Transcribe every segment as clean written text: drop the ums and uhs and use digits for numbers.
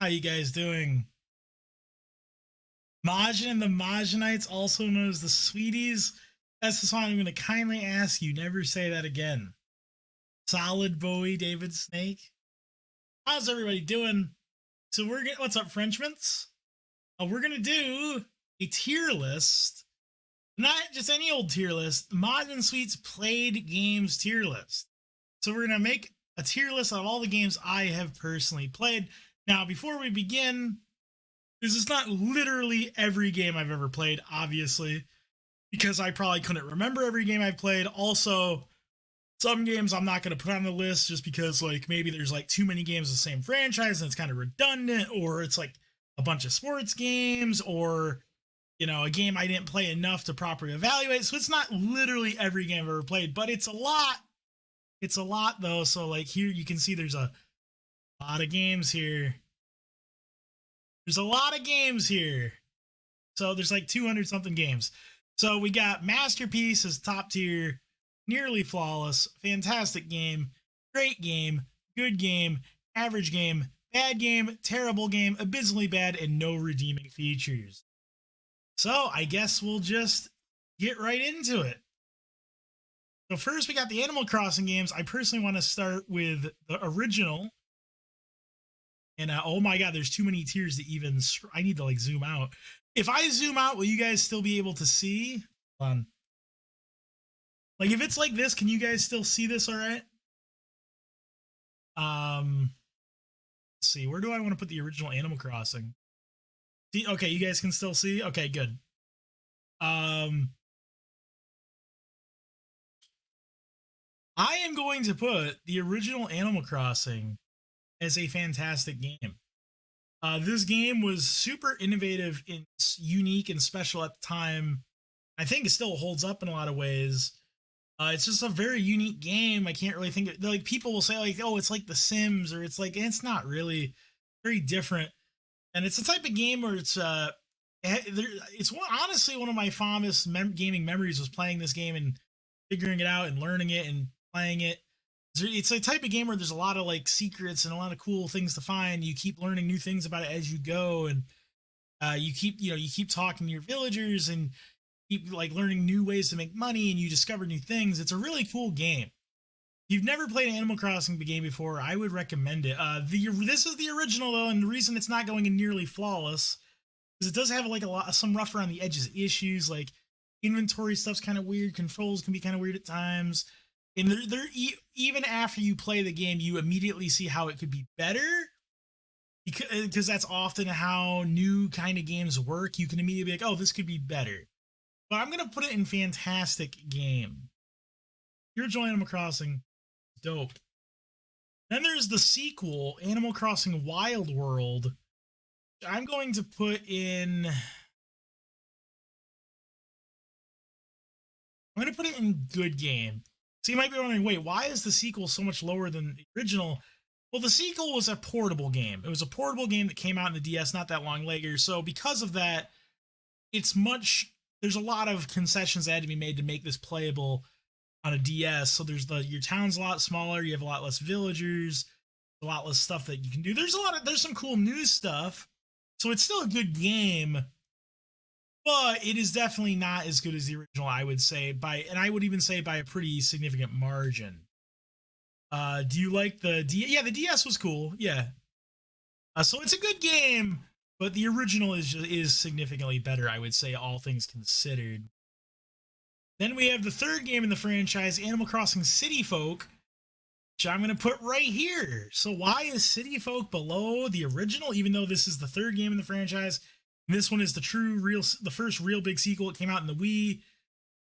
How you guys doing? Majin and the Majinites, also known as the Sweeties. That's the song I'm going to kindly ask you never say that again. Solid Bowie, David Snake. How's everybody doing? So we're getting, what's up, Frenchmans? We're going to do a tier list. Not just any old tier list, MajinSweets played games tier list. So we're going to make a tier list of all the games I have personally played. Now, before we begin, this is not literally every game I've ever played, obviously, because I probably couldn't remember every game I've played. Also, some games I'm not going to put on the list just because, like, maybe there's, like, too many games of the same franchise and it's kind of redundant, or it's, like, a bunch of sports games, or, you know, a game I didn't play enough to properly evaluate. So it's not literally every game I've ever played, but it's a lot. It's a lot, though. So, like, here you can see there's a lot of games here. There's a lot of games here. So there's like 200 something games. So we got Masterpiece as top tier, nearly flawless, fantastic game, great game, good game, average game, bad game, terrible game, abysmally bad, and no redeeming features. So I guess we'll just get right into it. So first we got the Animal Crossing games. I personally want to start with the original. And oh my god, there's too many tiers to even. I need to like zoom out. If I zoom out, will you guys still be able to see? Hold on. Like if it's like this, can you guys still see this? All right. Let's see. Where do I want to put the original Animal Crossing? See, okay, you guys can still see. Okay, good. I am going to put the original Animal Crossing as a fantastic game. This game was super innovative and unique and special at the time. I think it still holds up in a lot of ways. It's just a very unique game. I can't really think of, like, people will say like, oh, it's like The Sims, or it's like, it's not really. Very different. And it's the type of game where it's honestly one of my fondest gaming memories was playing this game and figuring it out and learning it and playing it. It's a type of game where there's a lot of like secrets and a lot of cool things to find. You keep learning new things about it as you go, and you keep talking to your villagers and keep like learning new ways to make money, and you discover new things. It's a really cool game. If you've never played an Animal Crossing game before, I would recommend it. This is the original though, and the reason it's not going in nearly flawless is it does have like some rough around the edges issues, like inventory stuff's kind of weird, controls can be kind of weird at times. And even after you play the game, you immediately see how it could be better, because that's often how new kind of games work. You can immediately be like, oh, this could be better. But I'm going to put it in fantastic game. The original Animal Crossing, dope. Then there's the sequel, Animal Crossing Wild World. I'm going to put in... I'm going to put it in good game. So you might be wondering, wait, why is the sequel so much lower than the original? Well, the sequel was a portable game. It was a portable game that came out in the DS not that long later. So because of that, there's a lot of concessions that had to be made to make this playable on a DS. So your town's a lot smaller. You have a lot less villagers, a lot less stuff that you can do. There's some cool new stuff. So it's still a good game, but it is definitely not as good as the original, I would say, and I would even say by a pretty significant margin. Do you like the Yeah, the DS was cool. Yeah. So it's a good game, but the original is significantly better, I would say, all things considered. Then we have the third game in the franchise, Animal Crossing City Folk, which I'm going to put right here. So why is City Folk below the original, even though this is the third game in the franchise? This one is the first real big sequel. It came out in the Wii.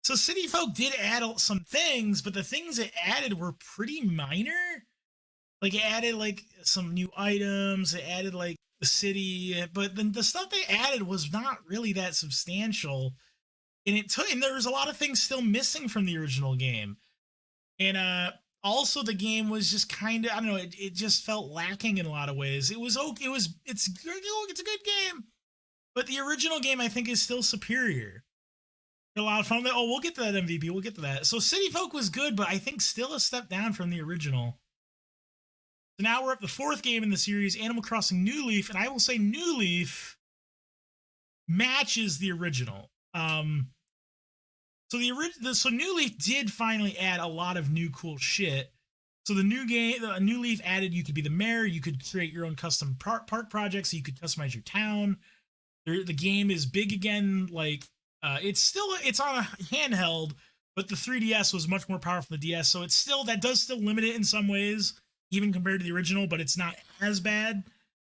So City Folk did add some things, but the things it added were pretty minor. Like it added like some new items. It added like the city, but then the stuff they added was not really that substantial. And there was a lot of things still missing from the original game. And also the game was just kind of, I don't know, it just felt lacking in a lot of ways. It was okay. It's a good game. But the original game, I think, is still superior. A lot of fun. Oh, we'll get to that MVP. We'll get to that. So City Folk was good, but I think still a step down from the original. So now we're up the fourth game in the series, Animal Crossing New Leaf, and I will say New Leaf matches the original. So New Leaf did finally add a lot of new cool shit. So the New Leaf added you could be the mayor, you could create your own custom park projects, so you could customize your town. The game is big again. Like it's on a handheld, but the 3DS was much more powerful than the DS, so that does still limit it in some ways, even compared to the original, but it's not as bad.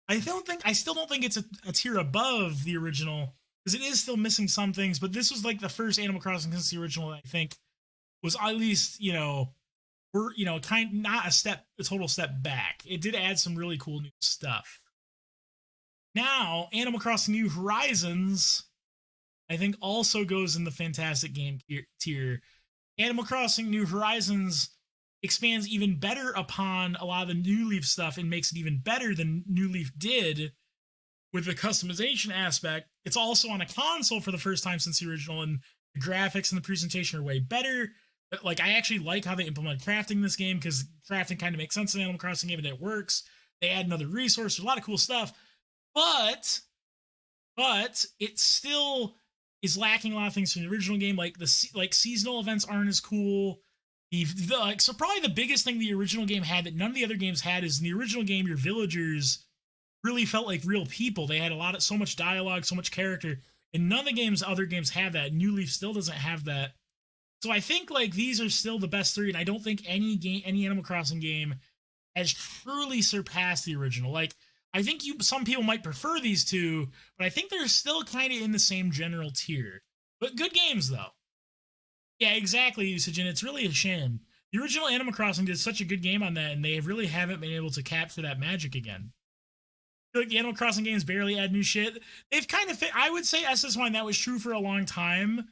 I still don't think it's a tier above the original because it is still missing some things. But this was like the first Animal Crossing since the original that I think was at least not a total step back. It did add some really cool new stuff. Now, Animal Crossing New Horizons, I think, also goes in the fantastic game tier. Animal Crossing New Horizons expands even better upon a lot of the New Leaf stuff and makes it even better than New Leaf did with the customization aspect. It's also on a console for the first time since the original, and the graphics and the presentation are way better. But like, I actually like how they implement crafting in this game, because crafting kind of makes sense in Animal Crossing game and it works. They add another resource, there's a lot of cool stuff, but it still is lacking a lot of things from the original game. Like seasonal events aren't as cool. So probably the biggest thing the original game had that none of the other games had is in the original game, your villagers really felt like real people. They had so much dialogue, so much character, and none of the other games have that. New Leaf still doesn't have that. So I think like these are still the best three, and I don't think any Animal Crossing game has truly surpassed the original. Like, I think some people might prefer these two, but I think they're still kind of in the same general tier. But good games though. Yeah, exactly, Usage, and it's really a shame. The original Animal Crossing did such a good game on that, and they really haven't been able to capture that magic again. I feel like the Animal Crossing games barely add new shit. They've kind of fit. I would say SS1, that was true for a long time,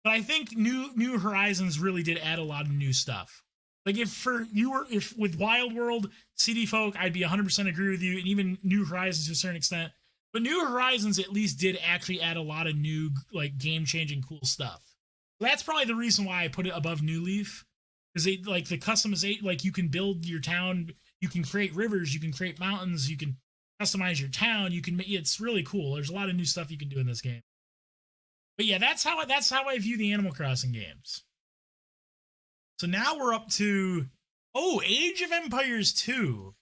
but I think New Horizons really did add a lot of new stuff. Like if with Wild World, City Folk, I'd be 100% agree with you, and even New Horizons to a certain extent. But New Horizons at least did actually add a lot of new, like, game-changing cool stuff. That's probably the reason why I put it above New Leaf, because they like the customization. Like, you can build your town, you can create rivers, you can create mountains, you can customize your town. It's really cool. There's a lot of new stuff you can do in this game. But yeah, that's how I view the Animal Crossing games. So now we're up to Age of Empires 2.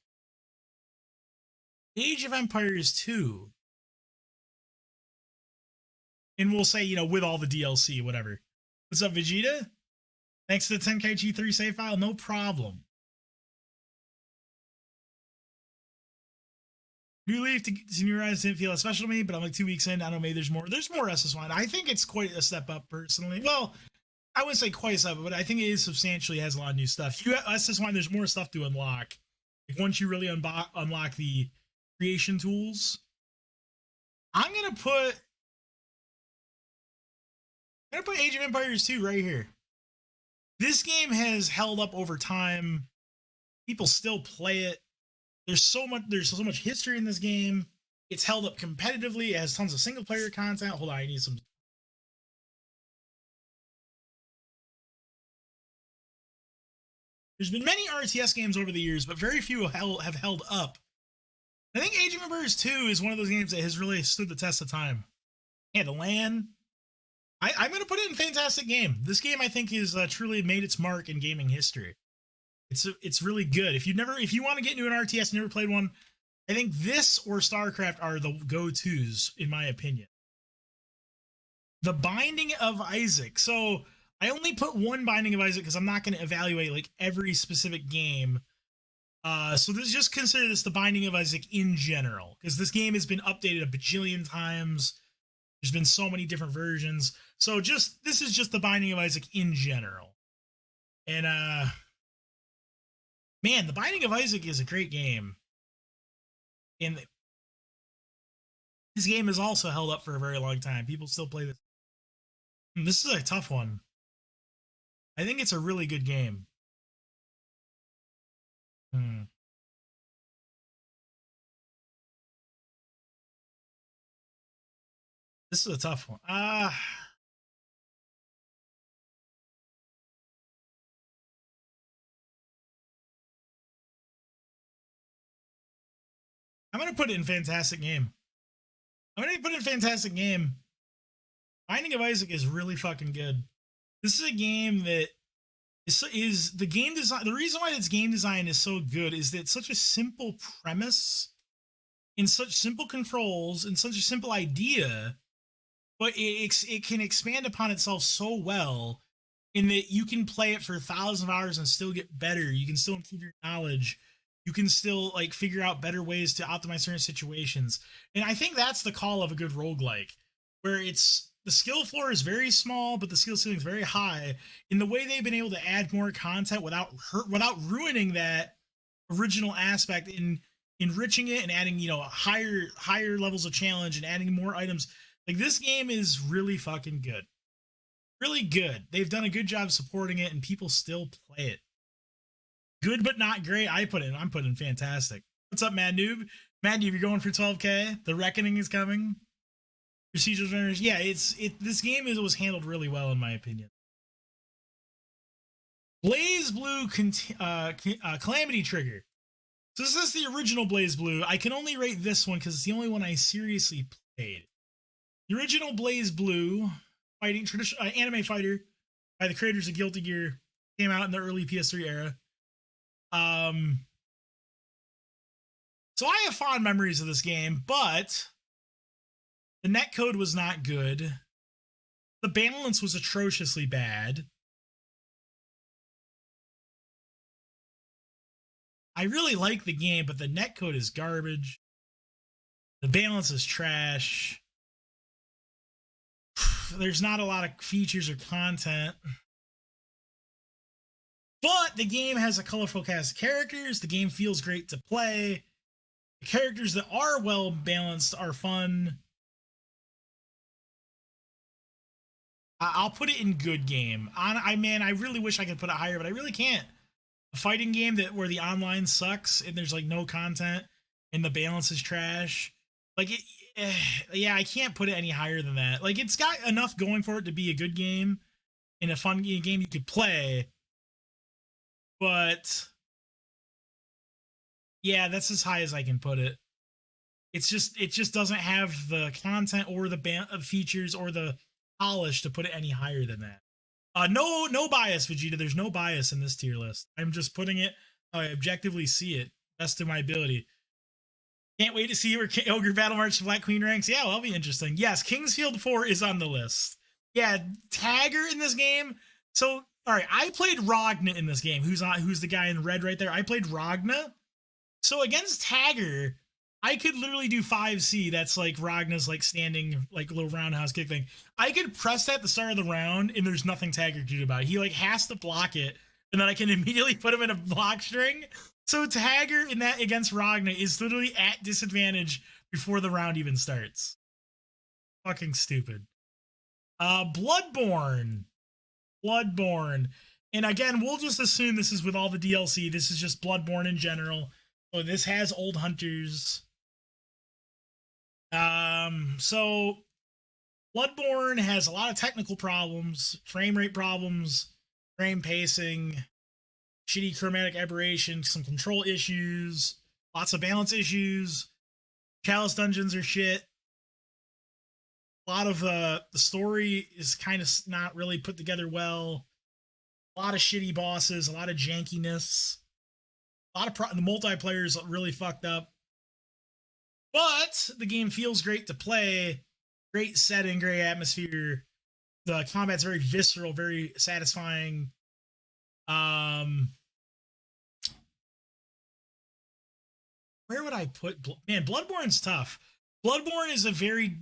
Age of Empires 2. And we'll say, with all the DLC, whatever. What's up, Vegeta? Thanks to the 10K G3 save file, no problem. New Leaf to New Rise didn't feel as special to me, but I'm like 2 weeks in. I don't know, maybe there's more. There's more SS1. I think it's quite a step up, personally. Well, I wouldn't say quite a step up, but I think it is substantially has a lot of new stuff. SS1, there's more stuff to unlock. Like, once you really unlock the creation tools. I'm gonna put Age of Empires 2 right here. This game has held up over time. People still play it. There's so much history in this game. It's held up competitively. It has tons of single player content. Hold on, I need some. There's been many RTS games over the years, but very few have held up. I think Age of Empires 2 is one of those games that has really stood the test of time. Yeah, the LAN. I'm going to put it in fantastic game. This game, I think, is truly made its mark in gaming history. It's really good. If you want to get into an RTS and never played one, I think this or StarCraft are the go-tos, in my opinion. The Binding of Isaac. So I only put one Binding of Isaac because I'm not going to evaluate like every specific game. So just consider this the Binding of Isaac in general, because this game has been updated a bajillion times. There's been so many different versions. So this is just the Binding of Isaac in general. And man, the Binding of Isaac is a great game. And this game has also held up for a very long time. People still play this. This is a tough one. I think it's a really good game. This is a tough one. I'm gonna put it in fantastic game. I'm gonna put it in fantastic game. Binding of Isaac is really fucking good. This is a game that is the game design. The reason why its game design is so good is that it's such a simple premise, in such simple controls, and such a simple idea, but it can expand upon itself so well in that you can play it for thousands of hours and still get better. You can still improve your knowledge. You can still like figure out better ways to optimize certain situations. And I think that's the call of a good roguelike, where it's the skill floor is very small, but the skill ceiling is very high. In the way they've been able to add more content without ruining that original aspect, in enriching it and adding, you know, higher levels of challenge and adding more items. Like, this game is really fucking good. Really good. They've done a good job supporting it, and people still play it. Good but not great. I'm putting fantastic. What's up, Mad Noob? Mad Noob, you're going for 12K. The Reckoning is coming. Procedural runners. Yeah, this game was handled really well, in my opinion. Blaze Blue Calamity Trigger. So this is the original Blaze Blue. I can only rate this one because it's the only one I seriously played. The original Blaze Blue fighting traditional anime fighter by the creators of Guilty Gear came out in the early PS3 era. So I have fond memories of this game, but the netcode was not good. The balance was atrociously bad. I really like the game, but the netcode is garbage. The balance is trash. There's not a lot of features or content. But the game has a colorful cast of characters. The game feels great to play. The characters that are well balanced are fun. I'll put it in good game. I really wish I could put it higher, but I really can't. A fighting game where the online sucks and there's like no content and the balance is trash. Like, yeah, I can't put it any higher than that. Like, it's got enough going for it to be a good game and a fun game you could play. But yeah, that's as high as I can put it. It just doesn't have the content or the features or the polish to put it any higher than that. No bias, Vegeta. There's no bias in this tier list. I'm just putting it how I objectively see it, best of my ability. Can't wait to see where Ogre Battle March Black Queen ranks. Yeah, well, that'll be interesting. Yes, Kingsfield 4 is on the list. Yeah, Tagger in this game. So, all right, I played Ragna in this game. Who's the guy in red right there? I played Ragna. So against Tagger, I could literally do 5C. That's like Ragna's like standing like little roundhouse kick thing. I could press that at the start of the round, and there's nothing Tagger can do about it. He like has to block it, and then I can immediately put him in a block string. So Tagger in that against Ragna is literally at disadvantage before the round even starts. Fucking stupid. Bloodborne. And again, we'll just assume this is with all the DLC. This is just Bloodborne in general. So this has old hunters. So Bloodborne has a lot of technical problems, frame rate problems, frame pacing, shitty chromatic aberration, some control issues, lots of balance issues. Chalice dungeons are shit. A lot of the story is kind of not really put together well. A lot of shitty bosses, a lot of jankiness. A lot of the multiplayer is really fucked up. But the game feels great to play. Great setting, great atmosphere. The combat's very visceral, very satisfying. Where would I put? Man, Bloodborne's tough. Bloodborne is a very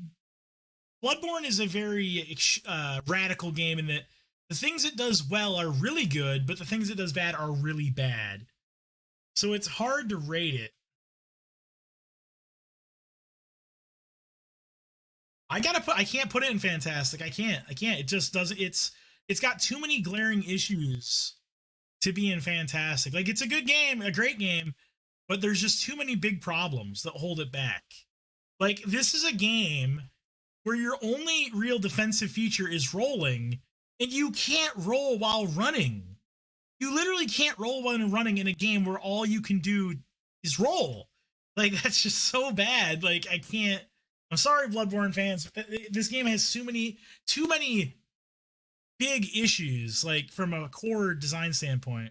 radical game in that the things it does well are really good, but the things it does bad are really bad. So it's hard to rate it. I can't put it in fantastic. I can't. It just doesn't. It's got too many glaring issues to be in fantastic. Like, it's a good game, a great game, but there's just too many big problems that hold it back. Like, this is a game where your only real defensive feature is rolling, and you can't roll while running. You literally can't roll while running in a game where all you can do is roll. Like, that's just so bad. Like, I can't. I'm sorry, Bloodborne fans. This game has too many big issues, like from a core design standpoint.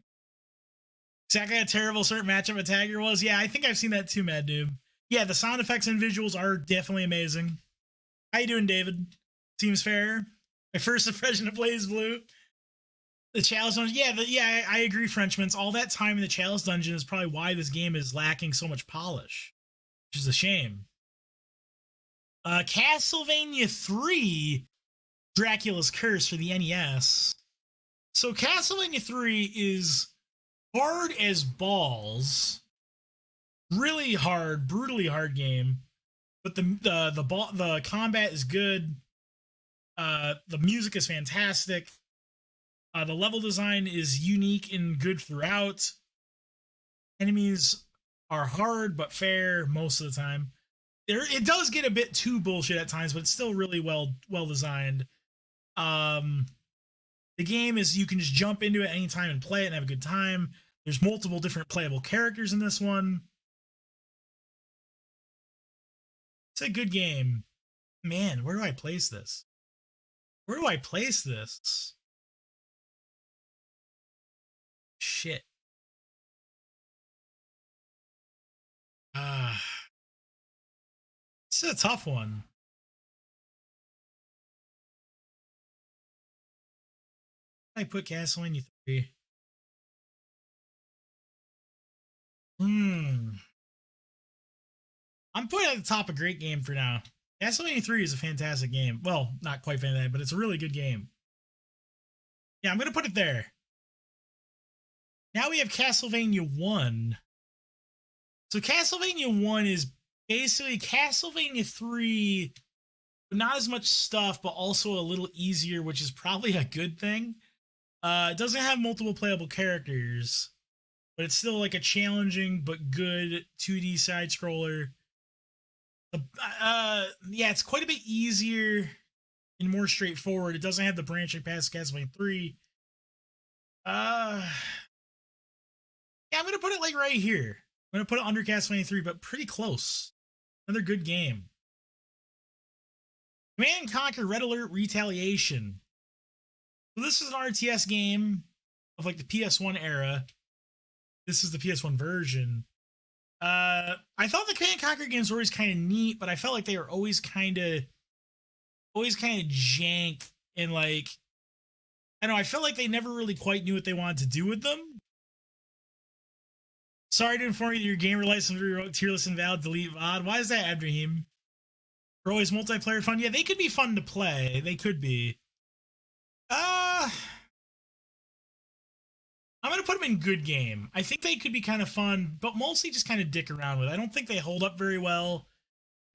Exactly how terrible certain matchup attacker was. Yeah, I think I've seen that too, Mad Noob. Yeah, the sound effects and visuals are definitely amazing. How you doing, David? Seems fair. My first impression of Blaze Blue. The Chalice Dungeon. Yeah, I agree, Frenchman's. All that time in the Chalice Dungeon is probably why this game is lacking so much polish, which is a shame. Castlevania 3 Dracula's Curse for the NES. So Castlevania 3 is hard as balls. Really hard, brutally hard game. But the combat is good. The music is fantastic. The level design is unique and good throughout. Enemies are hard but fair most of the time. It does get a bit too bullshit at times, but it's still really well designed. The game is, you can just jump into it anytime and play it and have a good time. There's multiple different playable characters in this one. It's a good game. Man, where do I place this? Where do I place this? Shit. It's a tough one. I put Castlevania 3. I'm putting it at the top a great game for now. Castlevania 3 is a fantastic game. Well, not quite fantastic, but it's a really good game. Yeah, I'm going to put it there. Now we have Castlevania 1. So Castlevania 1 is basically Castlevania 3, but not as much stuff, but also a little easier, which is probably a good thing. It doesn't have multiple playable characters, but it's still like a challenging but good 2D side scroller. Yeah, it's quite a bit easier and more straightforward. It doesn't have the branching past Castlevania 3. Yeah, I'm gonna put it like right here. I'm gonna put it under Castlevania 3, but pretty close. Another good game. Command & Conquer Red Alert Retaliation. So this is an RTS game of like the PS1 era. This is the PS1 version. I thought the Command & Conquer games were always kind of neat, but I felt like they were always kind of jank, and like, I don't know, I felt like they never really quite knew what they wanted to do with them. Sorry to inform you that your gamer license rewrote tier list invalid, delete VOD. Why is that, Abdrahim? They're always multiplayer fun. Yeah, they could be fun to play. They could be. I'm going to put them in good game. I think they could be kind of fun, but mostly just kind of dick around with. I don't think they hold up very well.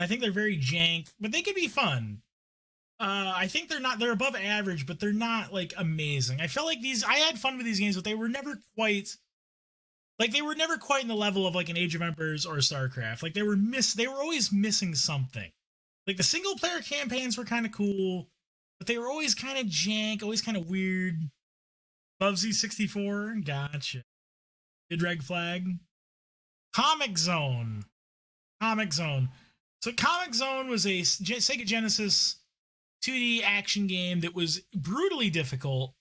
I think they're very jank, but they could be fun. I think they're above average, but they're not like amazing. I felt like I had fun with these games, but they were never quite in the level of like an Age of Empires or StarCraft. Like they were always missing something. Like the single player campaigns were kind of cool, but they were always kind of jank, always kind of weird. Bubsy 64, gotcha. Good red flag. Comic Zone. So Comic Zone was a Sega Genesis 2D action game that was brutally difficult,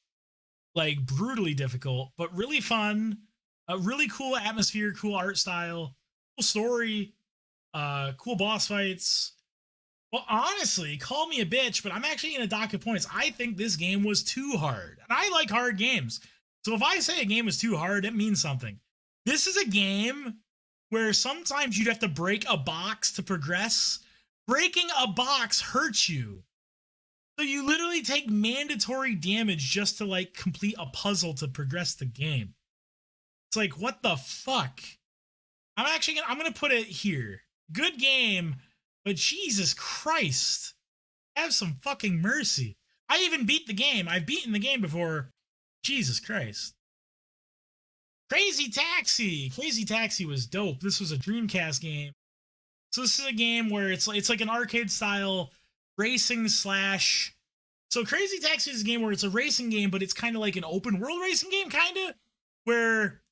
but really fun. A really cool atmosphere, cool art style, cool story, cool boss fights. Well, honestly, call me a bitch, but I'm actually going to dock it points. I think this game was too hard. And I like hard games. So if I say a game is too hard, it means something. This is a game where sometimes you'd have to break a box to progress. Breaking a box hurts you. So you literally take mandatory damage just to like complete a puzzle to progress the game. It's like, what the fuck? I'm going to put it here. Good game. But Jesus Christ, have some fucking mercy. I even beat the game. I've beaten the game before. Jesus Christ. Crazy Taxi. Crazy Taxi was dope. This was a Dreamcast game. So this is a game where it's like an arcade style racing slash. So Crazy Taxi is a game where it's a racing game, but it's kind of like an open world racing game, kind of, where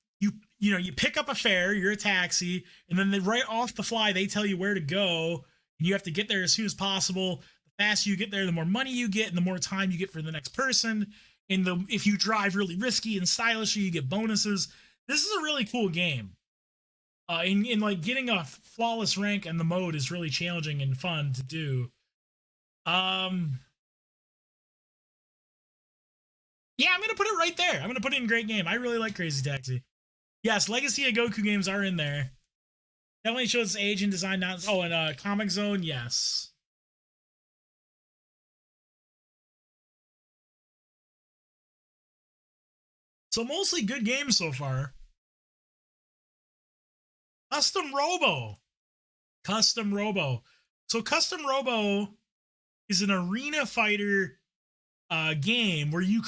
you pick up a fare, you're a taxi, and then right off the fly they tell you where to go, and you have to get there as soon as possible. The faster you get there, the more money you get, and the more time you get for the next person. And if you drive really risky and stylishly, you get bonuses. This is a really cool game. In like getting a flawless rank in the mode is really challenging and fun to do. Yeah, I'm gonna put it right there. I'm gonna put it in great game. I really like Crazy Taxi. Yes, Legacy of Goku games are in there. Definitely shows age and design. Not and Comic Zone. Yes. So mostly good games so far. Custom Robo. Custom Robo. So Custom Robo is an arena fighter game where you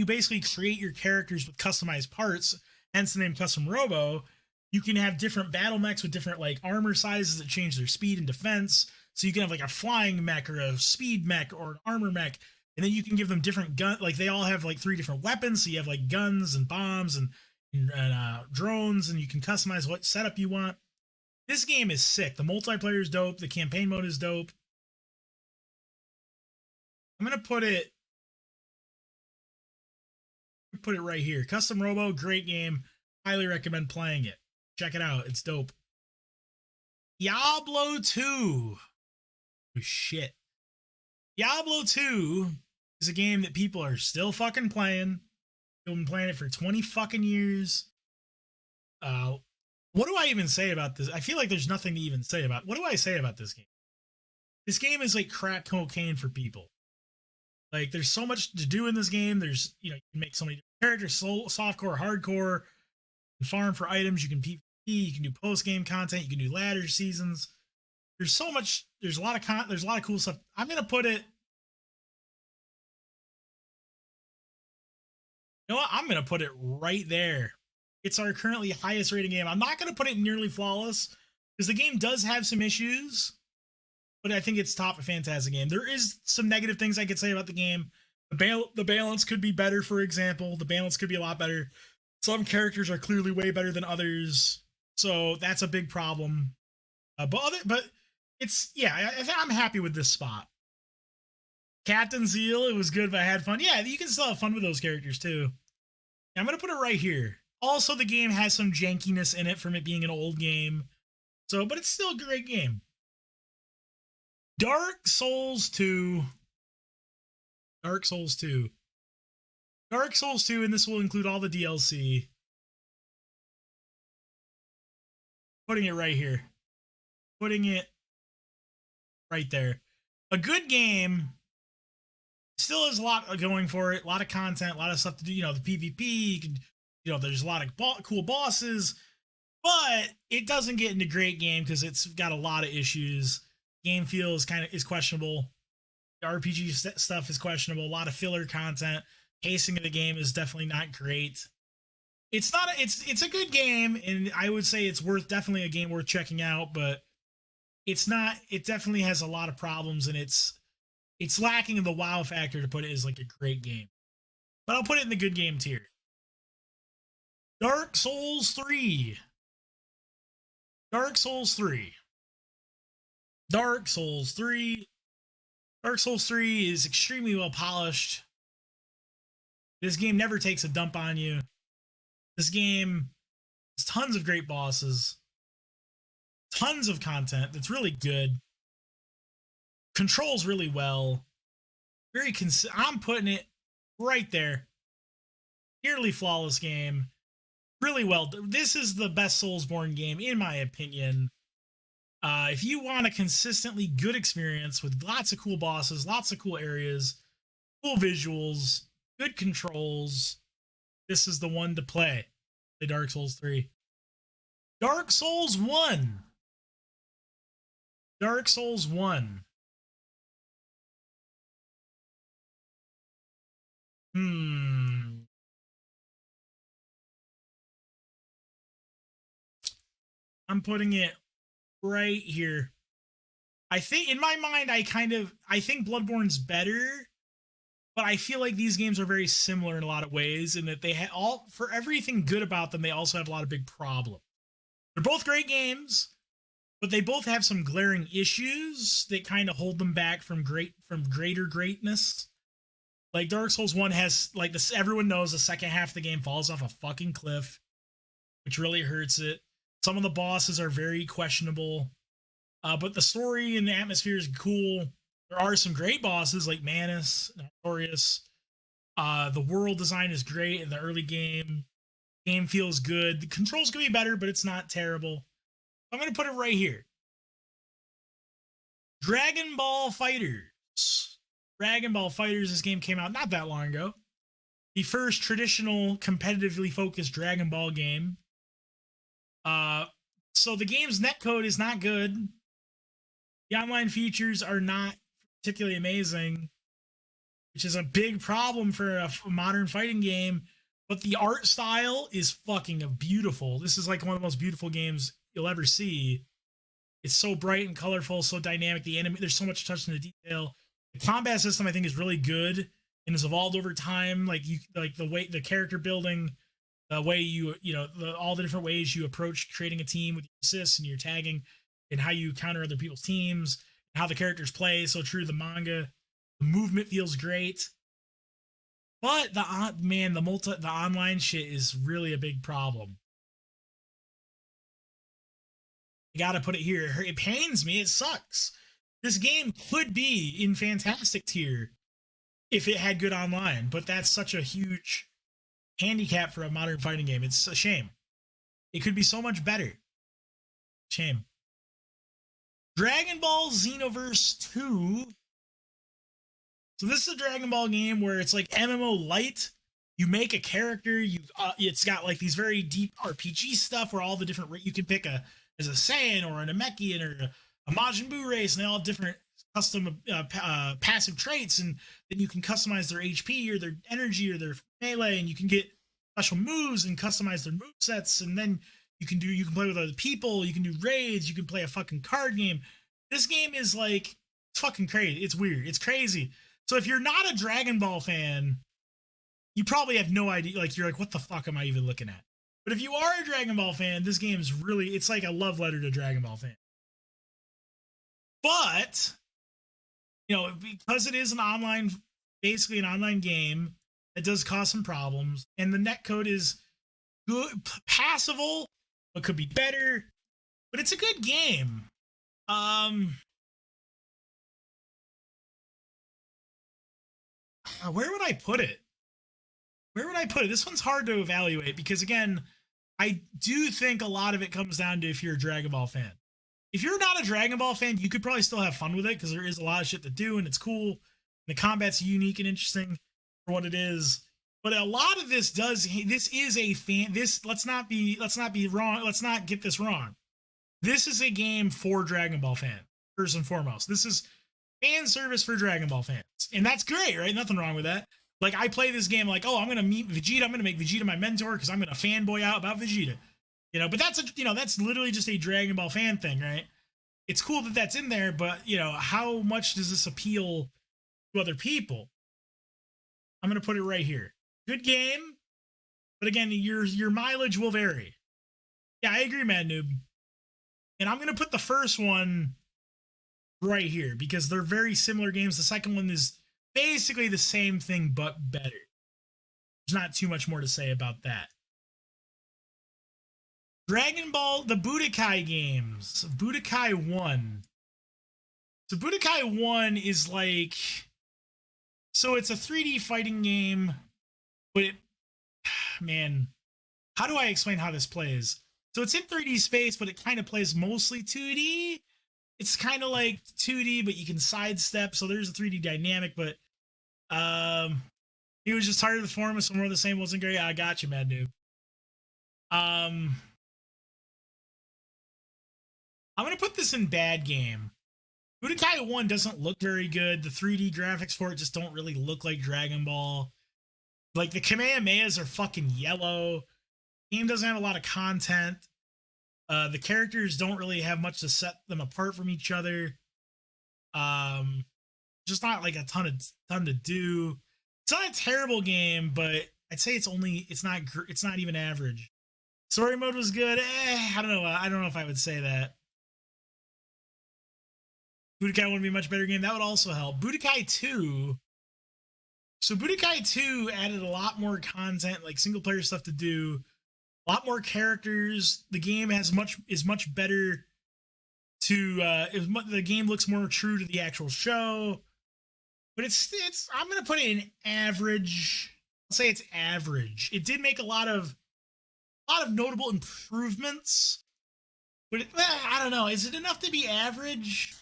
basically create your characters with customized parts, hence the name Custom Robo. You can have different battle mechs with different like armor sizes that change their speed and defense. So you can have like a flying mech or a speed mech or an armor mech, and then you can give them different gun. Like they all have like 3 different weapons. So you have like guns and bombs and drones, and you can customize what setup you want. This game is sick. The multiplayer is dope. The campaign mode is dope. I'm gonna put it right here. Custom Robo, great game. Highly recommend playing it. Check it out. It's dope. Diablo 2. Oh, shit. Diablo 2 is a game that people are still fucking playing. They've been playing it for 20 fucking years. What do I even say about this? I feel like there's nothing to even say about. What do I say about this game? This game is like crack cocaine for people. Like there's so much to do in this game. There's you can make so many characters, softcore, hardcore. You can farm for items. You can PvP. You can do post game content. You can do ladder seasons. There's so much. There's a lot of there's a lot of cool stuff. I'm gonna put it. You know what? I'm gonna put it right there. It's our currently highest rating game. I'm not gonna put it nearly flawless because the game does have some issues, but I think it's top a fantastic game. There is some negative things I could say about the game. The balance could be better, for example. The balance could be a lot better. Some characters are clearly way better than others, so that's a big problem. But it's I'm happy with this spot. Captain Zeal, it was good, but I had fun. Yeah, you can still have fun with those characters too. I'm gonna put it right here. Also, the game has some jankiness in it from it being an old game, but it's still a great game. Dark Souls 2. Dark Souls 2. Dark Souls 2, and this will include all the DLC. Putting it right here. Putting it right there. A good game. Still has a lot going for it. A lot of content, a lot of stuff to do. The PvP. You can, there's a lot of cool bosses, but it doesn't get into great game because it's got a lot of issues. Game feel is questionable. The RPG stuff is questionable. A lot of filler content. Pacing of the game is definitely not great. It's not. It's a good game, and I would say it's definitely a game worth checking out. But it's not. It definitely has a lot of problems, and it's lacking in the wow factor to put it as like a great game. But I'll put it in the good game tier. Dark Souls 3. Dark Souls 3. Dark Souls 3. Dark Souls 3 is extremely well polished. This game never takes a dump on you. This game has tons of great bosses. Tons of content that's really good. Controls really well. I'm putting it right there. Nearly flawless game. Really well. This is the best Soulsborne game, in my opinion. If you want a consistently good experience with lots of cool bosses, lots of cool areas, cool visuals, good controls, this is the one to play. The Dark Souls 3. Dark Souls 1. Dark Souls 1. I'm putting it right here. I think in my mind, I think Bloodborne's better, but I feel like these games are very similar in a lot of ways, in that they all, for everything good about them, they also have a lot of big problems. They're both great games, but they both have some glaring issues that kind of hold them back from greater greatness. Like Dark Souls 1 has, like, this, everyone knows the second half of the game falls off a fucking cliff, which really hurts it. Some of the bosses are very questionable, but the story and the atmosphere is cool. There are some great bosses like Manus, Notorious. The world design is great in the early game. Game feels good. The controls could be better, but it's not terrible. I'm going to put it right here. Dragon Ball FighterZ. Dragon Ball FighterZ, this game came out not that long ago. The first traditional competitively focused Dragon Ball game. So the game's netcode is not good. The online features are not particularly amazing, which is a big problem for a modern fighting game. But the art style is fucking beautiful. This is like one of the most beautiful games you'll ever see. It's so bright and colorful, so dynamic. The anime, there's so much attention to detail. The combat system, I think, is really good and has evolved over time. Like the way the character building, the way all the different ways you approach creating a team with your assists and your tagging, and how you counter other people's teams, and how the characters play. So true to the manga. The movement feels great. But the online shit is really a big problem. I gotta put it here. It pains me. It sucks. This game could be in fantastic tier if it had good online, but that's such a huge handicap for a modern fighting game. It's a shame. It could be so much better. Shame. Dragon Ball Xenoverse 2. So this is a Dragon Ball game where it's like MMO light. You make a character. It's got like these very deep RPG stuff where all the different you can pick as a Saiyan or an Namekian or a Majin Buu race, and they all have different custom passive traits, and then you can customize their HP or their energy or their melee, and you can get special moves and customize their move sets, and then you can play with other people, you can do raids, you can play a fucking card game. This game is like, it's fucking crazy. It's weird. It's crazy. So if you're not a Dragon Ball fan, you probably have no idea. Like, you're like, what the fuck am I even looking at? But if you are a Dragon Ball fan, this game is really, it's like a love letter to Dragon Ball fans. But, because it is basically an online game, it does cause some problems. And the netcode is good, passable, but could be better. But it's a good game. Where would I put it? This one's hard to evaluate because, again, I do think a lot of it comes down to if you're a Dragon Ball fan. If you're not a Dragon Ball fan, you could probably still have fun with it because there is a lot of shit to do and it's cool. The combat's unique and interesting for what it is. But a lot of this is a fan. Let's not be wrong. Let's not get this wrong. This is a game for Dragon Ball fans, first and foremost. This is fan service for Dragon Ball fans. And that's great, right? Nothing wrong with that. Like, I play this game like, oh, I'm going to meet Vegeta. I'm going to make Vegeta my mentor because I'm going to fanboy out about Vegeta. But that's literally just a Dragon Ball fan thing, right? It's cool that that's in there, but, how much does this appeal to other people? I'm going to put it right here. Good game, but again, your mileage will vary. Yeah, I agree, Mad Noob. And I'm going to put the first one right here because they're very similar games. The second one is basically the same thing, but better. There's not too much more to say about that. Dragon Ball, the Budokai games. Budokai 1. So Budokai 1 is like... So it's a 3D fighting game, but man, how do I explain how this plays? So it's in 3D space, but it kind of plays mostly 2D. It's kind of like 2D, but you can sidestep, so there's a 3D dynamic, but he was just tired of the form, so more of the same wasn't great. I got you, Mad Noob. I'm going to put this in bad game. Budokai 1 doesn't look very good. The 3D graphics for it just don't really look like Dragon Ball. Like, the Kamehamehas are fucking yellow. The game doesn't have a lot of content. The characters don't really have much to set them apart from each other. Just not like a ton to do. It's not a terrible game, but I'd say it's not even average. Story mode was good. I don't know. I don't know if I would say that. Budokai would be a much better game. That would also help. Budokai 2. So Budokai 2 added a lot more content, like single player stuff to do, a lot more characters. The game is much better to the game looks more true to the actual show. But it's I'm gonna put it in average. I'll say it's average. It did make a lot of notable improvements, but I don't know. Is it enough to be average?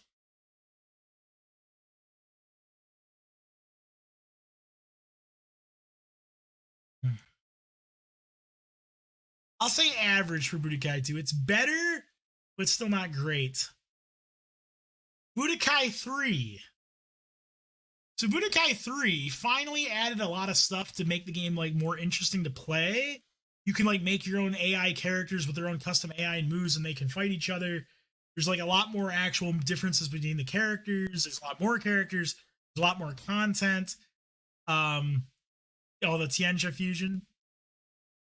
I'll say average for Budokai 2. It's better, but still not great. Budokai 3. So Budokai 3 finally added a lot of stuff to make the game like more interesting to play. You can like make your own AI characters with their own custom AI and moves, and they can fight each other. There's like a lot more actual differences between the characters. There's a lot more characters. There's a lot more content. The Tianxia fusion.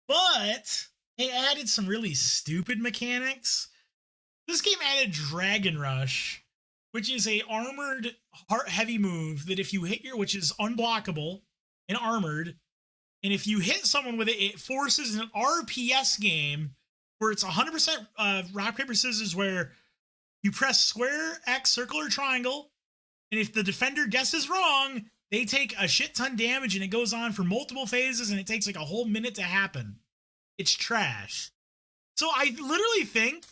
But they added some really stupid mechanics. This game added Dragon Rush, which is a armored heavy move that if you hit which is unblockable and armored, and if you hit someone with it, it forces an RPS game where it's 100% rock paper scissors, where you press square, X, circle, or triangle, and if the defender guesses wrong, they take a shit ton damage, and it goes on for multiple phases, and it takes like a whole minute to happen. It's trash. So I literally think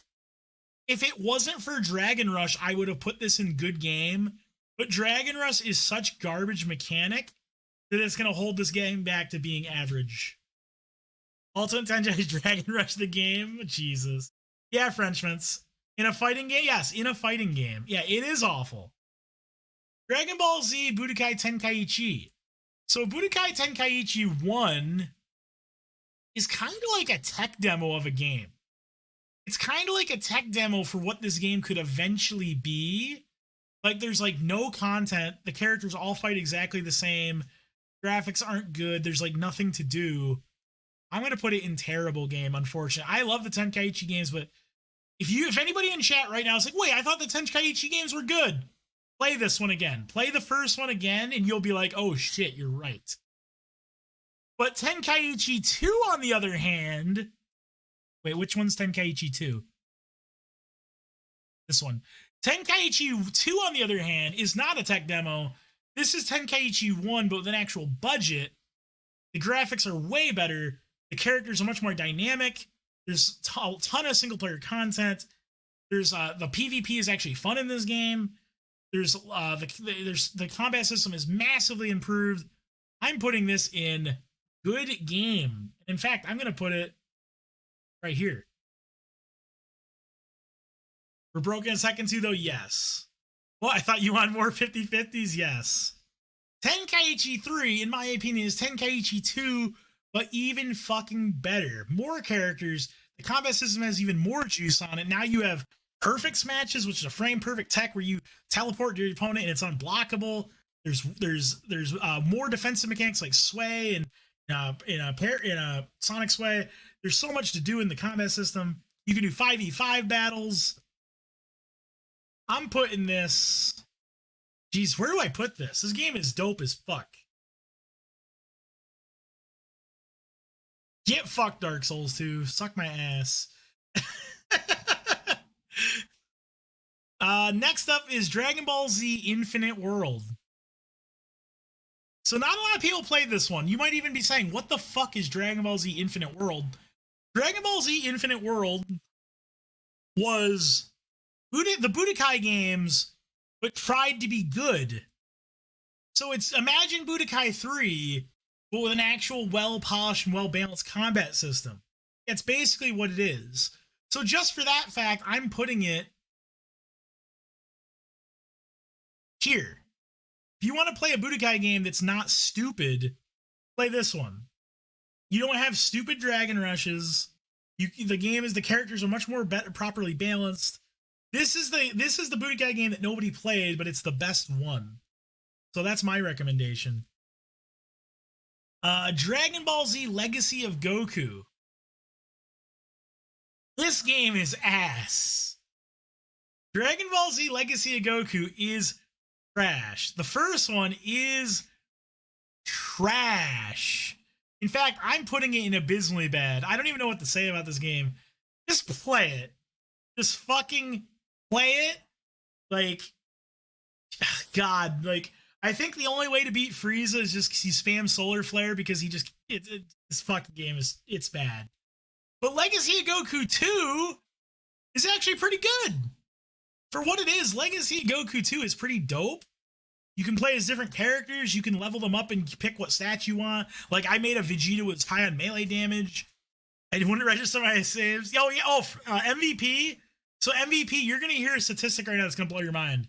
if it wasn't for Dragon Rush, I would have put this in good game. But Dragon Rush is such garbage mechanic that it's going to hold this game back to being average. Ultimate Tenjai's Dragon Rush the game? Jesus. Yeah, Frenchmans. In a fighting game? Yes, in a fighting game. Yeah, it is awful. Dragon Ball Z Budokai Tenkaichi. So Budokai Tenkaichi 1 is kind of like a tech demo of a game. It's kind of like a tech demo for what this game could eventually be. Like, there's like no content. The characters all fight exactly the same. Graphics aren't good. There's like nothing to do. I'm going to put it in terrible game, unfortunately. I love the Tenkaichi games, but if anybody in chat right now is like, wait, I thought the Tenkaichi games were good. Play this one again. Play the first one again, and you'll be like, oh shit, you're right. But Tenkaichi 2, on the other hand... Wait, which one's Tenkaichi 2? This one. Tenkaichi 2, on the other hand, is not a tech demo. This is Tenkaichi 1, but with an actual budget. The graphics are way better. The characters are much more dynamic. There's a ton of single-player content. There's the PvP is actually fun in this game. There's the combat system is massively improved. I'm putting this in good game. In fact, I'm going to put it right here. We're broken in second 2, though? Yes. Well, I thought you wanted more 50-50s? Yes. Tenkaichi 3, in my opinion, is Tenkaichi 2, but even fucking better. More characters. The combat system has even more juice on it. Now you have perfect smashes, which is a frame perfect tech where you teleport to your opponent and it's unblockable. There's more defensive mechanics like sway and in a sonic sway. There's so much to do in the combat system. You can do 5v5 battles. I'm putting this... Jeez, where do I put this? This game is dope as fuck. Get fucked, Dark Souls 2. Suck my ass. Next up is Dragon Ball Z Infinite World. So not a lot of people played this one. You might even be saying, what the fuck is Dragon Ball Z Infinite World? Dragon Ball Z Infinite World was the Budokai games, but tried to be good. So it's, imagine Budokai 3, but with an actual well-polished and well-balanced combat system. It's basically what it is. So just for that fact, I'm putting it here. If you want to play a Budokai game that's not stupid, play this one. You don't have stupid dragon rushes. The characters are much more properly balanced. This is the Budokai game that nobody played, but it's the best one. So that's my recommendation. Dragon Ball Z Legacy of Goku. This game is ass. Dragon Ball Z Legacy of Goku is trash. The first one is trash. In fact, I'm putting it in abysmally bad. I don't even know what to say about this game. Just play it. Just fucking play it. Like, God, like, I think the only way to beat Frieza is just he spams Solar Flare because he just, this fucking game is, it's bad. But Legacy of Goku 2 is actually pretty good. For what it is, Legacy of Goku 2 is pretty dope. You can play as different characters. You can level them up and pick what stats you want. Like, I made a Vegeta with high on melee damage. I wouldn't register my saves. Oh, yeah. Oh, MVP. So, MVP, you're going to hear a statistic right now that's going to blow your mind.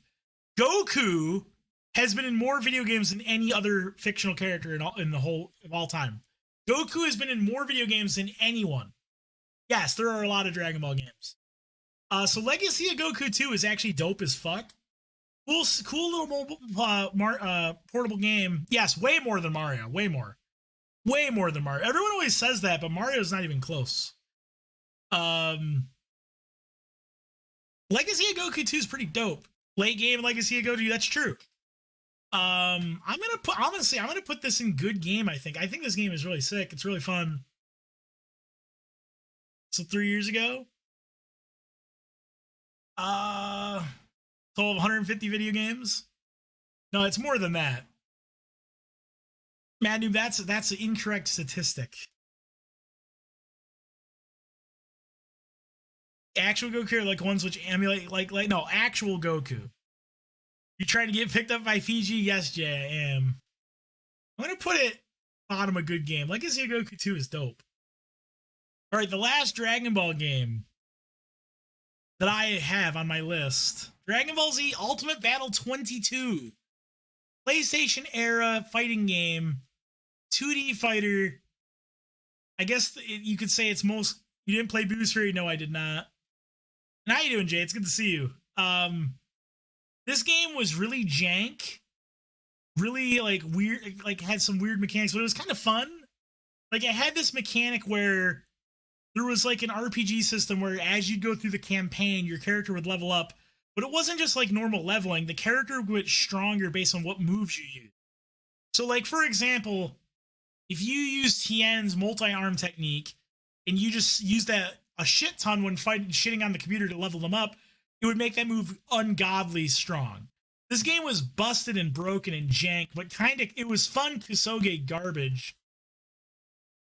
Goku has been in more video games than any other fictional character in the whole of all time. Goku has been in more video games than anyone. Yes, there are a lot of Dragon Ball games. So Legacy of Goku 2 is actually dope as fuck. Cool little mobile, portable game. Yes, way more than Mario. Way more than Mario. Everyone always says that, but Mario's not even close. Legacy of Goku 2 is pretty dope. Late game Legacy of Goku, that's true. I'm gonna put this in good game. I think this game is really sick. It's really fun. So 3 years ago, total of 150 video games. No, it's more than that. Man, dude, that's an incorrect statistic. Actual Goku are like ones which emulate like no, actual Goku. You trying to get picked up by Fiji? Yes, Jay, I am. I'm gonna put it bottom a good game. Legacy of Goku 2 is dope. All right, the last Dragon Ball game that I have on my list. Dragon Ball Z Ultimate Battle 22. PlayStation era fighting game. 2D fighter. I guess you could say it's most... You didn't play Booster? No, I did not. And how you doing, Jay? It's good to see you. This game was really jank. Really, like, weird. Like, had some weird mechanics, but it was kind of fun. Like, it had this mechanic where there was, like, an RPG system where as you'd go through the campaign, your character would level up. But it wasn't just, like, normal leveling. The character would get stronger based on what moves you use. So, like, for example, if you use Tien's multi-arm technique and you just use that a shit ton when shitting on the computer to level them up, it would make that move ungodly strong. This game was busted and broken and jank, but kind of, it was fun Kusoge garbage.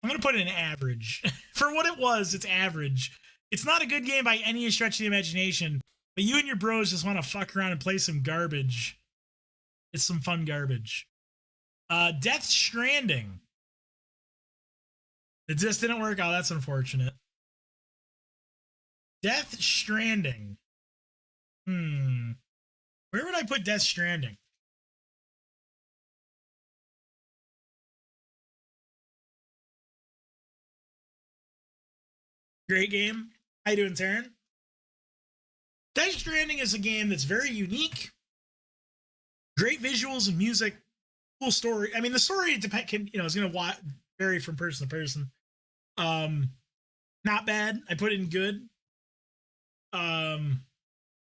I'm going to put it in average. For what it was, it's average. It's not a good game by any stretch of the imagination, but you and your bros just want to fuck around and play some garbage. It's some fun garbage. Death Stranding. It just didn't work out. That's unfortunate. Death Stranding. Where would I put Death Stranding? Great game. How you doing, Taryn? Death Stranding is a game that's very unique. Great visuals and music. Cool story. I mean, the story is going to vary from person to person. Not bad. I put it in good.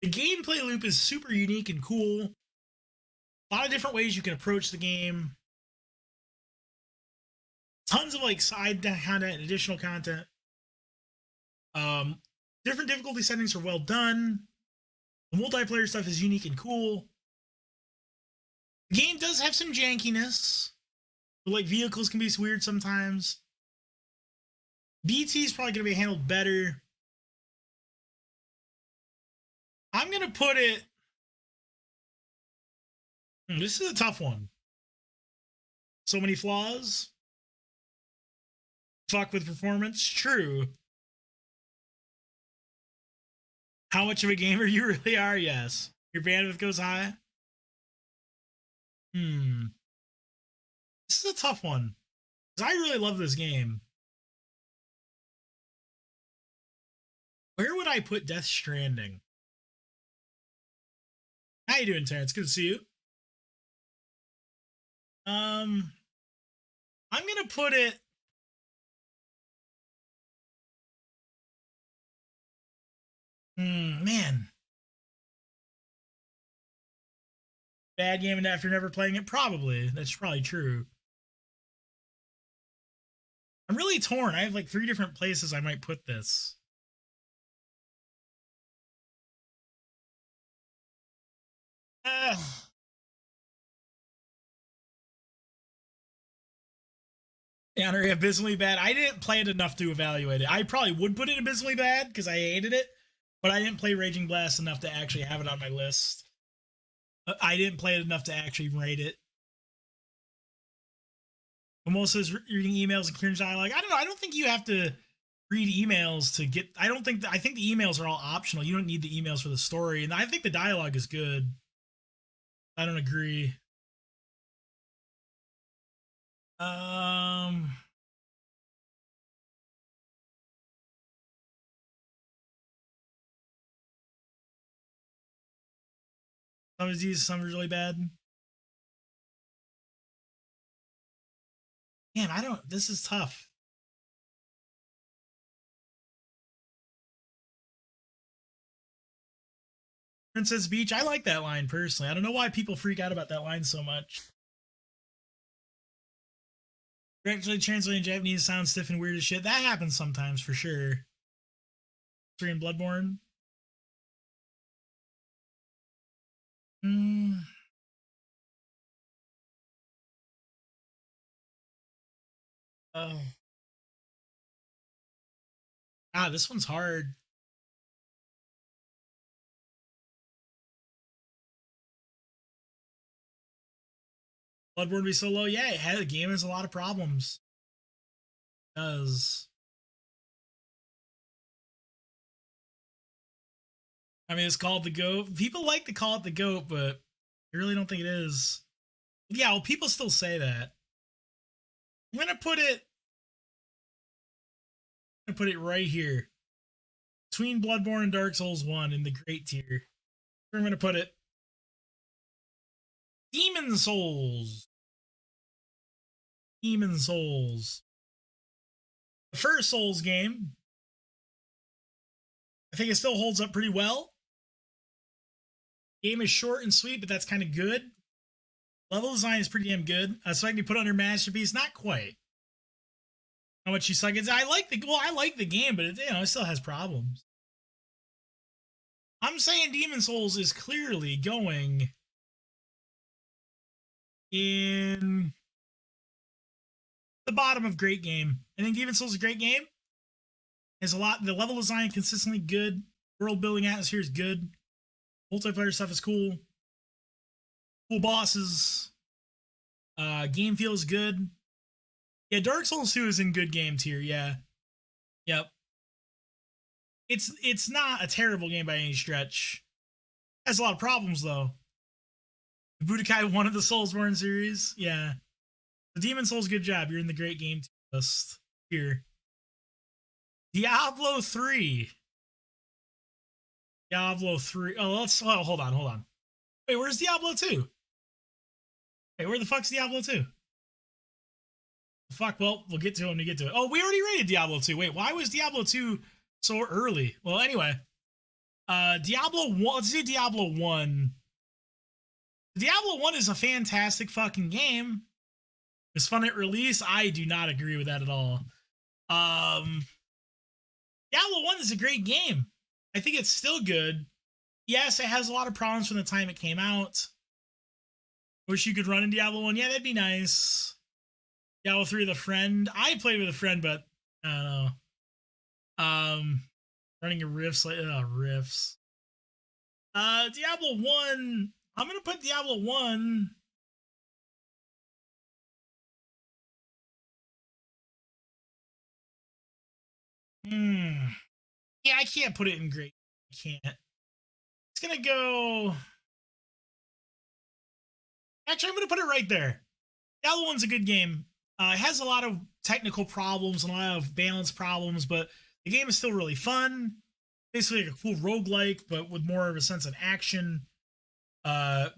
The gameplay loop is super unique and cool. A lot of different ways you can approach the game. Tons of like side content and additional content. Different difficulty settings are well done. The multiplayer stuff is unique and cool. The game does have some jankiness. Like vehicles can be weird sometimes. BT is probably going to be handled better. I'm going to put it... This is a tough one. So many flaws. Fuck with performance. True. How much of a gamer you really are? Yes. Your bandwidth goes high? This is a tough one. Because I really love this game. Where would I put Death Stranding? How you doing, Terrence? Good to see you. I'm gonna put it. Man, bad game and after never playing it. Probably that's probably true. I'm really torn. I have like 3 different places I might put this. Uh, yeah, abysmally bad. I didn't play it enough to evaluate it. I probably would put it abysmally bad because I hated it, but I didn't play Raging Blast enough to actually have it on my list. I didn't play it enough to actually rate it. Almost says reading emails and cringe dialogue. I don't know. I don't think you have to read emails to get. I think the emails are all optional. You don't need the emails for the story, and I think the dialogue is good. I don't agree. Um, some of these, some are really bad. Man, I don't. This is tough. Princess Beach. I like that line personally. I don't know why people freak out about that line so much. Actually, translating Japanese sounds stiff and weird as shit. That happens sometimes for sure. Three and Bloodborne. Hmm. Oh. This one's hard. Bloodborne be so low. Yeah, the game has a lot of problems. It does. I mean, it's called the GOAT. People like to call it the GOAT, but I really don't think it is. Yeah, well, people still say that. I'm gonna put it. I'm gonna put it right here between Bloodborne and Dark Souls 1 in the great tier. I'm gonna put it. Demon Souls. Demon Souls. The first Souls game. I think it still holds up pretty well. Game is short and sweet, but that's kind of good. Level design is pretty damn good. So I can put under masterpiece. Not quite. How much you suck? I like the game, but it still has problems. I'm saying Demon Souls is clearly going in the bottom of great game. I think Demon Souls is a great game. There's a lot. The level design consistently good. World building atmosphere is good. Multiplayer stuff is cool. Cool bosses. Game feels good. Yeah, Dark Souls 2 is in good game tier. Yeah. Yep. It's not a terrible game by any stretch. It has a lot of problems though. Budokai 1 of the Soulsborne series. Yeah. The Demon Souls, good job. You're in the great game list here. Diablo 3. Diablo 3. Hold on. Wait, where's Diablo 2? Wait, where the fuck's Diablo 2? Fuck, well, we'll get to it when we get to it. Oh, we already rated Diablo 2. Wait, why was Diablo 2 so early? Well, anyway. Diablo 1. Let's do Diablo 1. Diablo 1 is a fantastic fucking game. It's fun at release. I do not agree with that at all. Diablo 1 is a great game. I think it's still good. Yes, it has a lot of problems from the time it came out. Wish you could run in Diablo 1. Yeah, that'd be nice. Diablo 3 with a friend. I played with a friend, but I don't know. Running a riffs like riffs. Diablo 1. I'm gonna put Diablo 1. Yeah, I can't put it in great. I can't. It's gonna go. Actually, I'm gonna put it right there. Diablo 1's a good game. It has a lot of technical problems and a lot of balance problems, but the game is still really fun. Basically like a cool roguelike, but with more of a sense of action. But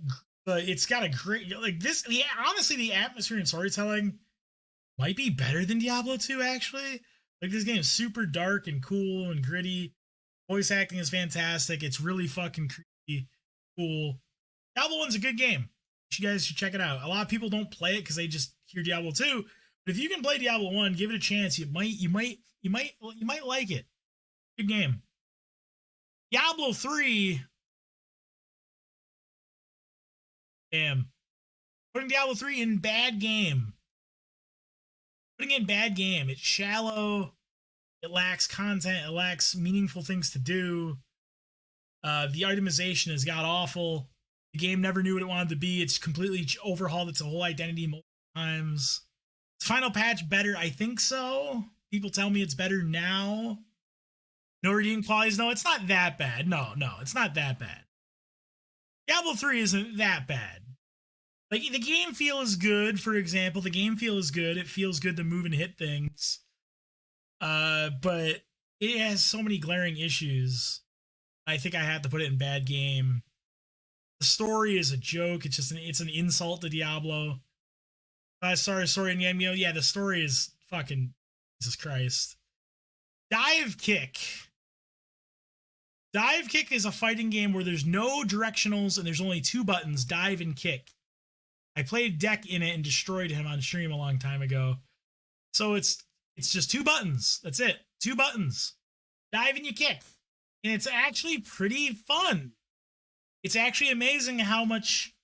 it's got a great honestly, the atmosphere and storytelling might be better than Diablo 2, actually. Like, this game is super dark and cool and gritty. Voice acting is fantastic. It's really fucking creepy, cool. Diablo 1's a good game. You guys should check it out. A lot of people don't play it because they just hear Diablo 2. But if you can play Diablo 1, give it a chance. You might like it. Good game. Diablo 3. Damn. Putting Diablo 3 in bad game. Putting in bad game. It's shallow. It lacks content. It lacks meaningful things to do. The itemization is god awful. The game never knew what it wanted to be. It's completely overhauled its whole identity multiple times. Is final patch better? I think so. People tell me it's better now. No redeeming qualities? No, it's not that bad. No, it's not that bad. Diablo 3 isn't that bad. Like, the game feel is good, for example. The game feel is good. It feels good to move and hit things. But it has so many glaring issues. I think I have to put it in bad game. The story is a joke. It's just it's an insult to Diablo. Sorry, and yeah, the story is fucking Jesus Christ. Dive Kick. Dive Kick is a fighting game where there's no directionals and there's only 2 buttons, dive and kick. I played Deck in it and destroyed him on stream a long time ago. So it's just 2 buttons. That's it. 2 buttons. Dive and you kick. And it's actually pretty fun. It's actually amazing how much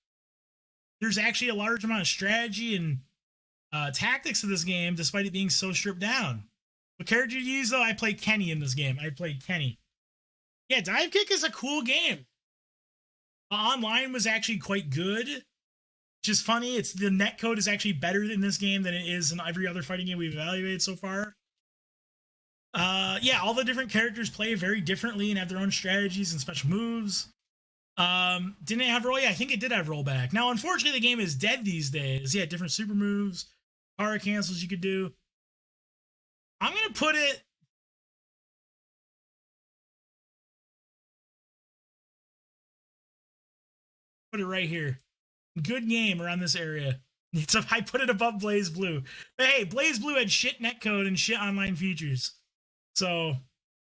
there's actually a large amount of strategy and tactics to this game, despite it being so stripped down. What character do you use, though? I played Kenny in this game. I played Kenny. Yeah, Dive Kick is a cool game. Online was actually quite good. Which is funny. It's the netcode is actually better in this game than it is in every other fighting game we've evaluated so far. Yeah, all the different characters play very differently and have their own strategies and special moves. Didn't it have roll? Yeah, I think it did have rollback. Now, unfortunately, the game is dead these days. Yeah, different super moves, power cancels you could do. I'm gonna put it. Put it right here. Good game around this area. I put it above Blaze Blue. But hey, Blaze Blue had shit netcode and shit online features. So,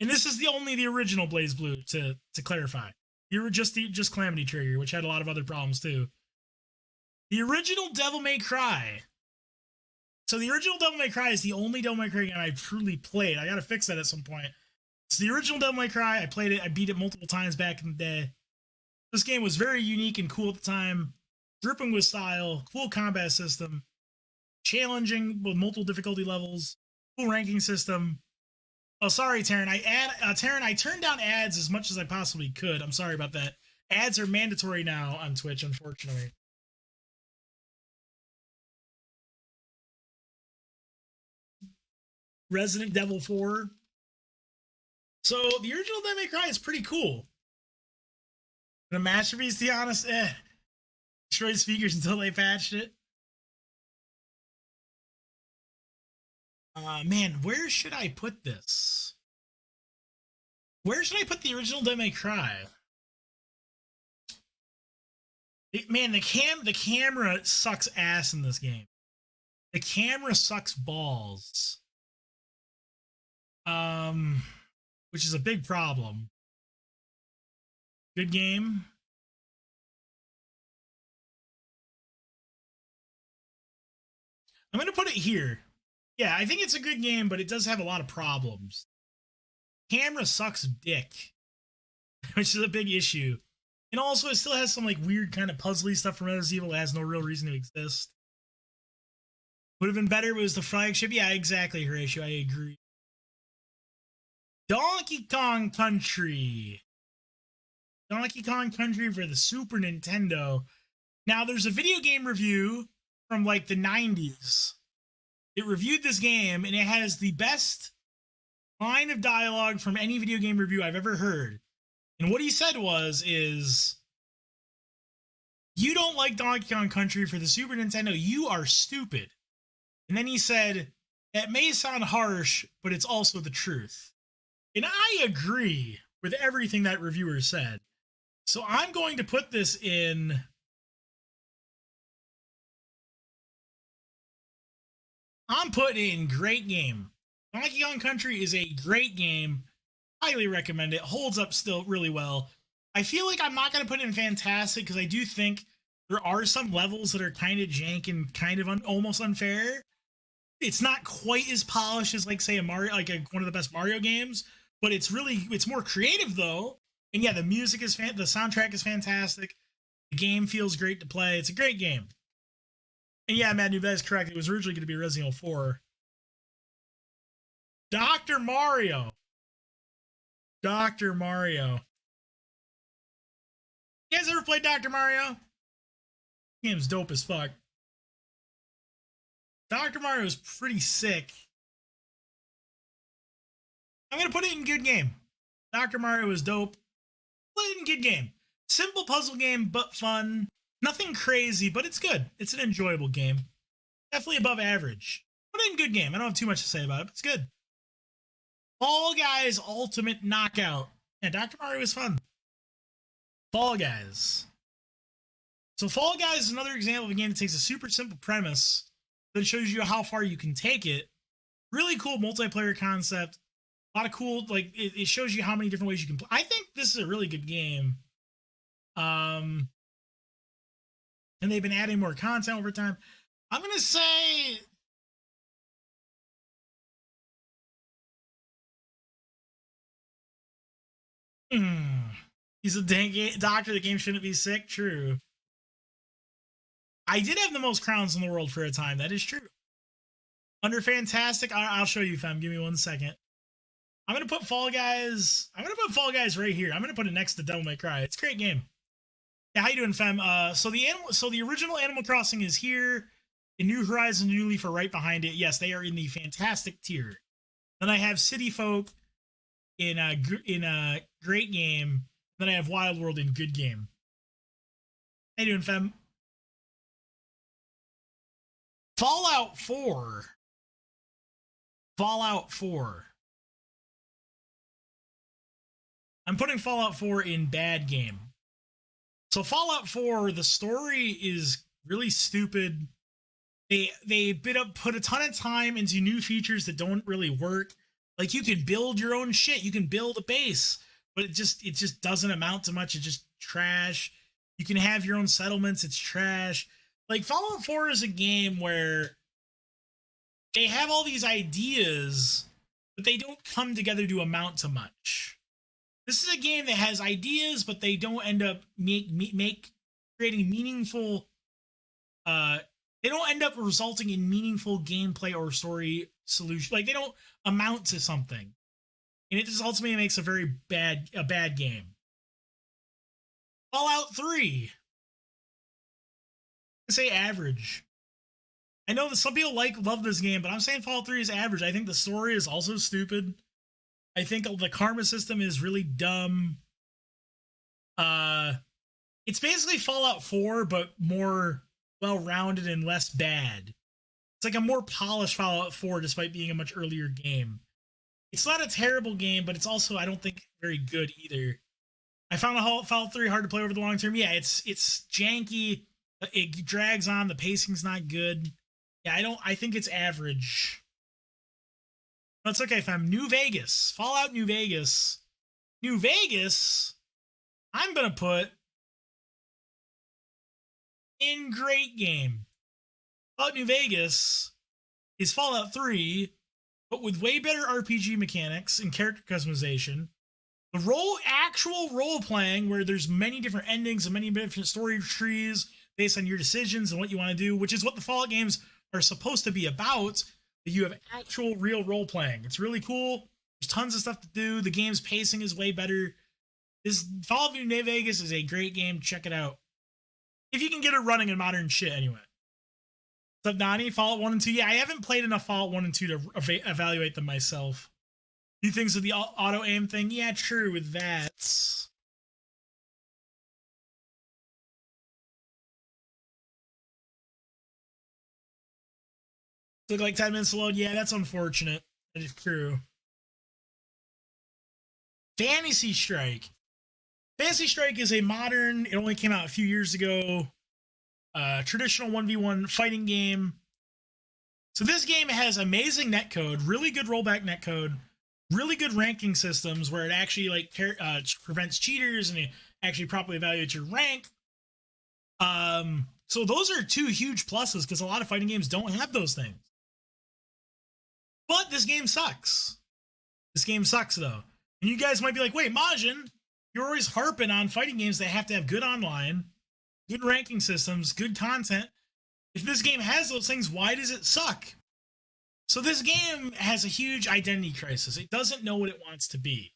and this is only the original Blaze Blue to clarify. You were just Calamity Trigger, which had a lot of other problems too. The original Devil May Cry. So the original Devil May Cry is the only Devil May Cry game I truly played. I gotta fix that at some point. It's the original Devil May Cry. I played it. I beat it multiple times back in the day. This game was very unique and cool at the time. Dripping with style, cool combat system, challenging with multiple difficulty levels, cool ranking system. Oh, sorry, Taryn. I turned down ads as much as I possibly could. I'm sorry about that. Ads are mandatory now on Twitch, unfortunately. Resident Evil 4. So the original Devil May Cry is pretty cool. And a masterpiece, to be honest, destroyed speakers until they patched it. Man, where should I put this? Where should I put the original Devil May Cry? Man, the camera sucks ass in this game. The camera sucks balls. Which is a big problem. Good game. I'm gonna put it here. Yeah, I think it's a good game, but it does have a lot of problems. Camera sucks dick, which is a big issue. And also, it still has some like weird kind of puzzly stuff from Resident Evil that has no real reason to exist. Would have been better if it was the flagship. Yeah, exactly, Horatio. I agree. Donkey Kong Country. Donkey Kong Country for the Super Nintendo. Now, there's a video game review from like the 90s. It reviewed this game, and it has the best line of dialogue from any video game review I've ever heard. And what he said is, you don't like Donkey Kong Country for the Super Nintendo, you are stupid. And then he said, that may sound harsh, but it's also the truth. And I agree with everything that reviewer said. So I'm going to put this in... I'm putting in great game. Donkey Kong Country is a great game. Highly recommend it. Holds up still really well. I feel like I'm not going to put it in fantastic because I do think there are some levels that are kind of jank and kind of almost unfair. It's not quite as polished as like say a Mario, like one of the best Mario games, but it's more creative though. And yeah, the music is the soundtrack is fantastic. The game feels great to play. It's a great game. And yeah, Matt Newbez is correct. It was originally going to be Resident Evil 4. Dr. Mario. Dr. Mario. You guys ever played Dr. Mario? The game's dope as fuck. Dr. Mario is pretty sick. I'm going to put it in good game. Dr. Mario is dope. Put it in good game. Simple puzzle game, but fun. Nothing crazy, but it's good. It's an enjoyable game. Definitely above average. Put it in good game. I don't have too much to say about it, but it's good. Fall Guys Ultimate Knockout. Yeah, Dr. Mario is fun. Fall Guys. So Fall Guys is another example of a game that takes a super simple premise that shows you how far you can take it. Really cool multiplayer concept. A lot of cool, like, it shows you how many different ways you can play. I think this is a really good game. And they've been adding more content over time. I'm going to say... He's a dang doctor. The game shouldn't be sick. True. I did have the most crowns in the world for a time. That is true. Under fantastic, I'll show you, fam. Give me 1 second. I'm gonna put Fall Guys. I'm gonna put Fall Guys right here. I'm gonna put it next to Devil May Cry. It's a great game. Yeah, how you doing, fam? So the original Animal Crossing is here. And New Horizons, New Leaf are right behind it. Yes, they are in the fantastic tier. Then I have City Folk in a great game. Then I have Wild World in good game. How you doing, fam? Fallout 4. Fallout 4. I'm putting Fallout 4 in bad game. So Fallout 4, the story is really stupid. They put a ton of time into new features that don't really work. Like you can build your own shit, you can build a base, but it just doesn't amount to much. It's just trash. You can have your own settlements, it's trash. Like Fallout 4 is a game where they have all these ideas, but they don't come together to amount to much. This is a game that has ideas, but they don't end up creating meaningful. They don't end up resulting in meaningful gameplay or story solution. Like they don't amount to something, and it just ultimately makes a bad game. Fallout 3. I say average. I know that some people love this game, but I'm saying Fallout 3 is average. I think the story is also stupid. I think the karma system is really dumb. It's basically Fallout 4, but more well-rounded and less bad. It's like a more polished Fallout 4, despite being a much earlier game. It's not a terrible game, but it's also, I don't think, very good either. I found Fallout 3 hard to play over the long term. Yeah, it's janky. It drags on. The pacing's not good. Yeah, I think it's average. That's okay, fam. New Vegas. Fallout New Vegas. New Vegas, I'm going to put in great game. Fallout New Vegas is Fallout 3, but with way better RPG mechanics and character customization. The actual role playing, where there's many different endings and many different story trees based on your decisions and what you want to do, which is what the Fallout games are supposed to be about. That you have actual real role playing. It's really cool. There's tons of stuff to do. The game's pacing is way better. This Fallout New Vegas is a great game. Check it out. If you can get it running in modern shit anyway. What's up, Nani? Fallout 1 and 2. Yeah, I haven't played enough Fallout 1 and 2 to evaluate them myself. New things with the auto aim thing. Yeah, true with that. Took like 10 minutes to load. Yeah, that's unfortunate. That is true. Fantasy Strike. Fantasy Strike is a modern, it only came out a few years ago, traditional 1v1 fighting game. So this game has amazing netcode, really good rollback netcode, really good ranking systems where it actually like prevents cheaters and it actually properly evaluates your rank. So those are two huge pluses because a lot of fighting games don't have those things. But this game sucks. This game sucks though. And you guys might be like, wait, Majin, you're always harping on fighting games that have to have good online, good ranking systems, good content. If this game has those things, why does it suck? So this game has a huge identity crisis. It doesn't know what it wants to be.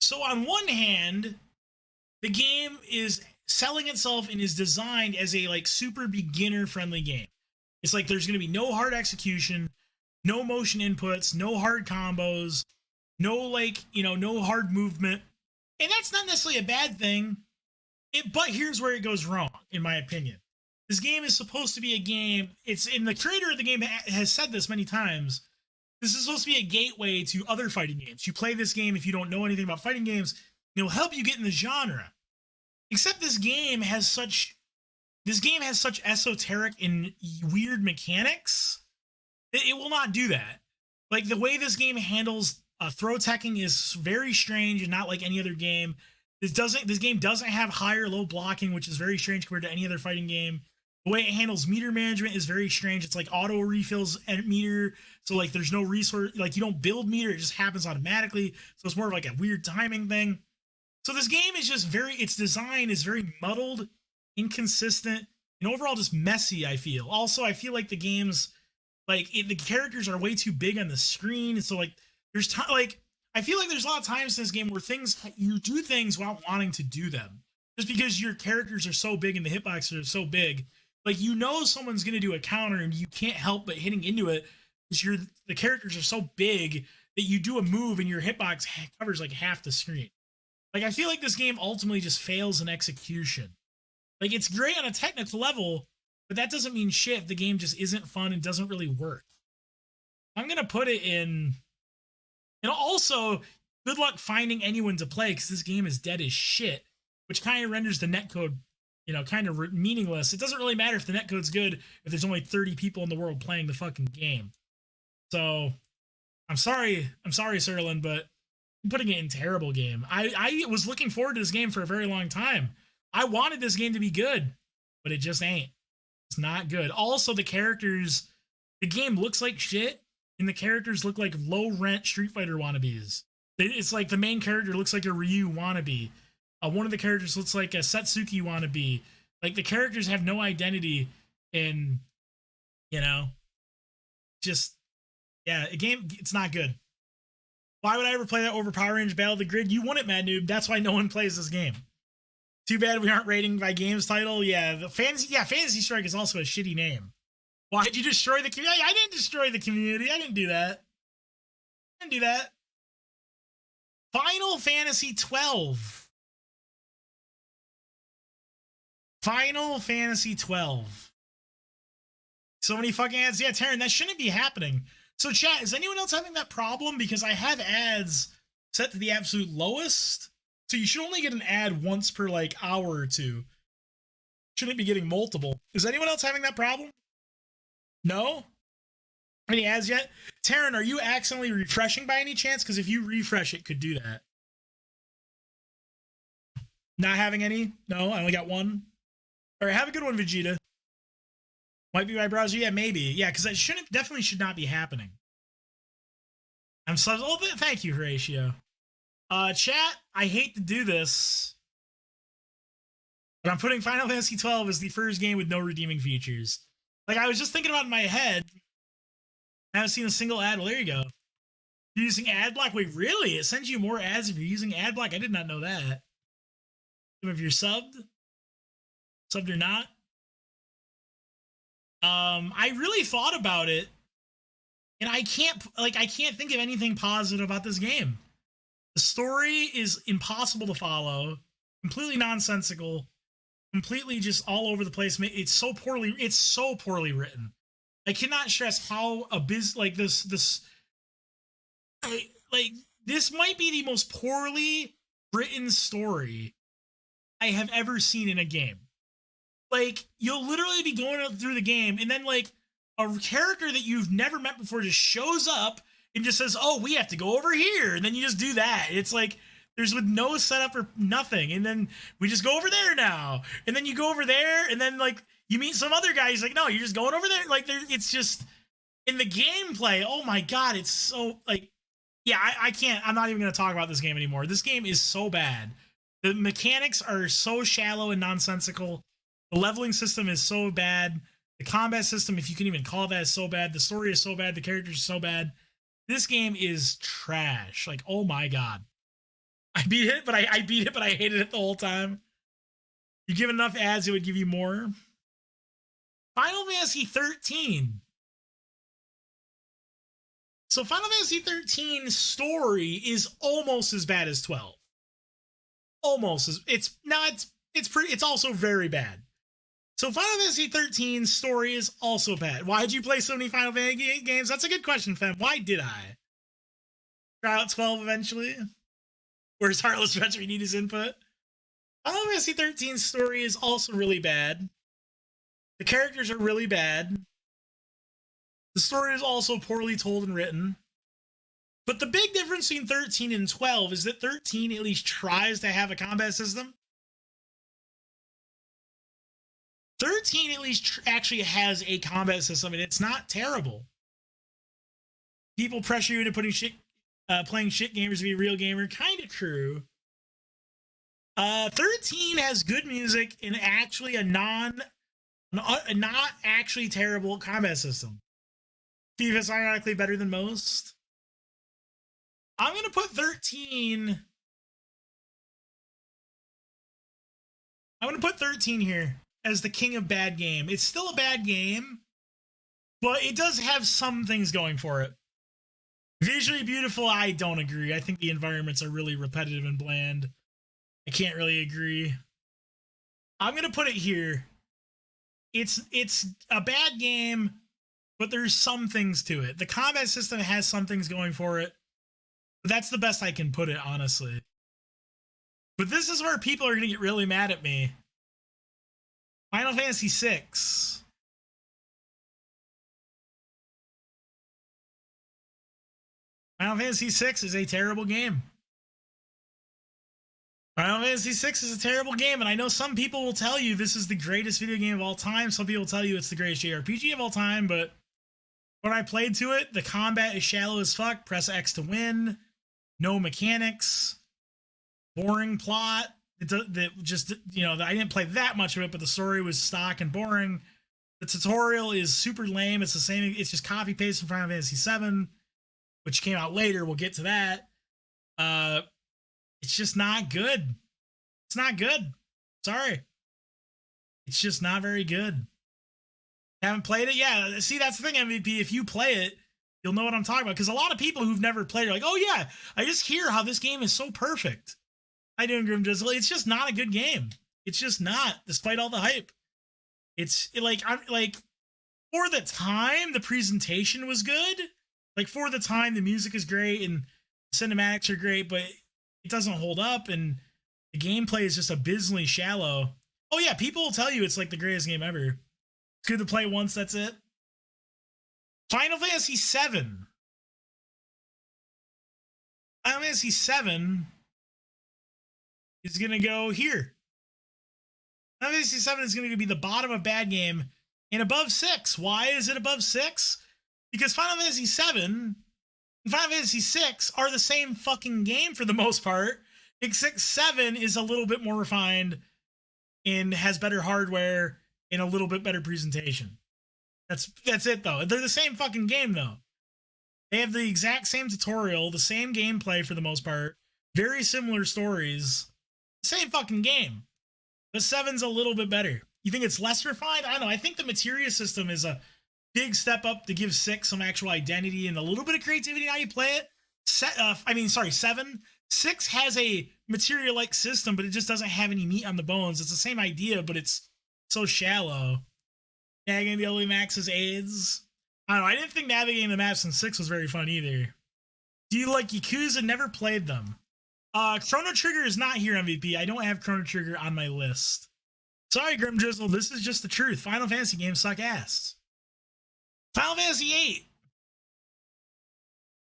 So on one hand, the game is selling itself and is designed as a like super beginner friendly game. It's like there's going to be no hard execution, no motion inputs, no hard combos, no like, no hard movement. And that's not necessarily a bad thing. But here's where it goes wrong, in my opinion. This game is supposed to be a game. It's in the creator of the game has said this many times. This is supposed to be a gateway to other fighting games. You play this game if you don't know anything about fighting games, it'll help you get in the genre. Except this game has such esoteric and weird mechanics that it will not do that. Like the way this game handles throw teching is very strange and not like any other game. This game doesn't have high or low blocking, which is very strange compared to any other fighting game. The way it handles meter management is very strange. It's like auto refills meter. So like there's no resource, like you don't build meter, it just happens automatically. So it's more of like a weird timing thing. So this game is just its design is very muddled, inconsistent, and overall just messy, I feel. Also, I feel like the game's, like, the characters are way too big on the screen. So, like, I feel like there's a lot of times in this game where you do things without wanting to do them. Just because your characters are so big and the hitboxes are so big. Like, someone's going to do a counter and you can't help but hitting into it because the characters are so big that you do a move and your hitbox covers, like, half the screen. Like, I feel like this game ultimately just fails in execution. Like, it's great on a technical level, but that doesn't mean shit if the game just isn't fun and doesn't really work. I'm going to put it in... And also, good luck finding anyone to play because this game is dead as shit, which kind of renders the netcode, kind of meaningless. It doesn't really matter if the netcode's good if there's only 30 people in the world playing the fucking game. So, I'm sorry, Serlin, but I'm putting it in terrible game. I was looking forward to this game for a very long time. I wanted this game to be good, but it just ain't. It's not good. Also, the game looks like shit, and the characters look like low-rent Street Fighter wannabes. It's like the main character looks like a Ryu wannabe. One of the characters looks like a Satsuki wannabe. Like, the characters have no identity, and, a game, it's not good. Why would I ever play that over Power Rangers Battle of the Grid? You won it, Mad Noob. That's why no one plays this game. Too bad we aren't rating by games title. Yeah, Fantasy Strike is also a shitty name. Why did you destroy the community? I didn't destroy the community. I didn't do that. Final Fantasy 12. Final Fantasy 12. So many fucking ads. Yeah, Taryn, that shouldn't be happening. So chat, is anyone else having that problem? Because I have ads set to the absolute lowest. So you should only get an ad once per like hour or two. Shouldn't be getting multiple. Is anyone else having that problem? No? Any ads yet? Taryn, are you accidentally refreshing by any chance? Because if you refresh, it could do that. Not having any? No, I only got one. All right, have a good one, Vegeta. Might be my browser. Yeah, maybe. Yeah, because that definitely should not be happening. I'm so... Oh, thank you, Horatio. Chat, I hate to do this, but I'm putting Final Fantasy 12 as the first game with no redeeming features. Like, I was just thinking about it in my head. I haven't seen a single ad. Well, there you go. You're using ad block? Wait, really? It sends you more ads if you're using ad block? I did not know that. If you're subbed or not. I really thought about it, and I can't think of anything positive about this game. The story is impossible to follow, completely nonsensical, completely just all over the place. It's so poorly written. I cannot stress how this might be the most poorly written story I have ever seen in a game. Like, you'll literally be going through the game, and then, like, a character that you've never met before just shows up and just says, oh, we have to go over here. And then you just do that. It's like, there's with no setup or nothing. And then we just go over there now. And then you go over there and then like you meet some other guy. He's like, no, you're just going over there. Like it's just in the gameplay. Oh my God. It's so like, yeah, I can't, I'm not even going to talk about this game anymore. This game is so bad. The mechanics are so shallow and nonsensical. The leveling system is so bad. The combat system, if you can even call that, is so bad. The story is so bad. The characters are so bad. This game is trash. Like, oh my God. I beat it, but I beat it, but I hated it the whole time. You give enough ads, it would give you more. Final Fantasy 13. So Final Fantasy 13 story is almost as bad as 12. Almost as it's also very bad. So Final Fantasy 13 story is also bad. Why did you play so many Final Fantasy games? That's a good question, fam. Why did I? Try out 12 eventually? Where's Heartless Adventure? We need his input. Final Fantasy 13 story is also really bad. The characters are really bad. The story is also poorly told and written. But the big difference between 13 and 12 is that 13 at least tries to have a combat system. 13 at least actually has a combat system, and it's not terrible. People pressure you into playing shit gamers to be a real gamer. Kind of true. 13 has good music and actually a not actually terrible combat system. See if it's ironically better than most. I'm going to put 13. I'm going to put 13 here as the king of bad game. It's still a bad game, but it does have some things going for it. Visually beautiful, I don't agree. I think the environments are really repetitive and bland. I can't really agree. I'm going to put it here. It's a bad game, but there's some things to it. The combat system has some things going for it. But that's the best I can put it, honestly. But this is where people are going to get really mad at me. Final Fantasy VI. Final Fantasy VI is a terrible game. Final Fantasy VI is a terrible game, and I know some people will tell you this is the greatest video game of all time. Some people will tell you it's the greatest JRPG of all time, but when I played to it, the combat is shallow as fuck. Press X to win. No mechanics. Boring plot. I didn't play that much of it, but the story was stock and boring. The tutorial is super lame. It's the same. It's just copy paste from Final Fantasy VII, which came out later. We'll get to that. It's just not good. It's not good. Sorry. It's just not very good. Haven't played it? Yeah. See, that's the thing, MVP. If you play it, you'll know what I'm talking about. Because a lot of people who've never played are like, oh yeah, I just hear how this game is so perfect. I doing Grim Drizzle. It's just not a good game. It's just not, despite all the hype. I'm like, for the time, the presentation was good. Like, for the time, the music is great and cinematics are great, but it doesn't hold up, and the gameplay is just abysmally shallow. Oh yeah, people will tell you it's like the greatest game ever. It's good to play once, that's it. Final Fantasy VII. Final Fantasy VII is going to go here. Final Fantasy VII is going to be the bottom of bad game and above 6. Why is it above 6? Because Final Fantasy VII and Final Fantasy VI are the same fucking game for the most part, except 7 is a little bit more refined and has better hardware and a little bit better presentation. That's it, though. They're the same fucking game, though. They have the exact same tutorial, the same gameplay for the most part, very similar stories, same fucking game. But 7's a little bit better. You think it's less refined? I don't know. I think the materia system is a big step up to give 6 some actual identity and a little bit of creativity in how you play it. 7. 6 has a materia-like system, but it just doesn't have any meat on the bones. It's the same idea, but it's so shallow. Navigating the LA Max's aids. I don't know. I didn't think navigating the maps in 6 was very fun either. Do you like Yakuza? Never played them. Chrono Trigger is not here, MVP. I don't have Chrono Trigger on my list. Sorry, Grim Drizzle. This is just the truth. Final Fantasy games suck ass. Final Fantasy VIII.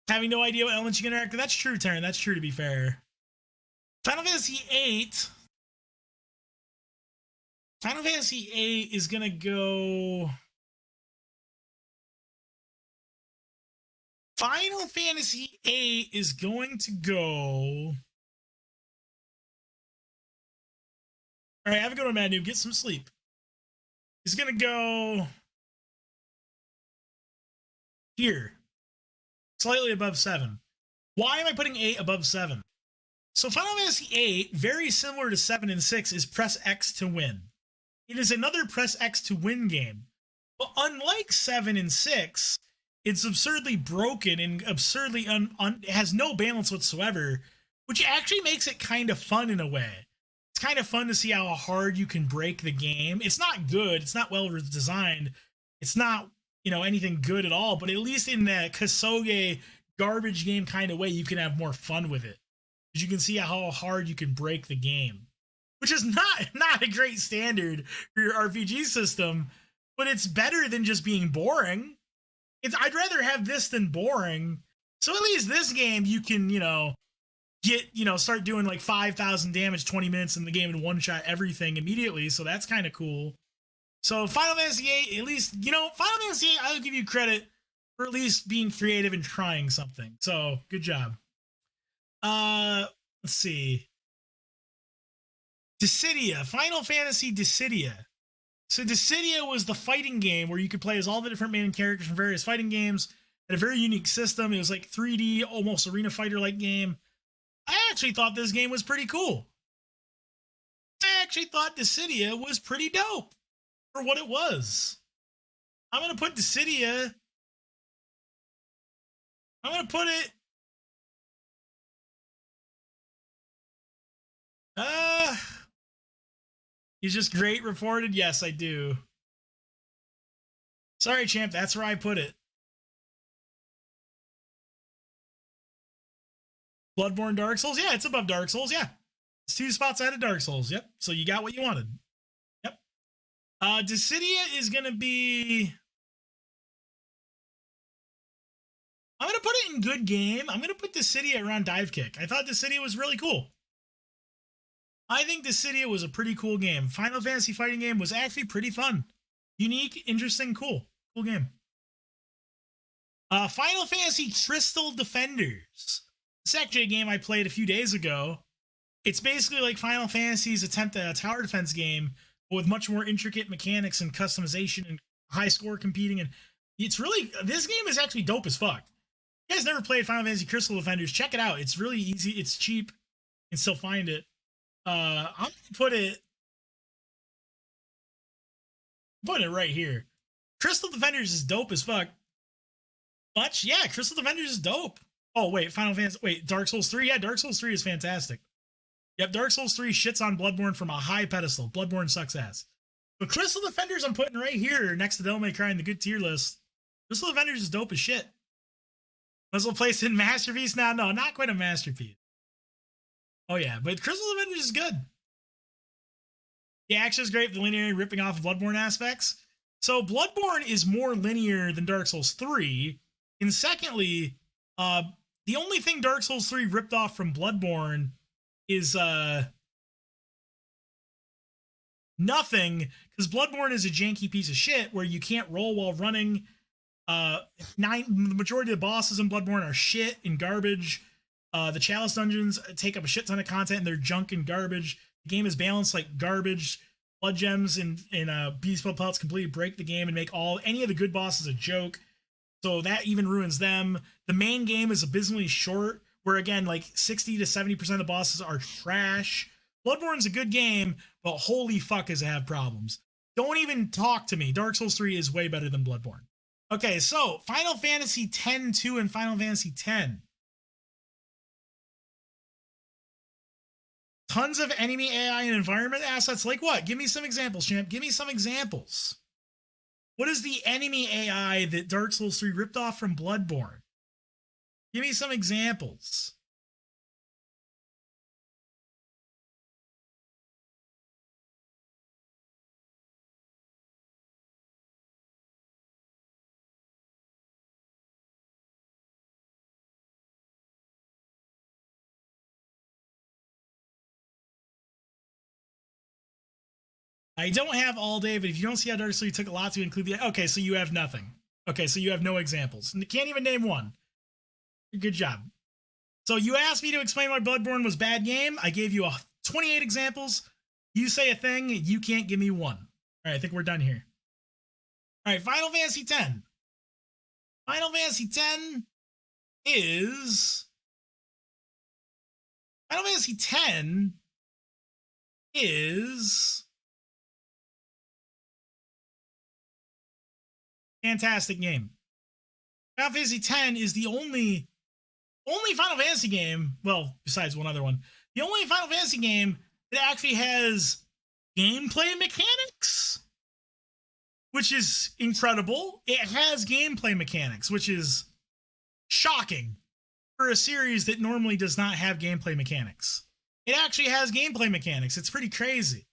Having no idea what elements you can interact with. That's true, Taryn. That's true, to be fair. Final Fantasy VIII. Final Fantasy VIII is going to go... Final Fantasy VIII is going to go... All right, have a good one, Mad Noob. Get some sleep. He's going to go... here. Slightly above 7. Why am I putting 8 above 7? So Final Fantasy VIII, very similar to 7 and 6, is press X to win. It is another press X to win game. But unlike 7 and 6, it's absurdly broken and absurdly has no balance whatsoever, which actually makes it kind of fun in a way. It's kind of fun to see how hard you can break the game. It's not good. It's not well designed. It's not, anything good at all, but at least in the Kasoge garbage game kind of way, you can have more fun with it. Because you can see how hard you can break the game. Which is not a great standard for your RPG system, but it's better than just being boring. I'd rather have this than boring. So at least this game you can, start doing like 5,000 damage 20 minutes in the game and one-shot everything immediately. So that's kind of cool. So Final Fantasy VIII, at least, Final Fantasy VIII, I'll give you credit for at least being creative and trying something. So good job. Let's see. Dissidia, Final Fantasy Dissidia. So Dissidia was the fighting game where you could play as all the different main characters from various fighting games. Had a very unique system. It was like 3D, almost arena fighter-like game. I actually thought this game was pretty cool. I actually thought Dissidia was pretty dope for what it was. I'm going to put Dissidia... I'm going to put it... He's just great reported? Yes, I do. Sorry, champ, that's where I put it. Bloodborne, Dark Souls? Yeah, it's above Dark Souls, yeah. It's 2 spots ahead of Dark Souls, yep. So you got what you wanted. Yep. Dissidia is going to be... I'm going to put it in good game. I'm going to put Dissidia around Dive Kick. I thought Dissidia was really cool. I think Dissidia was a pretty cool game. Final Fantasy fighting game was actually pretty fun. Unique, interesting, cool. Cool game. Final Fantasy Crystal Defenders. It's actually a game I played a few days ago. It's basically like Final Fantasy's attempt at a tower defense game, but with much more intricate mechanics and customization and high score competing. And it's really, this game is actually dope as fuck. If you guys never played Final Fantasy Crystal Defenders, check it out. It's really easy. It's cheap. You can still find it. I'm gonna put it right here. Crystal Defenders is dope as fuck. Much? Yeah, Crystal Defenders is dope. Oh, wait, Final Fantasy. Wait, Dark Souls 3? Yeah, Dark Souls 3 is fantastic. Yep, Dark Souls 3 shits on Bloodborne from a high pedestal. Bloodborne sucks ass. But Crystal Defenders I'm putting right here next to Devil May Cry in the good tier list. Crystal Defenders is dope as shit. Muzzle place in Masterpiece? No, not quite a masterpiece. Oh, yeah, but Crystal Defenders is good. The action is great, the linear ripping off of Bloodborne aspects. So Bloodborne is more linear than Dark Souls 3. And secondly, the only thing Dark Souls 3 ripped off from Bloodborne is nothing, because Bloodborne is a janky piece of shit where you can't roll while running. The majority of the bosses in Bloodborne are shit and garbage. The Chalice dungeons take up a shit ton of content and they're junk and garbage. The game is balanced like garbage. Blood gems and beast blood pelts completely break the game and make any of the good bosses a joke. So that even ruins them. The main game is abysmally short, where again, like 60 to 70% of the bosses are trash. Bloodborne's a good game, but holy fuck does it have problems. Don't even talk to me. Dark Souls 3 is way better than Bloodborne. Okay, so Final Fantasy X-2 and Final Fantasy X. Tons of enemy AI and environment assets. Like what? Give me some examples, champ. Give me some examples. What is the enemy AI that Dark Souls 3 ripped off from Bloodborne? Give me some examples. I don't have all day, but if you don't see how Dark Souls took a lot to include the... Okay, so you have nothing. Okay, so you have no examples. You can't even name one. Good job. So you asked me to explain why Bloodborne was a bad game. I gave you 28 examples. You say a thing, you can't give me one. All right, I think we're done here. All right, Final Fantasy X. Final Fantasy X is... Final Fantasy X is... fantastic game. Final Fantasy X is the only Final Fantasy game, well, besides one other one, the only Final Fantasy game that actually has gameplay mechanics, which is incredible. It has gameplay mechanics, which is shocking for a series that normally does not have gameplay mechanics. It actually has gameplay mechanics. It's pretty crazy.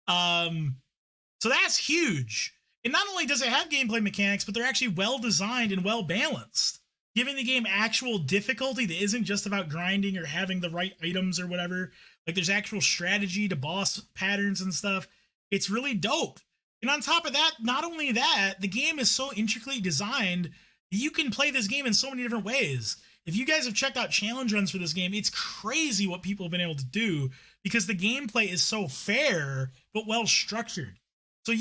So that's huge. And not only does it have gameplay mechanics, but they're actually well designed and well balanced, giving the game actual difficulty that isn't just about grinding or having the right items or whatever. Like, there's actual strategy to boss patterns and stuff. It's really dope. And on top of that, not only that, the game is so intricately designed that you can play this game in so many different ways. If you guys have checked out challenge runs for this game, it's crazy what people have been able to do because the gameplay is so fair but well structured. So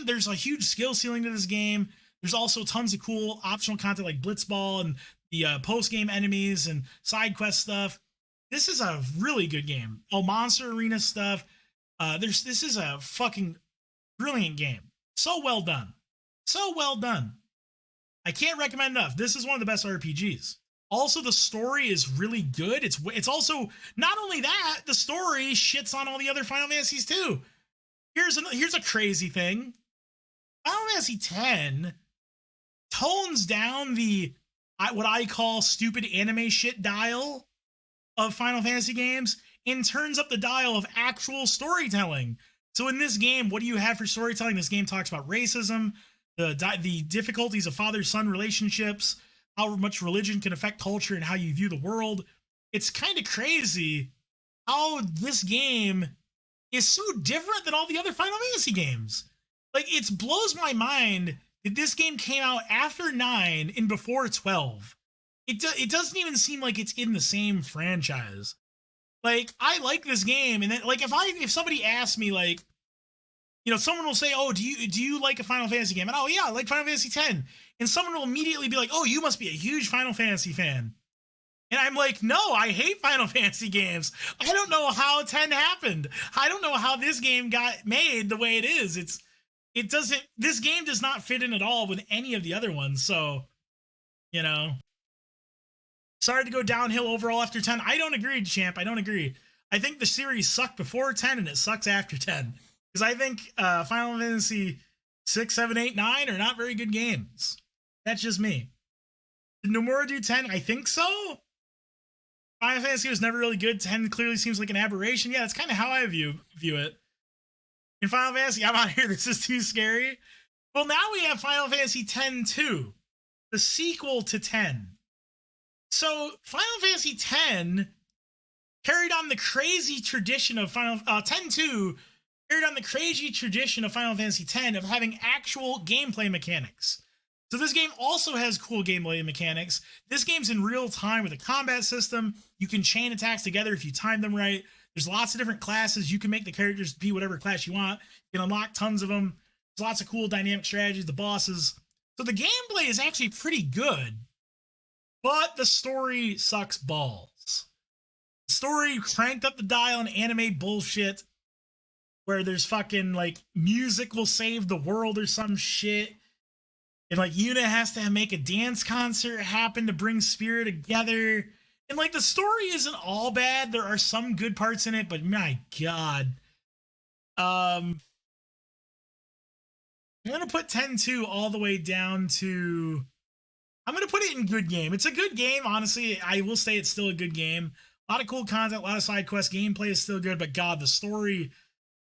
there's a huge skill ceiling to this game. There's also tons of cool optional content like Blitzball and the post-game enemies and side quest stuff. This is a really good game. Monster Arena stuff. This is a fucking brilliant game. So well done. So well done. I can't recommend enough. This is one of the best RPGs. Also, the story is really good. It's also, not only that, the story shits on all the other Final Fantasies too. Here's a crazy thing. Final Fantasy X tones down what I call stupid anime shit dial of Final Fantasy games and turns up the dial of actual storytelling. So in this game, what do you have for storytelling? This game talks about racism, the difficulties of father-son relationships, how much religion can affect culture and how you view the world. It's kind of crazy how this game is so different than all the other Final Fantasy games. Like, it blows my mind that this game came out after 9 and before 12. It doesn't even seem like it's in the same franchise. Like, I like this game, and then, like, if somebody asks me, like, you know, someone will say, "Oh, do you like a Final Fantasy game?" And oh yeah, I like Final Fantasy X. And someone will immediately be like, "Oh, you must be a huge Final Fantasy fan." And I'm like, no, I hate Final Fantasy games. I don't know how 10 happened. I don't know how this game got made the way it is. This game does not fit in at all with any of the other ones. So, you know, sorry to go downhill overall after 10. I don't agree, champ. I don't agree. I think the series sucked before 10 and it sucks after 10. Because I think Final Fantasy 6, 7, 8, 9 are not very good games. That's just me. Did Nomura do 10? I think so. Final Fantasy was never really good. 10 clearly seems like an aberration. Yeah, that's kind of how I view it. In Final Fantasy, I'm out here. This is too scary. Well, now we have Final Fantasy X-2, the sequel to 10. So Final Fantasy X carried on the crazy tradition of X-2 carried on the crazy tradition of Final Fantasy X of having actual gameplay mechanics. So this game also has cool gameplay mechanics. This game's in real time with a combat system. You can chain attacks together if you time them right. There's lots of different classes. You can make the characters be whatever class you want. You can unlock tons of them. There's lots of cool dynamic strategies, the bosses. So the gameplay is actually pretty good, but the story sucks balls. The story cranked up the dial on anime bullshit where there's fucking, like, music will save the world or some shit. And, like, Yuna has to make a dance concert happen to bring Spirit together. And, like, the story isn't all bad. There are some good parts in it, but my God. I'm going to put 10-2 all the way down to... I'm going to put it in good game. It's a good game, honestly. I will say it's still a good game. A lot of cool content, a lot of side quests. Gameplay is still good, but God, the story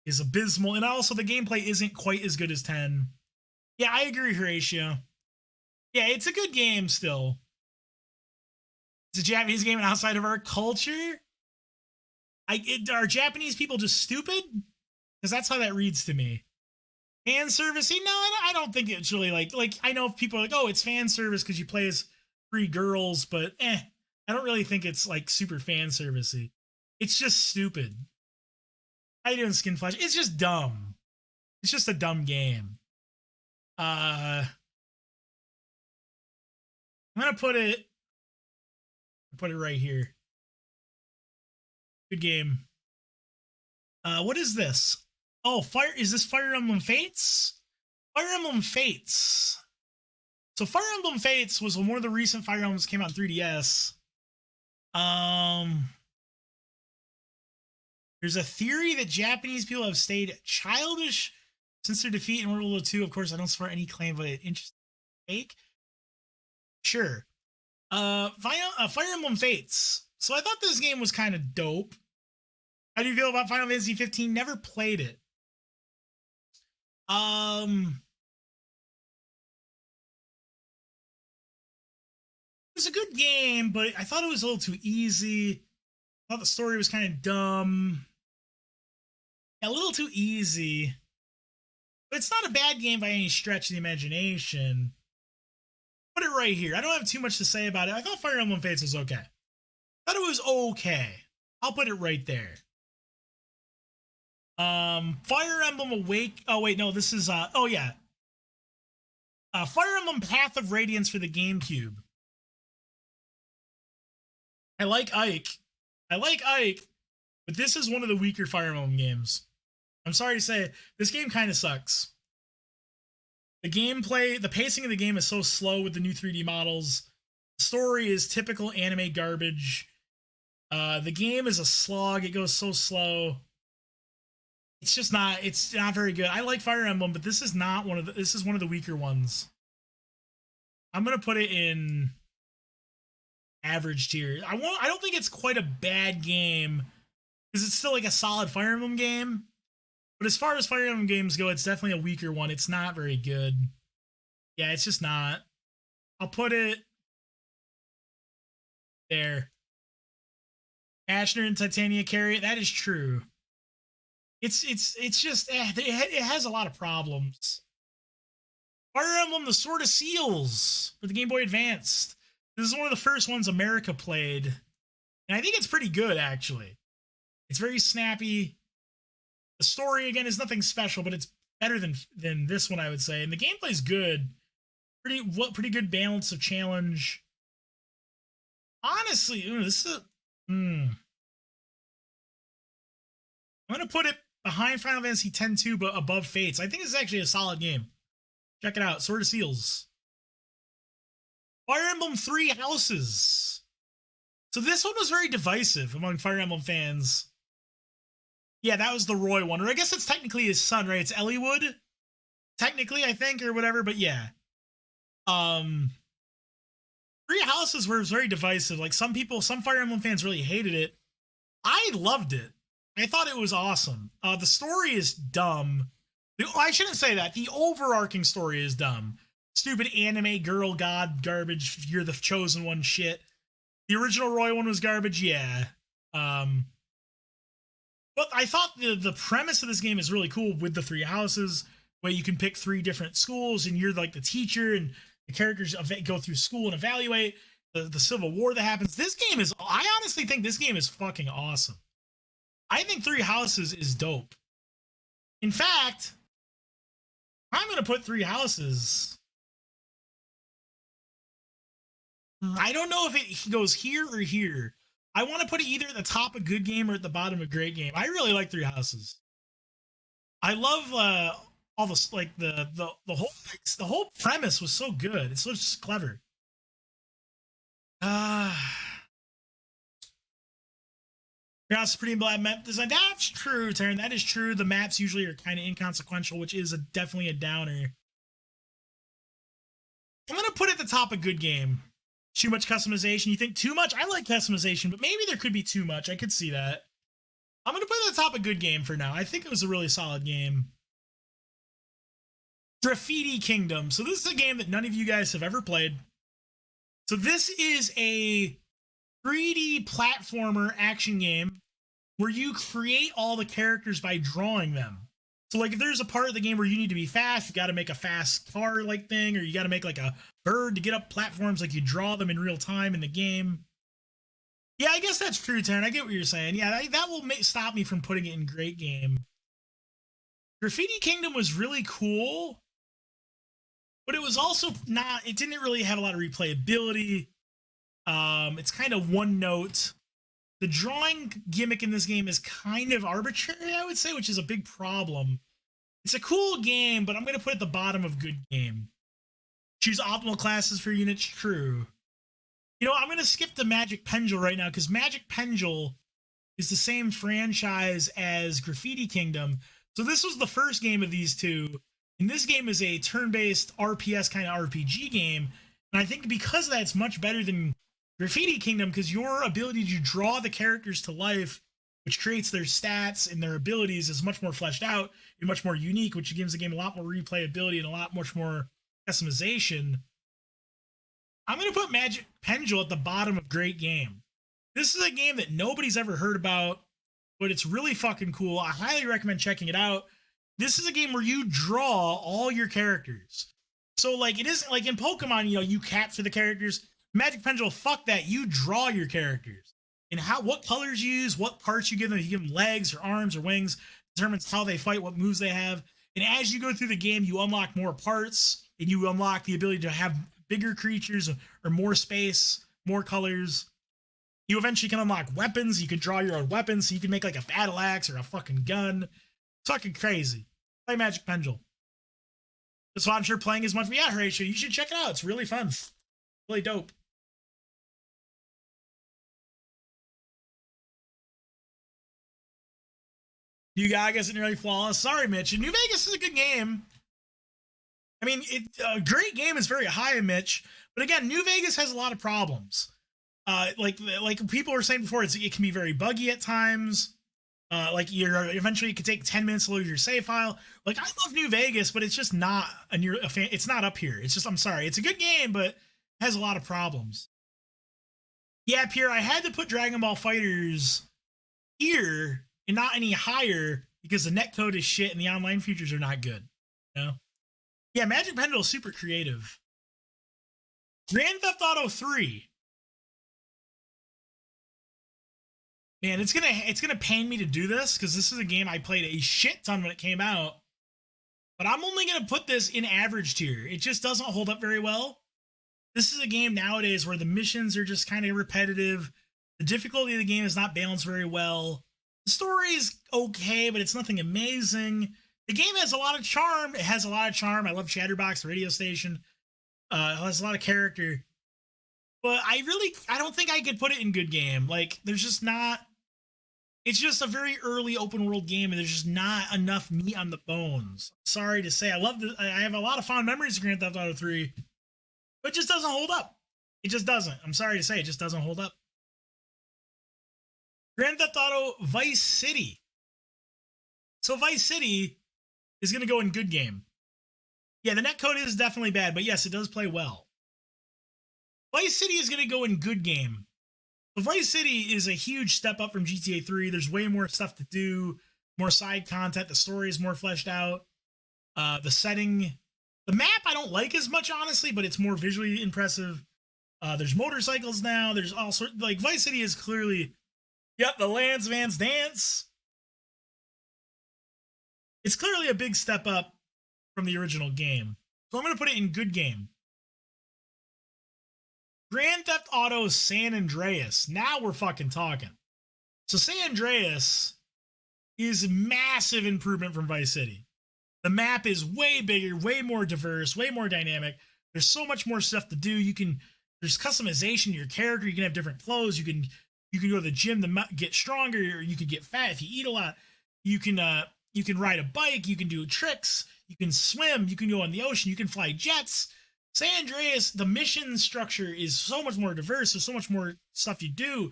is abysmal. And also, the gameplay isn't quite as good as 10. Yeah, I agree, Horatio. Yeah, it's a good game still. It's a Japanese game outside of our culture. Are Japanese people just stupid? because that's how that reads to me. Fan servicey? No, I don't think it's really like I know people are like, oh, it's fan service because you play as 3 girls, but I don't really think it's like super fan servicey. It's just stupid. How you doing, Skin Flash? It's just dumb. It's just a dumb game. I'm gonna put it right here. Good game. What is this? Oh, is this Fire Emblem Fates? Fire Emblem Fates. So Fire Emblem Fates was one of the recent Fire Emblems that came out on 3DS. There's a theory that Japanese people have stayed childish since their defeat in World War II. Of course, I don't support any claim of it. Interesting fake. Sure. Fire Emblem Fates. So I thought this game was kind of dope. How do you feel about Final Fantasy 15? Never played it. It's a good game, but I thought it was a little too easy. I thought the story was kind of dumb. A little too easy. But it's not a bad game by any stretch of the imagination. Put it right here. I don't have too much to say about it. I thought Fire Emblem Fates was okay. I thought it was okay. I'll put it right there. Fire Emblem Awake. Oh wait, no, this is oh yeah. Fire Emblem Path of Radiance for the GameCube. I like Ike, but this is one of the weaker Fire Emblem games. I'm sorry to say, this game kind of sucks. The gameplay, the pacing of the game is so slow with the new 3D models. The story is typical anime garbage. The game is a slog. It goes so slow. It's not very good. I like Fire Emblem, but this is one of the weaker ones. I'm going to put it in average tier. I don't think it's quite a bad game because it's still like a solid Fire Emblem game. But as far as Fire Emblem games go, it's definitely a weaker one. It's not very good. Yeah, it's just not. I'll put it there. Ashner and Titania carry it. That is true. It's just it has a lot of problems. Fire Emblem: The Sword of Seals for the Game Boy Advanced. This is one of the first ones America played, and I think it's pretty good actually. It's very snappy. The story again is nothing special, but it's better than this one, I would say. And the gameplay's good. Pretty good balance of challenge. Honestly, this is I'm gonna put it behind Final Fantasy X-2, but above Fates. I think this is actually a solid game. Check it out. Sword of Seals. Fire Emblem 3 Houses. So this one was very divisive among Fire Emblem fans. Yeah, that was the Roy one. Or I guess it's technically his son, right? It's Eliwood. Technically, I think, or whatever, but yeah. 3 Houses was very divisive. Like some Fire Emblem fans really hated it. I loved it. I thought it was awesome. The story is dumb. I shouldn't say that. The overarching story is dumb. Stupid anime girl god garbage. You're the chosen one shit. The original Roy one was garbage. Yeah. But I thought the premise of this game is really cool with the 3 houses, where you can pick 3 different schools and you're like the teacher and the characters go through school and evaluate the civil war that happens. This game is, I honestly think this game is fucking awesome. I think 3 houses is dope. In fact, I'm going to put 3 houses. I don't know if it goes here or here. I want to put it either at the top of good game or at the bottom of great game. I really like 3 houses. I love all the like the whole premise was so good. It's so just clever. Grass pretty bad map design. That's true, Taryn. That is true. The maps usually are kind of inconsequential, which is definitely a downer. I'm gonna put it at the top of good game. Too much customization. You think too much? I like customization, but maybe there could be too much. I could see that. I'm gonna put it at the top of good game for now. I think it was a really solid game. Graffiti Kingdom. So this is a game that none of you guys have ever played. So this is a 3D platformer action game where you create all the characters by drawing them. So like if there's a part of the game where you need to be fast, you got to make a fast car like thing, or you got to make like a bird to get up platforms, like you draw them in real time in the game. Yeah, I guess that's true, Taryn. I get what you're saying. Yeah, that will stop me from putting it in great game. Graffiti Kingdom was really cool, but it was also not. It didn't really have a lot of replayability. It's kind of one note. The drawing gimmick in this game is kind of arbitrary, I would say, which is a big problem. It's a cool game, but I'm going to put it at the bottom of good game. Choose optimal classes for units, true. You know, I'm going to skip the Magic Pendule right now, because Magic Pendule is the same franchise as Graffiti Kingdom. So this was the first game of these two. And this game is a turn-based RPS kind of RPG game. And I think because of that, it's much better than Graffiti Kingdom, because your ability to draw the characters to life, which creates their stats and their abilities, is much more fleshed out and much more unique, which gives the game a lot more replayability and a lot much more customization. I'm going to put Magic Pendule at the bottom of great game. This is a game that nobody's ever heard about, but it's really fucking cool. I highly recommend checking it out. This is a game where you draw all your characters. So like it isn't like in Pokemon, you know, you capture the characters. Magic Pendule, fuck that. You draw your characters. And what colors you use, what parts you give them. If you give them legs or arms or wings, determines how they fight, what moves they have. And as you go through the game, you unlock more parts, and you unlock the ability to have bigger creatures or more space, more colors. You eventually can unlock weapons. You can draw your own weapons, so you can make like a battle axe or a fucking gun. It's fucking crazy. Play Magic Pendule. That's why I'm sure playing as much. But yeah, Horatio, you should check it out. It's really fun. Really dope. New Vegas isn't really flawless. Sorry, Mitch. New Vegas is a good game. I mean, a great game is very high, Mitch. But again, New Vegas has a lot of problems. Like people were saying before, it can be very buggy at times. Like eventually it could take 10 minutes to load your save file. Like I love New Vegas, but it's just not it's not up here. It's just, I'm sorry, it's a good game, but it has a lot of problems. Yeah, Pierre, I had to put Dragon Ball FighterZ here and not any higher because the netcode is shit and the online features are not good. You know? Yeah, Magic Pendule is super creative. Grand Theft Auto 3. Man, it's gonna pain me to do this because this is a game I played a shit ton when it came out. But I'm only gonna put this in average tier. It just doesn't hold up very well. This is a game nowadays where the missions are just kind of repetitive. The difficulty of the game is not balanced very well. The story is okay, but it's nothing amazing. The game has a lot of charm. It has a lot of charm. I love Chatterbox, the radio station. It has a lot of character. But I don't think I could put it in good game. Like, there's just not... It's just a very early open world game, and there's just not enough meat on the bones. Sorry to say. I have a lot of fond memories of Grand Theft Auto 3, but it just doesn't hold up. It just doesn't. I'm sorry to say, it just doesn't hold up. Grand Theft Auto Vice City. So Vice City is going to go in good game. Yeah, the netcode is definitely bad, but yes, it does play well. Vice City is going to go in good game. So Vice City is a huge step up from GTA 3. There's way more stuff to do, more side content. The story is more fleshed out. The setting, the map I don't like as much, honestly, but it's more visually impressive. There's motorcycles now. There's all sorts, like Vice City is clearly, yep, the Lance Vance Dance. It's clearly a big step up from the original game. So I'm going to put it in good game. Grand Theft Auto San Andreas. Now we're fucking talking. So San Andreas is massive improvement from Vice City. The map is way bigger, way more diverse, way more dynamic. There's so much more stuff to do. There's customization to your character. You can have different clothes. You can go to the gym to get stronger, or you can get fat if you eat a lot. You can ride a bike. You can do tricks. You can swim. You can go in the ocean. You can fly jets. San Andreas, the mission structure is so much more diverse. There's so much more stuff you do.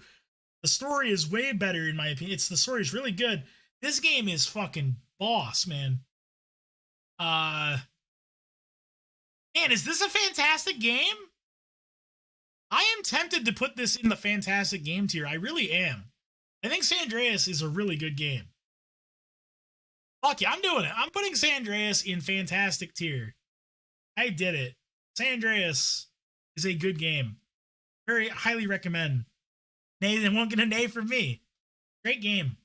The story is way better, in my opinion. The story is really good. This game is fucking boss, man. Man, is this a fantastic game? I am tempted to put this in the fantastic game tier. I really am. I think San Andreas is a really good game. Fuck yeah, I'm doing it. I'm putting San Andreas in fantastic tier. I did it. San Andreas is a good game. Very highly recommend. Nay, they won't get a nay from me. Great game.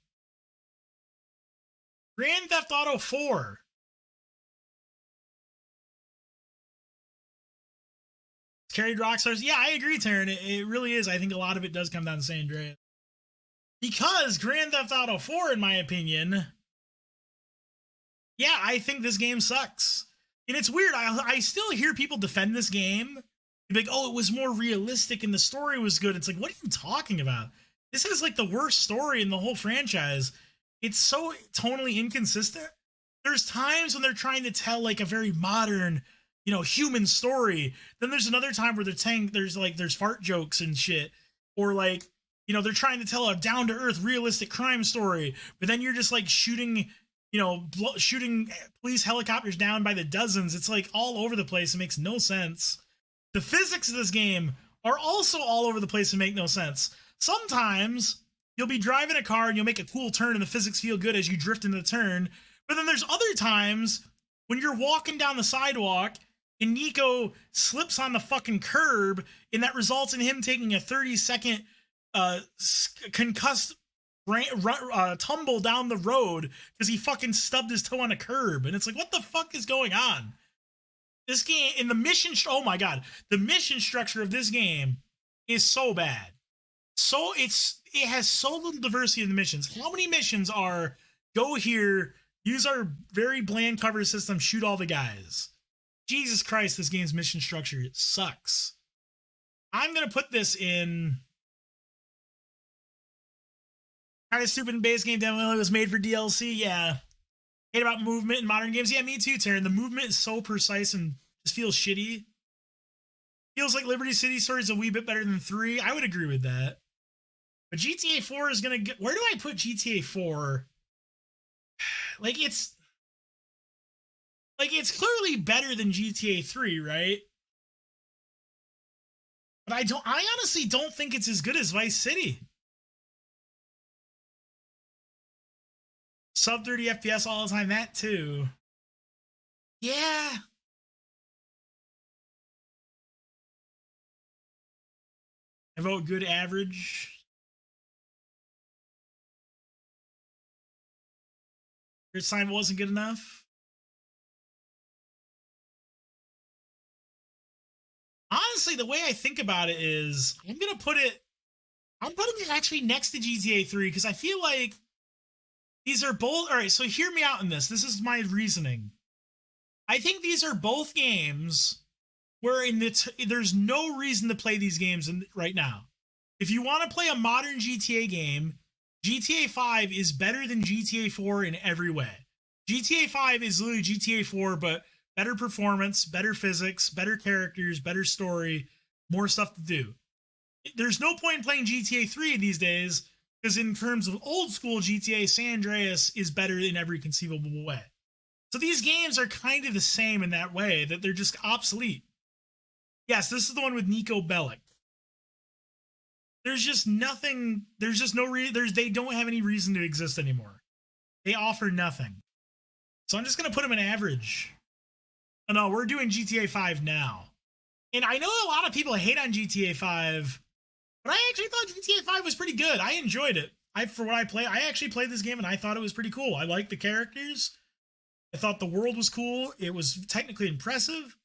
Grand Theft Auto 4. Carried Rockstars. Yeah, I agree, Taryn. It really is. I think a lot of it does come down to San Andreas. Because Grand Theft Auto 4, in my opinion, yeah, I think this game sucks. And it's weird. I still hear people defend this game. Be like, oh, it was more realistic and the story was good. It's like, what are you talking about? This is like the worst story in the whole franchise. It's so tonally inconsistent. There's times when they're trying to tell like a very modern, human story. Then there's another time where they're saying there's fart jokes and shit. Or like, they're trying to tell a down to earth, realistic crime story. But then you're just like shooting police helicopters down by the dozens. It's like all over the place. It makes no sense. The physics of this game are also all over the place and make no sense. Sometimes you'll be driving a car and you'll make a cool turn and the physics feel good as you drift into the turn. But then there's other times when you're walking down the sidewalk and Nico slips on the fucking curb and that results in him taking a 30-second concussed tumble down the road because he fucking stubbed his toe on a curb. And it's like, what the fuck is going on? This game, in the mission, oh my god, the mission structure of this game is so bad. So it has so little diversity in the missions. How many missions are go here, use our very bland cover system, shoot all the guys? Jesus Christ, this game's mission structure sucks. I'm gonna put this in kind of stupid base game demo. It was made for DLC. Yeah. Hate about movement in modern games. Yeah, me too, Taryn. The movement is so precise and just feels shitty. Feels like Liberty City Story is a wee bit better than 3. I would agree with that. But GTA 4 is going to get... Where do I put GTA 4? It's clearly better than GTA 3, right? But I honestly don't think it's as good as Vice City. Sub 30 FPS all the time, that too. Yeah. I vote good average. Your sign wasn't good enough. Honestly, the way I think about it is I'm putting it actually next to GTA 3 because I feel like these are both... All right, so hear me out in this. This is my reasoning. I think these are both games where there's no reason to play these games right now. If you want to play a modern GTA game, GTA 5 is better than GTA 4 in every way. GTA 5 is literally GTA 4, but better performance, better physics, better characters, better story, more stuff to do. There's no point in playing GTA 3 these days because in terms of old school GTA, San Andreas is better in every conceivable way. So these games are kind of the same in that way, that they're just obsolete. Yes, this is the one with Nico Bellic. There's just nothing, there's just no reason, they don't have any reason to exist anymore. They offer nothing. So I'm just going to put them in average. Oh no, we're doing GTA 5 now. And I know a lot of people hate on GTA 5, but I actually thought GTA 5 was pretty good. I enjoyed it. For what I play, I actually played this game and I thought it was pretty cool. I liked the characters. I thought the world was cool. It was technically impressive.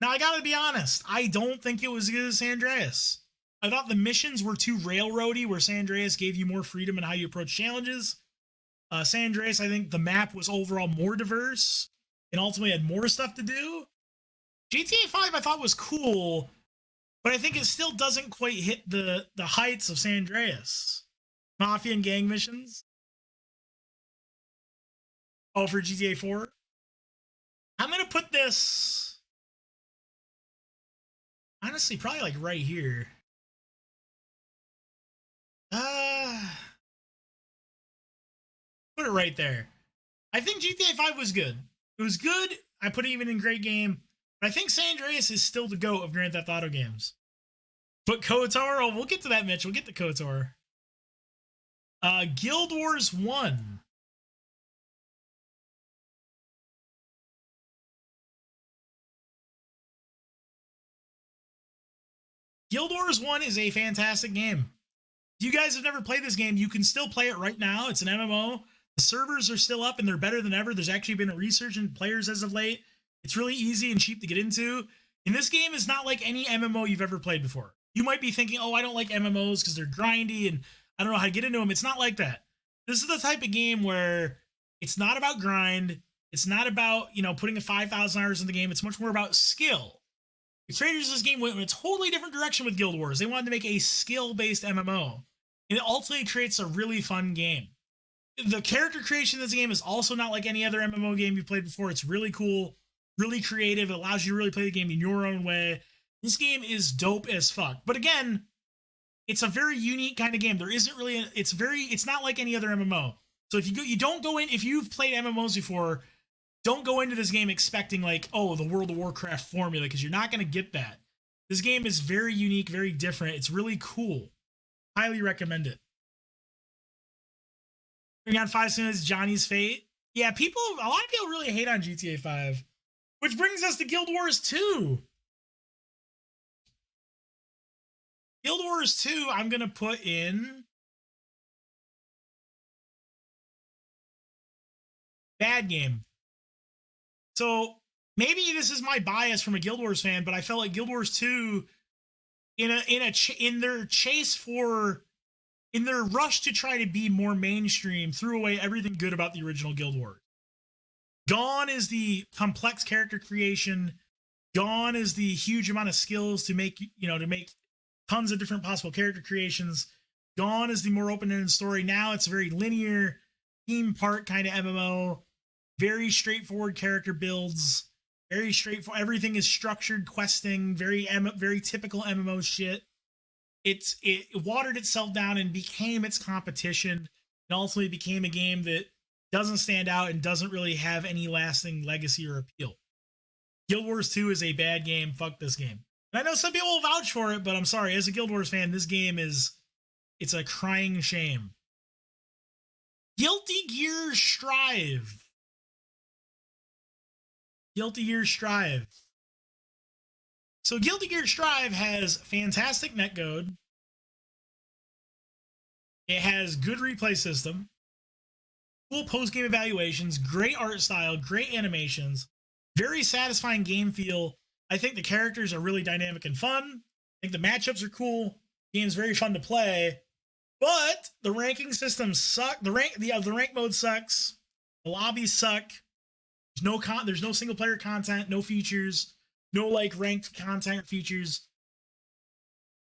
Now, I gotta be honest. I don't think it was as good as San Andreas. I thought the missions were too railroady, where San Andreas gave you more freedom in how you approach challenges. San Andreas, I think the map was overall more diverse and ultimately had more stuff to do. GTA 5 I thought was cool, but I think it still doesn't quite hit the heights of San Andreas. Mafia and gang missions. Oh, for GTA 4? I'm going to put this, honestly, probably like right here. Put it right there. I think GTA 5 was good. It was good. I put it even in great game. But I think San Andreas is still the GOAT of Grand Theft Auto games. But KOTOR, oh, we'll get to that, Mitch. We'll get to KOTOR. Guild Wars 1. Guild Wars 1 is a fantastic game. If you guys have never played this game, you can still play it right now. It's an MMO. The servers are still up and they're better than ever. There's actually been a resurgence in players as of late. It's really easy and cheap to get into. And this game is not like any MMO you've ever played before. You might be thinking, oh, I don't like MMOs because they're grindy and I don't know how to get into them. It's not like that. This is the type of game where it's not about grind. It's not about, putting 5,000 hours in the game. It's much more about skill. The creators of this game went in a totally different direction with Guild Wars. They wanted to make a skill-based MMO. And it ultimately creates a really fun game. The character creation in this game is also not like any other MMO game you've played before. It's really cool, really creative. It allows you to really play the game in your own way. This game is dope as fuck. But again, it's a very unique kind of game. There isn't really, it's not like any other MMO. So if you've played MMOs before, don't go into this game expecting like, oh, the World of Warcraft formula, because you're not going to get that. This game is very unique, very different. It's really cool. Highly recommend it. Bring on 5 minutes, Johnny's Fate. Yeah, a lot of people really hate on GTA 5. Which brings us to Guild Wars 2. Guild Wars 2, I'm going to put in bad game. So maybe this is my bias from a Guild Wars fan, but I felt like Guild Wars 2 in their rush to try to be more mainstream, threw away everything good about the original Guild Wars. Gone is the complex character creation. Gone is the huge amount of skills to make tons of different possible character creations. Gone is the more open-ended story. Now it's a very linear, theme park kind of MMO. Very straightforward character builds. Very straightforward. Everything is structured questing. Very typical MMO shit. It watered itself down and became its competition, and ultimately became a game that doesn't stand out and doesn't really have any lasting legacy or appeal. Guild Wars 2 is a bad game. Fuck this game. And I know some people will vouch for it, but I'm sorry. As a Guild Wars fan, this game it's a crying shame. Guilty Gear Strive. Guilty Gear Strive. So Guilty Gear Strive has fantastic netcode. It has good replay system. Cool post-game evaluations, great art style, great animations, very satisfying game feel. I think the characters are really dynamic and fun. I think the matchups are cool. The game's very fun to play. But the ranking systems suck. The rank mode sucks. The lobbies suck. There's no single player content, no features, no like ranked content or features.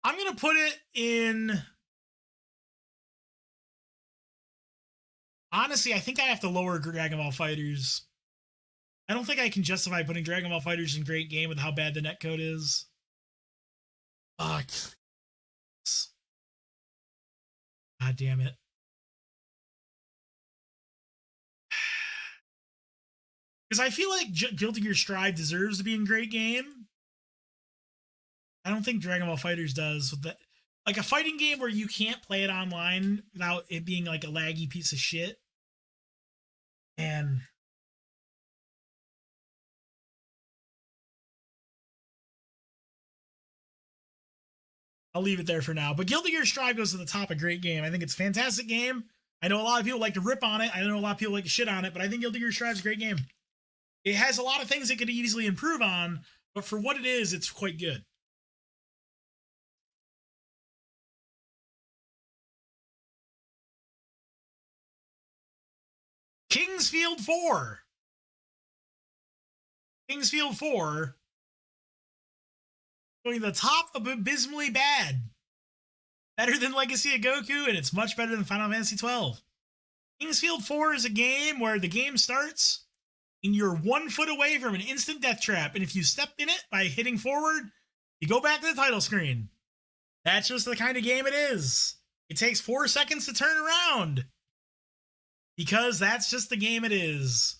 I'm gonna put it in. Honestly, I think I have to lower Dragon Ball FighterZ. I don't think I can justify putting Dragon Ball FighterZ in great game with how bad the netcode is. Fuck. God damn it. Because I feel like Guilty Gear Strive deserves to be in great game. I don't think Dragon Ball FighterZ does. Like a fighting game where you can't play it online without it being like a laggy piece of shit. And I'll leave it there for now. But Guilty Gear Strive goes to the top of great game. I think it's a fantastic game. I know a lot of people like to rip on it. I know a lot of people like to shit on it, but I think Guilty Gear Strive is a great game. It has a lot of things it could easily improve on, but for what it is, it's quite good. Kingsfield 4. Kingsfield 4 going to the top of abysmally bad. Better than Legacy of Goku, and it's much better than Final Fantasy 12. Kingsfield 4 is a game where the game starts and you're 1 foot away from an instant death trap, and if you step in it by hitting forward, you go back to the title screen. That's just the kind of game it is. It takes 4 seconds to turn around. Because that's just the game it is.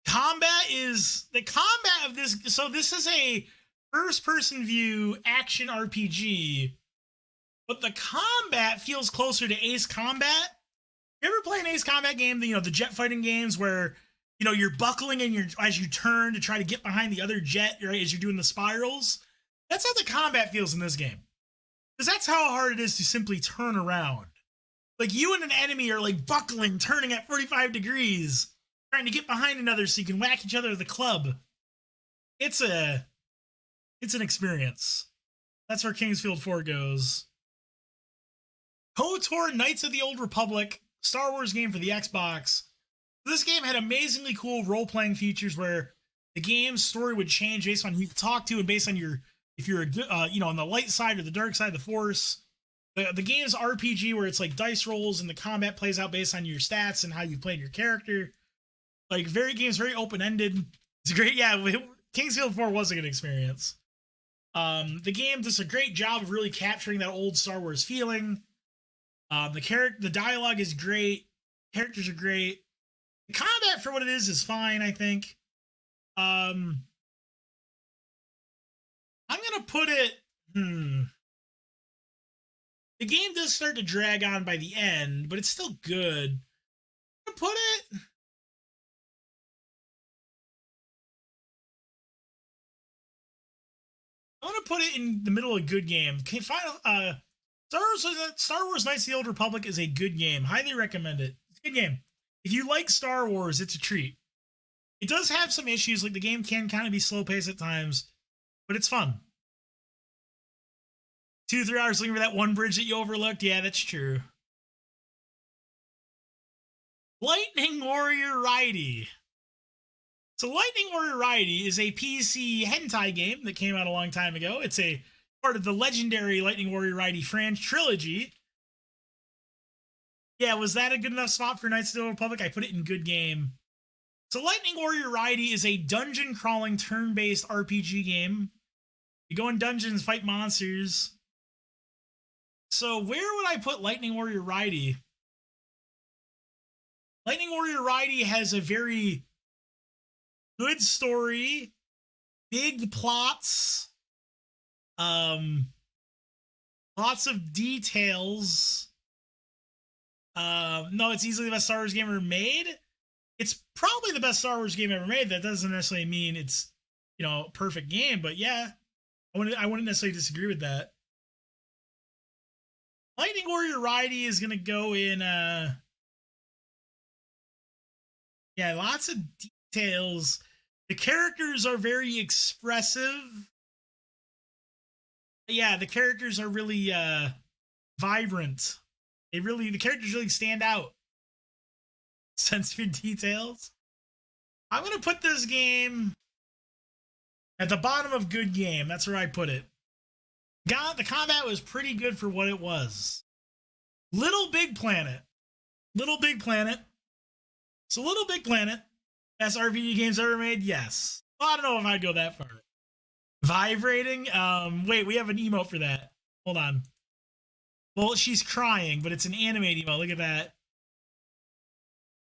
The combat of this. So this is a first-person view action RPG, but the combat feels closer to Ace Combat. You ever play an Ace Combat game? The jet fighting games where you're buckling and as you turn to try to get behind the other jet, right, as you're doing the spirals. That's how the combat feels in this game. Because that's how hard it is to simply turn around. Like, you and an enemy are, like, buckling, turning at 45 degrees, trying to get behind another so you can whack each other with a club. It's an experience. That's where Kingsfield 4 goes. KOTOR Knights of the Old Republic, Star Wars game for the Xbox. This game had amazingly cool role-playing features where the game's story would change based on who you talk to and based on your, if you're on the light side or the dark side of the Force. The game's RPG where it's like dice rolls and the combat plays out based on your stats and how you played your character. Like, game's very open-ended. It's great. Yeah, Kingsfield 4 was a good experience. The game does a great job of really capturing that old Star Wars feeling. The dialogue is great. Characters are great. The combat for what it is fine, I think. I'm gonna put it. The game does start to drag on by the end, but it's still good. I'm gonna put it. I'm gonna put it in the middle of a good game. Star Wars Knights of the Old Republic is a good game. Highly recommend it. It's a good game. If you like Star Wars, it's a treat. It does have some issues, like the game can kind of be slow paced at times, but it's fun. 2-3 hours looking for that one bridge that you overlooked. Yeah, that's true. Lightning Warrior Raidi. So Lightning Warrior Raidi is a PC hentai game that came out a long time ago. It's a part of the legendary Lightning Warrior Raidi trilogy. Yeah, was that a good enough spot for Knights of the Old Republic? I put it in good game. So Lightning Warrior Raidi is a dungeon crawling turn-based RPG game. You go in dungeons, fight monsters. So where would I put Lightning Warrior Raidi? Lightning Warrior Raidi has a very good story, big plots, lots of details. No, it's easily the best Star Wars game ever made. It's probably the best Star Wars game ever made. That doesn't necessarily mean it's, perfect game, but yeah, I wouldn't necessarily disagree with that. Lightning Warrior Raidi is gonna go in. Yeah, lots of details. The characters are very expressive. Yeah, the characters are really vibrant. The characters really stand out. Censored details. I'm gonna put this game at the bottom of good game. That's where I put it. The combat was pretty good for what it was. Little Big Planet. So Little Big Planet, best RPG games ever made? Yes. Well, I don't know if I'd go that far. Vibrating? Wait, we have an emote for that. Hold on. Well, she's crying, but it's an animated emote. Look at that.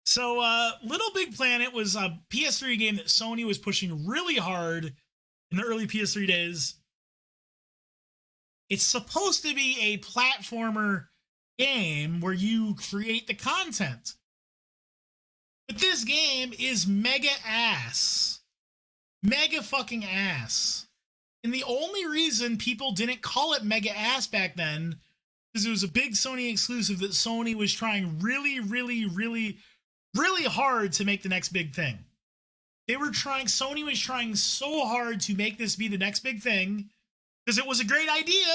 So, Little Big Planet was a PS3 game that Sony was pushing really hard in the early PS3 days. It's supposed to be a platformer game where you create the content. But this game is mega ass. Mega fucking ass. And the only reason people didn't call it mega ass back then is it was a big Sony exclusive that Sony was trying really, really, really, really hard to make the next big thing. Sony was trying so hard to make this be the next big thing because it was a great idea,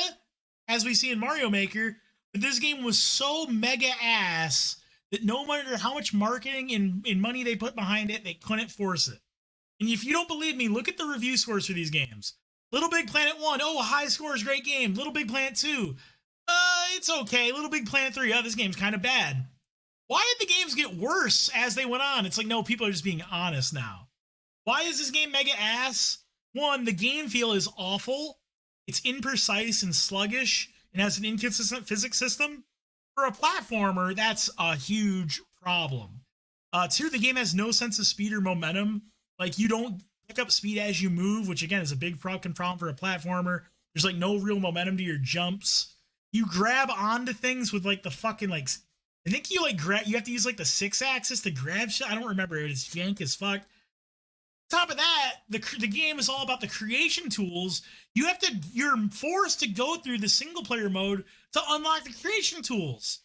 as we see in Mario Maker, but this game was so mega ass that no matter how much marketing and money they put behind it, they couldn't force it. And if you don't believe me, look at the review scores for these games. Little Big Planet 1, oh, high scores, great game. Little Big Planet 2, it's okay. Little Big Planet 3, oh, this game's kind of bad. Why did the games get worse as they went on? It's like, no, people are just being honest now. Why is this game mega ass? One, the game feel is awful. It's imprecise and sluggish and has an inconsistent physics system. For a platformer, that's a huge problem. Two, the game has no sense of speed or momentum. Like, you don't pick up speed as you move, which again is a big problem for a platformer. There's like no real momentum to your jumps. You grab onto things with like the fucking like, I think you like grab, you have to use like the 6-axis to grab shit. I don't remember it. It's jank as fuck. top of that, the game is all about the creation tools. You're forced to go through the single player mode to unlock the creation tools.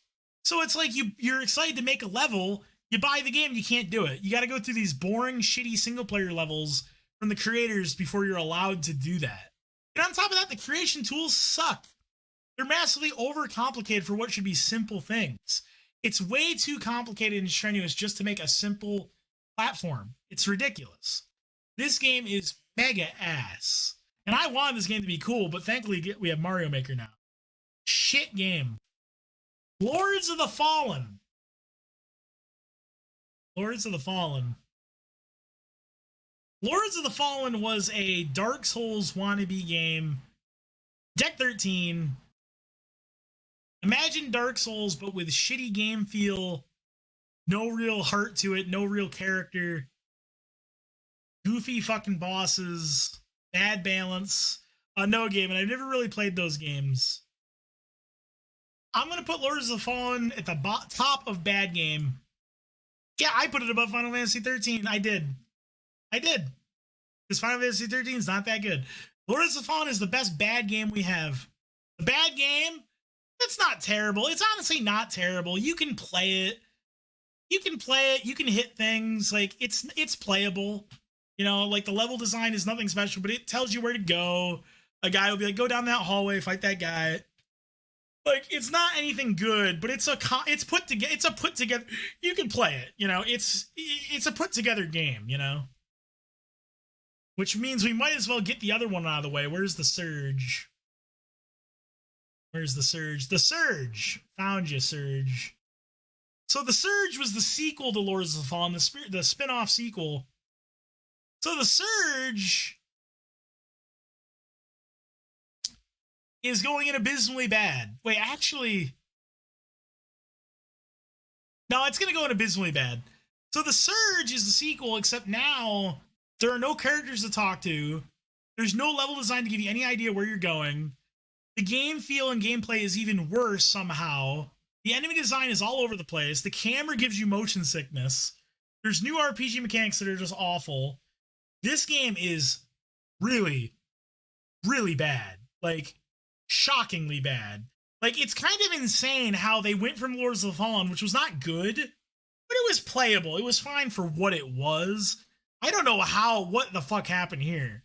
So it's like you're excited to make a level, you buy the game, you can't do it. You got to go through these boring, shitty single player levels from the creators before you're allowed to do that. And on top of that, the creation tools suck. They're massively overcomplicated for what should be simple things. It's way too complicated and strenuous just to make a simple platform. It's ridiculous. This game is mega ass. And I wanted this game to be cool, but thankfully we have Mario Maker now. Shit game. Lords of the Fallen. Lords of the Fallen. Lords of the Fallen was a Dark Souls wannabe game. Deck 13. Imagine Dark Souls, but with shitty game feel. No real heart to it. No real character. Goofy fucking bosses. Bad balance. No game, and I've never really played those games. I'm going to put Lords of the Fallen at the top of bad game. Yeah, I put it above Final Fantasy 13. I did. Because Final Fantasy 13 is not that good. Lords of the Fallen is the best bad game we have. The bad game, it's not terrible. It's honestly not terrible. You can play it. You can hit things. Like, it's playable. You know, like, the level design is nothing special, but it tells you where to go. A guy will be like, go down that hallway, fight that guy. Like, it's not anything good, but it's put together. You can play it, you know. It's a put together game, you know. Which means we might as well get the other one out of the way. Where's the Surge? Where's the Surge? The Surge! Found you, Surge. So the Surge was the sequel to Lords of the Fallen, the spin-off sequel. So the Surge is going in abysmally bad. Wait, actually... No, it's going to go in abysmally bad. So the Surge is the sequel, except now there are no characters to talk to. There's no level design to give you any idea where you're going. The game feel and gameplay is even worse somehow. The enemy design is all over the place. The camera gives you motion sickness. There's new RPG mechanics that are just awful. This game is really, really bad. Like, shockingly bad. Like, it's kind of insane how they went from Lords of the Fallen, which was not good, but it was playable. It was fine for what it was. I don't know what the fuck happened here.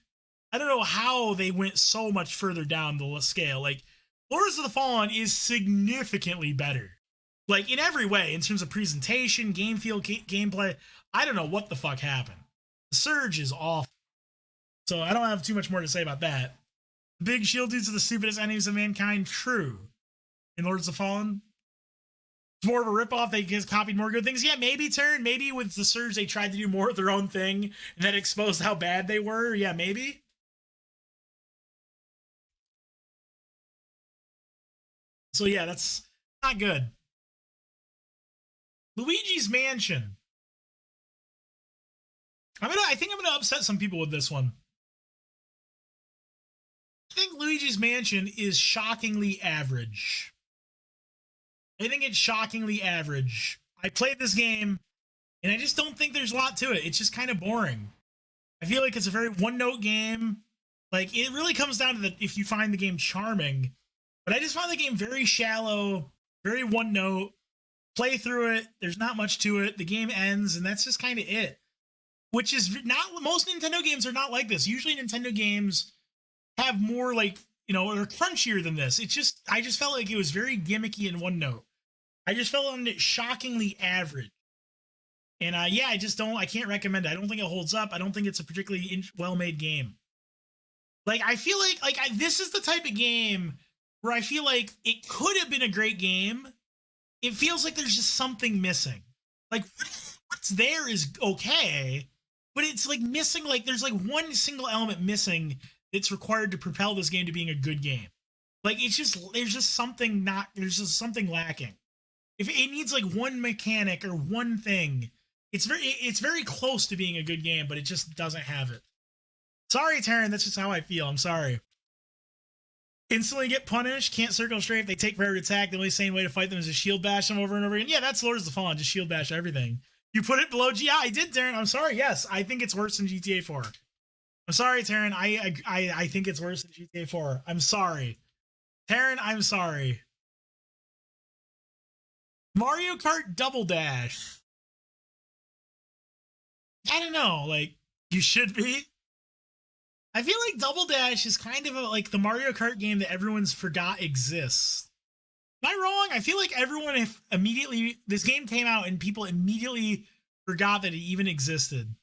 I don't know how they went so much further down the scale. Like, Lords of the Fallen is significantly better. Like, in every way, in terms of presentation, game feel, gameplay. I don't know what the fuck happened. The Surge is awful. So I don't have too much more to say about that. Big shield dudes are the stupidest enemies of mankind. True. In Lords of the Fallen, it's more of a ripoff. They just copied more good things. Yeah, maybe Turn. Maybe with the Surge, they tried to do more of their own thing, and that exposed how bad they were. Yeah, maybe. So yeah, that's not good. Luigi's Mansion. I think I'm gonna upset some people with this one. I think Luigi's Mansion is shockingly average. I think it's shockingly average. I played this game, and I just don't think there's a lot to it. It's just kind of boring. I feel like it's a very one-note game. Like, it really comes down to if you find the game charming. But I just found the game very shallow, very one-note. Play through it. There's not much to it. The game ends, and that's just kind of it. Which is not... Most Nintendo games are not like this. Usually Nintendo games have more, like, you know, or crunchier than this. I just felt like it was very gimmicky and one note. I just felt it shockingly average. And yeah, I can't recommend it. I don't think it holds up. I don't think it's a particularly well-made game. Like, I feel like this is the type of game where I feel like it could have been a great game. It feels like there's just something missing. Like, what's there is okay, but it's like missing, like, there's like one single element missing that's required to propel this game to being a good game. Like, there's just something lacking. If it needs like one mechanic or one thing, it's very close to being a good game, but it just doesn't have it. Sorry, Taryn, that's just how I feel. I'm sorry. Instantly get punished, can't circle straight if they take forever to attack. The only sane way to fight them is to shield bash them over and over again. Yeah, that's Lords of the Fallen, just shield bash everything. You put it below Yeah, I did, Darren. I'm sorry. Yes, I think it's worse than GTA 4. I'm sorry, Taryn. I think it's worse than GTA 4. I'm sorry. Taryn, I'm sorry. Mario Kart Double Dash. I don't know. Like, you should be. I feel like Double Dash is kind of like the Mario Kart game that everyone's forgot exists. Am I wrong? I feel like everyone immediately this game came out and people immediately forgot that it even existed.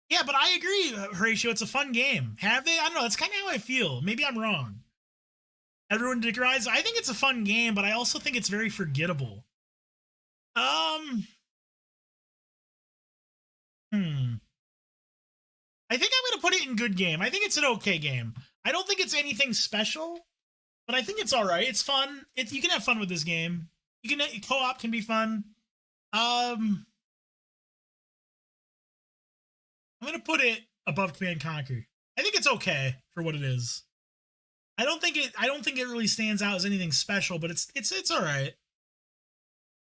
Yeah, but I agree, Horatio. It's a fun game. Have they? I don't know. That's kind of how I feel. Maybe I'm wrong. Everyone decried. I think it's a fun game, but I also think it's very forgettable. I think I'm going to put it in good game. I think it's an okay game. I don't think it's anything special, but I think it's all right. It's fun. You can have fun with this game. Co-op can be fun. I'm going to put it above Command Conquer. I think it's okay for what it is. I don't think it really stands out as anything special, but it's all right.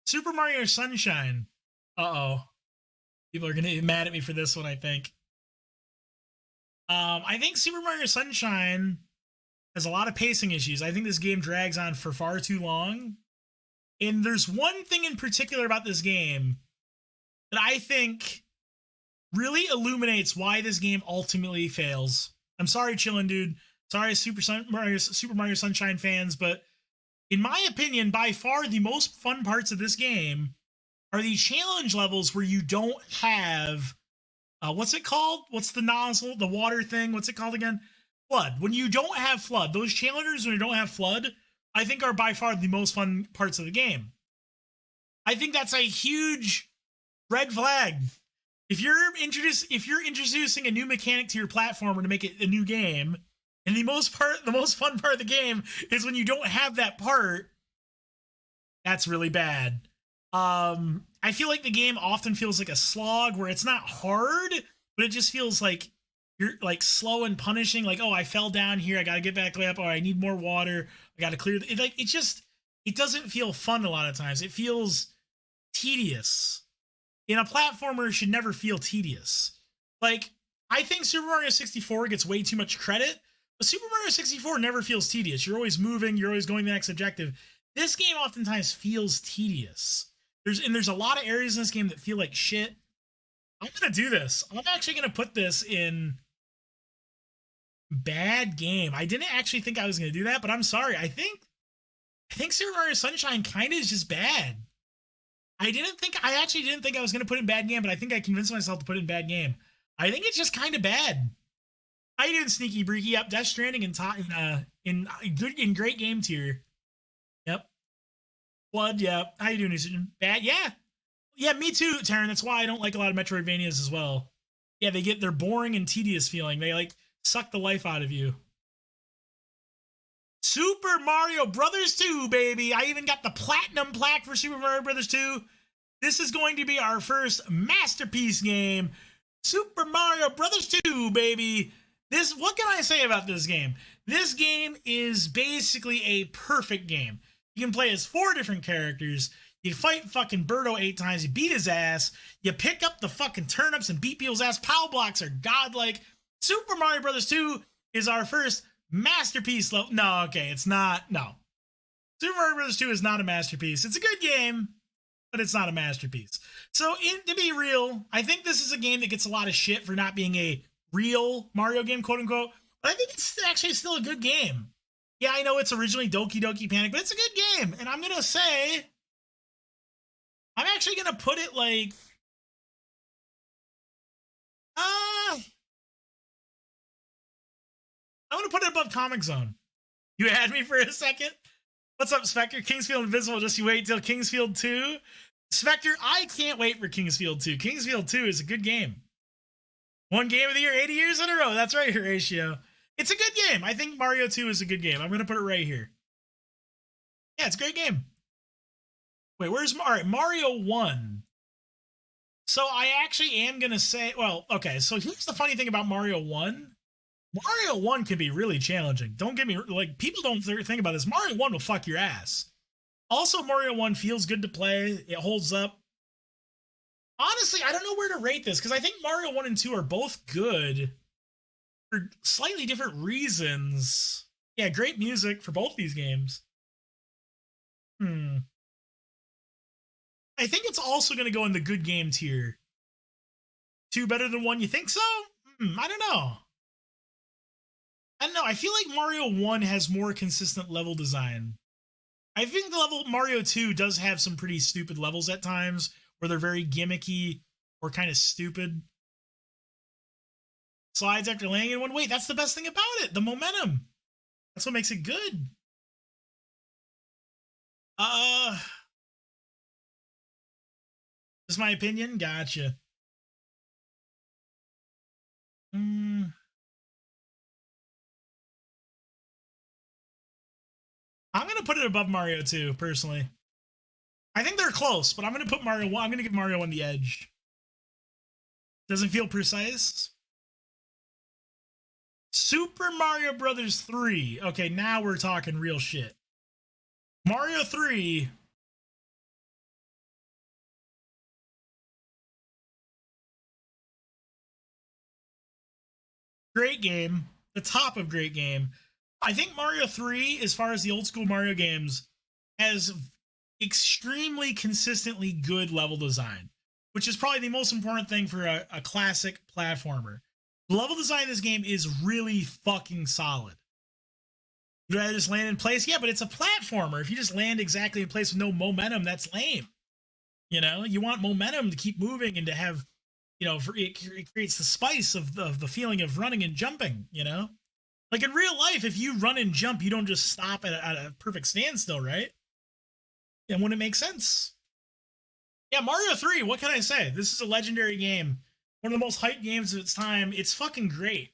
Super Mario Sunshine. Uh-oh. People are going to get mad at me for this one, I think. I think Super Mario Sunshine has a lot of pacing issues. I think this game drags on for far too long. And there's one thing in particular about this game that I think really illuminates why this game ultimately fails. I'm sorry, chillin' dude. Sorry, Super Mario Sunshine fans, but in my opinion, by far the most fun parts of this game are the challenge levels where you don't have what's it called? What's the nozzle? The water thing? What's it called again? Flood. When you don't have flood, those challenges when you don't have flood, I think are by far the most fun parts of the game. I think that's a huge red flag. If you're introducing a new mechanic to your platformer to make it a new game, and the most fun part of the game is when you don't have that part, that's really bad. I feel like the game often feels like a slog where it's not hard, but it just feels like you're like slow and punishing. Like, oh, I fell down here. I got to get back up. Oh, I need more water. I got to clear it. It doesn't feel fun a lot of times. It feels tedious. And a platformer should never feel tedious. Like, I think Super Mario 64 gets way too much credit, but Super Mario 64 never feels tedious. You're always moving. You're always going to the next objective. This game oftentimes feels tedious. There's a lot of areas in this game that feel like shit. I'm going to do this. I'm actually going to put this in bad game. I didn't actually think I was going to do that, but I'm sorry. I think Super Mario Sunshine kind of is just bad. I actually didn't think I was going to put it in bad game, but I think I convinced myself to put it in bad game. I think it's just kind of bad. How you doing, Sneaky Breaky? Yep, Death Stranding in great game tier. Yep. Blood, yeah. How you doing, Eugene? Bad, yeah. Yeah, me too, Taryn. That's why I don't like a lot of Metroidvanias as well. Yeah, they're boring and tedious feeling. They like suck the life out of you. Super Mario Brothers 2, baby. I even got the platinum plaque for Super Mario Brothers 2. This is going to be our first masterpiece game. Super Mario Brothers 2, baby. What can I say about this game? This game is basically a perfect game. You can play as 4 different characters. You fight fucking Birdo 8 times. You beat his ass. You pick up the fucking turnips and beat people's ass. Power blocks are godlike. Super Mario Brothers 2 is our first masterpiece. No, okay, it's not. No. Super Mario Brothers 2 is not a masterpiece. It's a good game, but it's not a masterpiece. So, to be real, I think this is a game that gets a lot of shit for not being a real Mario game, quote unquote. But I think it's actually still a good game. Yeah, I know it's originally Doki Doki Panic, but it's a good game. And I'm going to say, I'm actually going to put it like, I'm going to put it above Comic Zone. You had me for a second? What's up, Spectre? Kingsfield Invisible, just you wait till Kingsfield 2. Spectre, I can't wait for Kingsfield 2. Kingsfield 2 is a good game. One game of the year, 80 years in a row. That's right, Horatio. It's a good game. I think Mario 2 is a good game. I'm going to put it right here. Yeah, it's a great game. Wait, all right, Mario 1. So I actually am going to say, well, okay, so here's the funny thing about Mario 1. Mario 1 can be really challenging. Don't get me, like, people don't think about this. Mario 1 will fuck your ass. Also, Mario 1 feels good to play. It holds up. Honestly, I don't know where to rate this because I think Mario 1 and 2 are both good for slightly different reasons. Yeah, great music for both these games. I think it's also going to go in the good game tier. 2 better than 1, you think so? I don't know. I don't know. I feel like Mario 1 has more consistent level design. I think the level Mario 2 does have some pretty stupid levels at times where they're very gimmicky or kind of stupid. Slides after landing in one. Wait, that's the best thing about it. The momentum. That's what makes it good. This is my opinion. Gotcha. I'm gonna put it above Mario 2, personally. I think they're close, but I'm gonna put Mario 1. I'm gonna give Mario 1 the edge. Doesn't feel precise. Super Mario Brothers 3. Okay, now we're talking real shit. Mario 3. Great game. The top of great game. I think Mario 3, as far as the old school Mario games, has extremely consistently good level design, which is probably the most important thing for a classic platformer. The level design in this game is really fucking solid. You'd rather just land in place? Yeah, but it's a platformer. If you just land exactly in place with no momentum, that's lame. You know, you want momentum to keep moving and to have, you know, it creates the spice of the feeling of running and jumping, you know? Like in real life, if you run and jump, you don't just stop at a perfect standstill, right? And wouldn't it make sense? Yeah, Mario 3, what can I say? This is a legendary game. One of the most hyped games of its time. It's fucking great.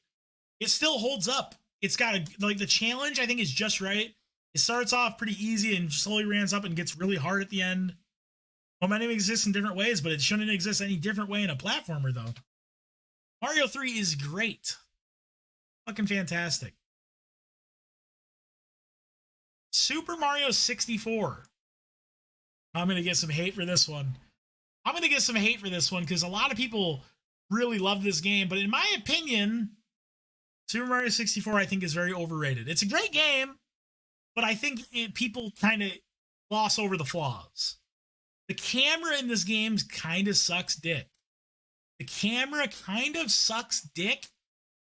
It still holds up. It's got like the challenge, I think, is just right. It starts off pretty easy and slowly ramps up and gets really hard at the end. Momentum exists in different ways, but it shouldn't exist any different way in a platformer, though. Mario 3 is great. Fucking fantastic. Super Mario 64. I'm going to get some hate for this one. I'm going to get some hate for this one because a lot of people really love this game. But in my opinion, Super Mario 64, I think, is very overrated. It's a great game, but I think people kind of gloss over the flaws. The camera in this game kind of sucks dick. The camera kind of sucks dick.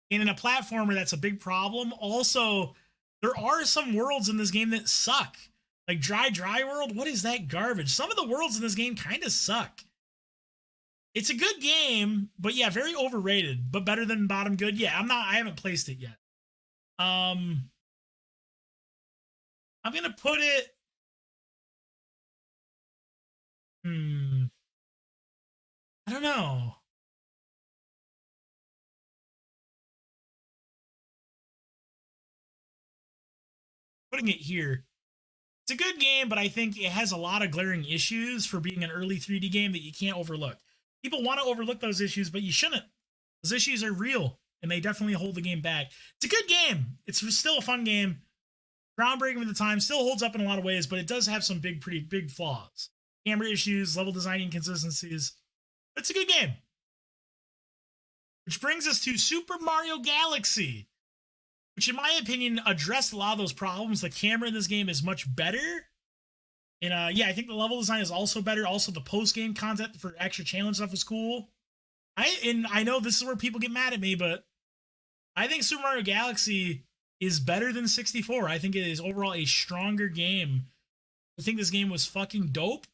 And in a platformer, that's a big problem. Also, there are some worlds in this game that suck. Like Dry World, what is that garbage? Some of the worlds in this game kind of suck. It's a good game, but yeah, very overrated. But better than bottom good. Yeah, I haven't placed it yet. I'm gonna put it. I don't know. Putting it here. It's a good game, but I think it has a lot of glaring issues for being an early 3D game that you can't overlook. People want to overlook those issues, but you shouldn't. Those issues are real, and they definitely hold the game back. It's a good game. It's still a fun game. Groundbreaking at the time, still holds up in a lot of ways, but it does have some pretty big flaws. Camera issues, level design inconsistencies. It's a good game. Which brings us to Super Mario Galaxy, which in my opinion addressed a lot of those problems. The camera in this game is much better. And yeah, I think the level design is also better. Also, the post-game content for extra challenge stuff is cool. I know this is where people get mad at me, but I think Super Mario Galaxy is better than 64. I think it is overall a stronger game. I think this game was fucking dope.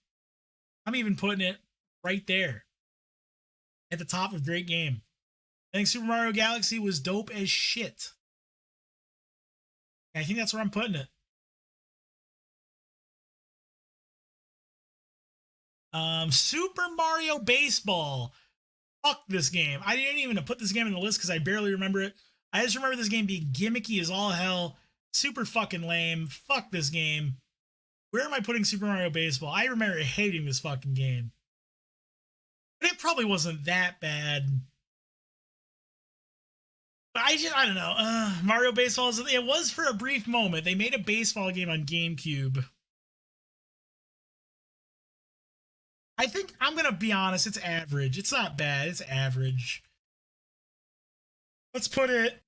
I'm even putting it right there at the top of great game. I think Super Mario Galaxy was dope as shit. I think that's where I'm putting it. Super Mario Baseball. Fuck this game. I didn't even put this game in the list because I barely remember it. I just remember this game being gimmicky as all hell. Super fucking lame. Fuck this game. Where am I putting Super Mario Baseball? I remember hating this fucking game. But it probably wasn't that bad. But I don't know. Mario Baseball, it was for a brief moment. They made a baseball game on GameCube. I think I'm gonna be honest. It's average. It's not bad. It's average. Let's put it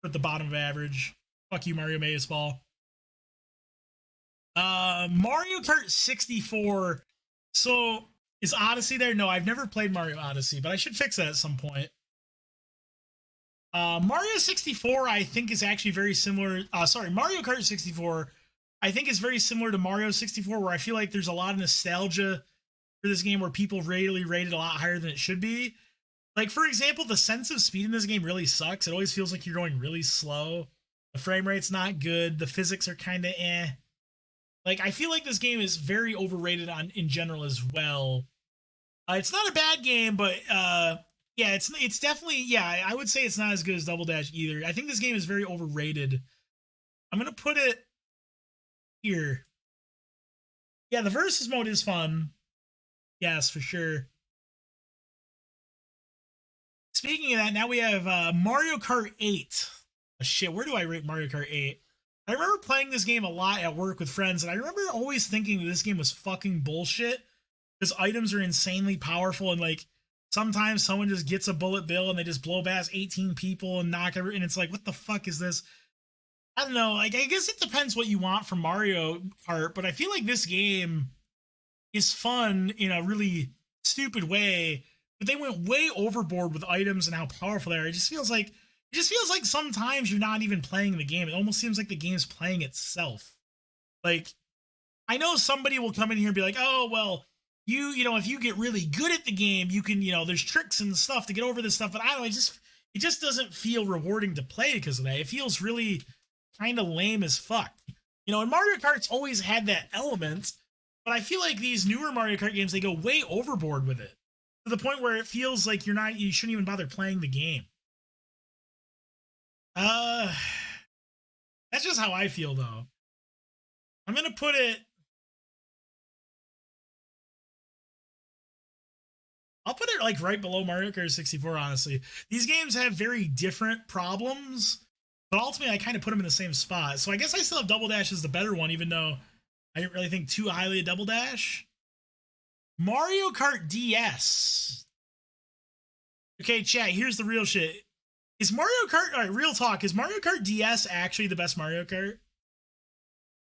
at the bottom of average. Fuck you, Mario Baseball. Mario Kart 64. So is Odyssey there? No, I've never played Mario Odyssey, but I should fix that at some point. Mario 64, I think, is actually very similar. Sorry, Mario Kart 64, I think, is very similar to Mario 64, where I feel like there's a lot of nostalgia for this game where people really rate it a lot higher than it should be. Like, for example, the sense of speed in this game really sucks. It always feels like you're going really slow. The frame rate's not good. The physics are kind of eh. Like, I feel like this game is very overrated in general as well. It's not a bad game, but yeah, it's definitely, yeah, I would say it's not as good as Double Dash either. I think this game is very overrated. I'm gonna put it here. Yeah, the versus mode is fun. Yes, for sure. Speaking of that, now we have Mario Kart 8. Oh, shit, where do I rate Mario Kart 8? I remember playing this game a lot at work with friends, and I remember always thinking that this game was fucking bullshit because items are insanely powerful, and like sometimes someone just gets a bullet bill and they just blow past 18 people and knock every, and it's like, what the fuck is this? I don't know. Like, I guess it depends what you want from Mario Kart, but I feel like this game is fun in a really stupid way. But they went way overboard with items and how powerful they are. It just feels like sometimes you're not even playing the game. It almost seems like the game's playing itself. Like, I know somebody will come in here and be like, oh, well, you know, if you get really good at the game, you can, you know, there's tricks and stuff to get over this stuff. But I don't know, it just doesn't feel rewarding to play because of that. It feels really kind of lame as fuck. You know, and Mario Kart's always had that element, but I feel like these newer Mario Kart games, they go way overboard with it to the point where it feels like you shouldn't even bother playing the game. That's just how I feel though. I'm gonna put it. I'll put it like right below Mario Kart 64. Honestly, these games have very different problems, but ultimately I kind of put them in the same spot. So I guess I still have Double Dash as the better one, even though I didn't really think too highly of Double Dash. Mario Kart DS. Okay, chat. Here's the real shit. Is Mario Kart, all right, real talk, is Mario Kart DS actually the best Mario Kart?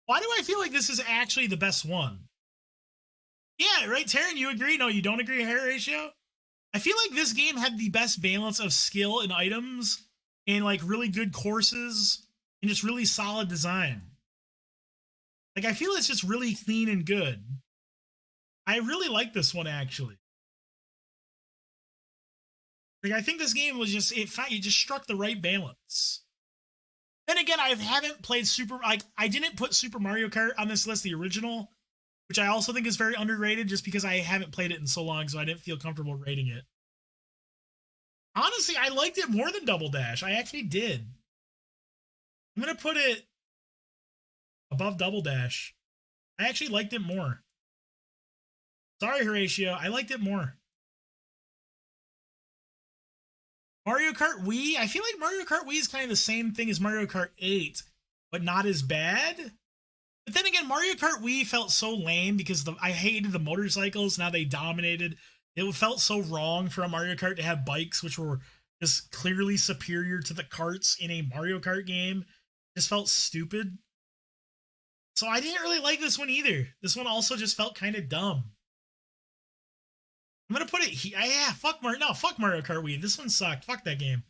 Why do I feel like this is actually the best one? Yeah, right, Taryn, you agree? No, you don't agree, hair ratio? I feel like this game had the best balance of skill and items and like really good courses and just really solid design. Like, I feel it's just really clean and good. I really like this one, actually. Like, I think this game was just, it just struck the right balance. Then again, I haven't played I didn't put Super Mario Kart on this list, the original, which I also think is very underrated just because I haven't played it in so long, so I didn't feel comfortable rating it. Honestly, I liked it more than Double Dash. I actually did. I'm going to put it above Double Dash. I actually liked it more. Sorry, Horatio. I liked it more. Mario Kart Wii, I feel like Mario Kart Wii is kind of the same thing as Mario Kart 8, but not as bad. But then again, Mario Kart Wii felt so lame because I hated the motorcycles. Now they dominated. It felt so wrong for a Mario Kart to have bikes, which were just clearly superior to the karts in a Mario Kart game. It just felt stupid. So I didn't really like this one either. This one also just felt kind of dumb. I'm gonna put it here. Yeah, fuck Mario. No, fuck Mario Kart Wii. This one sucked. Fuck that game.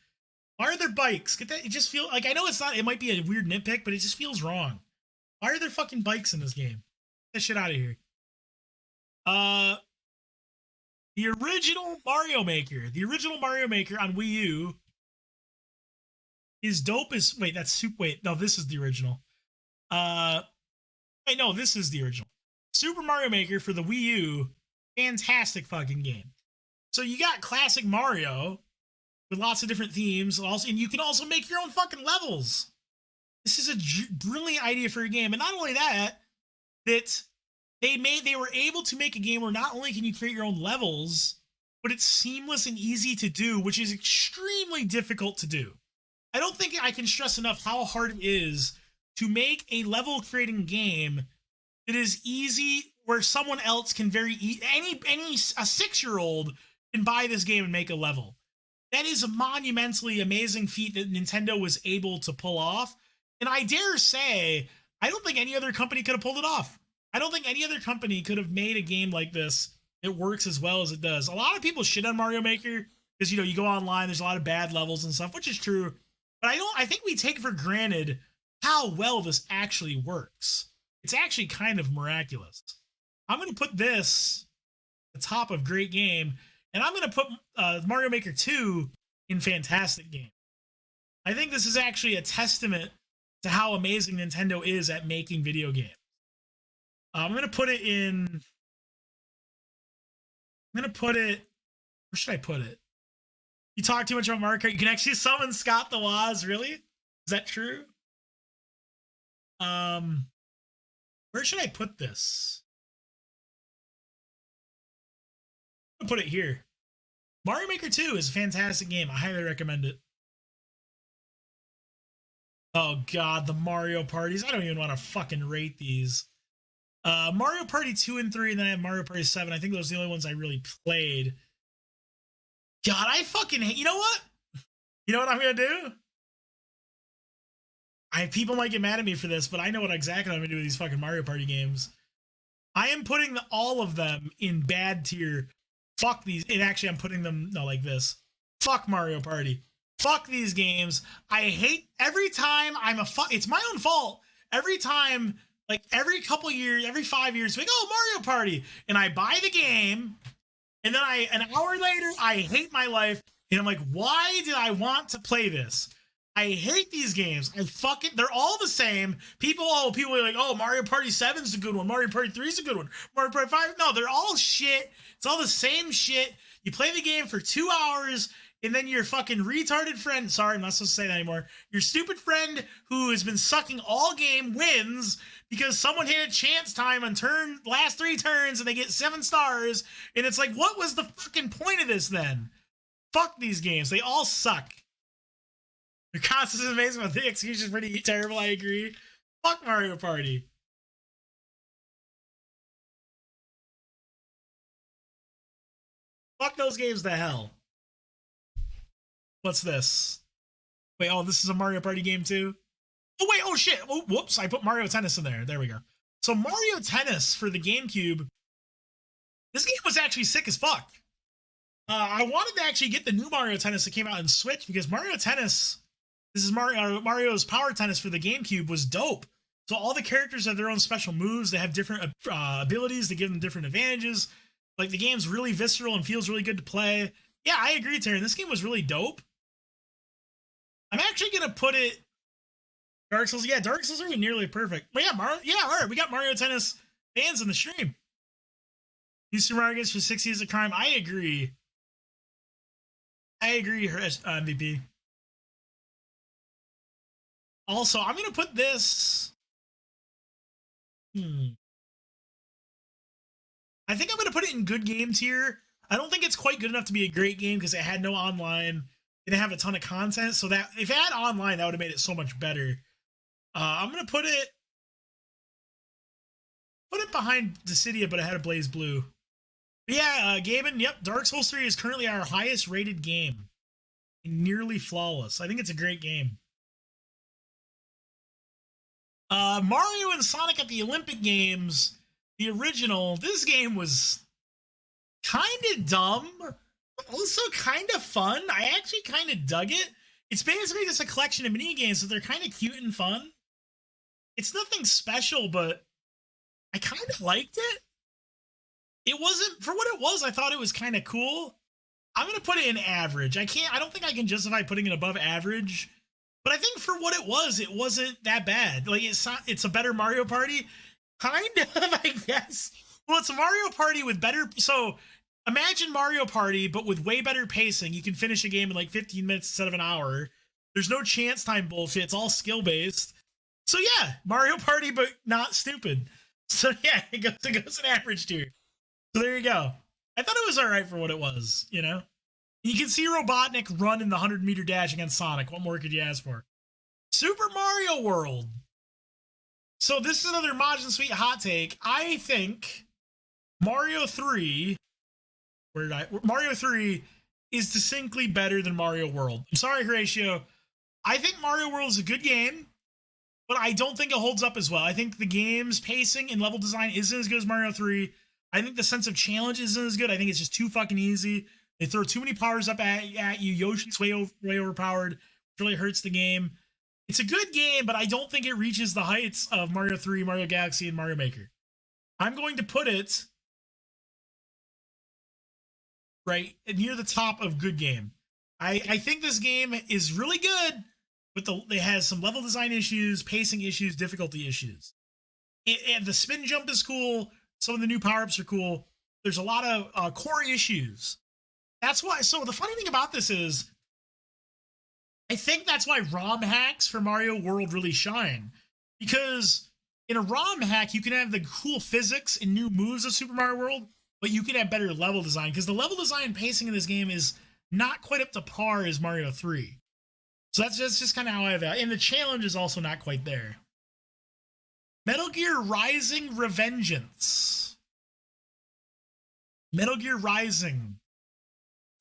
Why are there bikes? Get that? It just feels like, I know it's not. It might be a weird nitpick, but it just feels wrong. Why are there fucking bikes in this game? Get that shit out of here. The original Mario Maker. The original Mario Maker on Wii U is dope as. Wait, that's super. Wait, no, this is the original. Wait, no, this is the original. Super Mario Maker for the Wii U. Fantastic fucking game. So you got classic Mario with lots of different themes, also, and you can also make your own fucking levels. This is a brilliant idea for a game, and not only that, that they were able to make a game where not only can you create your own levels, but it's seamless and easy to do, which is extremely difficult to do. I don't think I can stress enough how hard it is to make a level creating game that is easy, where someone else can a 6-year-old can buy this game and make a level. That is a monumentally amazing feat that Nintendo was able to pull off. And I dare say, I don't think any other company could have pulled it off. I don't think any other company could have made a game like this that works as well as it does. A lot of people shit on Mario Maker because, you know, you go online, there's a lot of bad levels and stuff, which is true. But I think we take for granted how well this actually works. It's actually kind of miraculous. I'm going to put this at the top of great game, and I'm going to put Mario Maker 2 in fantastic game. I think this is actually a testament to how amazing Nintendo is at making video games. I'm going to put it in... I'm going to put it... Where should I put it? You talk too much about Mario Kart. You can actually summon Scott the Woz. Really? Is that true? Where should I put this? I'm going to put it here. Mario Maker 2 is a fantastic game. I highly recommend it. Oh, God, the Mario parties. I don't even want to fucking rate these. Mario Party 2 and 3, and then I have Mario Party 7. I think those are the only ones I really played. God, I fucking hate... You know what? You know what I'm going to do? People might get mad at me for this, but I know what exactly I'm going to do with these fucking Mario Party games. I am putting all of them in bad tier. Fuck these. And actually, I'm putting them... No, like this. Fuck Mario Party. Fuck these games. I hate... Every time I'm a... It's my own fault. Every time... Like, every couple years, every 5 years, like, oh, Mario Party. And I buy the game, and then an hour later, I hate my life, and I'm like, why did I want to play this? I hate these games. They're all the same. People are like, oh, Mario Party 7's a good one. Mario Party 3's a good one. Mario Party 5, no, they're all shit. It's all the same shit. You play the game for 2 hours, and then your fucking retarded friend, sorry, I'm not supposed to say that anymore, your stupid friend who has been sucking all game wins because someone hit a chance time on last 3 turns and they get 7 stars, and it's like, what was the fucking point of this then? Fuck these games. They all suck. The concept is amazing, but the execution is pretty terrible, I agree. Fuck Mario Party. Fuck those games to hell. What's this? Wait, oh, this is a Mario Party game too? Oh, wait, oh shit. Oh, whoops, I put Mario Tennis in there. There we go. So Mario Tennis for the GameCube, this game was actually sick as fuck. I wanted to actually get the new Mario Tennis that came out in Switch because Mario Tennis, this is Mario's Power Tennis for the GameCube, was dope. So all the characters have their own special moves. They have different abilities to give them different advantages. Like, the game's really visceral and feels really good to play. Yeah, I agree, Taryn. This game was really dope. I'm actually going to put it... Dark Souls. Yeah, Dark Souls are nearly perfect. But yeah, all right. We got Mario Tennis fans in the stream. New Super Mario games for 60 is a crime. I agree. MVP. Also, I'm going to put this... I think I'm going to put it in good game tier. I don't think it's quite good enough to be a great game because it had no online. It didn't have a ton of content. So that if it had online, that would have made it so much better. I'm going to put it behind Dissidia, but ahead of Blaze Blue. But yeah, Gaben, yep, Dark Souls 3 is currently our highest rated game. Nearly flawless. I think it's a great game. Mario and Sonic at the Olympic Games, the original, this game was kind of dumb, but also kind of fun. I actually kind of dug it. It's basically just a collection of mini games, so they're kind of cute and fun. It's nothing special, but I kind of liked it. It wasn't, for what it was, I thought it was kind of cool. I'm going to put it in average. I don't think I can justify putting it above average, but I think for what it wasn't that bad. Like, it's a better Mario Party. Kind of, I guess. Well, it's a Mario Party with better, so imagine Mario Party, but with way better pacing. You can finish a game in like 15 minutes instead of an hour. There's no chance time bullshit. It's all skill-based. So yeah, Mario Party, but not stupid. So yeah, it goes in average tier. So there you go. I thought it was all right for what it was, you know? You can see Robotnik run in the 100-meter dash against Sonic. What more could you ask for? Super Mario World. So this is another MajinSweet hot take. I think Mario 3, Mario 3 is distinctly better than Mario World. I'm sorry, Horatio. I think Mario World is a good game, but I don't think it holds up as well. I think the game's pacing and level design isn't as good as Mario 3. I think the sense of challenge isn't as good. I think it's just too fucking easy. They throw too many powers up at you. Yoshi's way overpowered, which really hurts the game. It's a good game, but I don't think it reaches the heights of Mario 3, Mario Galaxy, and Mario Maker. I'm going to put it right near the top of good game. I think this game is really good, but it has some level design issues, pacing issues, difficulty issues. And the spin jump is cool. Some of the new power-ups are cool. There's a lot of core issues. That's why. So the funny thing about this is, I think that's why ROM hacks for Mario World really shine. Because in a ROM hack, you can have the cool physics and new moves of Super Mario World, but you can have better level design. Because the level design pacing in this game is not quite up to par as Mario 3. So that's just kind of how I have it. And the challenge is also not quite there. Metal Gear Rising Revengeance. Metal Gear Rising.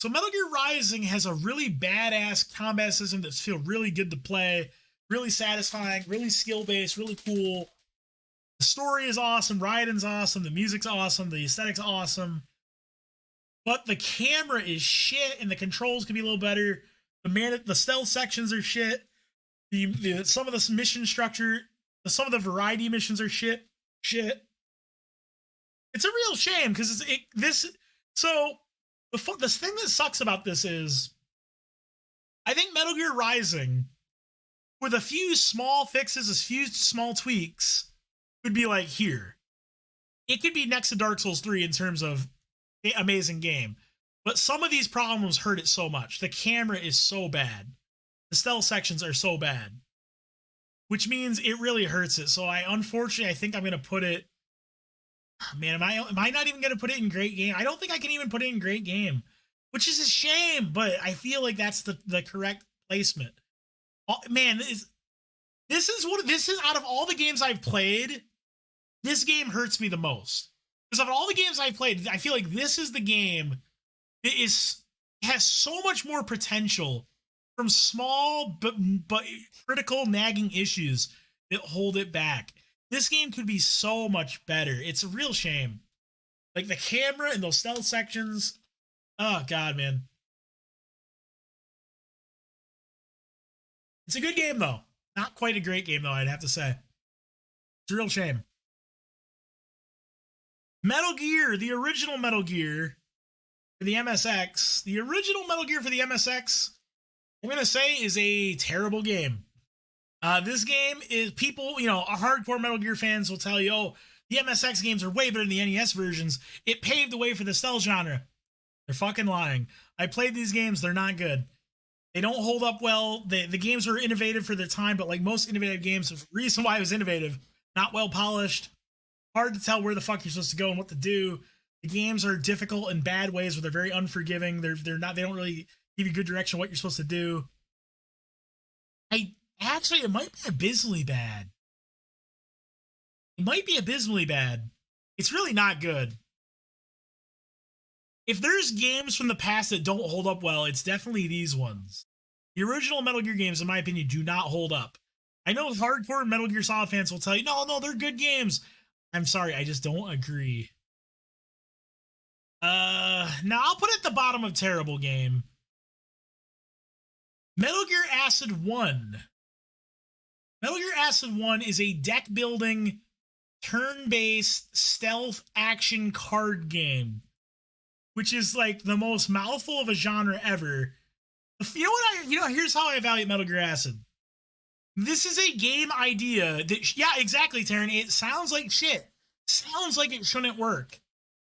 So Metal Gear Rising has a really badass combat system that feels really good to play, really satisfying, really skill-based, really cool. The story is awesome, Raiden's awesome, the music's awesome, the aesthetic's awesome. But the camera is shit, and the controls could be a little better. The stealth sections are shit. Some of the mission structure, some of the variety missions are shit. It's a real shame because So the thing that sucks about this is, I think Metal Gear Rising, with a few small fixes, a few small tweaks, would be like here. It could be next to Dark Souls 3 in terms of amazing game. But some of these problems hurt it so much. The camera is so bad. The stealth sections are so bad. Which means it really hurts it. So unfortunately, I think I'm going to put it... Man, am I not even going to put it in great game? I don't think I can even put it in great game. Which is a shame, but I feel like that's the correct placement. Man, this is out of all the games I've played, this game hurts me the most. Because of all the games I've played, I feel like this is the game that has so much more potential from small but critical nagging issues that hold it back. This game could be so much better. It's a real shame. Like the camera and those stealth sections. Oh god, man. It's a good game though. Not quite a great game though, I'd have to say. It's a real shame. Metal Gear, the original Metal Gear for the MSX. The original Metal Gear for the MSX, I'm going to say, is a terrible game. This game is, people, hardcore Metal Gear fans will tell you, oh, the MSX games are way better than the NES versions. It paved the way for the stealth genre. They're fucking lying. I played these games. They're not good. They don't hold up well. The games are innovative for their time, but like most innovative games, there's a reason why it was innovative. Not well polished. Hard to tell where the fuck you're supposed to go and what to do. The games are difficult in bad ways where they're very unforgiving. They don't really give you good direction on what you're supposed to do. It might be abysmally bad. It might be abysmally bad. It's really not good. If there's games from the past that don't hold up well, it's definitely these ones. The original Metal Gear games, in my opinion, do not hold up. I know hardcore Metal Gear Solid fans will tell you, no, they're good games. I'm sorry, I just don't agree. Now I'll put it at the bottom of terrible game. Metal Gear Acid 1. Metal Gear Acid 1 is a deck building, turn-based stealth action card game, which is like the most mouthful of a genre ever. Here's how I evaluate Metal Gear Acid. This is a game idea that, yeah, exactly, Taryn. It sounds like shit. Sounds like it shouldn't work.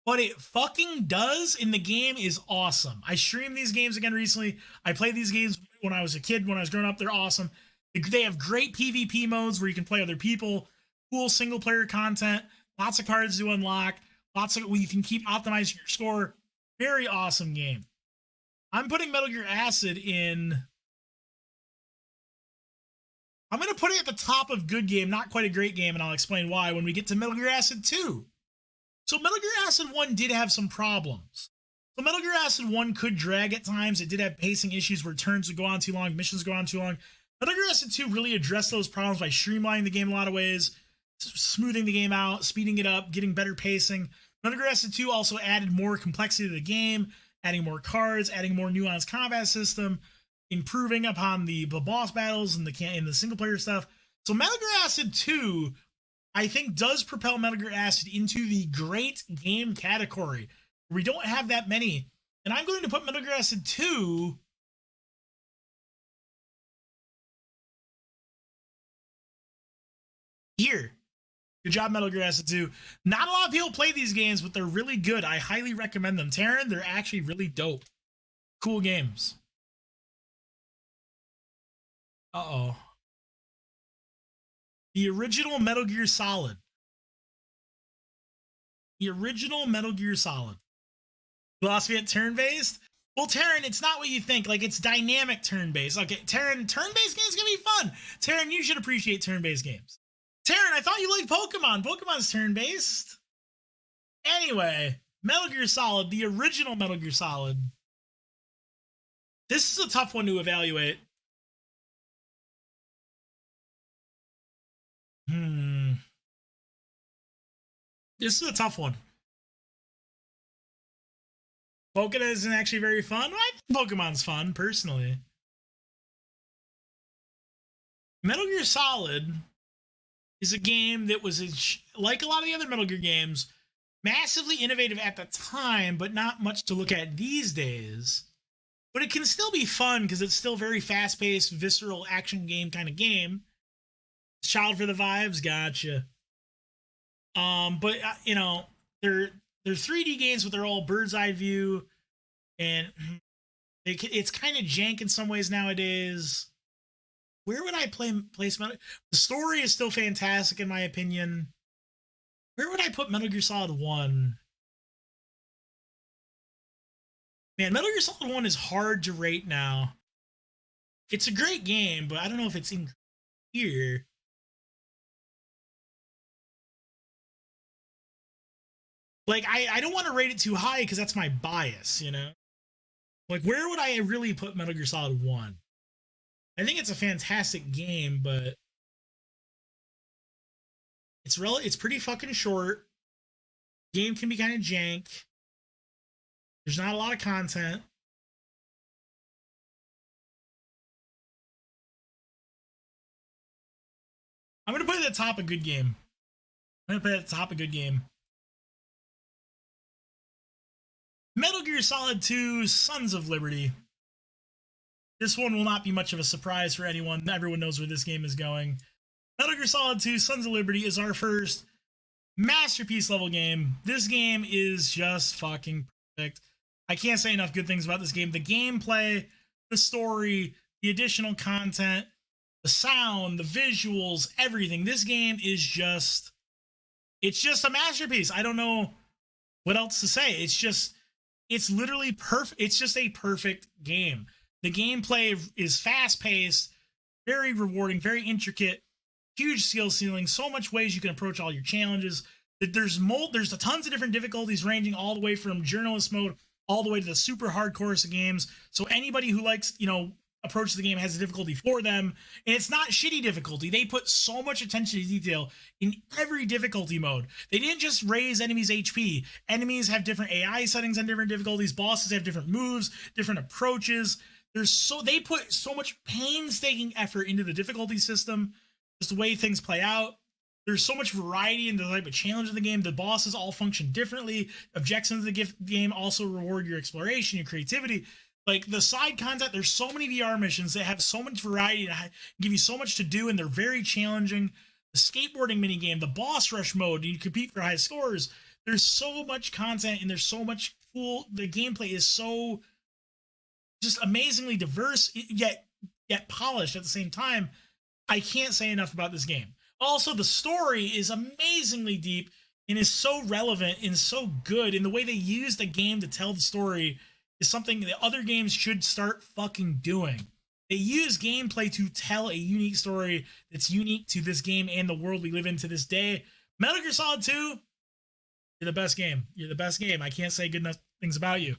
But it fucking does, and the game is awesome. I streamed these games again recently. I played these games when I was a kid, when I was growing up. They're awesome. They have great PvP modes where you can play other people, cool single-player content, lots of cards to unlock, where you can keep optimizing your score. Very awesome game. I'm putting Metal Gear Acid in I'm going to put it at the top of good game, not quite a great game, and I'll explain why when we get to Metal Gear Acid 2. So Metal Gear Acid 1 did have some problems. So Metal Gear Acid 1 could drag at times. It did have pacing issues where turns would go on too long, missions go on too long. Metal Gear Acid 2 really addressed those problems by streamlining the game in a lot of ways, smoothing the game out, speeding it up, getting better pacing. Metal Gear Acid 2 also added more complexity to the game, adding more cards, adding more nuanced combat system, improving upon the boss battles and the single player stuff. So Metal Gear Acid 2, I think, does propel Metal Gear Acid into the great game category. We don't have that many. And I'm going to put Metal Gear Acid 2 here. Good job, Metal Gear Acid 2. Not a lot of people play these games, but they're really good. I highly recommend them. Taryn, they're actually really dope. Cool games. Uh-oh. The original Metal Gear Solid. The original Metal Gear Solid. Philosophy at turn-based? Well, Taryn, it's not what you think. Like, it's dynamic turn-based. Okay, Taryn, turn-based games can be fun. Taryn, you should appreciate turn-based games. Taryn, I thought you liked Pokemon. Pokemon's turn-based. Anyway, Metal Gear Solid, the original Metal Gear Solid. This is a tough one to evaluate. This is a tough one. Pokemon isn't actually very fun. I think Pokemon's fun, personally. Metal Gear Solid is a game that was, like a lot of the other Metal Gear games, massively innovative at the time, but not much to look at these days. But it can still be fun because it's still very fast-paced, visceral action game kind of game. Child for the vibes, gotcha. But you know, they're 3D games, but they're all bird's eye view, and it's kind of jank in some ways nowadays. Where would I place Metal? The story is still fantastic in my opinion. Where would I put Metal Gear Solid 1? Man, Metal Gear Solid 1 is hard to rate now. It's a great game, but I don't know if it's in here. Like, I don't want to rate it too high because that's my bias, you know? Like, where would I really put Metal Gear Solid 1? I think it's a fantastic game, but it's pretty fucking short. Game can be kind of jank. There's not a lot of content. I'm going to put it at the top of good game. I'm going to put it at the top of good game. Metal Gear Solid 2, Sons of Liberty. This one will not be much of a surprise for anyone. Everyone knows where this game is going. Metal Gear Solid 2, Sons of Liberty is our first masterpiece level game. This game is just fucking perfect. I can't say enough good things about this game. The gameplay, the story, the additional content, the sound, the visuals, everything. This game is just, it's just a masterpiece. I don't know what else to say. It's literally perfect. It's just a perfect game. The gameplay is fast-paced, very rewarding, very intricate, huge skill ceiling, so much ways you can approach all your challenges. There's tons of different difficulties ranging all the way from journalist mode all the way to the super hardcore of games. So anybody who likes, you know, approach the game has a difficulty for them, and it's not shitty difficulty. They put so much attention to detail in every difficulty mode. They didn't just raise enemies' HP. Enemies have different AI settings on different difficulties. Bosses have different moves, different approaches. They put so much painstaking effort into the difficulty system, just the way things play out. There's so much variety in the type of challenge in the game. The bosses all function differently. Objectives of the game also reward your exploration, your creativity. Like, the side content, there's so many VR missions that have so much variety and give you so much to do, and they're very challenging. The skateboarding minigame, the boss rush mode, you compete for high scores. There's so much content, and there's so much the gameplay is so just amazingly diverse, yet polished at the same time. I can't say enough about this game. Also, the story is amazingly deep and is so relevant and so good, and the way they use the game to tell the story is something that other games should start fucking doing. They use gameplay to tell a unique story that's unique to this game and the world we live in to this day. Metal Gear Solid 2, you're the best game. You're the best game. I can't say good enough things about you.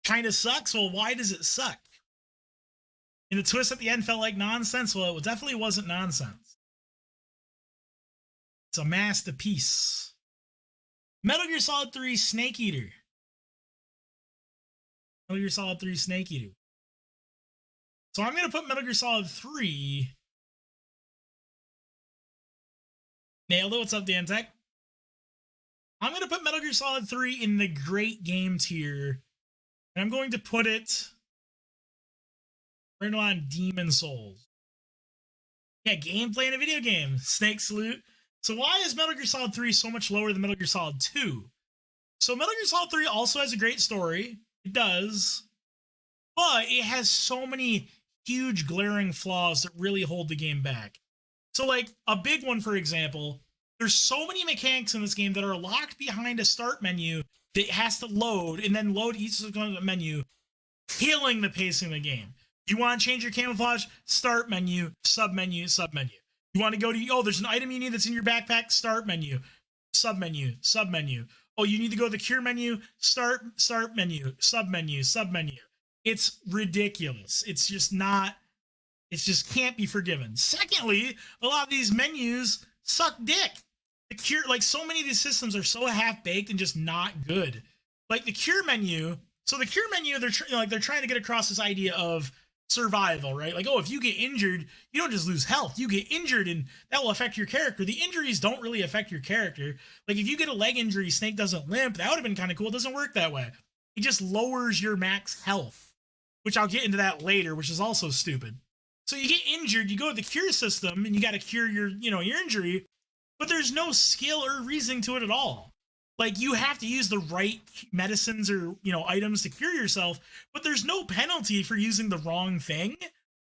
Kind of sucks. Well, why does it suck? And the twist at the end felt like nonsense. Well, it definitely wasn't nonsense. It's a masterpiece. Metal Gear Solid 3 Snake Eater. Metal Gear Solid 3 Snake Eater. So I'm going to put Metal Gear Solid 3. Nailed it. What's up, Dan Tech? I'm going to put Metal Gear Solid 3 in the great game tier. And I'm going to put it right on Demon Souls. Yeah, gameplay in a video game. Snake Salute. So why is Metal Gear Solid 3 so much lower than Metal Gear Solid 2? So Metal Gear Solid 3 also has a great story. It does. But it has so many huge glaring flaws that really hold the game back. So like a big one, for example, there's so many mechanics in this game that are locked behind a start menu that has to load and then load each menu, killing the pacing of the game. You want to change your camouflage? Start menu, submenu, submenu. You want to go to, there's an item you need that's in your backpack? Start menu, submenu, submenu. Oh, you need to go to the cure menu? Start menu, submenu, submenu. It's ridiculous. It's just not, it just can't be forgiven. Secondly, a lot of these menus suck dick. The cure, like so many of these systems are so half-baked and just not good. Like the cure menu, so the cure menu, they're trying to get across this idea of survival, right? Like, oh, if you get injured, you don't just lose health. You get injured and that will affect your character. The injuries don't really affect your character. Like if you get a leg injury, Snake doesn't limp. That would have been kind of cool. It doesn't work that way. It just lowers your max health, which I'll get into that later, which is also stupid. So you get injured, you go to the cure system and you got to cure your injury, but there's no skill or reasoning to it at all. Like you have to use the right medicines or, items to cure yourself, but there's no penalty for using the wrong thing.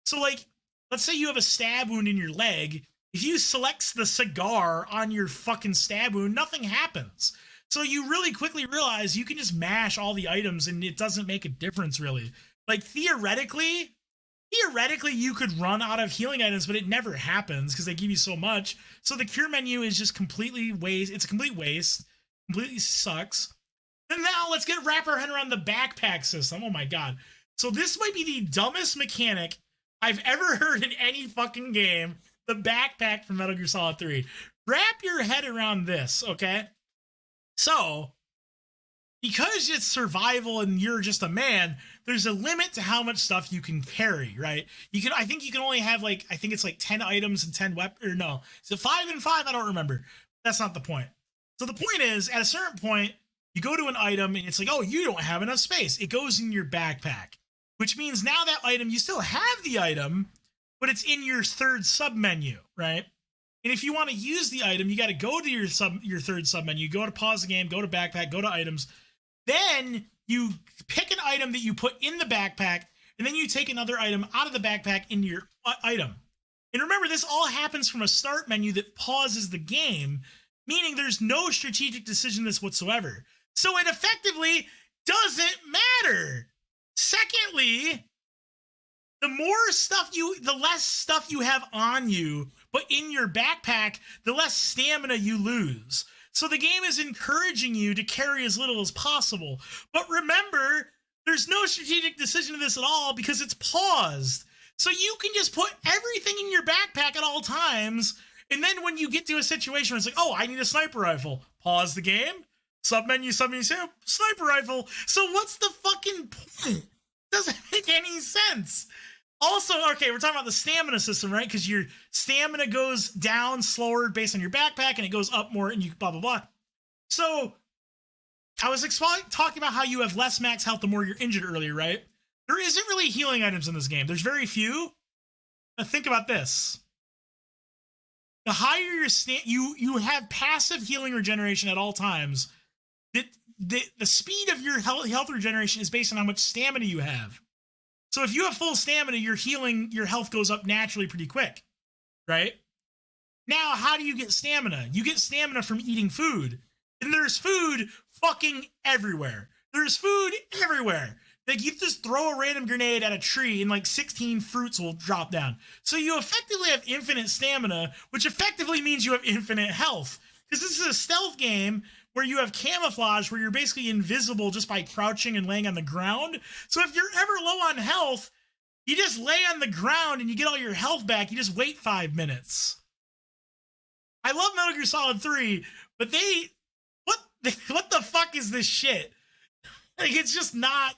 So like, let's say you have a stab wound in your leg. If you select the cigar on your fucking stab wound, nothing happens. So you really quickly realize you can just mash all the items and it doesn't make a difference really. Like theoretically you could run out of healing items, but it never happens because they give you so much. So the cure menu is just completely waste. It's a complete waste. Completely sucks. And now let's wrap our head around the backpack system. Oh my god. So this might be the dumbest mechanic I've ever heard in any fucking game. The backpack from Metal Gear Solid 3. Wrap your head around this, okay? So, because it's survival and you're just a man, there's a limit to how much stuff you can carry, right? I think you can only have I think it's 10 items and 10 weapons, or no. Is it 5 and 5? I don't remember. That's not the point. So the point is, at a certain point, you go to an item and it's like, oh, you don't have enough space. It goes in your backpack, which means now that item, you still have the item, but it's in your third submenu, right? And if you want to use the item, you got to go to your third submenu, go to pause the game, go to backpack, go to items. Then you pick an item that you put in the backpack, and then you take another item out of the backpack into your item. And remember, this all happens from a start menu that pauses the game, meaning there's no strategic decision in this whatsoever. So it effectively doesn't matter. Secondly, the less stuff you have on you, but in your backpack, the less stamina you lose. So the game is encouraging you to carry as little as possible. But remember, there's no strategic decision in this at all because it's paused. So you can just put everything in your backpack at all times. And then when you get to a situation where it's like, oh, I need a sniper rifle, pause the game, submenu, sniper rifle. So what's the fucking point? Doesn't make any sense. Also, okay, we're talking about the stamina system, right? Because your stamina goes down slower based on your backpack and it goes up more and you blah, blah, blah. So I was talking about how you have less max health the more you're injured earlier, right? There isn't really healing items in this game. There's very few. But think about this. The higher your you have passive healing regeneration at all times. The speed of your health regeneration is based on how much stamina you have. So if you have full stamina, your health goes up naturally pretty quick, right? Now, how do you get stamina? You get stamina from eating food. And there's food fucking everywhere. There's food everywhere. Like, you just throw a random grenade at a tree and like 16 fruits will drop down. So you effectively have infinite stamina, which effectively means you have infinite health. Because this is a stealth game where you have camouflage, where you're basically invisible just by crouching and laying on the ground. So if you're ever low on health, you just lay on the ground and you get all your health back. You just wait 5 minutes. I love Metal Gear Solid 3, but what the fuck is this shit? Like, it's just not.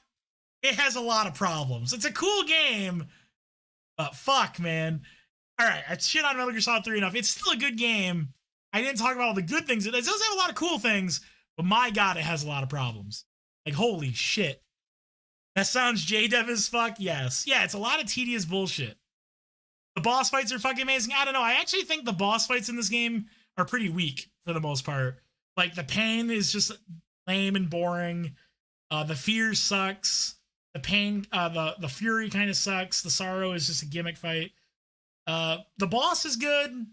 It has a lot of problems. It's a cool game, but fuck, man. All right, I shit on Metal Gear Solid 3 enough. It's still a good game. I didn't talk about all the good things. It does have a lot of cool things, but my god, it has a lot of problems. Like, holy shit. That sounds J-Dev as fuck? Yes. Yeah, it's a lot of tedious bullshit. The boss fights are fucking amazing. I don't know. I actually think the boss fights in this game are pretty weak for the most part. Like, the pain is just lame and boring. The fear sucks. The pain, the fury kind of sucks. The sorrow is just a gimmick fight. The boss is good.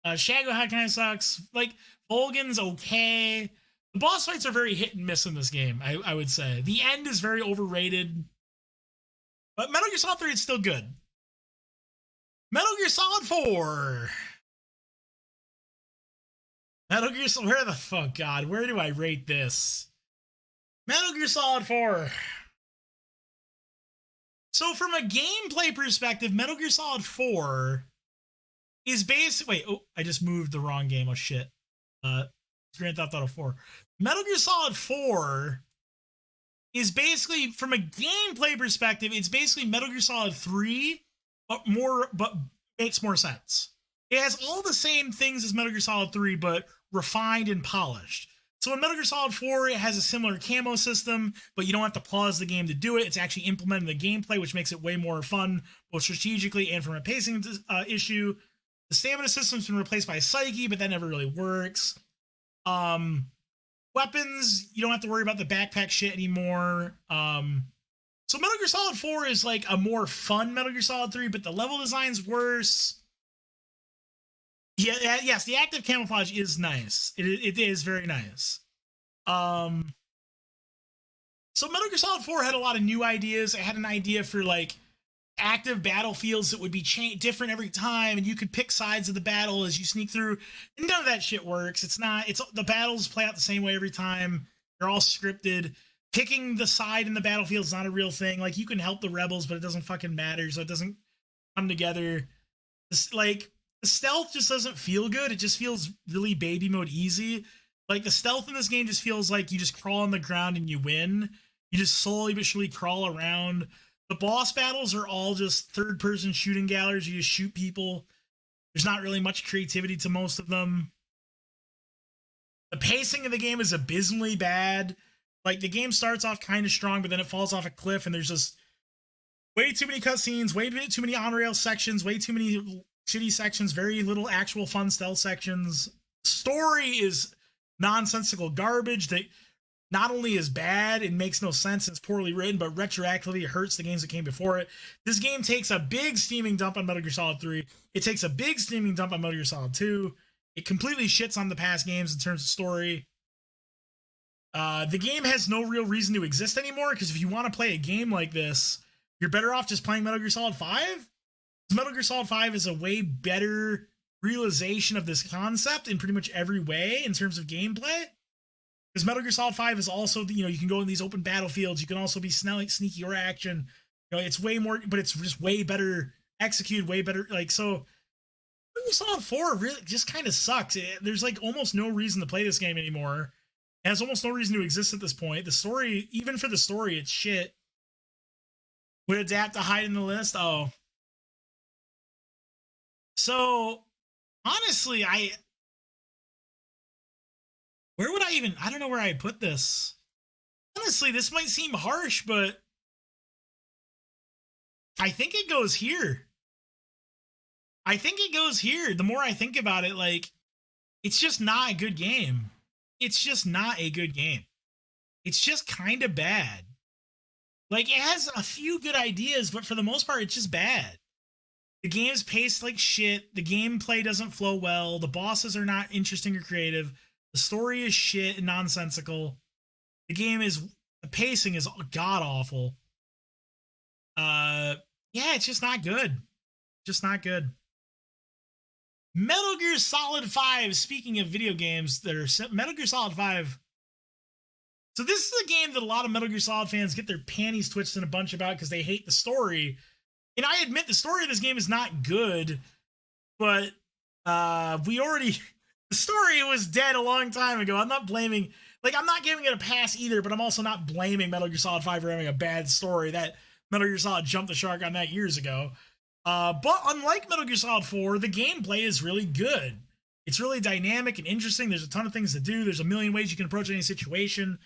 Shagohod kind of sucks. Like, Volgan's okay. The boss fights are very hit and miss in this game, I would say. The end is very overrated. But Metal Gear Solid 3 is still good. Metal Gear Solid 4. Metal Gear Solid, where the fuck, God, where do I rate this? Metal Gear Solid 4. So from a gameplay perspective, Metal Gear Solid 4 is basically... Wait, oh, I just moved the wrong game. Oh, shit. Grand Theft Auto 4. Metal Gear Solid 4 is basically, from a gameplay perspective, it's basically Metal Gear Solid 3, but makes more sense. It has all the same things as Metal Gear Solid 3, but refined and polished. So in Metal Gear Solid 4, it has a similar camo system, but you don't have to pause the game to do it. It's actually implemented in the gameplay, which makes it way more fun, both strategically and from a pacing issue. The stamina system's been replaced by Psyche, but that never really works. Weapons, you don't have to worry about the backpack shit anymore. So Metal Gear Solid 4 is like a more fun Metal Gear Solid 3, but the level design's worse. Yeah, yes, the active camouflage is nice. It is very nice. So Metal Gear Solid 4 had a lot of new ideas. It had an idea for like active battlefields that would be different every time, and you could pick sides of the battle as you sneak through. And none of that shit works. The battles play out the same way every time. They're all scripted. Picking the side in the battlefield is not a real thing. Like, you can help the rebels, but it doesn't fucking matter, so it doesn't come together. The stealth just doesn't feel good. It just feels really baby mode easy. Like, the stealth in this game just feels like you just crawl on the ground and you win. You just slowly but surely crawl around. The boss battles are all just third-person shooting galleries. You just shoot people. There's not really much creativity to most of them. The pacing of the game is abysmally bad. Like, the game starts off kind of strong, but then it falls off a cliff, and there's just way too many cutscenes, way too many on-rail sections, way too many shitty sections, very little actual fun stealth sections. Story is nonsensical garbage that not only is bad, it makes no sense, it's poorly written, but retroactively it hurts the games that came before it. This game takes a big steaming dump on Metal Gear Solid 3. It takes a big steaming dump on Metal Gear Solid 2. It completely shits on the past games in terms of story. The game has no real reason to exist anymore, because if you want to play a game like this, you're better off just playing Metal Gear Solid 5. Metal Gear Solid 5 is a way better realization of this concept in pretty much every way in terms of gameplay. Because Metal Gear Solid 5 is also, you can go in these open battlefields. You can also be sneaky or action. It's way more, but it's just way better executed, way better. So Metal Gear Solid 4 really just kind of sucks. There's like almost no reason to play this game anymore. It has almost no reason to exist at this point. The story, even for the story, it's shit. Would adapt to hide in the list? Oh. So, honestly, I don't know where I put this. Honestly, this might seem harsh, but I think it goes here. The more I think about it, like, it's just not a good game. It's just kind of bad. Like, it has a few good ideas, but for the most part, it's just bad. The game's paced like shit. The gameplay doesn't flow well. The bosses are not interesting or creative. The story is shit and nonsensical. The game is The pacing is god awful. Yeah, it's just not good. Just not good. Metal Gear Solid 5. Speaking of video games that are Metal Gear Solid 5. So this is a game that a lot of Metal Gear Solid fans get their panties twisted a bunch about because they hate the story. And I admit the story of this game is not good, but the story was dead a long time ago. I'm not blaming, I'm not giving it a pass either, but I'm also not blaming Metal Gear Solid 5 for having a bad story. That Metal Gear Solid jumped the shark on that years ago. But unlike Metal Gear Solid 4, the gameplay is really good. It's really dynamic and interesting. There's a ton of things to do. There's a million ways you can approach any situation.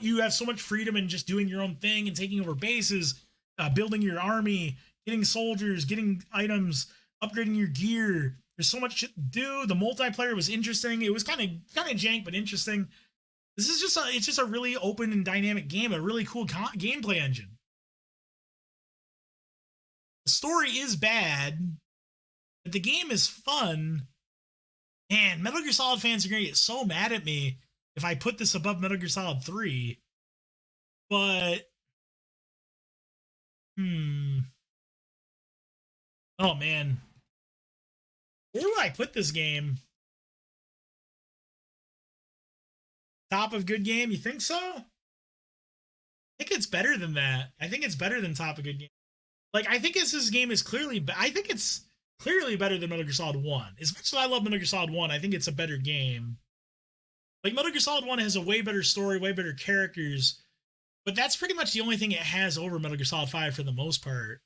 You have so much freedom in just doing your own thing and taking over bases, building your army, getting soldiers, getting items, upgrading your gear. There's so much shit to do. The multiplayer was interesting. It was kind of jank, but interesting. This is just a really open and dynamic game, a really cool gameplay engine. The story is bad, but the game is fun. Man, Metal Gear Solid fans are going to get so mad at me if I put this above Metal Gear Solid 3. But, oh man. Where would I put this game? Top of good game? You think so? I think it's better than that. I think it's better than top of good game. I think this game is clearly, I think it's clearly better than Metal Gear Solid 1. As much as I love Metal Gear Solid 1, I think it's a better game. Metal Gear Solid 1 has a way better story, way better characters, but that's pretty much the only thing it has over Metal Gear Solid 5 for the most part.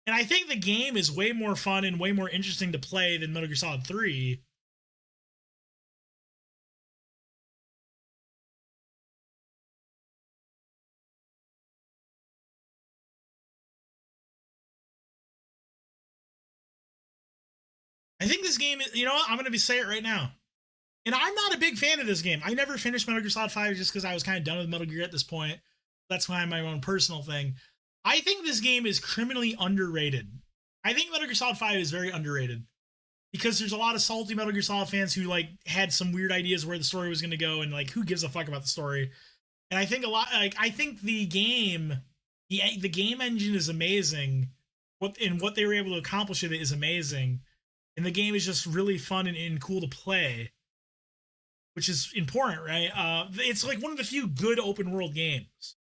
And I think the game is way more fun and way more interesting to play than Metal Gear Solid 3. I think this game, you know what? I'm going to say it right now. And I'm not a big fan of this game. I never finished Metal Gear Solid 5 just because I was kind of done with Metal Gear at this point. That's why my own personal thing. I think this game is criminally underrated. I think Metal Gear Solid 5 is very underrated. Because there's a lot of salty Metal Gear Solid fans who had some weird ideas where the story was going to go, and who gives a fuck about the story. And I think I think the game engine is amazing. What they were able to accomplish with it is amazing. And the game is just really fun and cool to play, which is important, right? It's one of the few good open world games.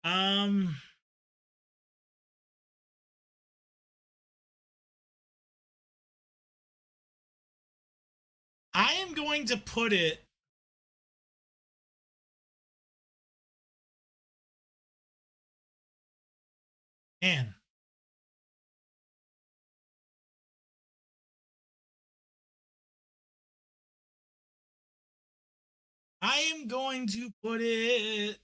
I am going to put it. Man. I am going to put it.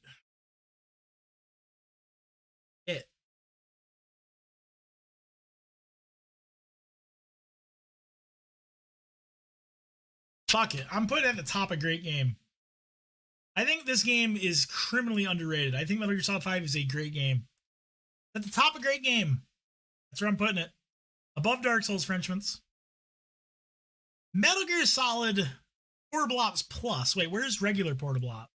Fuck it. I'm putting it at the top of great game. I think this game is criminally underrated. I think Metal Gear Solid 5 is a great game. At the top of great game. That's where I'm putting it. Above Dark Souls, Frenchmans. Metal Gear Solid Portable Ops Plus. Wait, where's regular Portable Ops?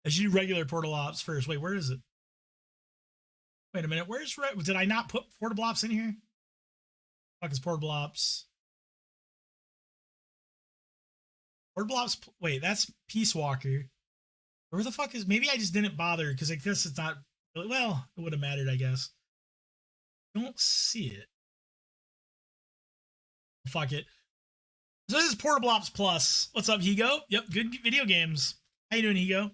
I should do regular Portable Ops first. Wait, where is it? Wait a minute. Did I not put Portable Ops in here? Fuck is Portable Ops? Portable Ops. Wait, that's Peace Walker. Where the fuck is? Maybe I just didn't bother because this is not. Well, it would have mattered, I guess. Don't see it. Fuck it. So this is Portable Ops Plus. What's up, Higo? Yep, good video games. How you doing, Higo?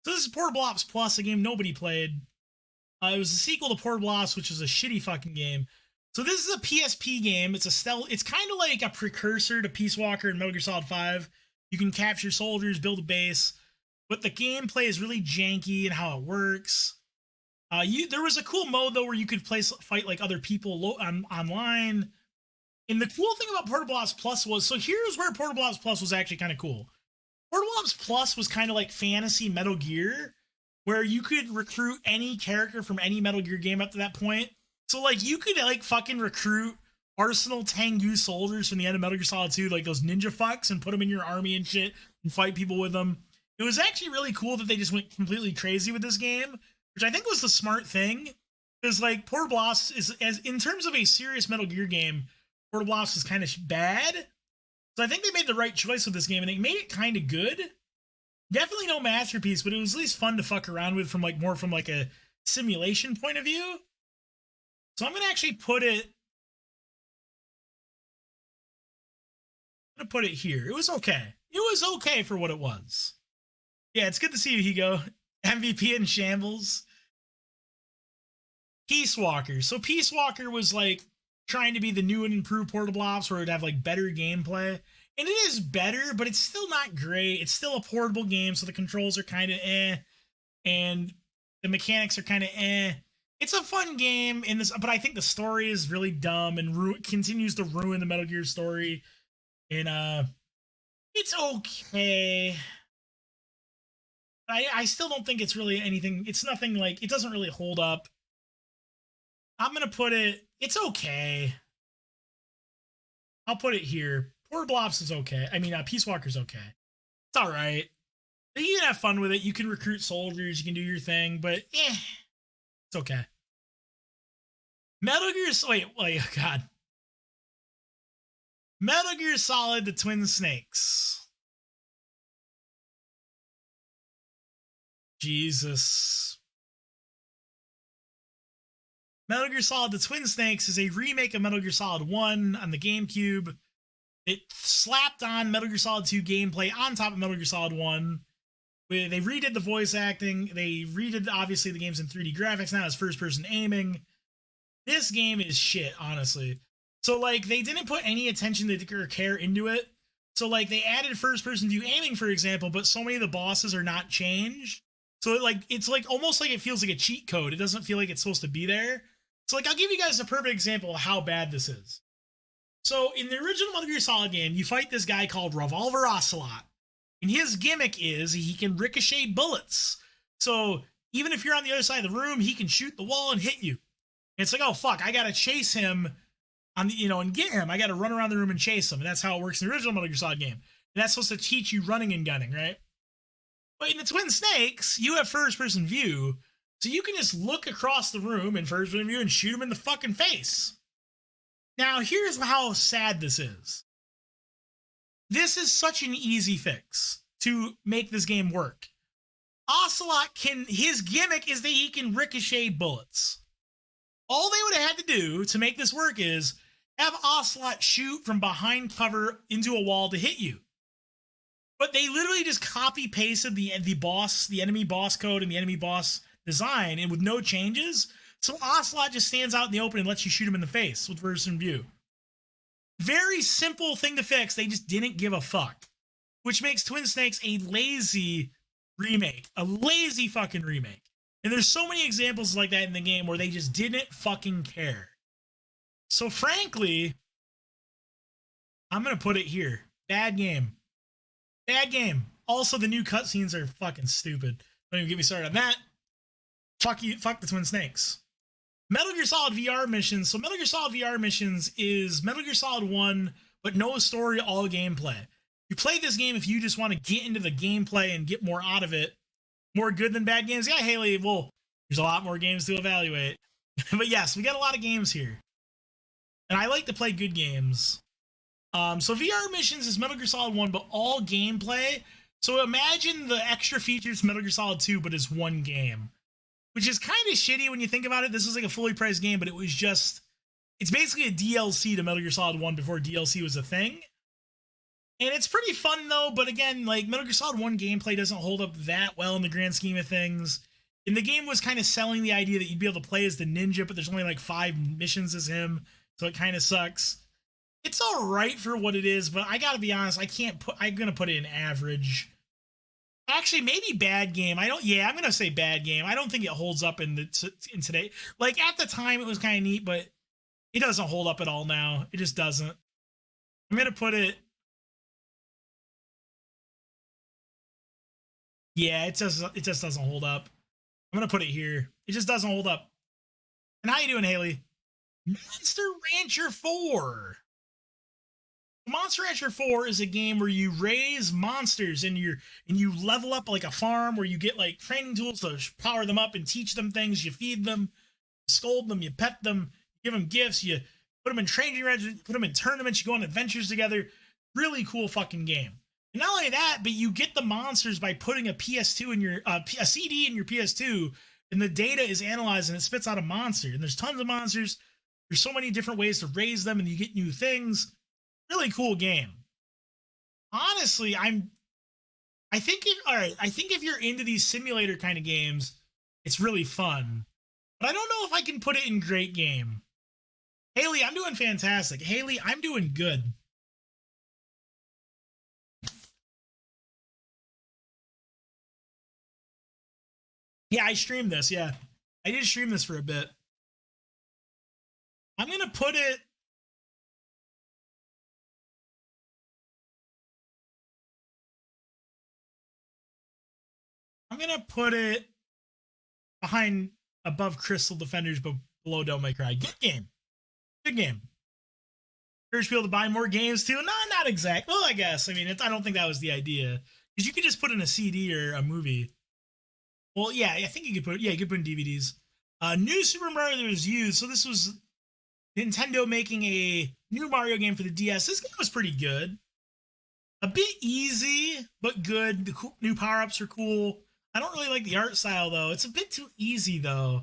So this is Portable Ops Plus, a game nobody played. It was a sequel to Portable Ops, which was a shitty fucking game. So this is a PSP game. It's kind of like a precursor to Peace Walker and Metal Gear Solid 5. You can capture soldiers, build a base, but the gameplay is really janky and how it works. There was a cool mode though where you could fight other people online. And the cool thing about Portable Ops Plus was, so here's where Portable Ops Plus was actually kind of cool. Portable Ops Plus was kind of like fantasy Metal Gear, where you could recruit any character from any Metal Gear game up to that point. So you could fucking recruit Arsenal Tengu soldiers from the end of Metal Gear Solid 2, like those ninja fucks, and put them in your army and shit and fight people with them. It was actually really cool that they just went completely crazy with this game, which I think was the smart thing. Because like Portable Ops is, as in terms of a serious Metal Gear game, Portable Ops is kind of bad. So I think they made the right choice with this game, and they made it kind of good. Definitely no masterpiece, but it was at least fun to fuck around with from like more from like a simulation point of view. So I'm gonna actually put it. I'm gonna put it here. It was okay. It was okay for what it was. Yeah, it's good to see you, Higo. MVP in shambles. Peace Walker. So Peace Walker was like trying to be the new and improved Portable Ops where it would have like better gameplay. And it is better, but it's still not great. It's still a portable game, so the controls are kind of and the mechanics are kind of It's a fun game in this, but I think the story is really dumb and continues to ruin the Metal Gear story. And it's okay. I still don't think it's really anything. It's nothing like, it doesn't really hold up. I'm gonna put it. It's okay. I'll put it here. Portable Ops is okay. I mean, Peace Walker's okay. It's all right. You can have fun with it. You can recruit soldiers. You can do your thing, but it's okay. Metal Gear. Wait, oh God. Metal Gear Solid: The Twin Snakes. Jesus. Metal Gear Solid: The Twin Snakes is a remake of Metal Gear Solid 1 on the GameCube. It slapped on Metal Gear Solid 2 gameplay on top of Metal Gear Solid 1. They redid the voice acting. They redid, obviously, the game's in 3D graphics. Now it's first-person aiming. This game is shit, honestly. So, like, they didn't put any attention or care into it. So, like, they added first-person view aiming, for example, but so many of the bosses are not changed. So, it's like almost like it feels like a cheat code. It doesn't feel like it's supposed to be there. So, like, I'll give you guys a perfect example of how bad this is. So, in the original Metal Gear Solid game, you fight this guy called Revolver Ocelot. And his gimmick is he can ricochet bullets. So, even if you're on the other side of the room, he can shoot the wall and hit you. And it's like, oh, fuck, I gotta chase him on the, and get him. I gotta run around the room and chase him. And that's how it works in the original Metal Gear Solid game. And that's supposed to teach you running and gunning, right? But in the Twin Snakes, you have first-person view, so you can just look across the room in first-person view and shoot him in the fucking face. Now, here's how sad this is. This is such an easy fix to make this game work. Ocelot his gimmick is that he can ricochet bullets. All they would have had to do to make this work is have Ocelot shoot from behind cover into a wall to hit you. But they literally just copy-pasted the enemy boss code and the enemy boss design, and with no changes. So Ocelot just stands out in the open and lets you shoot him in the face with first-person view. Very simple thing to fix. They just didn't give a fuck. Which makes Twin Snakes a lazy remake. A lazy fucking remake. And there's so many examples like that in the game where they just didn't fucking care. So frankly, I'm going to put it here. Bad game. Bad game. Also, the new cutscenes are fucking stupid. Don't even get me started on that. Fuck you. Fuck the Twin Snakes. Metal Gear Solid VR missions. So Metal Gear Solid VR missions is Metal Gear Solid 1, but no story, all gameplay. You play this game if you just want to get into the gameplay and get more out of it. More good than bad games. Yeah, Haley, well, there's a lot more games to evaluate. But yes, we got a lot of games here. And I like to play good games. So VR missions is Metal Gear Solid 1, but all gameplay. So imagine the extra features Metal Gear Solid 2, but it's one game. Which is kind of shitty when you think about it. This was like a fully priced game, but it was just... It's basically a DLC to Metal Gear Solid 1 before DLC was a thing. And it's pretty fun, though, but again, like, Metal Gear Solid 1 gameplay doesn't hold up that well in the grand scheme of things. And the game was kind of selling the idea that you'd be able to play as the ninja, but there's only like 5 missions as him, so it kind of sucks. It's alright for what it is, but I gotta be honest, I'm gonna put it in average. Actually, maybe bad game. I'm gonna say bad game. I don't think it holds up in today. Like, at the time, it was kind of neat, but it doesn't hold up at all now. It just doesn't. I'm gonna put it... Yeah, it just doesn't hold up. I'm gonna put it here. It just doesn't hold up. And how you doing, Haley? Monster Rancher 4. Monster Rancher 4 is a game where you raise monsters and you level up like a farm where you get like training tools to power them up and teach them things. You feed them, scold them, you pet them, give them gifts, you put them in training regiments, put them in tournaments, you go on adventures together. Really cool fucking game. And not only that, but you get the monsters by putting a PS2 in your a CD in your PS2, and the data is analyzed and it spits out a monster. And there's tons of monsters. There's so many different ways to raise them, and you get new things. Really cool game. Honestly, I think if you're into these simulator kind of games, it's really fun. But I don't know if I can put it in great game. Haley, I'm doing fantastic. Haley, I'm doing good. Yeah, I streamed this, yeah. I did stream this for a bit. I'm gonna put it. I'm gonna put it behind above Crystal Defenders, but below Don't Make Cry. Good game. Good game. Encourage people to buy more games too. No, not exact. Well, I guess. I mean, I don't think that was the idea. Because you could just put in a CD or a movie. Well, yeah, I think you could put. Yeah, you could put in DVDs. New Super Mario that was used. So this was Nintendo making a new Mario game for the DS. This game was pretty good. A bit easy, but good. The new power ups are cool. I don't really like the art style though. It's a bit too easy though.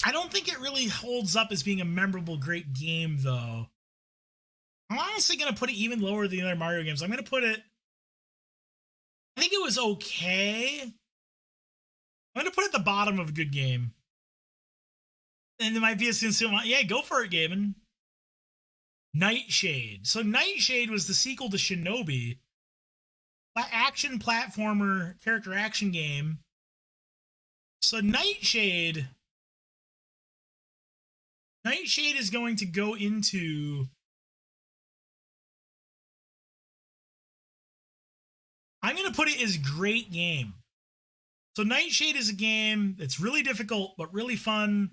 I don't think it really holds up as being a memorable, great game though. I'm honestly gonna put it even lower than the other Mario games. I'm gonna put it. I think it was okay. I'm gonna put it at the bottom of a good game. And there might be a soon. Yeah, go for it, Gavin. Nightshade. So Nightshade was the sequel to Shinobi, action platformer character action game. So Nightshade is going to go into. I'm going to put it as great game. So Nightshade is a game that's really difficult but really fun.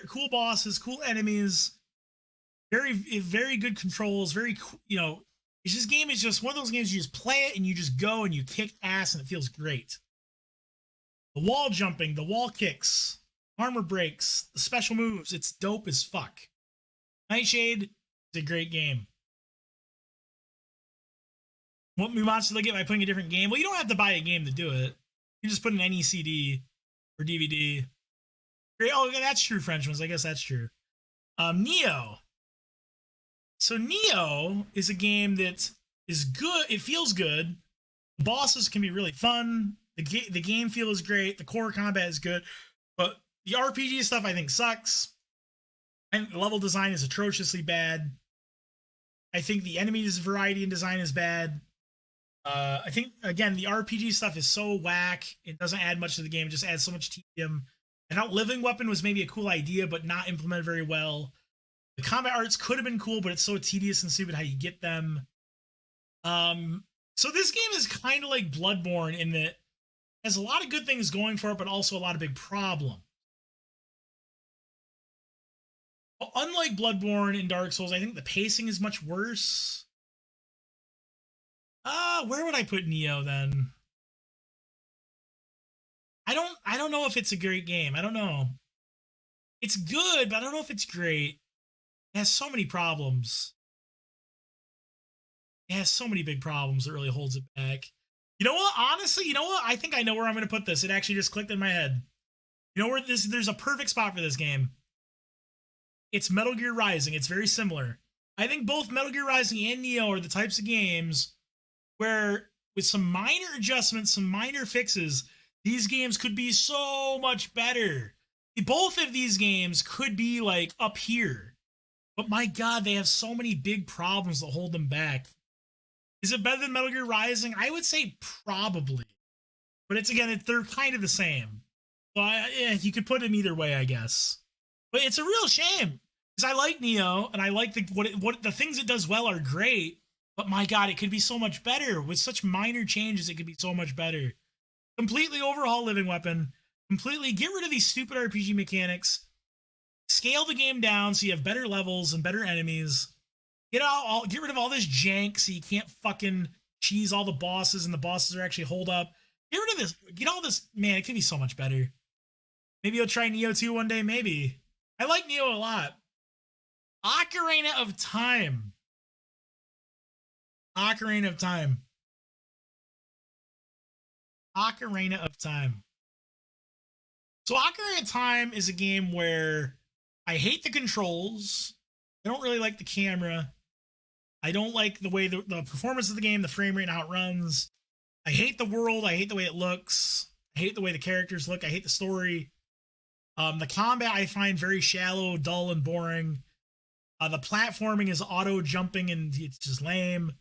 Cool bosses, cool enemies, very good controls. Very it's this game is just one of those games you just play it and you just go and you kick ass and it feels great. The wall jumping, the wall kicks, armor breaks, the special moves, it's dope as fuck. Nightshade is a great game. What new monster they get by putting a different game? Well, you don't have to buy a game to do it. You just put in any CD or DVD. Oh, that's true, Frenchmans. I guess that's true. Neo. So Neo is a game that is good. It feels good. The bosses can be really fun. The game feel is great. The core combat is good. But the RPG stuff, I think, sucks. And the level design is atrociously bad. I think the enemies variety and design is bad. I think, again, the RPG stuff is so whack. It doesn't add much to the game. It just adds so much tedium. And Outliving Weapon was maybe a cool idea, but not implemented very well. The combat arts could have been cool, but it's so tedious and stupid how you get them. So this game is kind of like Bloodborne in that it has a lot of good things going for it, but also a lot of big problems. Unlike Bloodborne and Dark Souls, I think the pacing is much worse. Where would I put Neo then? I don't know if it's a great game. I don't know. It's good, but I don't know if it's great. It has so many problems. It has so many big problems that really holds it back. You know what? Honestly, you know what? I think I know where I'm going to put this. It actually just clicked in my head. You know where there's a perfect spot for this game. It's Metal Gear Rising. It's very similar. I think both Metal Gear Rising and Neo are the types of games where, with some minor adjustments, some minor fixes, these games could be so much better. Both of these games could be like up here. But my God, they have so many big problems that hold them back. Is it better than Metal Gear Rising? I would say probably. But they're kind of the same. So you could put them either way, I guess. But it's a real shame. Because I like Neo, and I like what the things it does well are great. But my God, it could be so much better. With such minor changes, it could be so much better. Completely overhaul Living Weapon. Completely get rid of these stupid RPG mechanics. Scale the game down so you have better levels and better enemies. Get rid of all this jank so you can't fucking cheese all the bosses and the bosses are actually hold up. Get rid of this. Get all this. Man, it could be so much better. Maybe you'll try Neo 2 one day. Maybe. I like Neo a lot. Ocarina of Time. Ocarina of Time. Ocarina of Time. So Ocarina of Time is a game where I hate the controls. I don't really like the camera. I don't like the way the performance of the game, the frame rate, and how it runs. I hate the world. I hate the way it looks. I hate the way the characters look. I hate the story. The combat I find very shallow, dull, and boring. The platforming is auto jumping and it's just lame.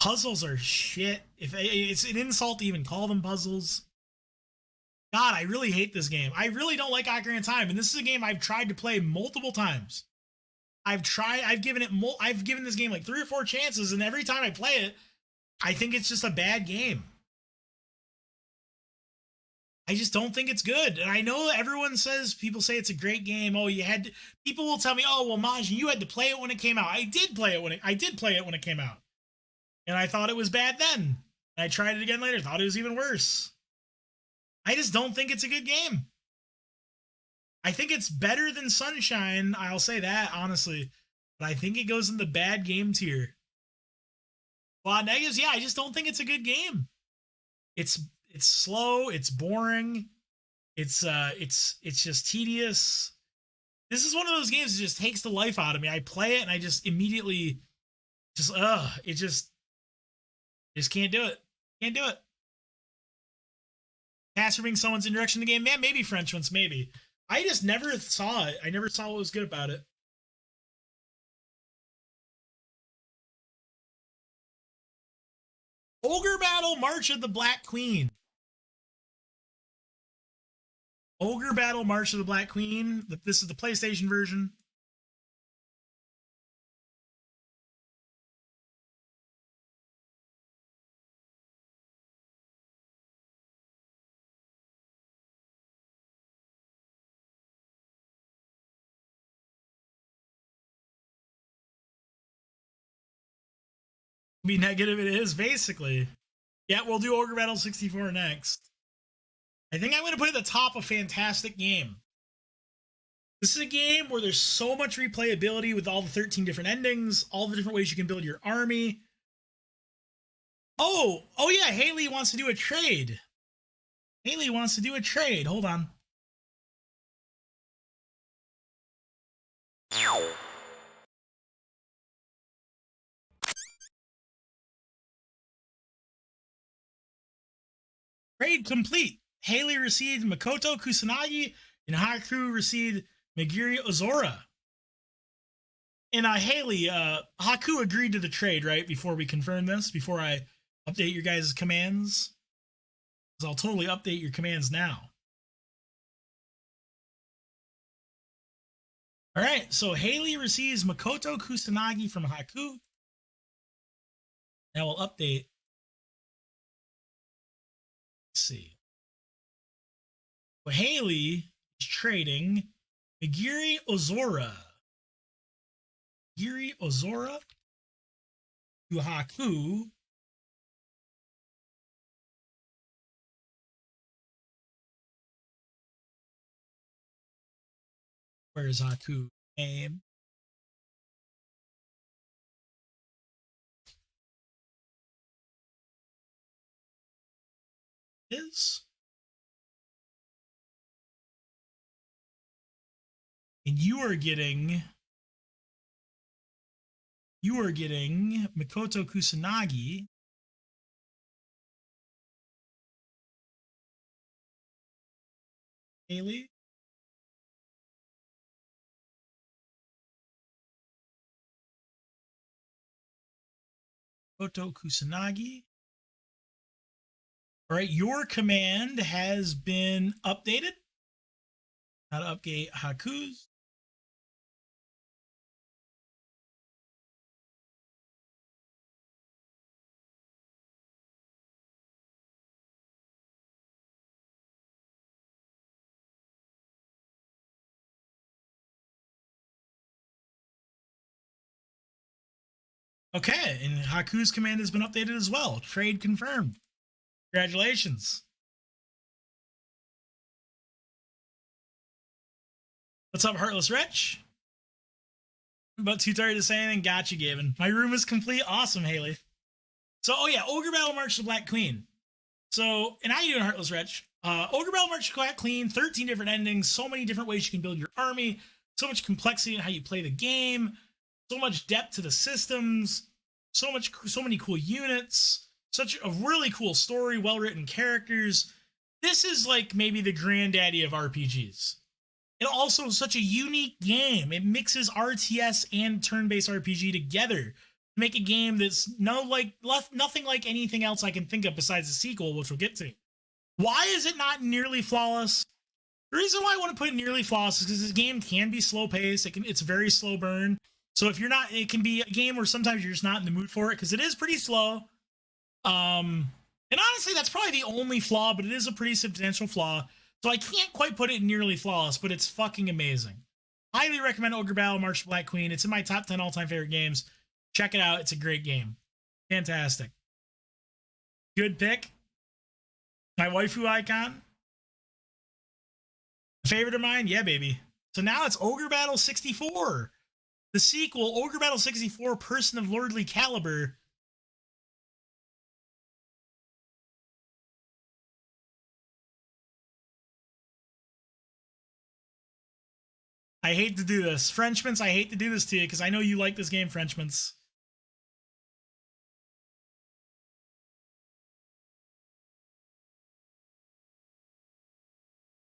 Puzzles are shit. If it's an insult to even call them puzzles. God, I really hate this game. I really don't like Ocarina of Time, and this is a game I've tried to play multiple times. I've given this game like 3 or 4 chances, and every time I play it, I think it's just a bad game. I just don't think it's good. And I know people say it's a great game. Oh, people will tell me, oh, well, Majin, you had to play it when it came out. I did play it when it came out. And I thought it was bad then. And I tried it again later, thought it was even worse. I just don't think it's a good game. I think it's better than Sunshine. I'll say that, honestly. But I think it goes in the bad game tier. A lot of negatives, yeah, I just don't think it's a good game. It's slow, it's boring, it's just tedious. This is one of those games that just takes the life out of me. I play it and I just immediately just can't do it. Can't do it. Pass for being someone's introduction to the game, man, maybe French ones, maybe. I just never saw it. I never saw what was good about it. Ogre Battle March of the Black Queen. Ogre Battle March of the Black Queen. This is the PlayStation version. Be negative it is, basically. Yeah, we'll do Ogre Battle 64 next. I think I'm going to put it at the top of Fantastic Game. This is a game where there's so much replayability with all the 13 different endings, all the different ways you can build your army. Oh yeah, Haley wants to do a trade. Haley wants to do a trade. Hold on. Trade complete. Haley received Makoto Kusanagi, and Haku received Megiri Ozora. And Haley, Haku agreed to the trade, right? Before we confirm this, before I update your guys' commands. Because I'll totally update your commands now. All right, so Haley receives Makoto Kusanagi from Haku. Now we'll update. Let's see. Well, Haley is trading Megiri Ozora. Megiri Ozora to Haku. Where is Haku? Name. Is. And you are getting Makoto Kusanagi. Haley. Makoto Kusanagi. All right, your command has been updated. How to update Haku's. Okay, and Haku's command has been updated as well. Trade confirmed. Congratulations. What's up, Heartless Rich? About too tired to say anything. Got you, Gavin. My room is complete. Awesome, Haley. So, oh yeah, Ogre Battle March to Black Queen. So, and how you doing, Heartless Wretch? Ogre Battle March to Black Queen, 13 different endings, so many different ways you can build your army, so much complexity in how you play the game, so much depth to the systems, so many cool units, such a really cool story, well-written characters. This is like maybe the granddaddy of RPGs. And also such a unique game. It mixes RTS and turn-based RPG together to make a game that's nothing like anything else I can think of besides the sequel, which we'll get to. Why is it not nearly flawless? The reason why I want to put it nearly flawless is because this game can be slow-paced. It's a very slow burn. So if you're not, it can be a game where sometimes you're just not in the mood for it because it is pretty slow. And honestly, that's probably the only flaw, but it is a pretty substantial flaw. So I can't quite put it nearly flawless, but it's fucking amazing. Highly recommend Ogre Battle March to Black Queen. It's in my top 10 all-time favorite games. Check it out. It's a great game. Fantastic. Good pick. My waifu icon. A favorite of mine? Yeah, baby. So now it's Ogre Battle 64. The sequel, Ogre Battle 64, Person of Lordly Caliber. I hate to do this. Frenchmans, I hate to do this to you because I know you like this game, Frenchmans.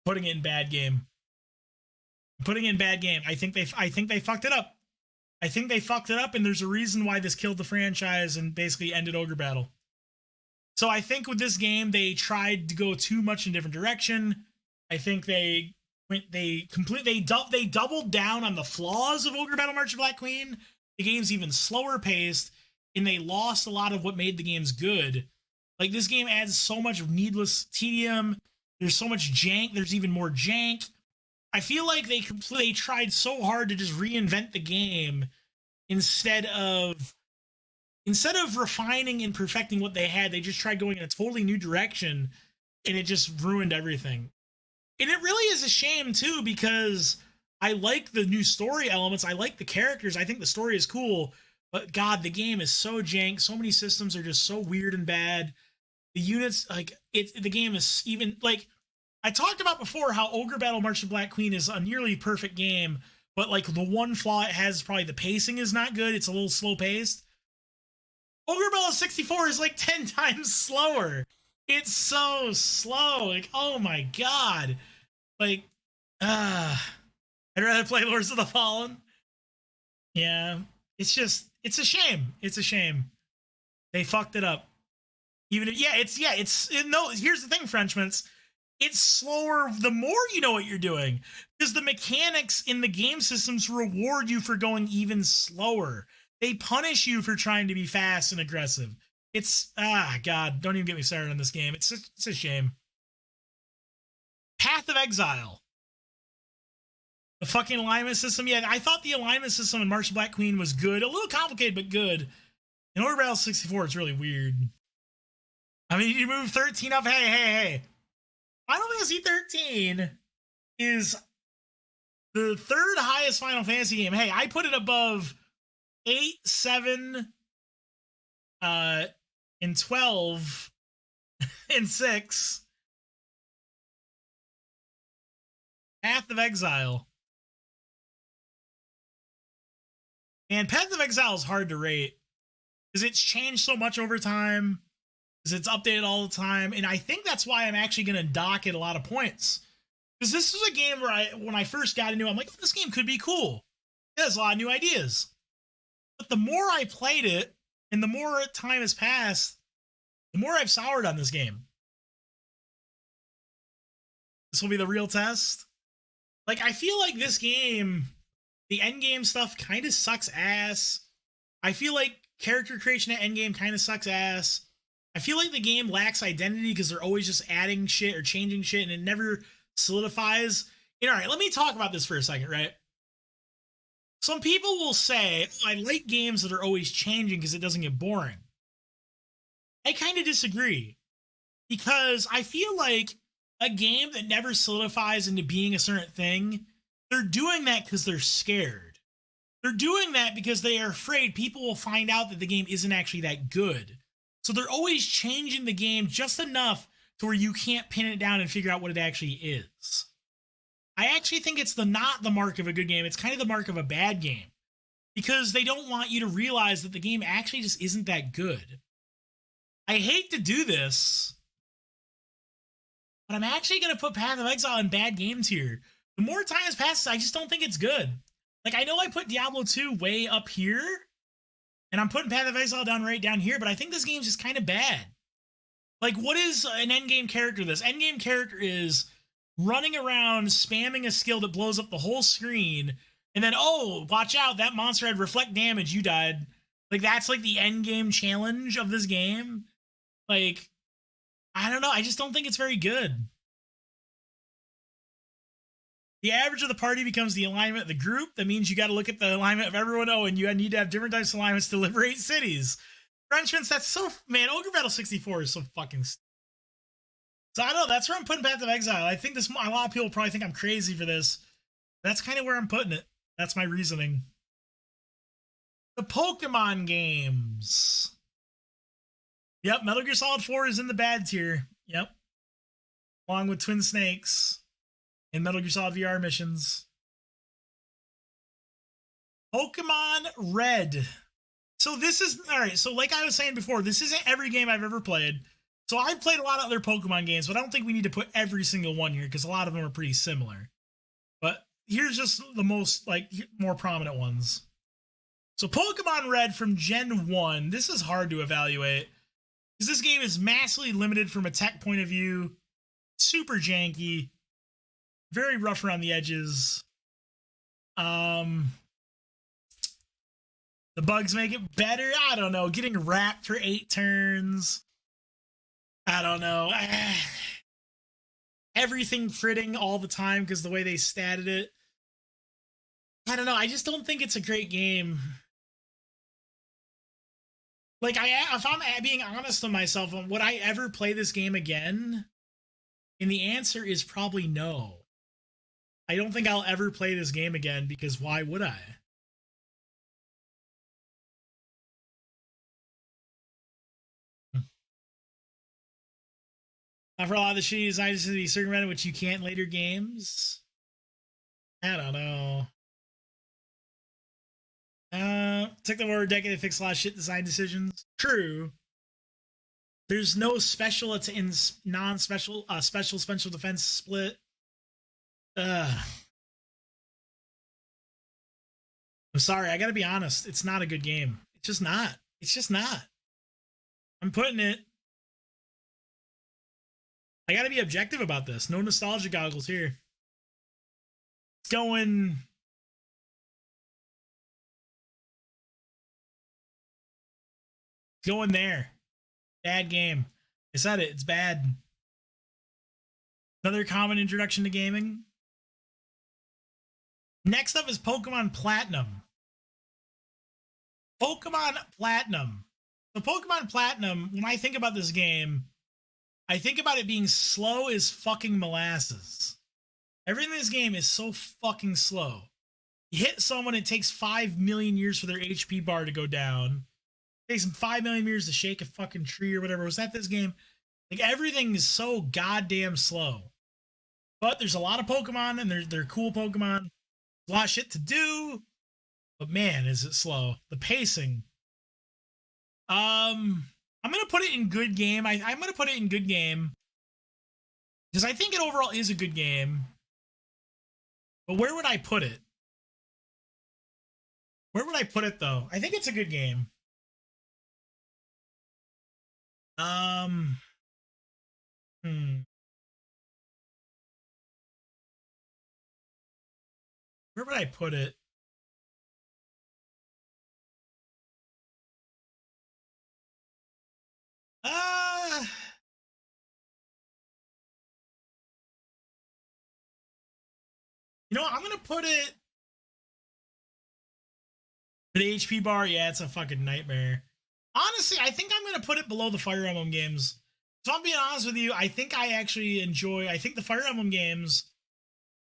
Putting it in bad game. Putting it in bad game. I think they fucked it up. I think they fucked it up, and there's a reason why this killed the franchise and basically ended Ogre Battle. So I think with this game, they tried to go too much in a different direction. I think they doubled down on the flaws of Ogre Battle March of Black Queen. The game's even slower paced, and they lost a lot of what made the games good. Like, this game adds so much needless tedium. There's so much jank. There's even more jank. I feel like they tried so hard to just reinvent the game instead of refining and perfecting what they had. They just tried going in a totally new direction, and it just ruined everything. And it really is a shame, too, because I like the new story elements. I like the characters. I think the story is cool. But, God, the game is so jank. So many systems are just so weird and bad. The units, the game is even, I talked about before how Ogre Battle March of Black Queen is a nearly perfect game. But, the one flaw it has is probably the pacing is not good. It's a little slow-paced. Ogre Battle 64 is 10 times slower. It's so slow. Oh my god. I'd rather play Lords of the Fallen. Yeah. It's a shame. It's a shame. They fucked it up. Here's the thing, Frenchmen. It's slower the more you know what you're doing. Because the mechanics in the game systems reward you for going even slower. They punish you for trying to be fast and aggressive. It's, God, don't even get me started on this game. It's a shame. Path of Exile. The fucking alignment system. Yeah, I thought the alignment system in March of Black Queen was good. A little complicated, but good. In Ogre Battle 64, it's really weird. I mean, you move 13 up. Hey. Final Fantasy 13 is the third highest Final Fantasy game. Hey, I put it above 8, 7, and 12, and 6. Path of Exile. And Path of Exile is hard to rate because it's changed so much over time, because it's updated all the time, and I think that's why I'm actually going to dock it a lot of points. Because this is a game where when I first got into it, I'm like, oh, this game could be cool. It has a lot of new ideas. But the more I played it, and the more time has passed, the more I've soured on this game. This will be the real test. I feel like this game, the endgame stuff kind of sucks ass. I feel like character creation at endgame kind of sucks ass. I feel like the game lacks identity because they're always just adding shit or changing shit, and it never solidifies. And all right, let me talk about this for a second, right? Some people will say, oh, I like games that are always changing because it doesn't get boring. I kind of disagree because I feel like a game that never solidifies into being a certain thing, they're doing that because they're scared. They're doing that because they are afraid people will find out that the game isn't actually that good. So they're always changing the game just enough to where you can't pin it down and figure out what it actually is. I actually think it's not the mark of a good game. It's kind of the mark of a bad game because they don't want you to realize that the game actually just isn't that good. I hate to do this, but I'm actually going to put Path of Exile in bad games here. The more time passes, I just don't think it's good. Like, I know I put Diablo 2 way up here, and I'm putting Path of Exile right down here, but I think this game's just kind of bad. Like, what is an endgame character this? Endgame character is running around, spamming a skill that blows up the whole screen, and then, oh, watch out, that monster had reflect damage, you died. Like, that's like the endgame challenge of this game. Like, I don't know, I just don't think it's very good. The average of the party becomes the alignment of the group. That means you got to look at the alignment of everyone. Oh, and you need to have different types of alignments to liberate cities. Frenchmans, that's so, man, Ogre Battle 64 is so fucking. So I don't know, that's where I'm putting Path of Exile. I think this, a lot of people probably think I'm crazy for this. That's kind of where I'm putting it. That's my reasoning. The Pokemon games. Yep, Metal Gear Solid 4 is in the bad tier. Yep. Along with Twin Snakes and Metal Gear Solid VR missions. Pokemon Red. So this is, all right, so like I was saying before, this isn't every game I've ever played. So I've played a lot of other Pokemon games, but I don't think we need to put every single one here because a lot of them are pretty similar. But here's just the most, like, more prominent ones. So Pokemon Red from Gen 1, this is hard to evaluate because this game is massively limited from a tech point of view, super janky, very rough around the edges. The bugs make it better. I don't know. Getting wrapped for 8 turns. I don't know. Everything fritting all the time because the way they statted it. I don't know. I just don't think it's a great game. Like, if I'm being honest with myself, would I ever play this game again? And the answer is probably no. I don't think I'll ever play this game again because why would I? For a lot of the shitty designs to be circumvented, which you can't in later games. I don't know. Took them over a decade to fix a lot of shit design decisions. True. There's no special in non-special special defense split. I'm sorry, I gotta be honest. It's not a good game. It's just not. It's just not. I'm putting it. I gotta be objective about this. No nostalgia goggles here. It's going. Going there. Bad game. I said it. It's bad. Another common introduction to gaming. Next up is Pokemon Platinum. Pokemon Platinum. So Pokemon Platinum, when I think about this game, I think about it being slow as fucking molasses. Everything in this game is so fucking slow. You hit someone, it takes 5 million years for their HP bar to go down. It takes them 5 million years to shake a fucking tree or whatever. Was that this game? Like, everything is so goddamn slow. But there's a lot of Pokemon, and they're cool Pokemon. A lot of shit to do. But man, is it slow. The pacing. I'm gonna put it in good game. I'm gonna put it in good game. Because I think it overall is a good game. But where would I put it? Where would I put it though? I think it's a good game. Where would I put it? You know what? I'm gonna put it. The HP bar, yeah, it's a fucking nightmare. Honestly, I think I'm going to put it below the Fire Emblem games. So I'm being honest with you, I think I actually enjoy, I think the Fire Emblem games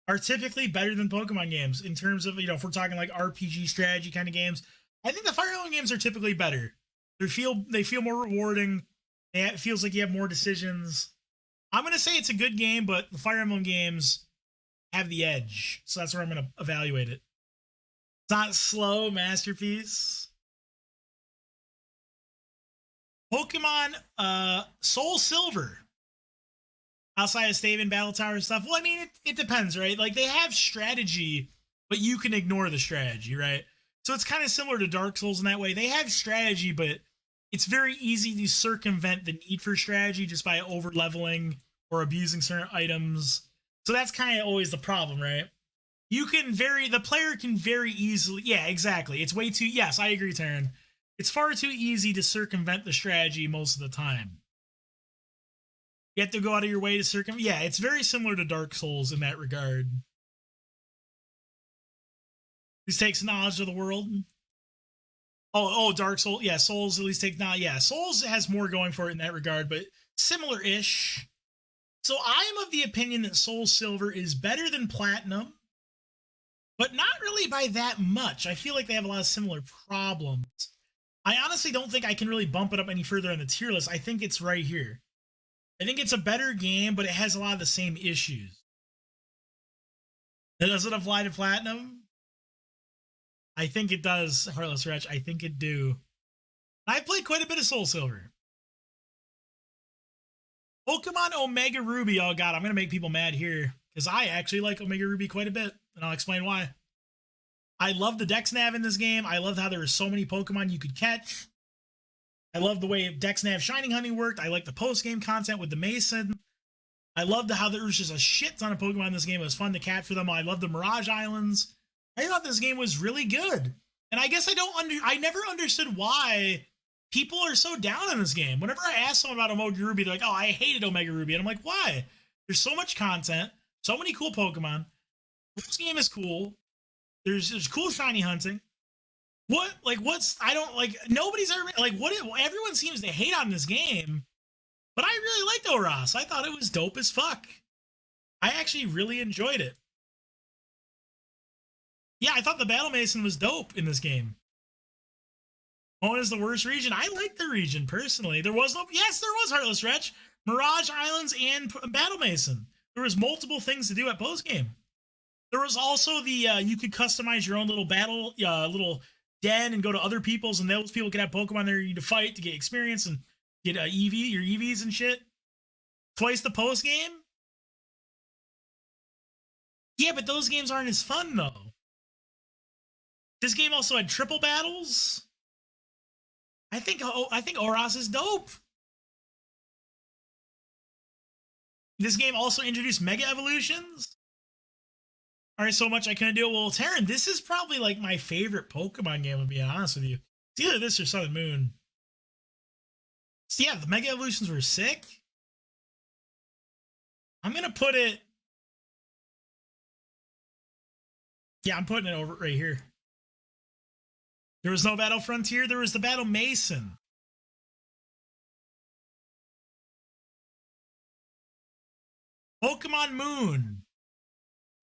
are typically better than Pokemon games in terms of, if we're talking like RPG strategy kind of games. I think the Fire Emblem games are typically better. They feel more rewarding. It feels like you have more decisions. I'm going to say it's a good game, but the Fire Emblem games have the edge. So that's where I'm going to evaluate it. It's not slow, masterpiece. Pokemon Soul Silver. Outside of Staven, Battle Tower stuff. Well, I mean, it depends, right? Like, they have strategy, but you can ignore the strategy, right? So it's kind of similar to Dark Souls in that way. They have strategy, but it's very easy to circumvent the need for strategy just by over leveling or abusing certain items. So that's kind of always the problem, right? The player can very easily, yeah, exactly. It's way too, yes, I agree, Taryn. It's far too easy to circumvent the strategy most of the time. You have to go out of your way to circumvent. Yeah, it's very similar to Dark Souls in that regard. This takes knowledge of the world. Oh, Dark Souls. Yeah, Souls at least take knowledge. Yeah, Souls has more going for it in that regard, but similar-ish. So I am of the opinion that Soul Silver is better than Platinum, but not really by that much. I feel like they have a lot of similar problems. I honestly don't think I can really bump it up any further on the tier list. I think it's right here. I think it's a better game, but it has a lot of the same issues. Does it apply to Platinum? I think it does, Heartless Wretch. I think it do. I've played quite a bit of Soul Silver. Pokemon Omega Ruby. Oh god, I'm going to make people mad here, because I actually like Omega Ruby quite a bit, and I'll explain why. I love the Dex Nav in this game. I loved how there were so many Pokemon you could catch. I love the way Dex Nav Shining Hunting worked. I like the post-game content with the Mason. I loved how there was just a shit ton of Pokemon in this game. It was fun to capture them. I love the Mirage Islands. I thought this game was really good. And I guess I never understood why people are so down on this game. Whenever I ask someone about Omega Ruby, they're like, oh, I hated Omega Ruby. And I'm like, why? There's so much content, so many cool Pokemon. This game is cool. There's cool shiny hunting. Nobody's ever, everyone seems to hate on this game, but I really liked Oras. I thought it was dope as fuck. I actually really enjoyed it. Yeah, I thought the Battle Mason was dope in this game. What is the worst region? I like the region, personally. There was Heartless Wretch, Mirage Islands, and Battle Mason. There was multiple things to do at post-game. There was also you could customize your own little battle, little den and go to other people's, and those people could have Pokemon there you to fight to get experience and get your EVs and shit. Twice the post-game? Yeah, but those games aren't as fun, though. This game also had triple battles. I think Oras is dope. This game also introduced Mega Evolutions. Alright, so much I couldn't do it. Well, Taryn, this is probably like my favorite Pokemon game, to be honest with you. It's either this or Sun and Moon. So yeah, the Mega Evolutions were sick. I'm gonna put it... Yeah, I'm putting it over right here. There was no Battle Frontier. There was the Battle Mason. Pokemon Moon.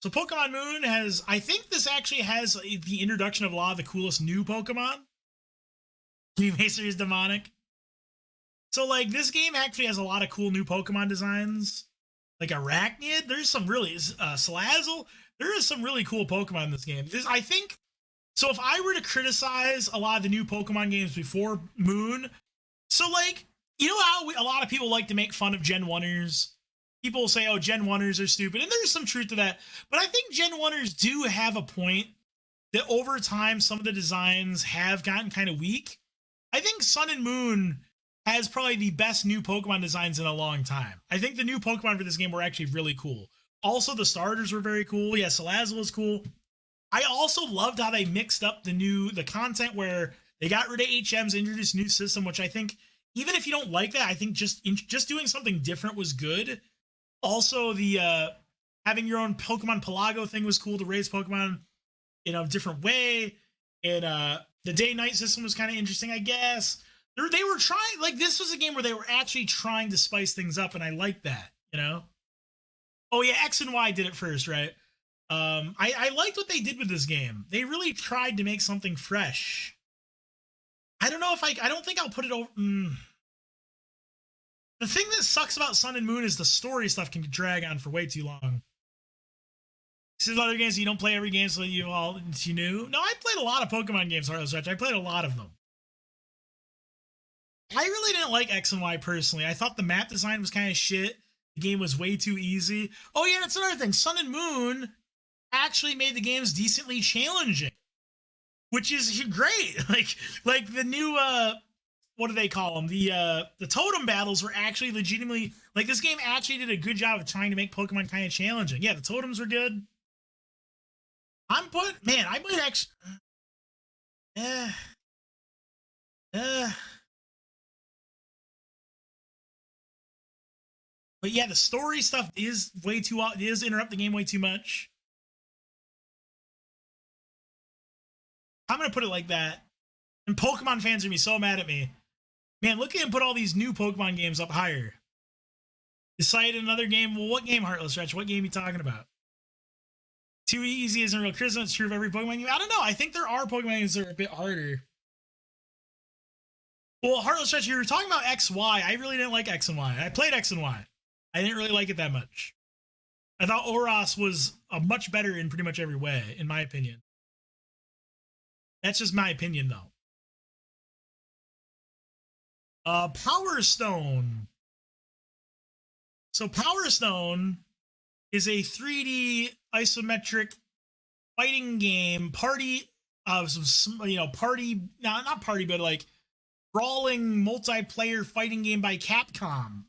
So Pokemon Moon has, I think this actually has the introduction of a lot of the coolest new Pokemon. Mason is demonic. So like this game actually has a lot of cool new Pokemon designs. Like Arachnid, there's some really, Salazzle, there is some really cool Pokemon in this game. I think, so if I were to criticize a lot of the new Pokemon games before Moon, so like, you know how a lot of people like to make fun of Gen 1ers? People will say, oh, Gen 1ers are stupid, and there's some truth to that. But I think Gen 1ers do have a point that over time, some of the designs have gotten kind of weak. I think Sun and Moon has probably the best new Pokemon designs in a long time. I think the new Pokemon for this game were actually really cool. Also, the starters were very cool. Yeah, Salazzle was cool. I also loved how they mixed up the content where they got rid of HMs, introduced a new system, which I think, even if you don't like that, I think just doing something different was good. Also, the having your own Pokemon Pelago thing was cool to raise Pokemon in a different way. And The day-night system was kind of interesting, I guess. They were trying, like, this was a game where they were actually trying to spice things up, and I like that, you know? Oh yeah, X and Y did it first, right? I liked what they did with this game. They really tried to make something fresh. I don't know if I don't think I'll put it over. The thing that sucks about Sun and Moon is the story stuff can drag on for way too long. This is other games you don't play every game, so you knew. No, I played a lot of Pokemon games, Heartless Stretch. I played a lot of them. I really didn't like X and Y personally. I thought the map design was kind of shit. The game was way too easy. Oh yeah, that's another thing. Sun and Moon actually made the games decently challenging, which is great. Like the new what do they call them? The totem battles were actually legitimately, like, this game actually did a good job of trying to make Pokemon kind of challenging. Yeah, the totems were good. I might actually but yeah, the story stuff is way too, it is interrupt the game way too much. I'm gonna put it like that. And Pokemon fans are gonna be so mad at me. Man, look at him put all these new Pokemon games up higher. Decided another game. Well, what game, Heartless Stretch? What game are you talking about? Too easy isn't real charisma. It's true of every Pokemon game. I don't know. I think there are Pokemon games that are a bit harder. Well, Heartless Stretch, you were talking about X, Y. I really didn't like X and Y. I played X and Y. I didn't really like it that much. I thought Oros was a much better in pretty much every way, in my opinion. That's just my opinion, though. Power Stone. So Power Stone is a 3D isometric fighting game, party, party, not party, but like brawling multiplayer fighting game by Capcom.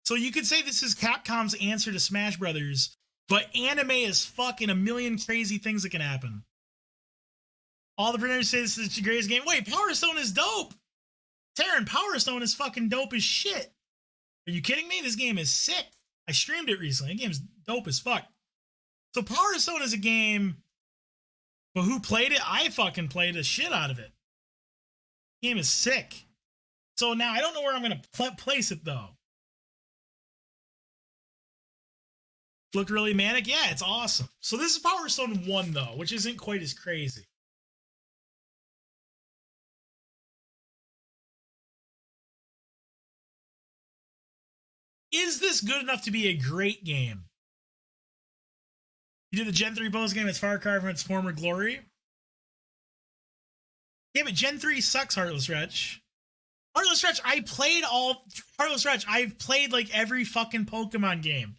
So you could say this is Capcom's answer to Smash Brothers, but anime is fucking a million crazy things that can happen. All the presenters say this is the greatest game. Wait, Power Stone is dope. Taryn, Power Stone is fucking dope as shit. Are you kidding me? This game is sick. I streamed it recently. The game's dope as fuck. So Power Stone is a game, but who played it? I fucking played the shit out of it. The game is sick. So now I don't know where I'm going to place it, though. Look really manic? Yeah, it's awesome. So this is Power Stone 1, though, which isn't quite as crazy. Is this good enough to be a great game? You did the Gen 3 post game, it's far cry from its former glory. Yeah, but Gen 3 sucks, Heartless Stretch. Heartless Stretch, I've played like every fucking Pokemon game.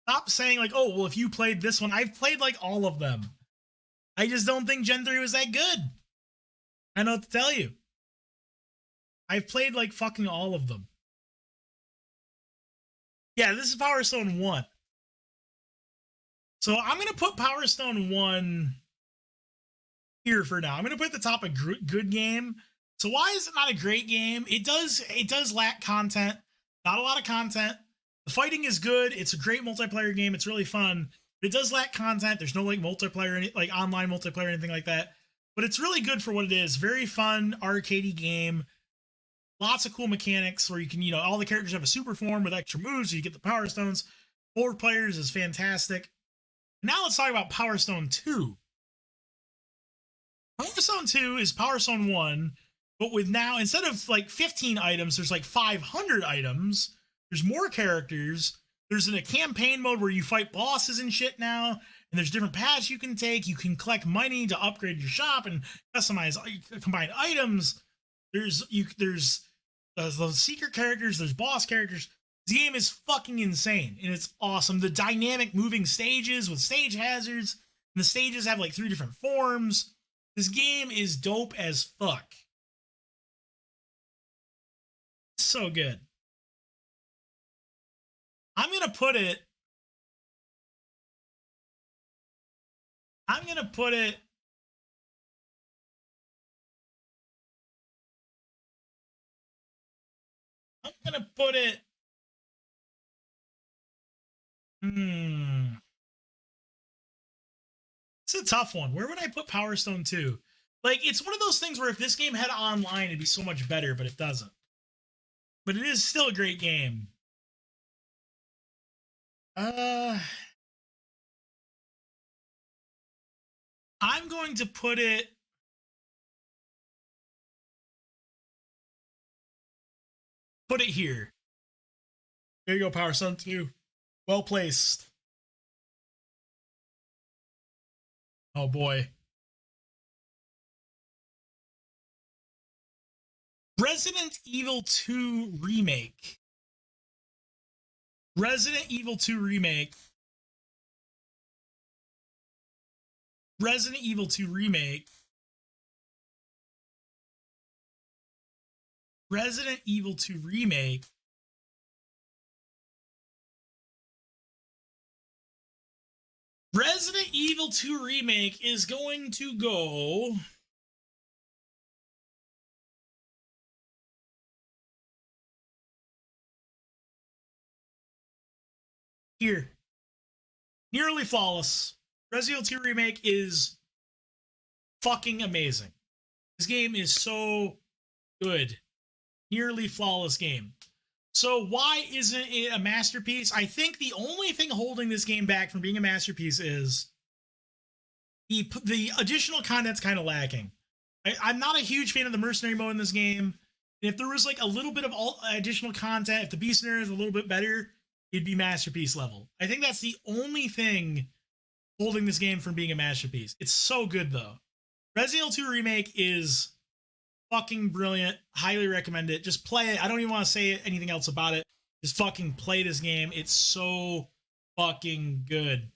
Stop saying like, oh, well, if you played this one, I've played like all of them. I just don't think Gen 3 was that good. I know what to tell you. I've played like fucking all of them. Yeah, this is Power Stone 1. So I'm going to put Power Stone 1 here for now. I'm going to put at the top a good game. So why is it not a great game? It does lack content. Not a lot of content. The fighting is good. It's a great multiplayer game. It's really fun. But it does lack content. There's no like multiplayer, like online multiplayer or anything like that. But it's really good for what it is. Very fun, arcadey game. Lots of cool mechanics where you can, all the characters have a super form with extra moves, so you get the Power Stones. 4 players is fantastic. Now let's talk about Power Stone 2. Power Stone 2 is Power Stone 1, but with now, instead of like 15 items, there's like 500 items. There's more characters. There's a campaign mode where you fight bosses and shit now, and there's different paths you can take. You can collect money to upgrade your shop and customize, combine items. There's those secret characters. There's boss characters. The game is fucking insane, and it's awesome. The dynamic moving stages with stage hazards, and the stages have like 3 different forms. This game is dope as fuck. So good. I'm gonna put it It's a tough one. Where would I put Power Stone 2? Like, it's one of those things where if this game had online, it'd be so much better, but it doesn't. But it is still a great game. I'm going to put it here. There you go, Power Sun 2. Well placed. Oh boy. Resident Evil 2 Remake. Resident Evil 2 Remake. Resident Evil 2 Remake. Resident Evil 2 Remake. Resident Evil 2 Remake is going to go here. Nearly flawless. Resident Evil 2 Remake is fucking amazing. This game is so good. Nearly flawless game. So why isn't it a masterpiece? I think the only thing holding this game back from being a masterpiece is the additional content's kind of lacking. I'm not a huge fan of the mercenary mode in this game. And if there was like a little bit of additional content, if the beast scenario is a little bit better, it'd be masterpiece level. I think that's the only thing holding this game from being a masterpiece. It's so good though. Resident Evil 2 Remake is fucking brilliant. Highly recommend it. Just play it. I don't even want to say anything else about it. Just fucking play this game. It's so fucking good.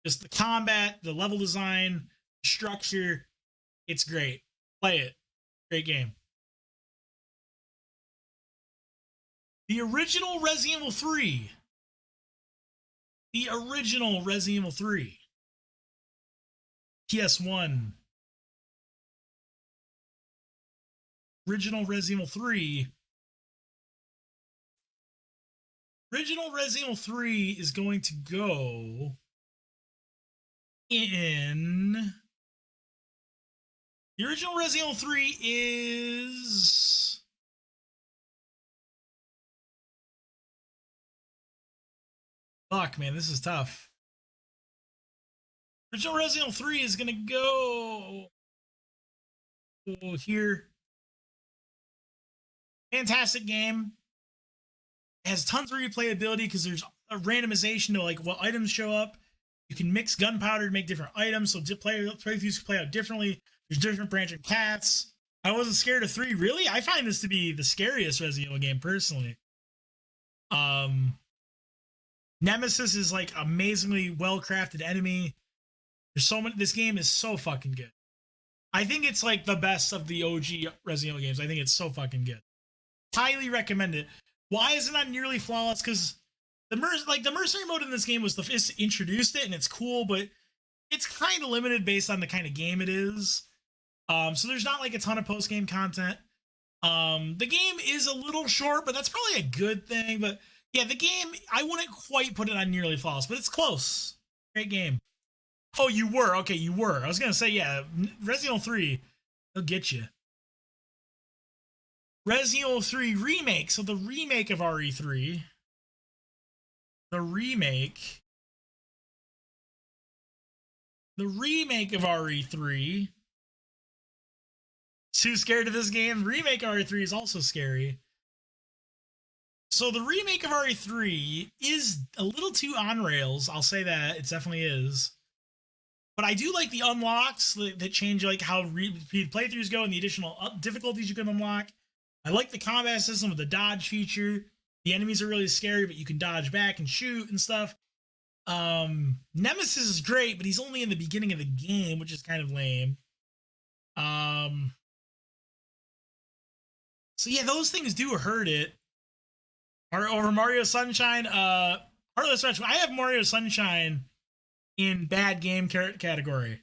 Just the combat, the level design, the structure. It's great. Play it. Great game. The original Resident Evil 3. The original Resident Evil 3. PS1. Original Resident Evil 3. Original Resident Evil 3 is going to go in. The original Resident Evil 3 is. Fuck, man, this is tough. Original Resident Evil 3 is going to go here. Fantastic game. It has tons of replayability because there's a randomization to like what items show up. You can mix gunpowder to make different items, so playthroughs can play out differently. There's different branching paths. I wasn't scared of 3. Really? I find this to be the scariest Resident Evil game personally. Nemesis is like amazingly well-crafted enemy. There's so many. This game is so fucking good. I think it's like the best of the OG Resident Evil games. I think it's so fucking good. Highly recommend it. Why is it not nearly flawless? Because the mercenary mode in this game was it's introduced it and it's cool, but it's kind of limited based on the kind of game it is. So there's not like a ton of post game content. The game is a little short, but that's probably a good thing. But yeah, the game, I wouldn't quite put it on nearly flawless, but it's close. Great game. Oh, you were? Okay, you were. I was gonna say, yeah, Resident Evil 3, they'll get you. Resident Evil 3 Remake. So the remake of RE3. The remake of RE3. Too scared of this game? Remake of RE3 is also scary. So the remake of RE3 is a little too on rails. I'll say that. It definitely is. But I do like the unlocks that change like how repeat playthroughs go and the additional difficulties you can unlock. I like the combat system with the dodge feature. The enemies are really scary, but you can dodge back and shoot and stuff. Nemesis is great, but he's only in the beginning of the game, which is kind of lame. So yeah, those things do hurt it. Over Mario Sunshine, I have Mario Sunshine in bad game category.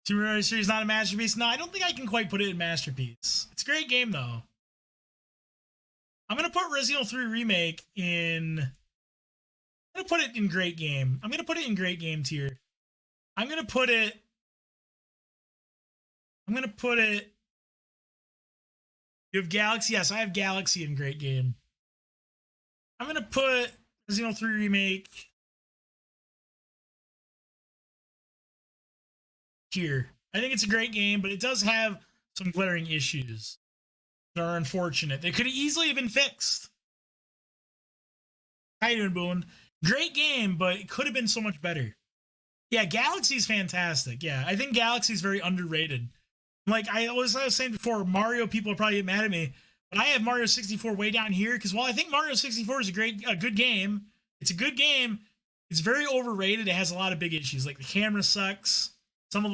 Super Mario series not a masterpiece? No, I don't think I can quite put it in masterpiece. It's a great game though. I'm gonna put Resident Evil 3 Remake in. I'm gonna put it in great game. I'm gonna put it in great game tier. I'm gonna put it I'm going to put it. You have Galaxy? Yes, I have Galaxy in great game. I'm going to put Resident Evil 3 Remake here. I think it's a great game, but it does have some glaring issues that are unfortunate. They could have easily have been fixed. How you doing, Boone? Great game, but it could have been so much better. Yeah, Galaxy's fantastic. Yeah, I think Galaxy's very underrated. Like I was saying before, Mario people are probably get mad at me, but I have Mario 64 way down here because while I think Mario 64 is a good game, it's a good game. It's very overrated. It has a lot of big issues. Like the camera sucks. Some of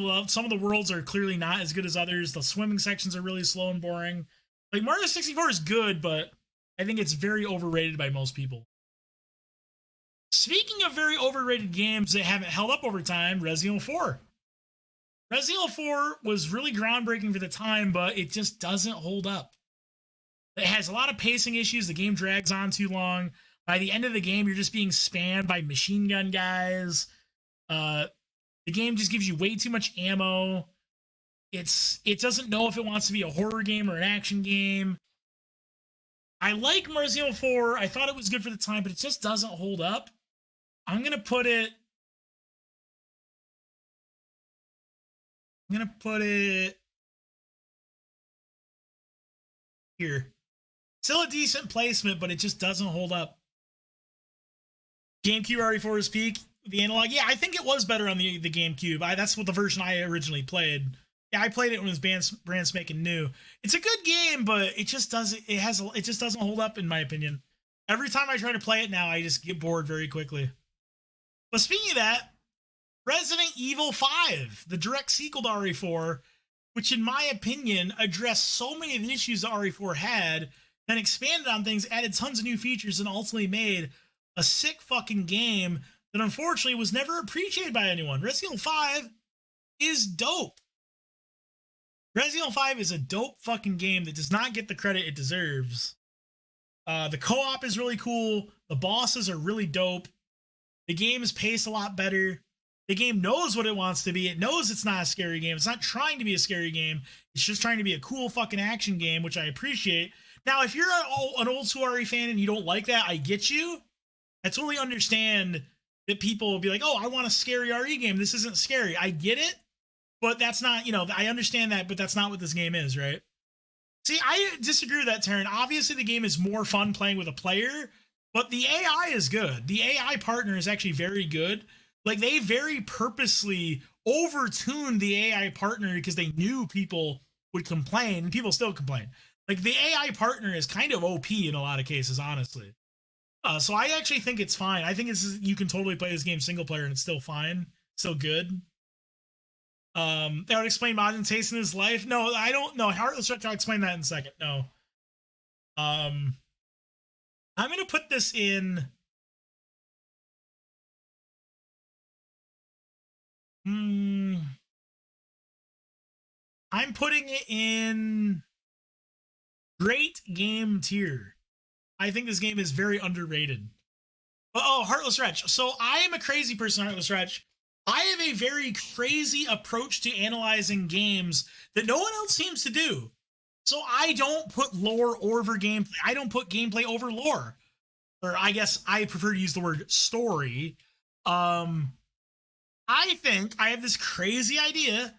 the worlds are clearly not as good as others. The swimming sections are really slow and boring. Like Mario 64 is good, but I think it's very overrated by most people. Speaking of very overrated games that haven't held up over time, Resident Evil 4. Resident Evil 4 was really groundbreaking for the time, but it just doesn't hold up. It has a lot of pacing issues. The game drags on too long. By the end of the game, you're just being spammed by machine gun guys. The game just gives you way too much ammo. It doesn't know if it wants to be a horror game or an action game. I like Resident Evil 4. I thought it was good for the time, but it just doesn't hold up. I'm going to put it here. Still a decent placement, but it just doesn't hold up. GameCube RE4's peak, the analog. Yeah, I think it was better on the GameCube. That's what the version I originally played. Yeah, I played it when it was brand spanking new. It's a good game, but it just doesn't. It just doesn't hold up in my opinion. Every time I try to play it now, I just get bored very quickly. But speaking of that, Resident Evil 5, the direct sequel to RE4, which in my opinion addressed so many of the issues that RE4 had, then expanded on things, added tons of new features, and ultimately made a sick fucking game that unfortunately was never appreciated by anyone. Resident Evil 5 is dope. Resident Evil 5 is a dope fucking game that does not get the credit it deserves. The co-op is really cool. The bosses are really dope. The game is paced a lot better. The game knows what it wants to be. It knows it's not a scary game. It's not trying to be a scary game. It's just trying to be a cool fucking action game, which I appreciate. Now, if you're an old school RE fan and you don't like that, I get you. I totally understand that people will be like, oh, I want a scary RE game. This isn't scary. I get it, but that's not, I understand that, but that's not what this game is, right? See, I disagree with that, Taryn. Obviously, the game is more fun playing with a player, but the AI is good. The AI partner is actually very good. Like, they very purposely overtuned the AI partner because they knew people would complain, and people still complain. Like, the AI partner is kind of OP in a lot of cases, honestly. So I actually think it's fine. I think you can totally play this game single player and it's still fine. Still good. That would explain Majin's taste in his life. No, I don't know. Heartless Retro, I'll explain that in a second. No. I'm going to put this in. I'm putting it in great game tier. I think this game is very underrated. Oh, Heartless Wretch. So I am a crazy person, Heartless Wretch. I have a very crazy approach to analyzing games that no one else seems to do. So I don't put lore over gameplay. I don't put gameplay over lore. Or I guess I prefer to use the word story. I think I have this crazy idea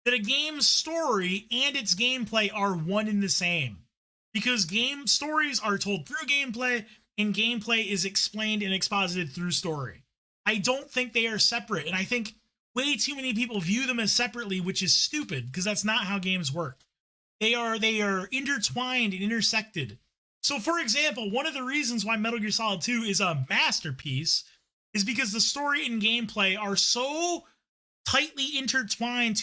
that a game's story and its gameplay are one and the same. Because game stories are told through gameplay, and gameplay is explained and exposited through story. I don't think they are separate, and I think way too many people view them as separately, which is stupid, because that's not how games work. They are intertwined and intersected. So, for example, one of the reasons why Metal Gear Solid 2 is a masterpiece is because the story and gameplay are so tightly intertwined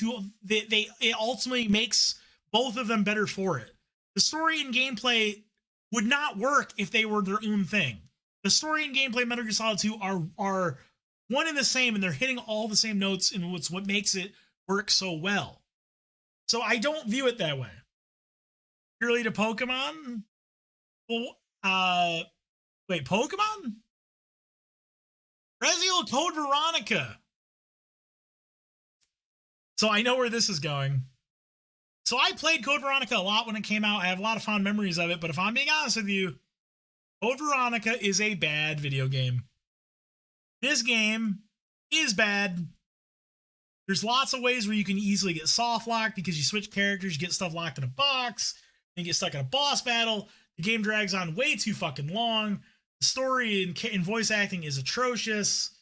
it ultimately makes both of them better for it. The story and gameplay would not work if they were their own thing. The story and gameplay of Metal Gear Solid 2 are one and the same, and they're hitting all the same notes, and what's what makes it work so well. So I don't view it that way. Purely to Pokemon? Well, wait, Pokemon? Resident Evil Code Veronica. So I know where this is going. So I played Code Veronica a lot when it came out. I have a lot of fond memories of it, but if I'm being honest with you, Code Veronica is a bad video game. This game is bad. There's lots of ways where you can easily get soft locked because you switch characters, you get stuff locked in a box, and get stuck in a boss battle. The game drags on way too fucking long. The story and voice acting is atrocious.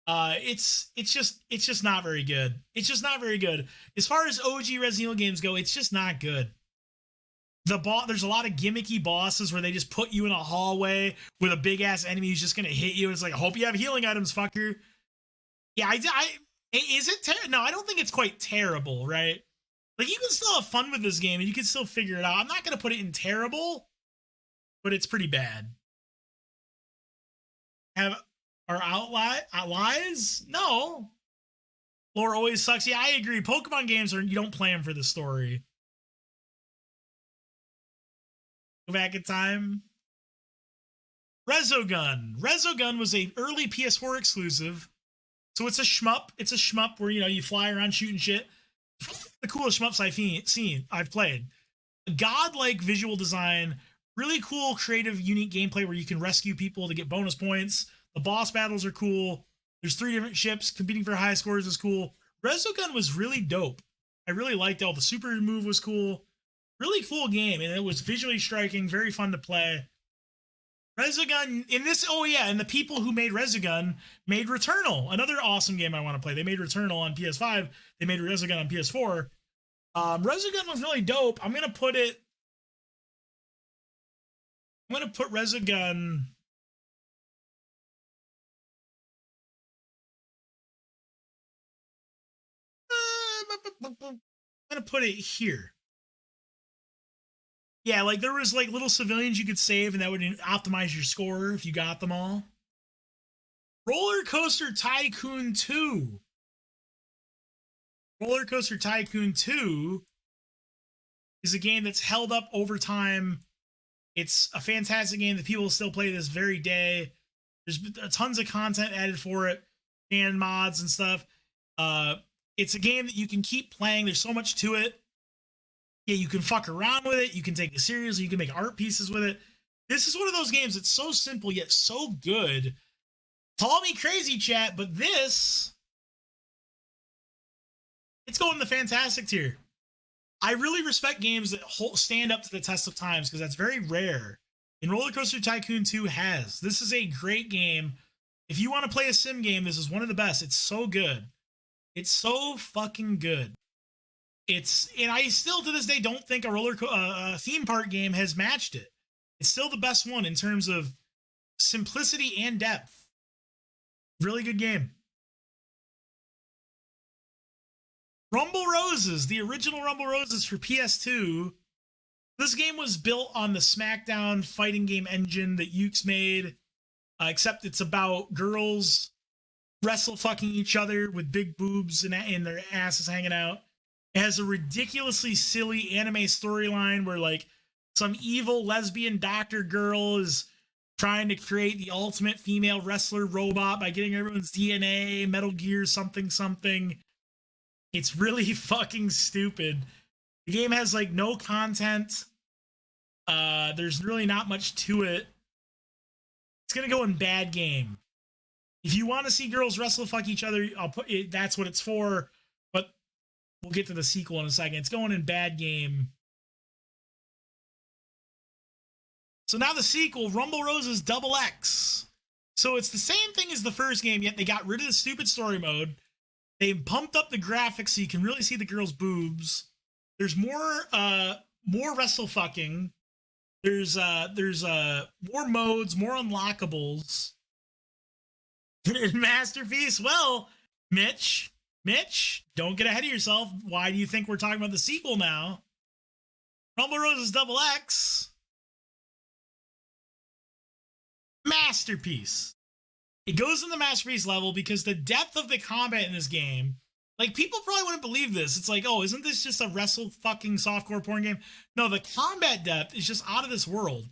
It's just not very good. It's just not very good. As far as OG Resident Evil games go, it's just not good. There's a lot of gimmicky bosses where they just put you in a hallway with a big ass enemy who's just gonna hit you. It's like, I hope you have healing items, fucker. Yeah, is it no, I don't think it's quite terrible, right? Like, you can still have fun with this game and you can still figure it out. I'm not gonna put it in terrible, but it's pretty bad. Are outlies? No. Lore always sucks. Yeah, I agree. Pokemon games you don't play them for the story. Go back in time. Resogun. Resogun was an early PS4 exclusive. So it's a shmup. It's a shmup where, you fly around shooting shit. The coolest shmups I've played. Godlike visual design, really cool, creative, unique gameplay where you can rescue people to get bonus points. The boss battles are cool. There's 3 different ships. Competing for high scores is cool. Resogun was really dope. I really liked it. All the super move was cool. Really cool game, and it was visually striking, very fun to play. Resogun, and the people who made Resogun made Returnal, another awesome game I want to play. They made Returnal on PS5. They made Resogun on PS4. Resogun was really dope. I'm gonna put Resogun. I'm gonna put it here. Yeah, like there was like little civilians you could save, and that would optimize your score if you got them all. Roller Coaster Tycoon 2. Roller Coaster Tycoon 2 is a game that's held up over time. It's a fantastic game that people still play this very day. There's tons of content added for it, and mods and stuff. It's a game that you can keep playing. There's so much to it. Yeah, you can fuck around with it. You can take it seriously. You can make art pieces with it. This is one of those games that's so simple yet so good. Call me crazy, chat, but it's going in the fantastic tier. I really respect games that stand up to the test of times because that's very rare. And Roller Coaster Tycoon 2 has. This is a great game. If you want to play a sim game, this is one of the best. It's so good. It's so fucking good. And I still to this day don't think a theme park game has matched it. It's still the best one in terms of simplicity and depth. Really good game. Rumble Roses, the original Rumble Roses for PS2. This game was built on the SmackDown fighting game engine that Yuke's made, except it's about girls wrestle fucking each other with big boobs and their asses hanging out. It has a ridiculously silly anime storyline where like some evil lesbian doctor girl is trying to create the ultimate female wrestler robot by getting everyone's DNA, Metal Gear something something. It's really fucking stupid. The game has like no content. There's really not much to it. It's gonna go in bad game. If you want to see girls wrestle fuck each other, I'll put it. That's what it's for. But we'll get to the sequel in a second. It's going in bad game. So now the sequel, Rumble Roses Double X. So it's the same thing as the first game, yet they got rid of the stupid story mode. They pumped up the graphics so you can really see the girls' boobs. There's more wrestle fucking. There's more modes, more unlockables. Masterpiece. Well, Mitch, don't get ahead of yourself. Why do you think we're talking about the sequel now? Rumble Roses Double X. Masterpiece. It goes in the masterpiece level because the depth of the combat in this game, like people probably wouldn't believe this. It's like, oh, isn't this just a wrestle fucking softcore porn game? No, the combat depth is just out of this world.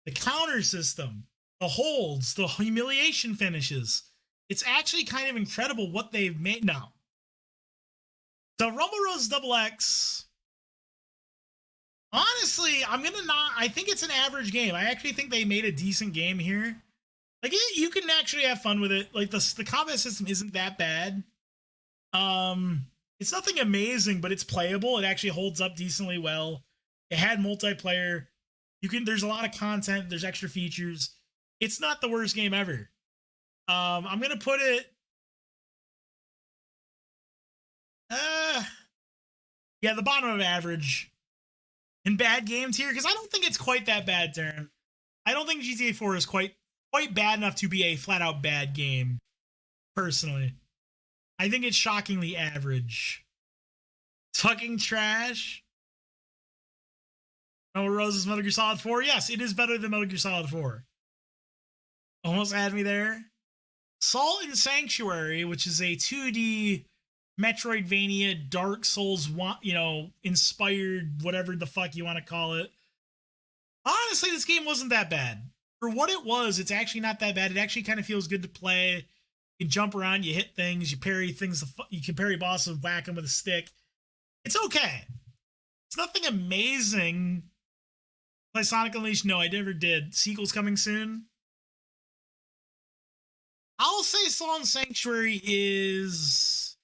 The counter system, the holds, the humiliation finishes. It's actually kind of incredible what they've made now. So Rumble Roses Double X Honestly, I'm gonna not. I think it's an average game. I actually think they made a decent game here. Like you can actually have fun with it. Like the combat system isn't that bad. Um, it's nothing amazing, but it's playable. It actually holds up decently well. It had multiplayer. There's a lot of content. There's extra features. It's not the worst game ever. I'm gonna put it. Uh, yeah, the bottom of average in bad game tier because I don't think it's quite that bad, Darren. I don't think GTA 4 is quite bad enough to be a flat out bad game. Personally, I think it's shockingly average. It's fucking trash. Oh, Rose's Metal Gear Solid 4. Yes, it is better than Metal Gear Solid 4. Almost had me there. Salt and Sanctuary, which is a 2D Metroidvania, Dark Souls, inspired, whatever the fuck you want to call it. Honestly, this game wasn't that bad. For what it was, it's actually not that bad. It actually kind of feels good to play. You jump around, you hit things, you parry things. You can parry bosses, whack them with a stick. It's okay. It's nothing amazing. Play Sonic Unleashed? No, I never did. Sequel's coming soon. I'll say Salt and Sanctuary is...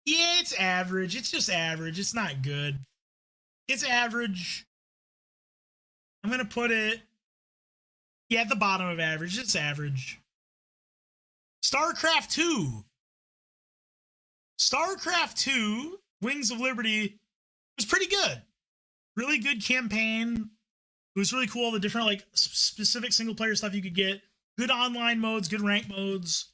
Yeah, it's average. It's just average. It's not good. It's average. I'm going to put it... Yeah, at the bottom of average. It's average. StarCraft 2. StarCraft 2, Wings of Liberty, was pretty good. Really good campaign. It was really cool, all the different specific single player stuff you could get. Good online modes, good rank modes.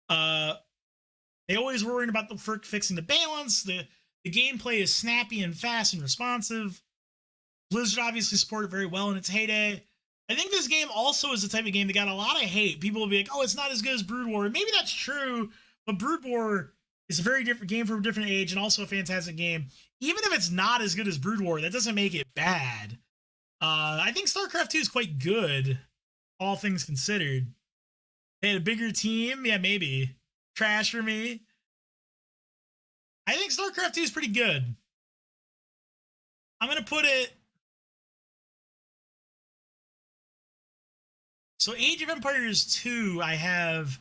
They always were worrying about fixing the balance. The gameplay is snappy and fast and responsive. Blizzard obviously supported very well in its heyday. I think this game also is the type of game that got a lot of hate. People will be like, oh, it's not as good as Brood War. Maybe that's true, but Brood War is a very different game from a different age and also a fantastic game. Even if it's not as good as Brood War, that doesn't make it bad. I think StarCraft 2 is quite good, all things considered. They had a bigger team. Yeah, maybe. Trash for me. I think StarCraft 2 is pretty good. I'm going to put it... So Age of Empires 2 I have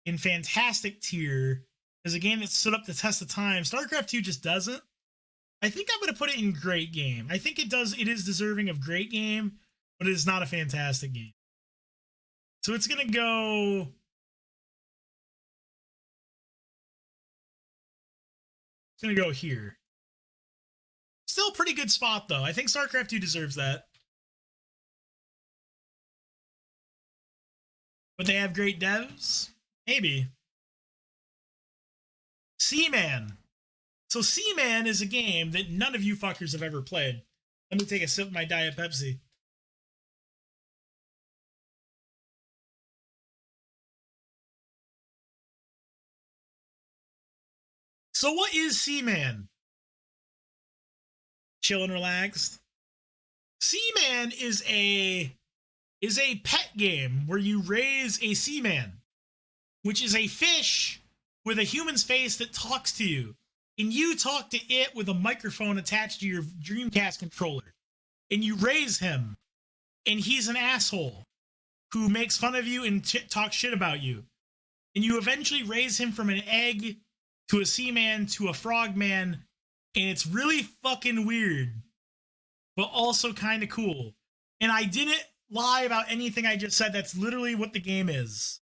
in fantastic tier as a game that stood up the test of time. StarCraft 2 just doesn't. I think I'm going to put it in great game. I think it is deserving of great game, but it is not a fantastic game. So it's going to go... It's going to go here. Still a pretty good spot, though. I think StarCraft 2 deserves that. But they have great devs? Maybe. Seaman. So Seaman is a game that none of you fuckers have ever played. Let me take a sip of my Diet Pepsi. So what is Seaman? Chill and relaxed. Seaman is a pet game where you raise a seaman, which is a fish with a human's face that talks to you. And you talk to it with a microphone attached to your Dreamcast controller. And you raise him. And he's an asshole who makes fun of you and talks shit about you. And you eventually raise him from an egg to a seaman to a frogman. And it's really fucking weird. But also kind of cool. And I didn't lie about anything I just said. That's literally what the game is.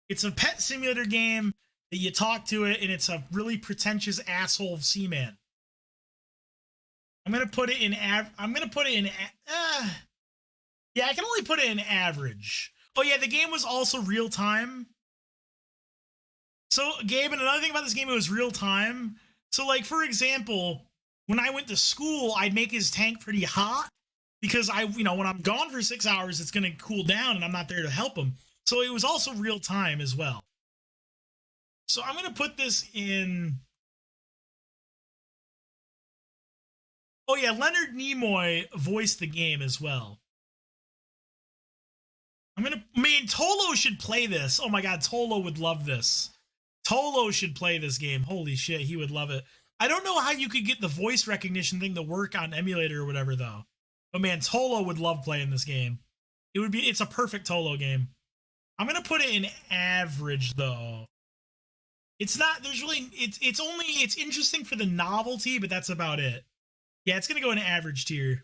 It's a pet simulator game that you talk to it, and it's a really pretentious asshole seaman. I'm gonna put it in. Yeah, I can only put it in average. Oh yeah, the game was also real time. So Gabe, and another thing about this game, it was real time. So like for example, when I went to school, I'd make his tank pretty hot because when I'm gone for 6 hours, it's gonna cool down, and I'm not there to help him. So it was also real time as well. So I'm going to put this in... Oh yeah, Leonard Nimoy voiced the game as well. Tolo should play this. Oh my god, Tolo would love this. Tolo should play this game. Holy shit, he would love it. I don't know how you could get the voice recognition thing to work on emulator or whatever though. But man, Tolo would love playing this game. It's a perfect Tolo game. I'm gonna put it in average though. It's not, there's really, it's interesting for the novelty, but that's about it. Yeah, it's gonna go in average tier.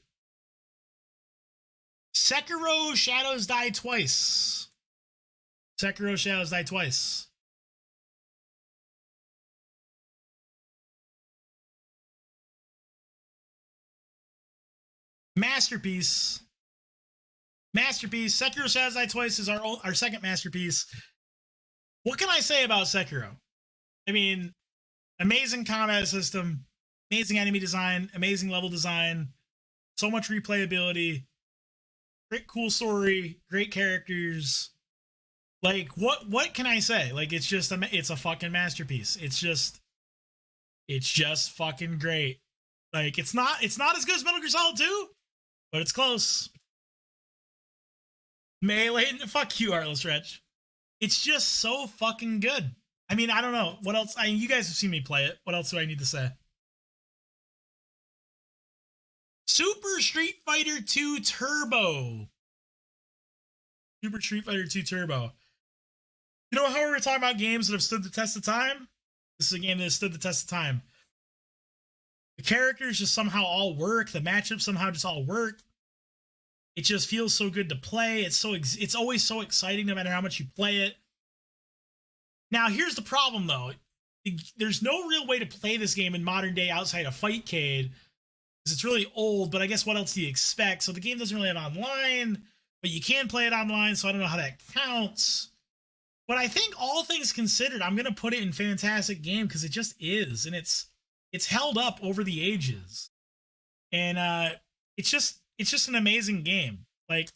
Sekiro Shadows Die Twice. Sekiro Shadows Die Twice. Masterpiece. Masterpiece. Sekiro Shadows Die Twice is our second masterpiece. What can I say about Sekiro? I mean, amazing combat system, amazing enemy design, amazing level design, so much replayability, great cool story, great characters. Like, what can I say? Like, it's a fucking masterpiece. It's just fucking great. Like, it's not as good as Metal Gear Solid 2, but it's close. Melee, fuck you, Artless Wretch. It's just so fucking good. I mean, I don't know. What else? You guys have seen me play it. What else do I need to say? Super Street Fighter 2 Turbo. Super Street Fighter 2 Turbo. You know how we were talking about games that have stood the test of time? This is a game that has stood the test of time. The characters just somehow all work. The matchups somehow just all work. It just feels so good to play. It's always so exciting no matter how much you play it. Now, here's the problem, though. There's no real way to play this game in modern day outside of Fightcade, because it's really old, but I guess what else do you expect? So the game doesn't really have online, but you can play it online, so I don't know how that counts. But I think all things considered, I'm going to put it in fantastic game, because it just is, and it's held up over the ages. And it's just an amazing game. Like,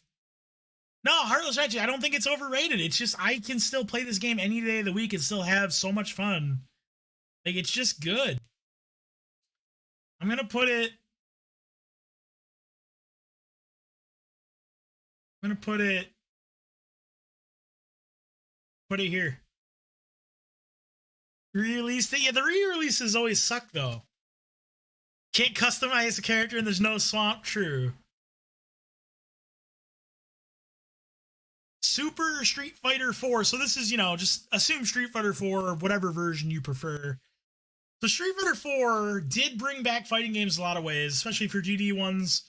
no, Heartless Wretch, I don't think it's overrated. It's just, I can still play this game any day of the week and still have so much fun. Like, it's just good. I'm going to put it here. Re-released it. Yeah, the re-releases always suck, though. Can't customize a character and there's no swamp. True. Super Street Fighter 4. So this is, just assume Street Fighter 4 or whatever version you prefer. So Street Fighter 4 did bring back fighting games in a lot of ways, especially for GD ones.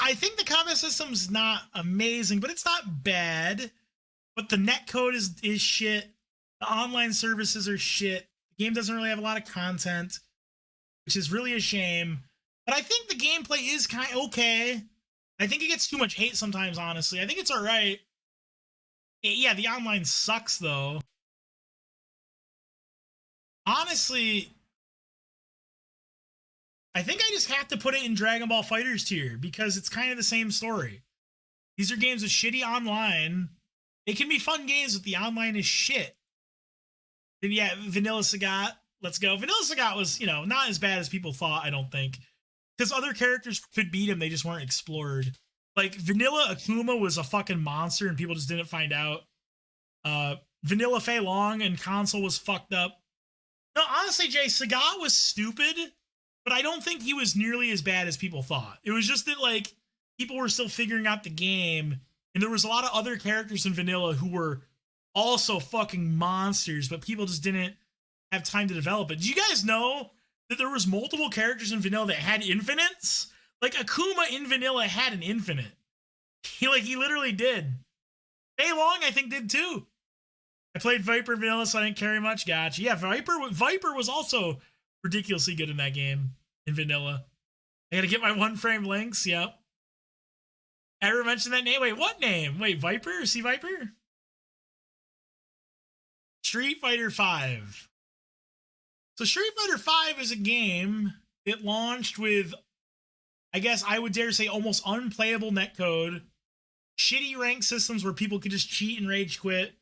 I think the combat system's not amazing, but it's not bad. But the netcode is shit. The online services are shit. The game doesn't really have a lot of content, which is really a shame. But I think the gameplay is kind of okay. I think it gets too much hate sometimes, honestly. I think it's alright. Yeah, the online sucks, though. Honestly, I think I just have to put it in Dragon Ball FighterZ tier, because it's kind of the same story. These are games with shitty online. They can be fun games, but the online is shit. And yeah, Vanilla Sagat, let's go. Vanilla Sagat was, not as bad as people thought, I don't think. Because other characters could beat him, they just weren't explored. Like, Vanilla Akuma was a fucking monster, and people just didn't find out. Vanilla Fei Long and console was fucked up. No, honestly, Jay, Sagat was stupid, but I don't think he was nearly as bad as people thought. It was just that, like, people were still figuring out the game, and there was a lot of other characters in Vanilla who were also fucking monsters, but people just didn't have time to develop it. Do you guys know that there was multiple characters in Vanilla that had infinites? Like, Akuma in Vanilla had an infinite. He literally did. Fei Long, I think, did too. I played Viper in Vanilla, so I didn't carry much. Gotcha. Yeah, Viper was also ridiculously good in that game in Vanilla. I gotta get my one frame links. Yep. Ever mentioned that name? Wait, what name? Wait, Viper? See Viper? Street Fighter 5. So Street Fighter 5 is a game that launched with, I guess I would dare say, almost unplayable netcode, shitty rank systems where people could just cheat and rage quit.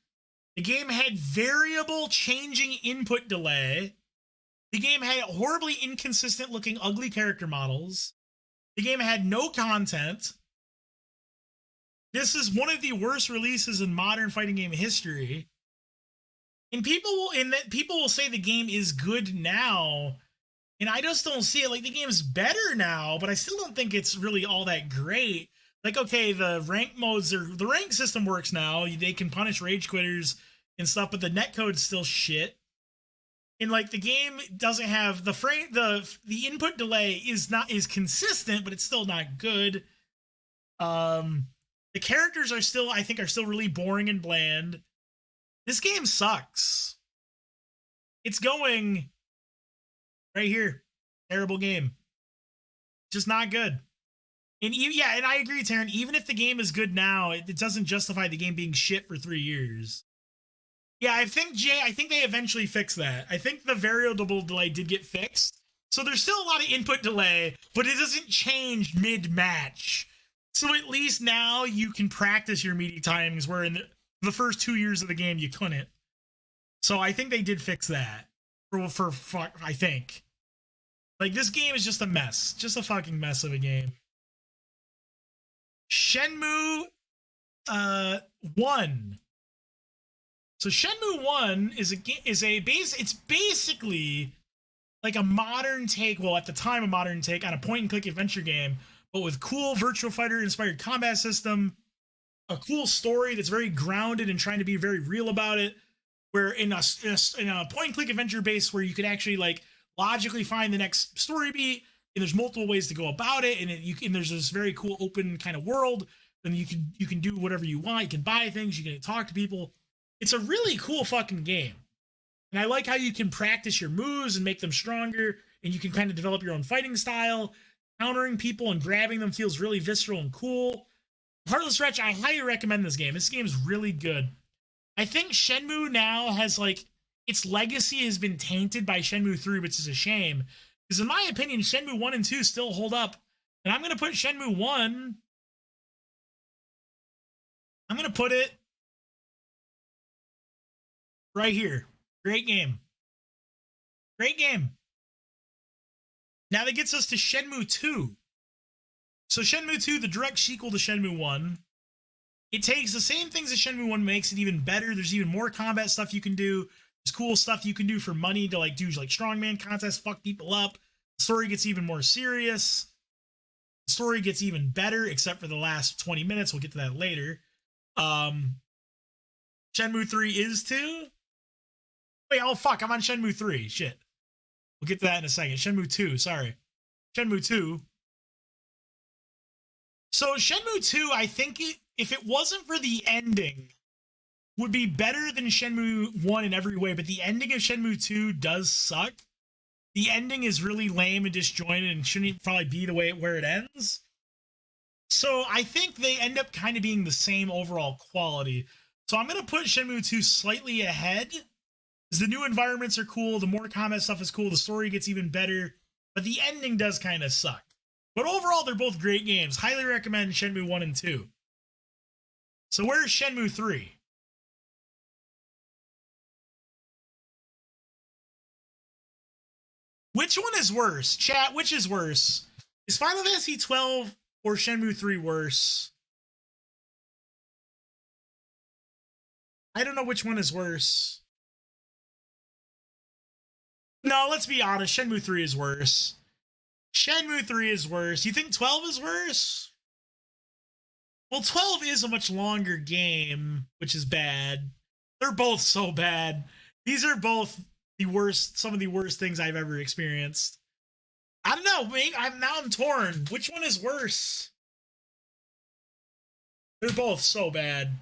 The game had variable changing input delay. The game had horribly inconsistent looking ugly character models. The game had no content. This is one of the worst releases in modern fighting game history. And people will say the game is good now, And I just don't see it. Like, the game's better now, but I still don't think it's really all that great. Like, okay, the rank system works now. They can punish rage quitters and stuff, but the netcode's still shit. And like, the game doesn't have the input delay is consistent, but it's still not good. The characters are still, I think, really boring and bland. This game sucks. It's going right here. Terrible game. Just not good. And yeah, and I agree, Taryn. Even if the game is good now, it doesn't justify the game being shit for 3 years. Yeah, I think they eventually fixed that. I think the variable delay did get fixed. So there's still a lot of input delay, but it doesn't change mid-match. So at least now you can practice your media timings, where in the first 2 years of the game you couldn't. So I think they did fix that. I think. Like, this game is just a mess. Just a fucking mess of a game. Shenmue 1. So Shenmue 1 it's basically like a modern take, well, at the time a modern take on a point and click adventure game, but with cool Virtua Fighter inspired combat system, a cool story that's very grounded and trying to be very real about it, where in a point and click adventure base where you could actually like logically find the next story beat, and there's multiple ways to go about it, and there's this very cool open kind of world, and you can do whatever you want. You can buy things, you can talk to people. It's a really cool fucking game. And I like how you can practice your moves and make them stronger, and you can kind of develop your own fighting style. Countering people and grabbing them feels really visceral and cool. Heartless Wretch, I highly recommend this game. This game is really good. I think Shenmue now has, like, its legacy has been tainted by Shenmue 3, which is a shame. Because in my opinion, Shenmue 1 and 2 still hold up. And I'm going to put Shenmue 1... I'm going to put it right here. Great game. Great game. Now that gets us to Shenmue 2. So Shenmue 2, the direct sequel to Shenmue 1. It takes the same things that Shenmue 1, makes it even better. There's even more combat stuff you can do. There's cool stuff you can do for money to like do like strongman contests, fuck people up. The story gets even more serious. The story gets even better, except for the last 20 minutes. We'll get to that later. Shenmue 3 is 2? Wait, oh fuck, I'm on Shenmue 3. Shit. We'll get to that in a second. Shenmue 2, sorry. Shenmue 2. So Shenmue 2, I think if it wasn't for the ending, would be better than Shenmue 1 in every way, but the ending of Shenmue 2 does suck. The ending is really lame and disjointed and shouldn't probably be the way where it ends. So I think they end up kind of being the same overall quality. So I'm going to put Shenmue 2 slightly ahead. Because the new environments are cool, the more combat stuff is cool, the story gets even better, but the ending does kind of suck. But overall, they're both great games. Highly recommend Shenmue 1 and 2. So where's Shenmue 3? Which one is worse? Chat, which is worse? Is Final Fantasy 12 or Shenmue 3 worse? I don't know which one is worse. No, let's be honest. Shenmue 3 is worse. Shenmue 3 is worse. You think 12 is worse? Well, 12 is a much longer game, which is bad. They're both so bad. These are both the worst, some of the worst things I've ever experienced. I don't know. I'm torn. Which one is worse? They're both so bad.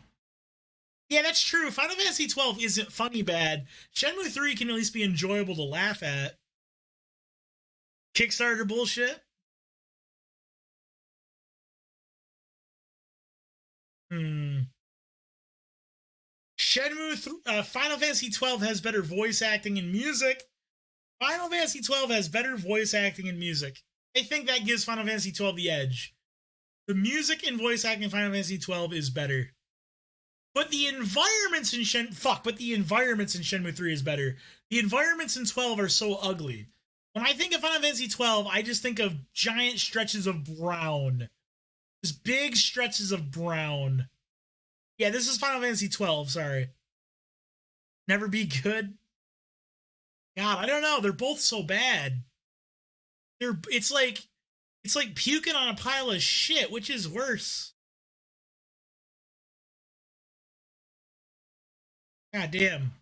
Yeah, that's true. Final Fantasy 12 isn't funny bad. Shenmue 3 can at least be enjoyable to laugh at. Kickstarter bullshit? Final Fantasy 12 has better voice acting and music. Final Fantasy 12 has better voice acting and music. I think that gives Final Fantasy 12 the edge. The music and voice acting in Final Fantasy 12 is better. But the environments in Shenmue 3 is better. The environments in 12 are so ugly. When I think of Final Fantasy 12, I just think of giant stretches of brown. Just big stretches of brown. Yeah, this is Final Fantasy 12, sorry. Never be good. God, I don't know. They're both so bad. it's like puking on a pile of shit. Which is worse? God damn.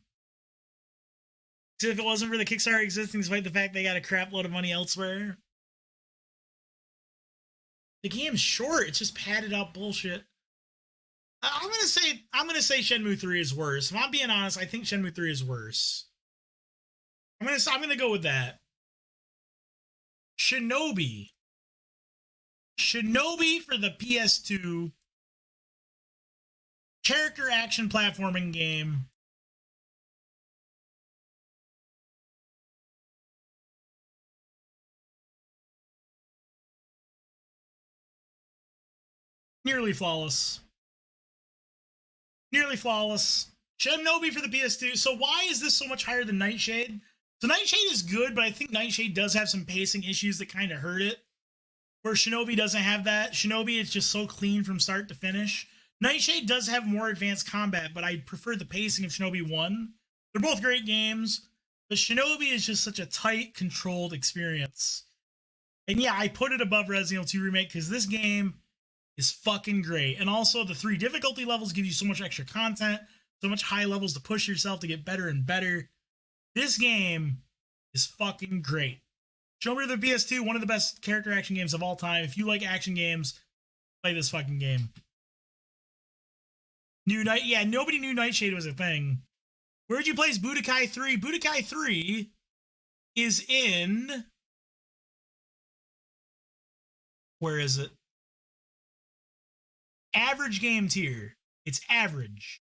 So if it wasn't for the Kickstarter existing, despite the fact they got a crap load of money elsewhere, the game's short. It's just padded out bullshit. I'm gonna say Shenmue 3 is worse. If I'm being honest, I think Shenmue 3 is worse. I'm gonna go with that. Shinobi. Shinobi for the PS2 character action platforming game. Nearly flawless. Nearly flawless. Shinobi for the PS2. So why is this so much higher than Nightshade? So Nightshade is good, but I think Nightshade does have some pacing issues that kind of hurt it. Where Shinobi doesn't have that. Shinobi is just so clean from start to finish. Nightshade does have more advanced combat, but I prefer the pacing of Shinobi 1. They're both great games, but Shinobi is just such a tight, controlled experience. And yeah, I put it above Resident Evil 2 Remake because this game is fucking great. And also, the 3 difficulty levels give you so much extra content, so much high levels to push yourself to get better and better. This game is fucking great. Shinobi the PS2, one of the best character action games of all time. If you like action games, play this fucking game. Nobody knew Nightshade was a thing. Where'd you place Budokai 3? Budokai 3 is in... Where is it? Average game tier. It's average.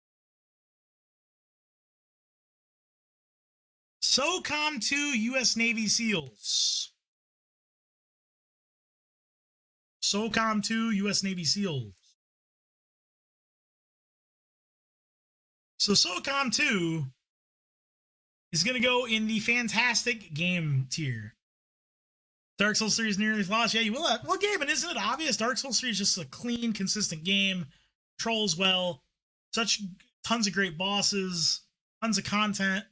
SOCOM 2 U.S. Navy SEALs. SOCOM 2 U.S. Navy SEALs. So SOCOM 2 is going to go in the fantastic game tier. Dark Souls 3 is nearly flawless. Yeah, you will have. Well, Gabe, and isn't it obvious? Dark Souls 3 is just a clean, consistent game. Controls well. Such tons of great bosses. Tons of content.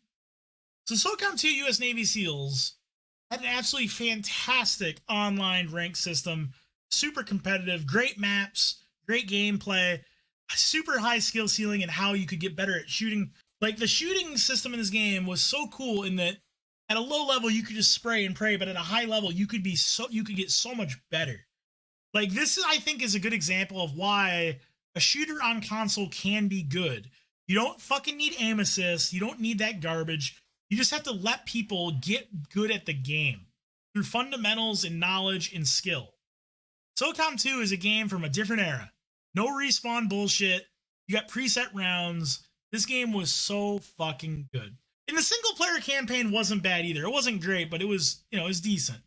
So SOCOM 2 U.S. Navy SEALs had an absolutely fantastic online rank system. Super competitive. Great maps. Great gameplay. Super high skill ceiling and how you could get better at shooting. Like, the shooting system in this game was so cool in that at a low level you could just spray and pray, but at a high level you could get so much better. Like, this I think is a good example of why a shooter on console can be good. You don't fucking need aim assist. You don't need that garbage. You just have to let people get good at the game through fundamentals and knowledge and skill. SOCOM 2 is a game from a different era. No respawn bullshit. You got preset rounds. This game was so fucking good. And the single player campaign wasn't bad either. It wasn't great, but it was, it was decent.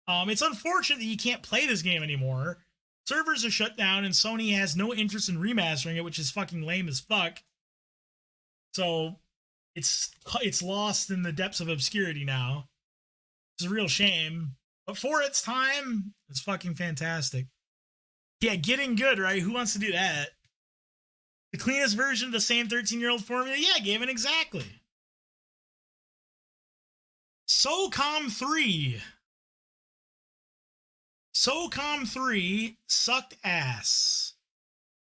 It's unfortunate that you can't play this game anymore. Servers are shut down and Sony has no interest in remastering it, which is fucking lame as fuck. So it's lost in the depths of obscurity now. It's a real shame. But for its time, it's fucking fantastic. Yeah, getting good, right? Who wants to do that? The cleanest version of the same 13-year-old formula? Yeah, Gavin, exactly. SOCOM 3. SOCOM 3 sucked ass.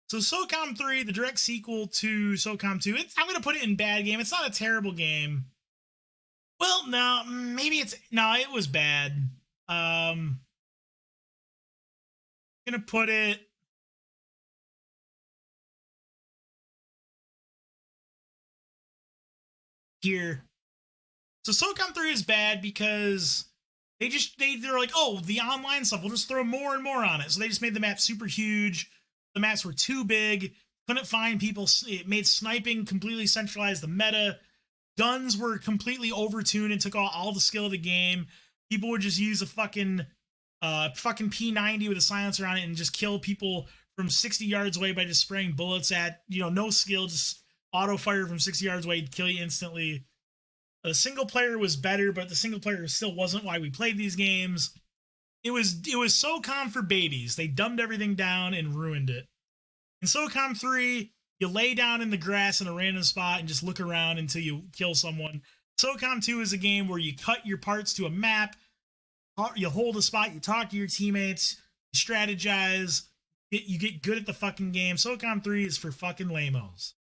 So SOCOM 3, the direct sequel to SOCOM 2, I'm going to put it in bad game. It's not a terrible game. Well, no, maybe it's... No, it was bad. I'm going to put it... here. So SOCOM 3 is bad because they're like, oh, the online stuff, we'll just throw more and more on it. So they just made the map super huge. The maps were too big. Couldn't find people. It made sniping completely centralized the meta. Guns were completely overtuned and took all the skill of the game. People would just use a fucking P90 with a silencer on it and just kill people from 60 yards away by just spraying bullets at, no skill, just auto fire from 60 yards away, kill you instantly. The single player was better, but the single player still wasn't why we played these games. It was SOCOM for babies. They dumbed everything down and ruined it. In SOCOM 3, you lay down in the grass in a random spot and just look around until you kill someone. SOCOM 2 is a game where you cut your parts to a map, You hold a spot, you talk to your teammates, you strategize, you get good at the fucking game. SOCOM 3 is for fucking lamos.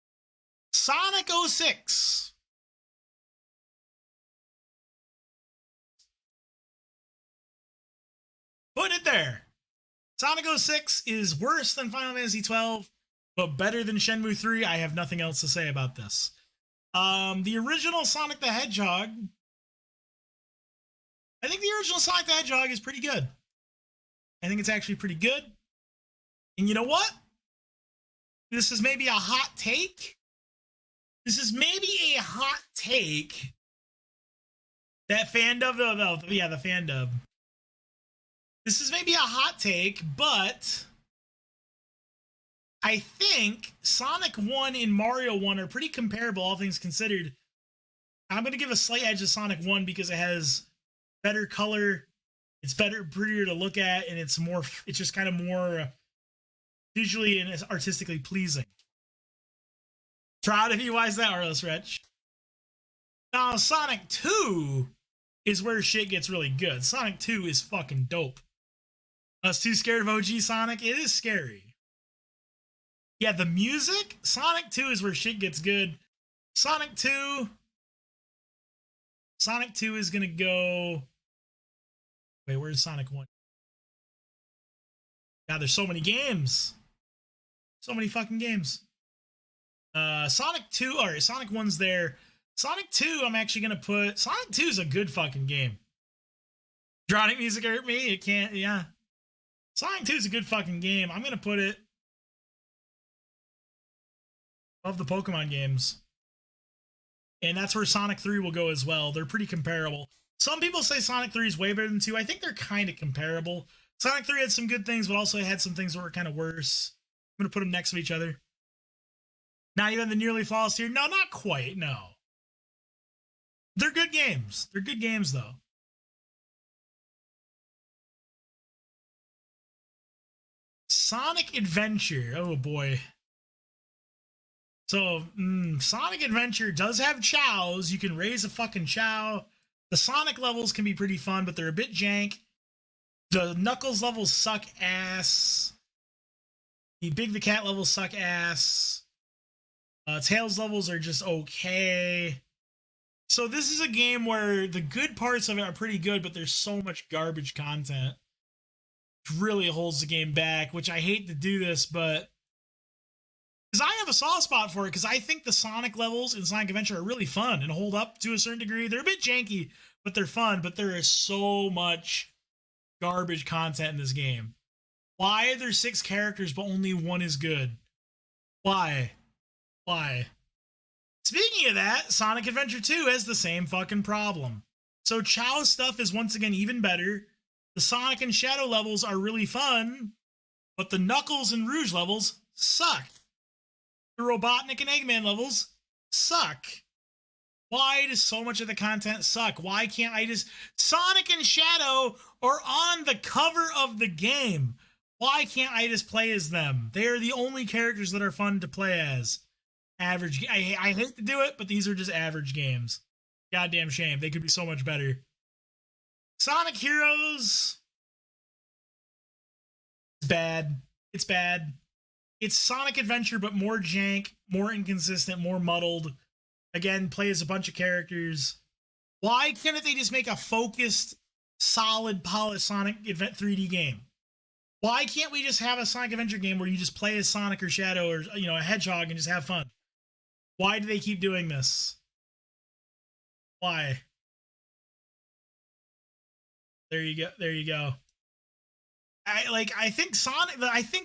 Sonic 06. Put it there. Sonic 06 is worse than Final Fantasy 12, but better than Shenmue 3. I have nothing else to say about this. The original Sonic the Hedgehog, I think the original Sonic the Hedgehog is pretty good. I think it's actually pretty good. And you know what? This is maybe a hot take. This is maybe a hot take. That fan dub, yeah, the fan dub. This is maybe a hot take, but I think Sonic 1 and Mario 1 are pretty comparable, all things considered. I'm going to give a slight edge to Sonic 1 because it has better color, it's prettier to look at, and it's just kind of more visually and artistically pleasing. Proud of you. Why is that, Arliss Wretch? Now, Sonic 2 is where shit gets really good. Sonic 2 is fucking dope. Us too scared of OG Sonic? It is scary. Yeah, the music, Sonic 2 is where shit gets good. Sonic 2 is gonna go. Wait, where's Sonic 1? God, there's so many games. So many fucking games. Sonic 2, alright, Sonic 1's there. Sonic 2, I'm actually gonna put. Sonic 2 is a good fucking game. Dronic music hurt me. It can't, yeah. Sonic 2 is a good fucking game. I'm gonna put it above the Pokemon games. And that's where Sonic 3 will go as well. They're pretty comparable. Some people say Sonic 3 is way better than 2. I think they're kind of comparable. Sonic 3 had some good things, but also had some things that were kind of worse. I'm going to put them next to each other. Not even the nearly flawless tier. No, not quite. No. They're good games. They're good games, though. Sonic Adventure. Oh, boy. So, Sonic Adventure does have chows. You can raise a fucking chow. The Sonic levels can be pretty fun, but they're a bit jank. The Knuckles levels suck ass. The Big the Cat levels suck ass. Tails levels are just okay. So this is a game where the good parts of it are pretty good, but there's so much garbage content. It really holds the game back, which I hate to do this, but because I have a soft spot for it, because I think the Sonic levels in Sonic Adventure are really fun and hold up to a certain degree. They're a bit janky, but they're fun, but there is so much garbage content in this game. Why are there 6 characters, but only 1 is good? Why? Speaking of that, Sonic Adventure 2 has the same fucking problem. So Chao stuff is once again even better. The Sonic and Shadow levels are really fun, but the Knuckles and Rouge levels suck. The Robotnik and Eggman levels suck. Why does so much of the content suck? Why can't I just... Sonic and Shadow are on the cover of the game. Why can't I just play as them? They are the only characters that are fun to play as. Average. I hate to do it, but these are just average games. Goddamn shame. They could be so much better. Sonic Heroes. It's bad. It's bad. It's Sonic Adventure, but more jank, more inconsistent, more muddled. Again, play as a bunch of characters. Why can't they just make a focused, solid, polished Sonic 3D game? Why can't we just have a Sonic Adventure game where you just play as Sonic or Shadow or, you know, a Hedgehog and just have fun? Why do they keep doing this? Why? There you go. There you go. I think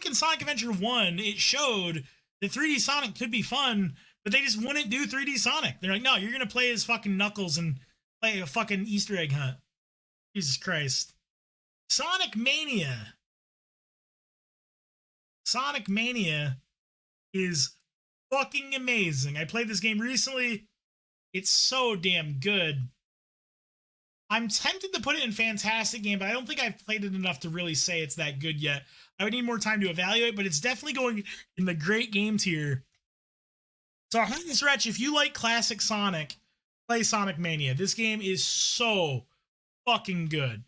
in Sonic Adventure 1, it showed that 3D Sonic could be fun, but they just wouldn't do 3D Sonic. They're like, no, you're going to play as fucking Knuckles and play a fucking Easter egg hunt. Jesus Christ. Sonic Mania. Sonic Mania is fucking amazing. I played this game recently. It's so damn good. I'm tempted to put it in Fantastic Game, but I don't think I've played it enough to really say it's that good yet. I would need more time to evaluate, but it's definitely going in the great game tier. So, Harness Wretch, if you like classic Sonic, play Sonic Mania. This game is so fucking good.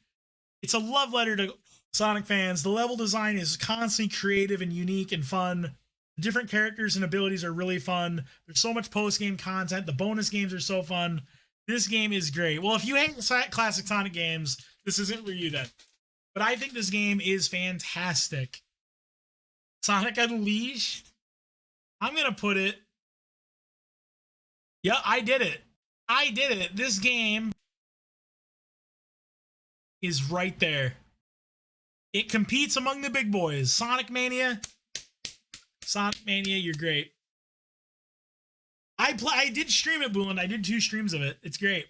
It's a love letter to Sonic fans. The level design is constantly creative and unique and fun. The different characters and abilities are really fun. There's so much post-game content. The bonus games are so fun. This game is great. Well, if you hate classic Sonic games, this isn't for you then. But I think this game is fantastic. Sonic Unleashed. I'm going to put it. Yeah, I did it. I did it. This game is right there. It competes among the big boys. Sonic Mania. Sonic Mania, you're great. I did stream it, Booland. I did 2 streams of it. It's great.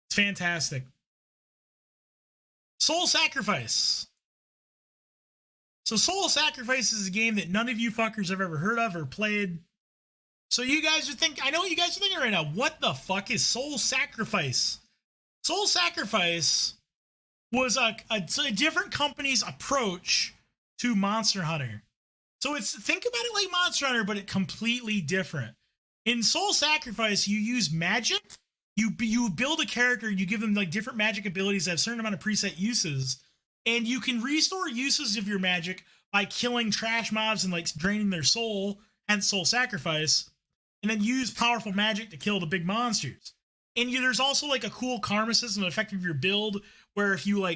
It's fantastic. Soul Sacrifice. So Soul Sacrifice is a game that none of you fuckers have ever heard of or played. So you guys are thinking, I know what you guys are thinking right now. What the fuck is Soul Sacrifice? Soul Sacrifice was a different company's approach to Monster Hunter. So think about it like Monster Hunter, but it completely different. In Soul Sacrifice, you use magic. You build a character, you give them like different magic abilities that have a certain amount of preset uses, and you can restore uses of your magic by killing trash mobs and like draining their soul, hence Soul Sacrifice, and then use powerful magic to kill the big monsters. And there's also like a cool karma system effective your build, where if you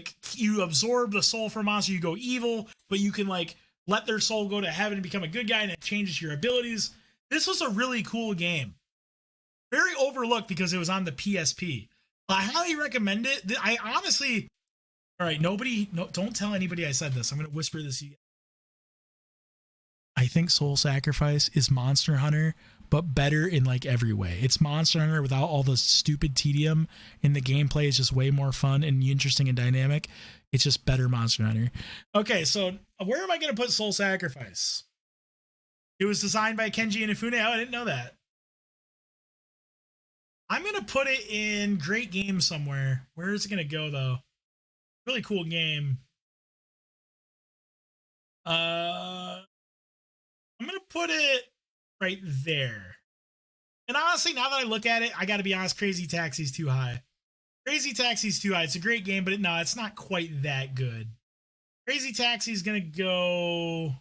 absorb the soul for a monster, you go evil, but you can like let their soul go to heaven and become a good guy, and it changes your abilities. This was a really cool game. Very overlooked because it was on the PSP. I highly recommend it. I honestly, all right, don't tell anybody I said this. I'm going to whisper this to you. I think Soul Sacrifice is Monster Hunter, but better in like every way. It's Monster Hunter without all the stupid tedium, and the gameplay is just way more fun and interesting and dynamic. It's just better Monster Hunter. Okay, so where am I going to put Soul Sacrifice? It was designed by Kenji Inafune. Oh, I didn't know that. I'm going to put it in great game somewhere. Where is it going to go, though? Really cool game. I'm going to put it right there. And honestly, now that I look at it, I got to be honest, Crazy Taxi's too high. Crazy Taxi's too high. It's a great game, but it's not quite that good. Crazy Taxi's going to go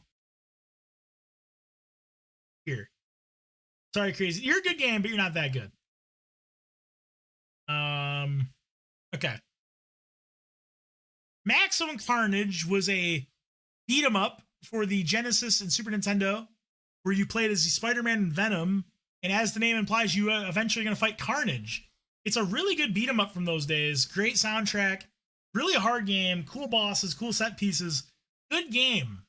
here. Sorry, Crazy. You're a good game, but you're not that good. Okay. Maximum Carnage was a beat 'em up for the Genesis and Super Nintendo, where you played as Spider-Man and Venom, and as the name implies, you eventually going to fight Carnage. It's a really good beat 'em up from those days. Great soundtrack, really a hard game, cool bosses, cool set pieces, good game.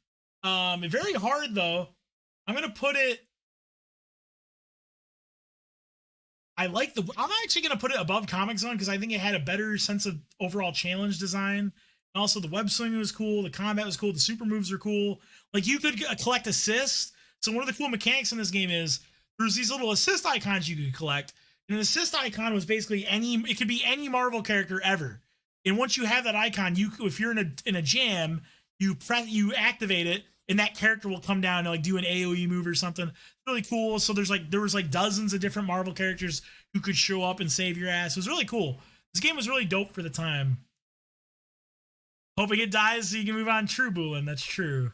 Very hard though. I'm going to put it. I'm actually going to put it above Comic Zone because I think it had a better sense of overall challenge design. And also the web swinging was cool. The combat was cool. The super moves are cool. Like you could collect assists. So one of the cool mechanics in this game is there's these little assist icons you could collect. And an assist icon was basically it could be any Marvel character ever. And once you have that icon, if you're in a jam, you activate it, and that character will come down and like do an AoE move or something. It's really cool. So there was dozens of different Marvel characters who could show up and save your ass. It was really cool. This game was really dope for the time. Hoping it dies so you can move on. True, Boolin. That's true.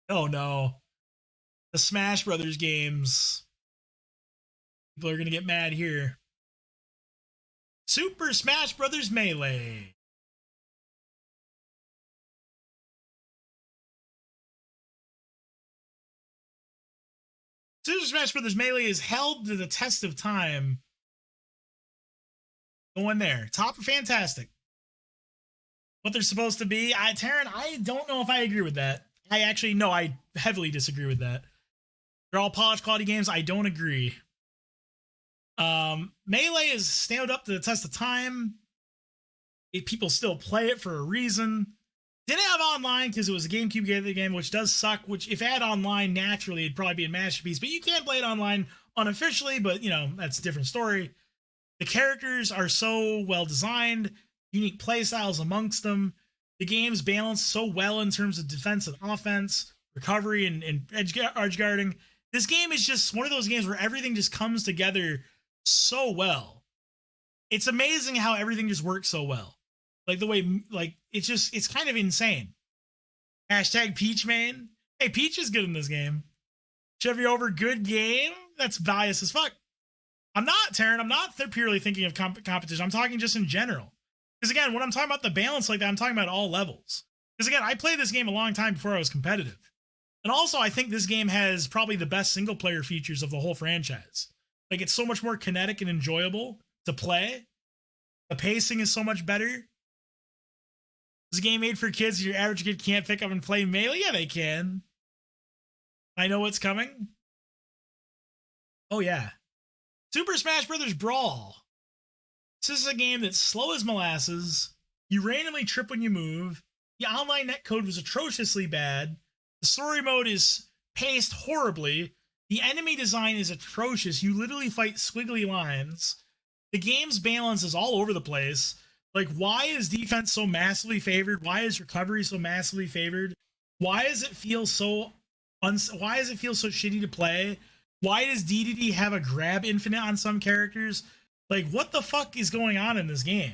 Oh no. The Smash Brothers games. People are going to get mad here. Super Smash Brothers Melee. Super Smash Brothers Melee is held to the test of time. Going there. Top of fantastic. What they're supposed to be. Taryn, I don't know if I agree with that. I heavily disagree with that. They're all polished quality games. I don't agree. Melee is stand up to the test of time. People still play it for a reason. Didn't have online because it was a GameCube game, which does suck. Which, if it had online, naturally, it'd probably be a masterpiece. But you can't play it online unofficially. But, that's a different story. The characters are so well designed. Unique playstyles amongst them. The game's balanced so well in terms of defense and offense, recovery and edge guarding. This game is just one of those games where everything just comes together so well. It's amazing how everything just works so well. Like the way, like it's kind of insane. Hashtag Peach main. Hey, Peach is good in this game. Chevy over good game. That's biased as fuck. I'm not, Taryn. I'm not purely thinking of competition. I'm talking just in general. Because again, when I'm talking about the balance like that, I'm talking about all levels. Because again, I played this game a long time before I was competitive. And also, I think this game has probably the best single player features of the whole franchise. Like, it's so much more kinetic and enjoyable to play. The pacing is so much better. Is a game made for kids your average kid can't pick up and play Melee? Yeah, they can. I know what's coming. Oh, yeah. Super Smash Bros. Brawl. This is a game that's slow as molasses. You randomly trip when you move. The online netcode was atrociously bad. The story mode is paced horribly. The enemy design is atrocious. You literally fight squiggly lines. The game's balance is all over the place. Like, why is defense so massively favored? Why is recovery so massively favored? Why does it feel so shitty to play? Why does DDD have a grab infinite on some characters? Like, what the fuck is going on in this game?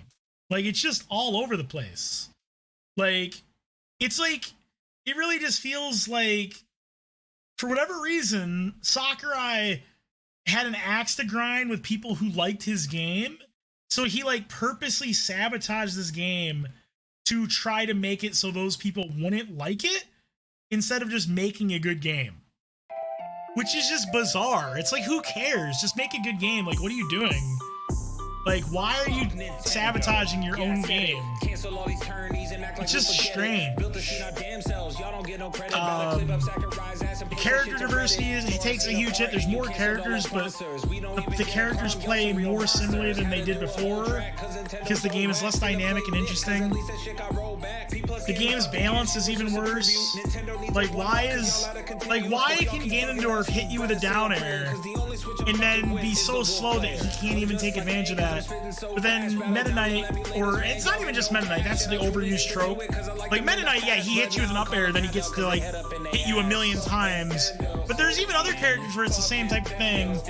Like, it's just all over the place. Like, it's like, it really just feels like, for whatever reason, Sakurai had an axe to grind with people who liked his game. So he, like, purposely sabotaged this game to try to make it so those people wouldn't like it instead of just making a good game. Which is just bizarre. It's like, who cares? Just make a good game. Like, what are you doing? Like, why are you sabotaging your own game? It's just strange. The character diversity it takes a huge hit. There's more characters, but the characters play more similarly than they did before because the game is less dynamic and interesting. The game's balance is even worse. Like, why can Ganondorf hit you with a down air and then be so slow that he can't even take advantage of that? But then Meta Knight, or it's not even just Meta Knight, that's the overused trope. Like, Meta Knight, yeah, he hits you with an up air, then he gets to, like, hit you a million times. But there's even other characters where it's the same type of thing.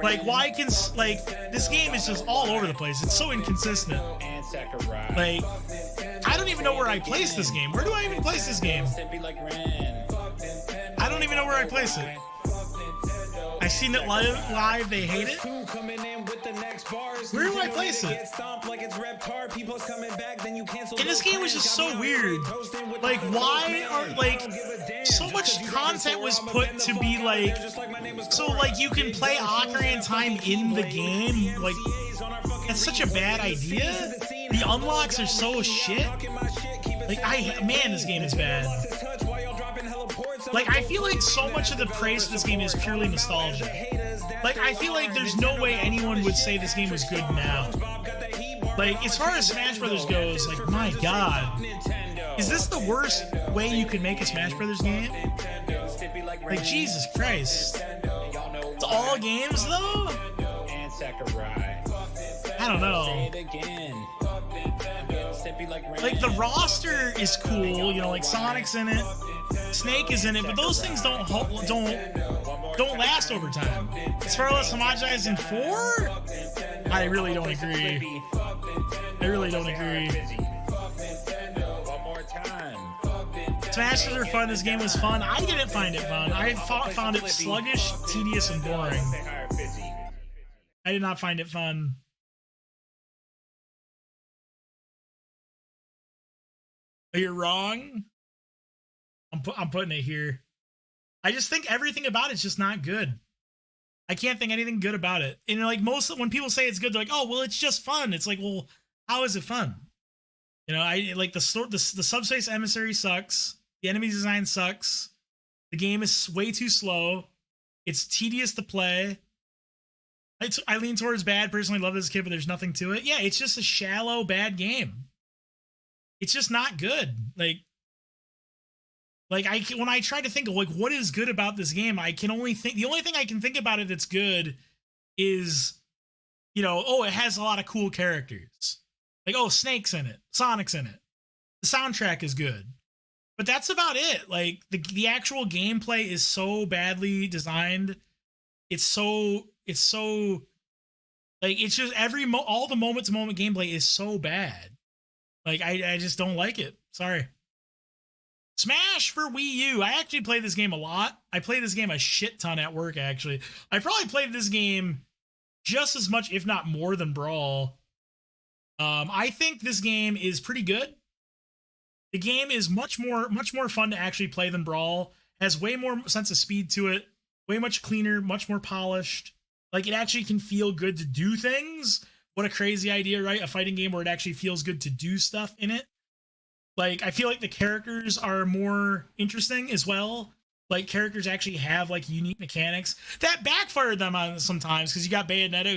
Like, why can, like, this game is just all over the place. It's so inconsistent. Like, I don't even know where I place this game. Where do I even place this game? I don't even know where I place it. I've seen it live, they hate it. Where do I place it? And this game was just so weird. Like, why are, like, so much content was put to be like, so, like, you can play Ocarina of Time in the game? Like, that's such a bad idea. The unlocks are so shit. Like, man, this game is bad. Like, I feel like so much of the praise for this game is purely nostalgia. Like, I feel like there's no way anyone would say this game was good now. Like, as far as Smash Brothers goes, like, my god. Is this the worst way you could make a Smash Brothers game? Like, Jesus Christ. It's all games, though? I don't know. Like, the roster is cool, you know, like Sonic's in it, Snake is in it, but those things don't last over time. As far as homogenized in 4, I really don't agree. I really don't agree. Smashes are fun. This game was fun. I didn't find it fun. I found it sluggish, tedious, and boring. I did not find it fun. You're wrong. I'm putting it here. I just think everything about it's just not good. I can't think anything good about it. And like when people say it's good, they're like, "Oh, well, it's just fun." It's like, well, how is it fun? You know, I like the subspace emissary sucks. The enemy design sucks. The game is way too slow. It's tedious to play. I lean towards bad. Personally, love this kid, but there's nothing to it. Yeah, it's just a shallow, bad game. It's just not good. Like when I try to think of like what is good about this game, I can only think the only thing I can think about it that's good is, you know, oh, it has a lot of cool characters. Like, oh, Snake's in it, Sonic's in it. The soundtrack is good. But that's about it. Like the actual gameplay is so badly designed. It's so like it's just all the moment to moment gameplay is so bad. Like, I just don't like it. Sorry. Smash for Wii U. I actually play this game a lot. I play this game a shit ton at work, actually. I probably played this game just as much, if not more, than Brawl. I think this game is pretty good. The game is much more fun to actually play than Brawl. Has way more sense of speed to it. Way much cleaner, much more polished. Like, it actually can feel good to do things. What a crazy idea, right? A fighting game where it actually feels good to do stuff in it. Like, I feel like the characters are more interesting as well. Like, characters actually have, like, unique mechanics. That backfired them on sometimes, because you got Bayonetta,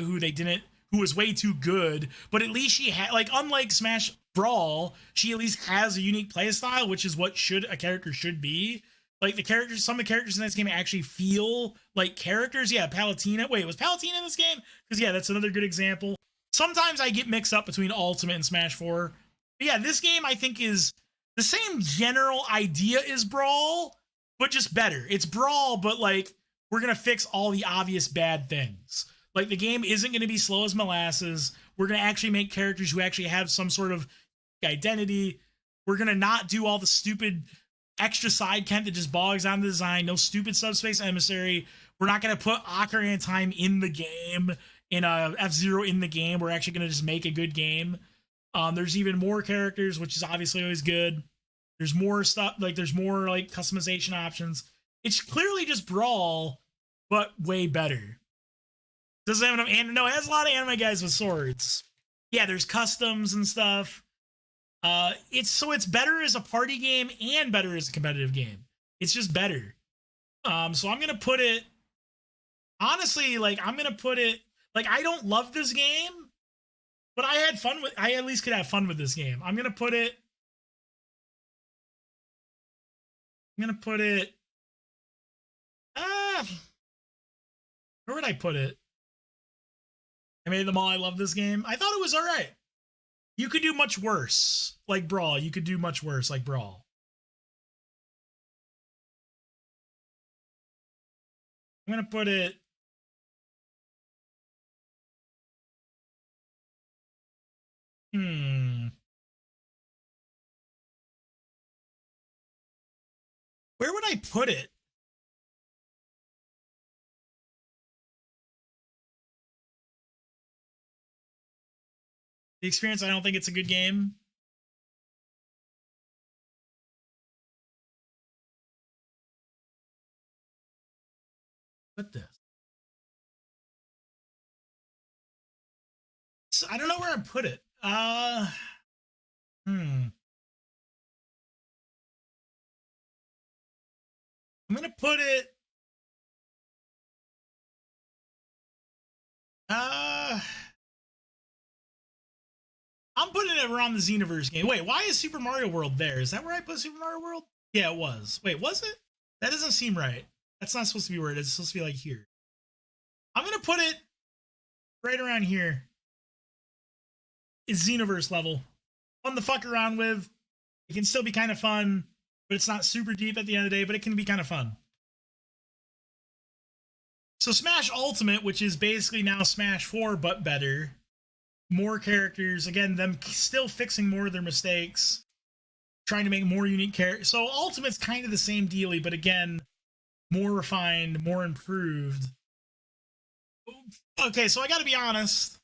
who was way too good, but at least she had, like, unlike Smash Brawl, she at least has a unique playstyle, which is what a character should be. Like, some of the characters in this game actually feel like characters. Yeah, Palutena. Wait, was Palutena in this game? Because, yeah, that's another good example. Sometimes I get mixed up between Ultimate and Smash 4. But yeah, this game I think is the same general idea as Brawl, but just better. It's Brawl, but like, we're going to fix all the obvious bad things. Like, the game isn't going to be slow as molasses. We're going to actually make characters who actually have some sort of identity. We're going to not do all the stupid extra side content that just bogs on the design. No stupid subspace emissary. We're not going to put Ocarina of Time in the game, in F-Zero in the game. We're actually going to just make a good game. There's even more characters, which is obviously always good. There's more stuff, like there's more like customization options. It's clearly just Brawl, but way better. Doesn't have enough anime. No, it has a lot of anime guys with swords. Yeah, there's customs and stuff. It's better as a party game and better as a competitive game. It's just better. So I'm gonna put it. Honestly, like I don't love this game, but I at least could have fun with this game. I'm gonna put it. Where would I put it? I made them all. I love this game. I thought it was all right. You could do much worse, like Brawl. You could do much worse, like Brawl. I'm gonna put it. Where would I put it? The experience, I don't think it's a good game. Put this. So I don't know where I put it. I'm gonna put it. I'm putting it around the Xenoverse game. Wait, why is Super Mario World there? Is that where I put Super Mario World? Yeah, it was. Wait, was it? That doesn't seem right. That's not supposed to be where it is. It's supposed to be like here. I'm gonna put it right around here. It's Xenoverse level. Fun to fuck around with. It can still be kind of fun, but it's not super deep at the end of the day, but it can be kind of fun. So Smash Ultimate, which is basically now Smash 4, but better. More characters. Again, them still fixing more of their mistakes. Trying to make more unique characters. So Ultimate's kind of the same dealy, but again, more refined, more improved. Okay, so I gotta be honest.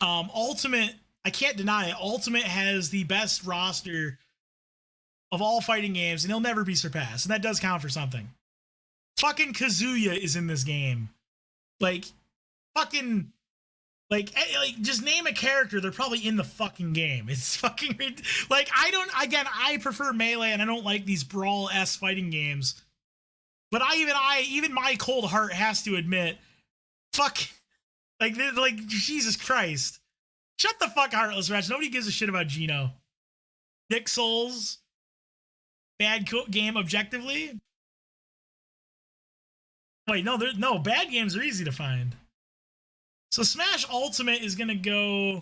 Ultimate, I can't deny it. Ultimate has the best roster of all fighting games, and he'll never be surpassed. And that does count for something. Fucking Kazuya is in this game. Like, fucking, like, just name a character. They're probably in the fucking game. It's fucking, like, I prefer Melee, and I don't like these Brawl-esque fighting games. But even my cold heart has to admit, fuck, like, Jesus Christ. Shut the fuck, Heartless Wretch. Nobody gives a shit about Gino. Dick Souls. Bad game objectively. Wait, no, bad games are easy to find. So Smash Ultimate is gonna go.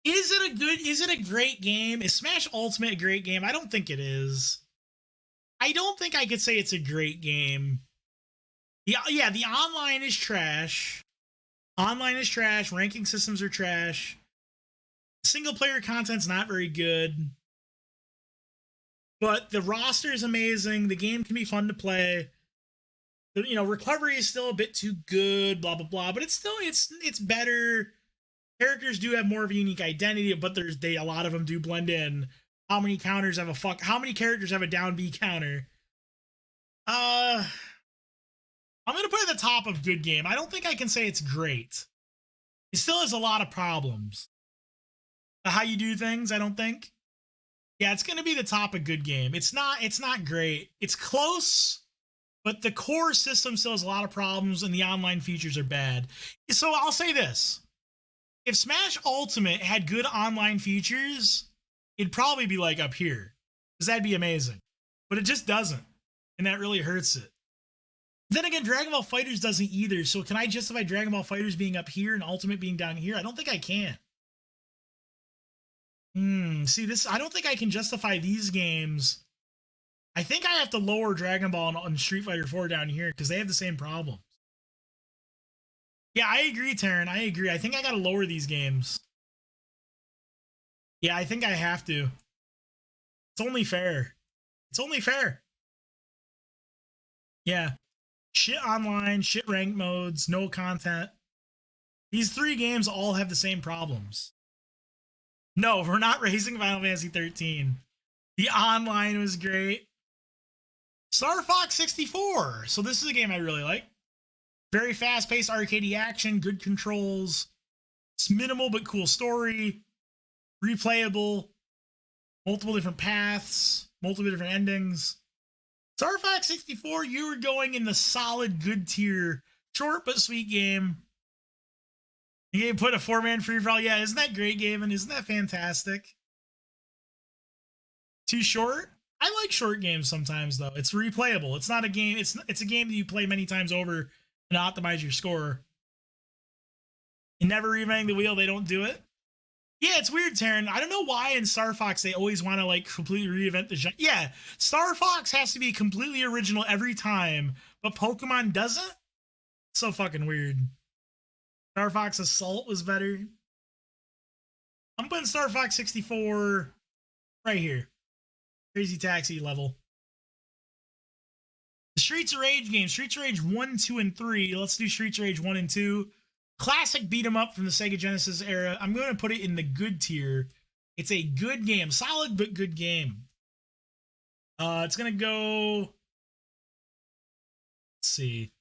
Is it a great game? Is Smash Ultimate a great game? I don't think it is. I don't think I could say it's a great game. Yeah, the online is trash. Online is trash. Ranking systems are trash. Single player content's not very good, but the roster is amazing. The game can be fun to play. You know, recovery is still a bit too good, blah blah blah, but it's still it's better. Characters do have more of a unique identity, but a lot of them do blend in. How many counters have how many characters have a down B counter? I'm gonna put it at the top of good game. I don't think I can say it's great. It still has a lot of problems. How you do things, I don't think. Yeah, it's gonna be the top of good game. It's not great. It's close, but the core system still has a lot of problems, and the online features are bad. So I'll say this. If Smash Ultimate had good online features, it'd probably be like up here, because that'd be amazing. But it just doesn't, and that really hurts it. Then again, Dragon Ball FighterZ doesn't either, so can I justify Dragon Ball FighterZ being up here and Ultimate being down here? I don't think I can. See, I don't think I can justify these games. I think I have to lower Dragon Ball and Street Fighter 4 down here, because they have the same problems. Yeah, I agree, Taryn. I agree. I think I gotta lower these games. Yeah, I think I have to. It's only fair. It's only fair. Yeah. Shit online, shit ranked modes, no content. These 3 games all have the same problems. No, we're not raising Final Fantasy 13. The online was great. Star Fox 64. So this is a game I really like. Very fast-paced arcadey action, good controls. It's minimal but cool story. Replayable. Multiple different paths. Multiple different endings. Star Fox 64, you were going in the solid good tier. Short but sweet game. You put a 4-man free-for-all. Yeah, isn't that great, Gavin? Isn't that fantastic? Too short? I like short games sometimes, though. It's replayable. It's not a game. It's a game that you play many times over and optimize your score. And never reinventing the wheel, they don't do it. Yeah, it's weird, Taryn. I don't know why in Star Fox they always want to like completely reinvent the genre. Yeah, Star Fox has to be completely original every time, but Pokemon doesn't? So fucking weird. Star Fox Assault was better. I'm putting Star Fox 64 right here. Crazy Taxi level. The Streets of Rage games. Streets of Rage 1, 2, and 3. Let's do Streets of Rage 1 and 2. Classic beat 'em up from the Sega Genesis era. I'm going to put it in the good tier. It's a good game. Solid but good game. It's going to go... Let's see.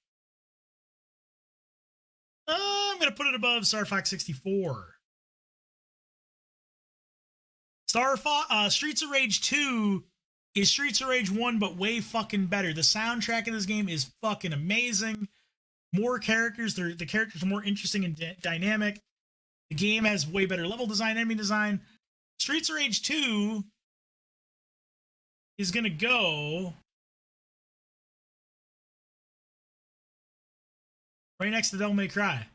I'm going to put it above Star Fox 64. Streets of Rage 2 is Streets of Rage 1, but way fucking better. The soundtrack of this game is fucking amazing. More characters. The characters are more interesting and dynamic. The game has way better level design, enemy design. Streets of Rage 2 is going to go right next to Devil May Cry.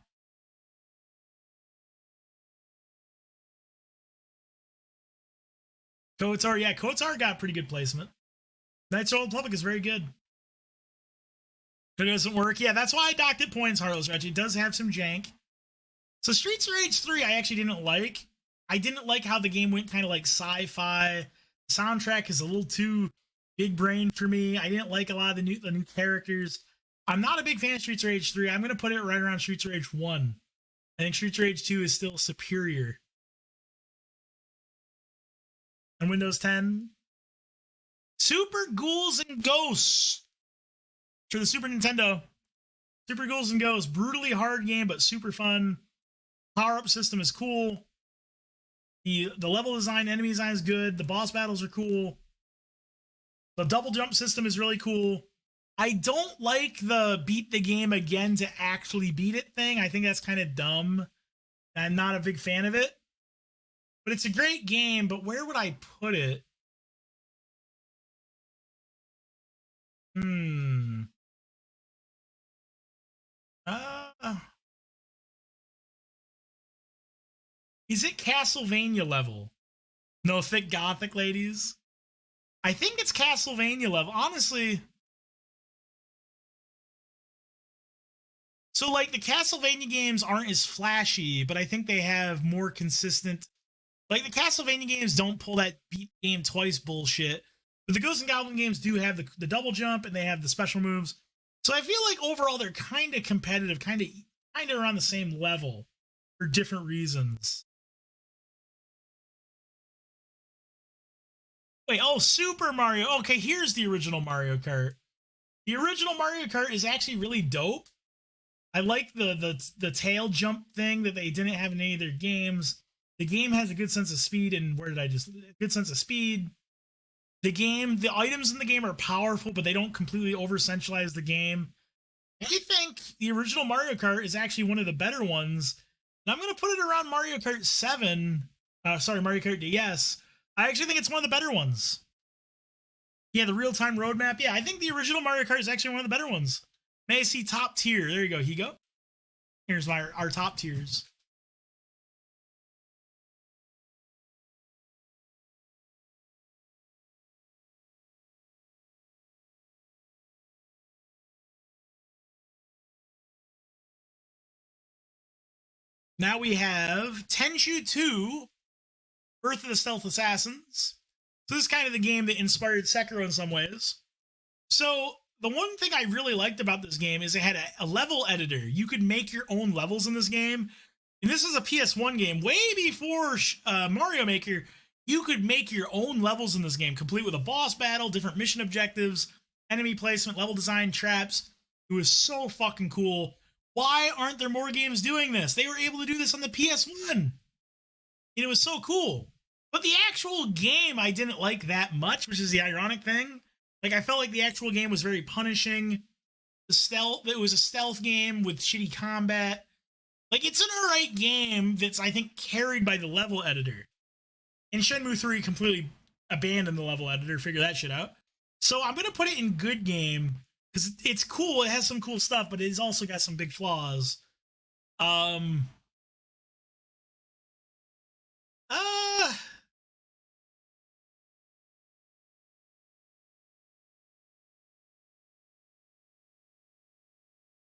KOTOR, yeah, KOTOR got pretty good placement. Knights of the Old Republic is very good. But it doesn't work. Yeah, that's why I docked it points, Heartless Wretch. It does have some jank. So Streets of Rage 3, I actually didn't like. I didn't like how the game went kind of like sci-fi. The soundtrack is a little too big brain for me. I didn't like a lot of the new characters. I'm not a big fan of Streets of Rage 3. I'm going to put it right around Streets of Rage 1. I think Streets of Rage 2 is still superior. And Windows 10. Super Ghouls and Ghosts for the Super Nintendo. Super Ghouls and Ghosts. Brutally hard game, but super fun. Power-up system is cool. The level design, enemy design is good. The boss battles are cool. The double jump system is really cool. I don't like the beat the game again to actually beat it thing. I think that's kind of dumb. I'm not a big fan of it. But it's a great game, but where would I put it? Is it Castlevania level? No thick gothic ladies? I think it's Castlevania level. Honestly. So, like, the Castlevania games aren't as flashy, but I think they have more consistent Like the Castlevania games don't pull that beat game twice bullshit, but the Ghosts and Goblin games do have the double jump and they have the special moves. So I feel like overall they're kind of competitive, kind of around the same level for different reasons. Wait, oh, Super Mario. Okay, here's the original Mario Kart. The original Mario Kart is actually really dope. I like the tail jump thing that they didn't have in any of their games. The game has a good sense of speed, and where did I just good sense of speed? The items in the game are powerful, but they don't completely over centralize the game. I think the original Mario Kart is actually one of the better ones. And I'm gonna put it around Mario Kart 7. Mario Kart DS. I actually think it's one of the better ones. Yeah, the real-time roadmap. Yeah, I think the original Mario Kart is actually one of the better ones. May I see top tier? There you go, Higo. Here's our top tiers. Now we have Tenchu 2, Birth of the Stealth Assassins. So this is kind of the game that inspired Sekiro in some ways. So the one thing I really liked about this game is it had a level editor. You could make your own levels in this game. And this is a PS1 game. Way before Mario Maker, you could make your own levels in this game, complete with a boss battle, different mission objectives, enemy placement, level design, traps. It was so fucking cool. Why aren't there more games doing this? They were able to do this on the PS1. And it was so cool. But the actual game I didn't like that much, which is the ironic thing. Like, I felt like the actual game was very punishing. It was a stealth game with shitty combat. Like, it's an alright game that's, I think, carried by the level editor. And Shenmue 3 completely abandoned the level editor, figure that shit out. So I'm going to put it in good game, because it's cool, it has some cool stuff, but it's also got some big flaws.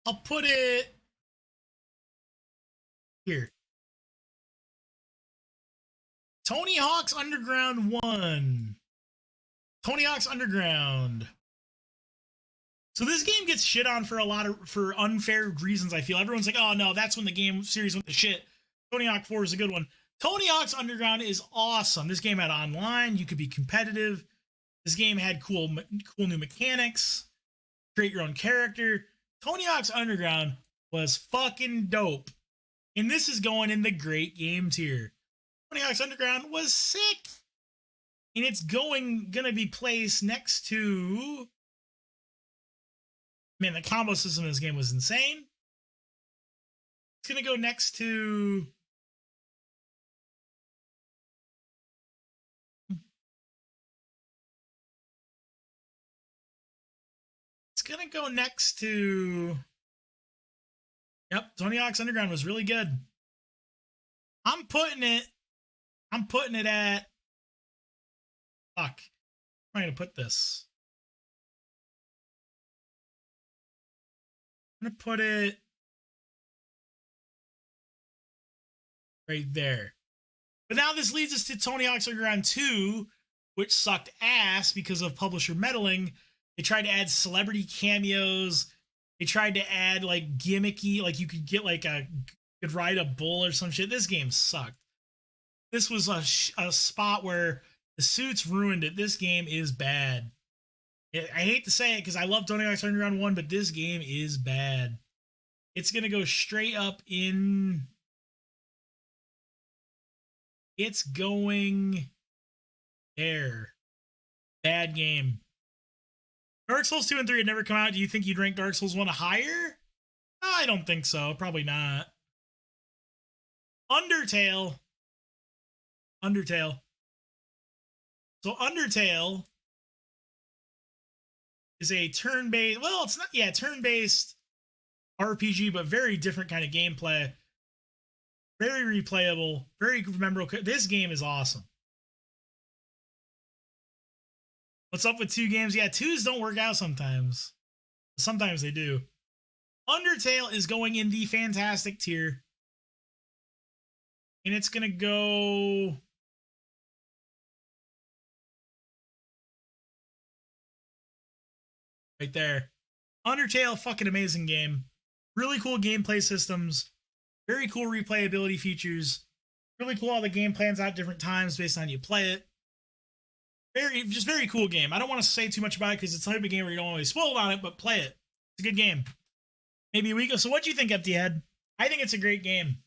I'll put it here. Tony Hawk's Underground 1. Tony Hawk's Underground. So this game gets shit on for unfair reasons, I feel. Everyone's like, oh no, that's when the game series went to shit. Tony Hawk 4 is a good one. Tony Hawk's Underground is awesome. This game had online, you could be competitive. This game had cool new mechanics. Create your own character. Tony Hawk's Underground was fucking dope. And this is going in the great game tier. Tony Hawk's Underground was sick. And it's gonna be placed next to... Man, the combo system in this game was insane. It's gonna go next to... It's gonna go next to... Yep, Tony Hawk's Underground was really good. I'm putting it at... Fuck. I'm gonna put this. I'm gonna put it right there. But now this leads us to Tony Hawk's Underground 2, which sucked ass because of publisher meddling. They tried to add celebrity cameos. They tried to add like gimmicky, like you could get like could ride a bull or some shit. This game sucked. This was a spot where the suits ruined it. This game is bad. I hate to say it because I love Tony Hawk's Underground 1, but this game is bad. It's going to go straight up in... It's going there. Bad game. Dark Souls 2 and 3 had never come out. Do you think you'd rank Dark Souls 1 higher? I don't think so. Probably not. Undertale. So Undertale is a turn-based, well, it's not, yeah, turn-based RPG, but very different kind of gameplay. Very replayable, very memorable. This game is awesome. What's up with 2 games? Yeah, 2s don't work out sometimes. Sometimes they do. Undertale is going in the fantastic tier. And it's going to go right there. Undertale, fucking amazing game. Really cool gameplay systems. Very cool replayability features. Really cool how the game plans out different times based on how you play it. Very cool game. I don't want to say too much about it because it's the type of game where you don't always spoil on it, but play it. It's a good game. Maybe a week ago. So what do you think, Empty Head? I think it's a great game.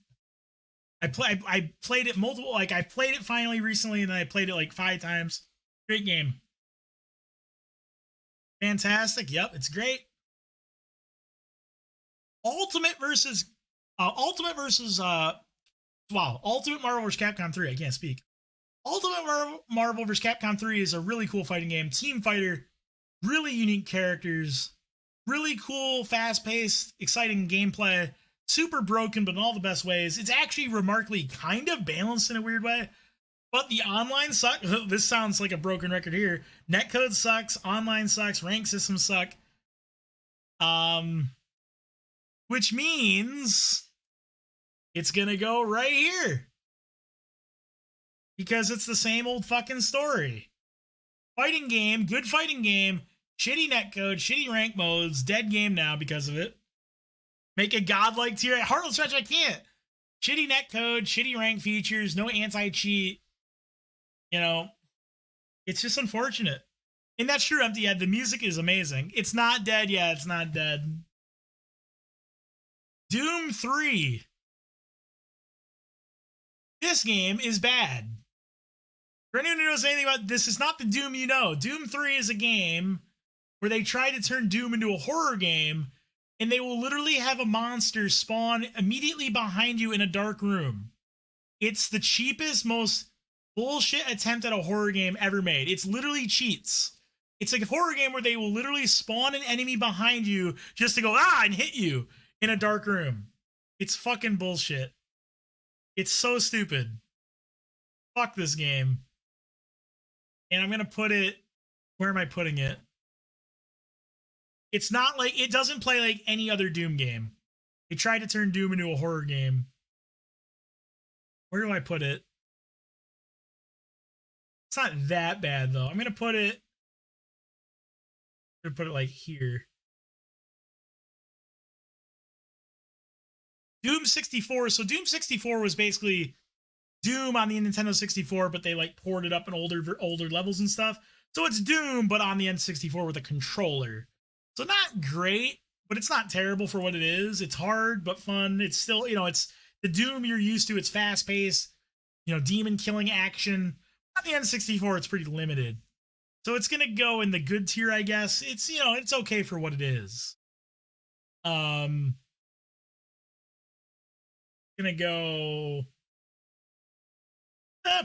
I played it multiple, like I played it finally recently, and then I played it like 5 times. Great game. Fantastic. Yep, it's great. Ultimate Ultimate Marvel vs. Capcom 3. I can't speak. Ultimate Marvel vs. Capcom 3 is a really cool fighting game. Team fighter, really unique characters, really cool, fast-paced, exciting gameplay. Super broken, but in all the best ways. It's actually remarkably kind of balanced in a weird way. But the online sucks. This sounds like a broken record here. Netcode sucks. Online sucks. Rank systems suck. Which means it's gonna go right here. Because it's the same old fucking story. Fighting game, good fighting game, shitty netcode, shitty rank modes, dead game now because of it. Make a godlike tier. Heartless Stretch, I can't. Shitty netcode, shitty rank features, no anti-cheat. You know, it's just unfortunate. And that's true, Empty Head. The music is amazing. It's not dead. Yeah, it's not dead. Doom 3. This game is bad. For anyone who knows anything about this, is not the Doom you know. Doom 3 is a game where they try to turn Doom into a horror game, and they will literally have a monster spawn immediately behind you in a dark room. It's the cheapest, most bullshit attempt at a horror game ever made. It's literally cheats. It's like a horror game where they will literally spawn an enemy behind you just to go, and hit you in a dark room. It's fucking bullshit. It's so stupid. Fuck this game. And I'm going to put it, where am I putting it? It's not like, it doesn't play like any other Doom game. They tried to turn Doom into a horror game. Where do I put it? It's not that bad though. I'm going to put it like here. Doom 64. So Doom 64 was basically Doom on the Nintendo 64, but they like ported up in older levels and stuff. So it's Doom, but on the N64 with a controller. So not great, but it's not terrible for what it is. It's hard, but fun. It's still, you know, it's the Doom you're used to. It's fast-paced, you know, demon killing action. On the N64, it's pretty limited. So it's going to go in the good tier, I guess. It's, you know, it's okay for what it is. Going to go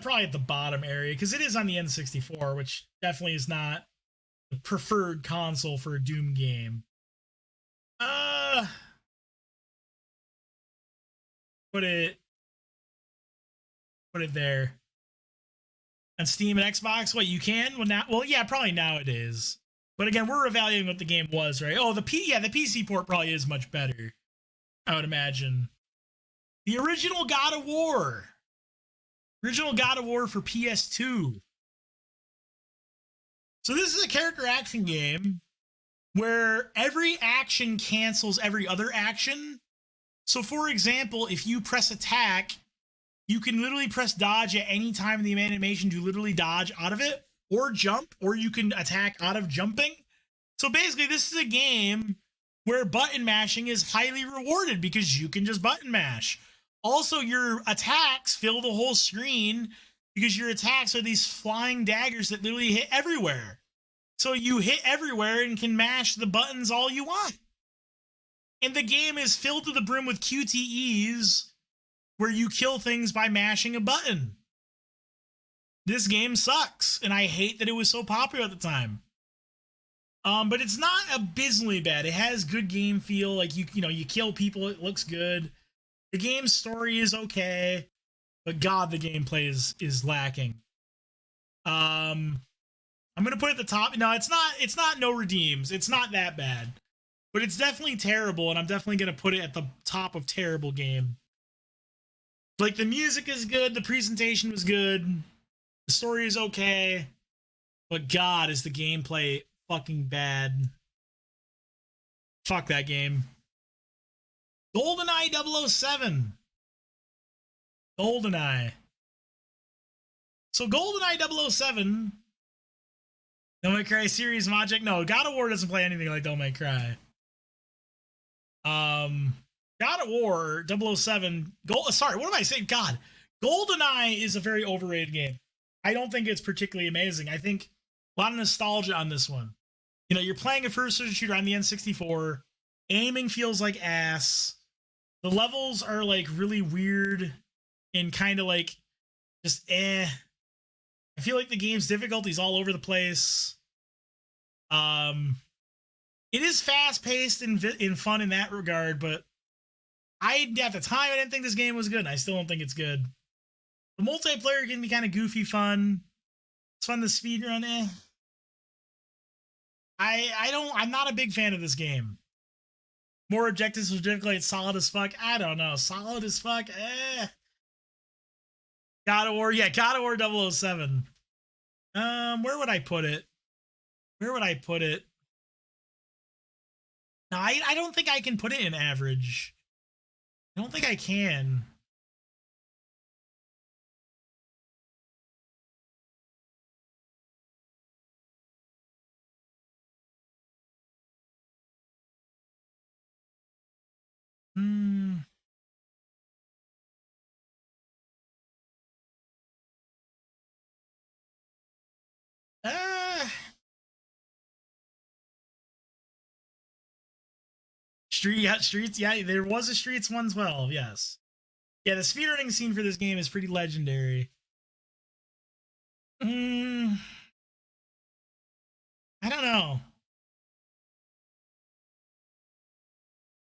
probably at the bottom area, because it is on the N64, which definitely is not the preferred console for a Doom game. Put it there. On Steam and Xbox? What, you can? Well, yeah, probably nowadays. But again, we're evaluating what the game was, right? Oh, the PC port probably is much better, I would imagine. The original God of War. Original God of War for PS2. So this is a character action game where every action cancels every other action. So for example, if you press attack, you can literally press dodge at any time in the animation to literally dodge out of it, or jump, or you can attack out of jumping. So basically, this is a game where button mashing is highly rewarded because you can just button mash. Also, your attacks fill the whole screen because your attacks are these flying daggers that literally hit everywhere. So you hit everywhere and can mash the buttons all you want. And the game is filled to the brim with QTEs where you kill things by mashing a button. This game sucks, and I hate that it was so popular at the time. But it's not abysmally bad. It has good game feel. Like you kill people, it looks good. The game's story is okay, but God, the gameplay is lacking. I'm gonna put it at the top. No, it's not no redeems. It's not that bad, but it's definitely terrible, and I'm definitely gonna put it at the top of terrible game. Like, the music is good, the presentation was good, the story is okay, but God, is the gameplay fucking bad. Fuck that game. GoldenEye 007. GoldenEye. So GoldenEye 007. Don't Make Cry series Magic. No, God of War doesn't play anything like Don't Make Cry. God of War 007. Sorry, what am I saying? God. GoldenEye is a very overrated game. I don't think it's particularly amazing. I think a lot of nostalgia on this one. You know, you're playing a first-person shooter on the N64. Aiming feels like ass. The levels are like really weird and kind of like just eh. I feel like the game's difficulty's all over the place. It is fast-paced and fun in that regard, but at the time I didn't think this game was good. And I still don't think it's good. The multiplayer can be kind of goofy fun. It's fun to speedrun. I'm not a big fan of this game. More objectives was difficult. It's solid as fuck. I don't know. Solid as fuck. God of War. Yeah, God of War 007. Where would I put it? Where would I put it? No, I don't think I can put it in average. I don't think I can. Uh, Streets. Yeah, there was a Streets 112. Yes. Yeah, the speedrunning scene for this game is pretty legendary. I don't know.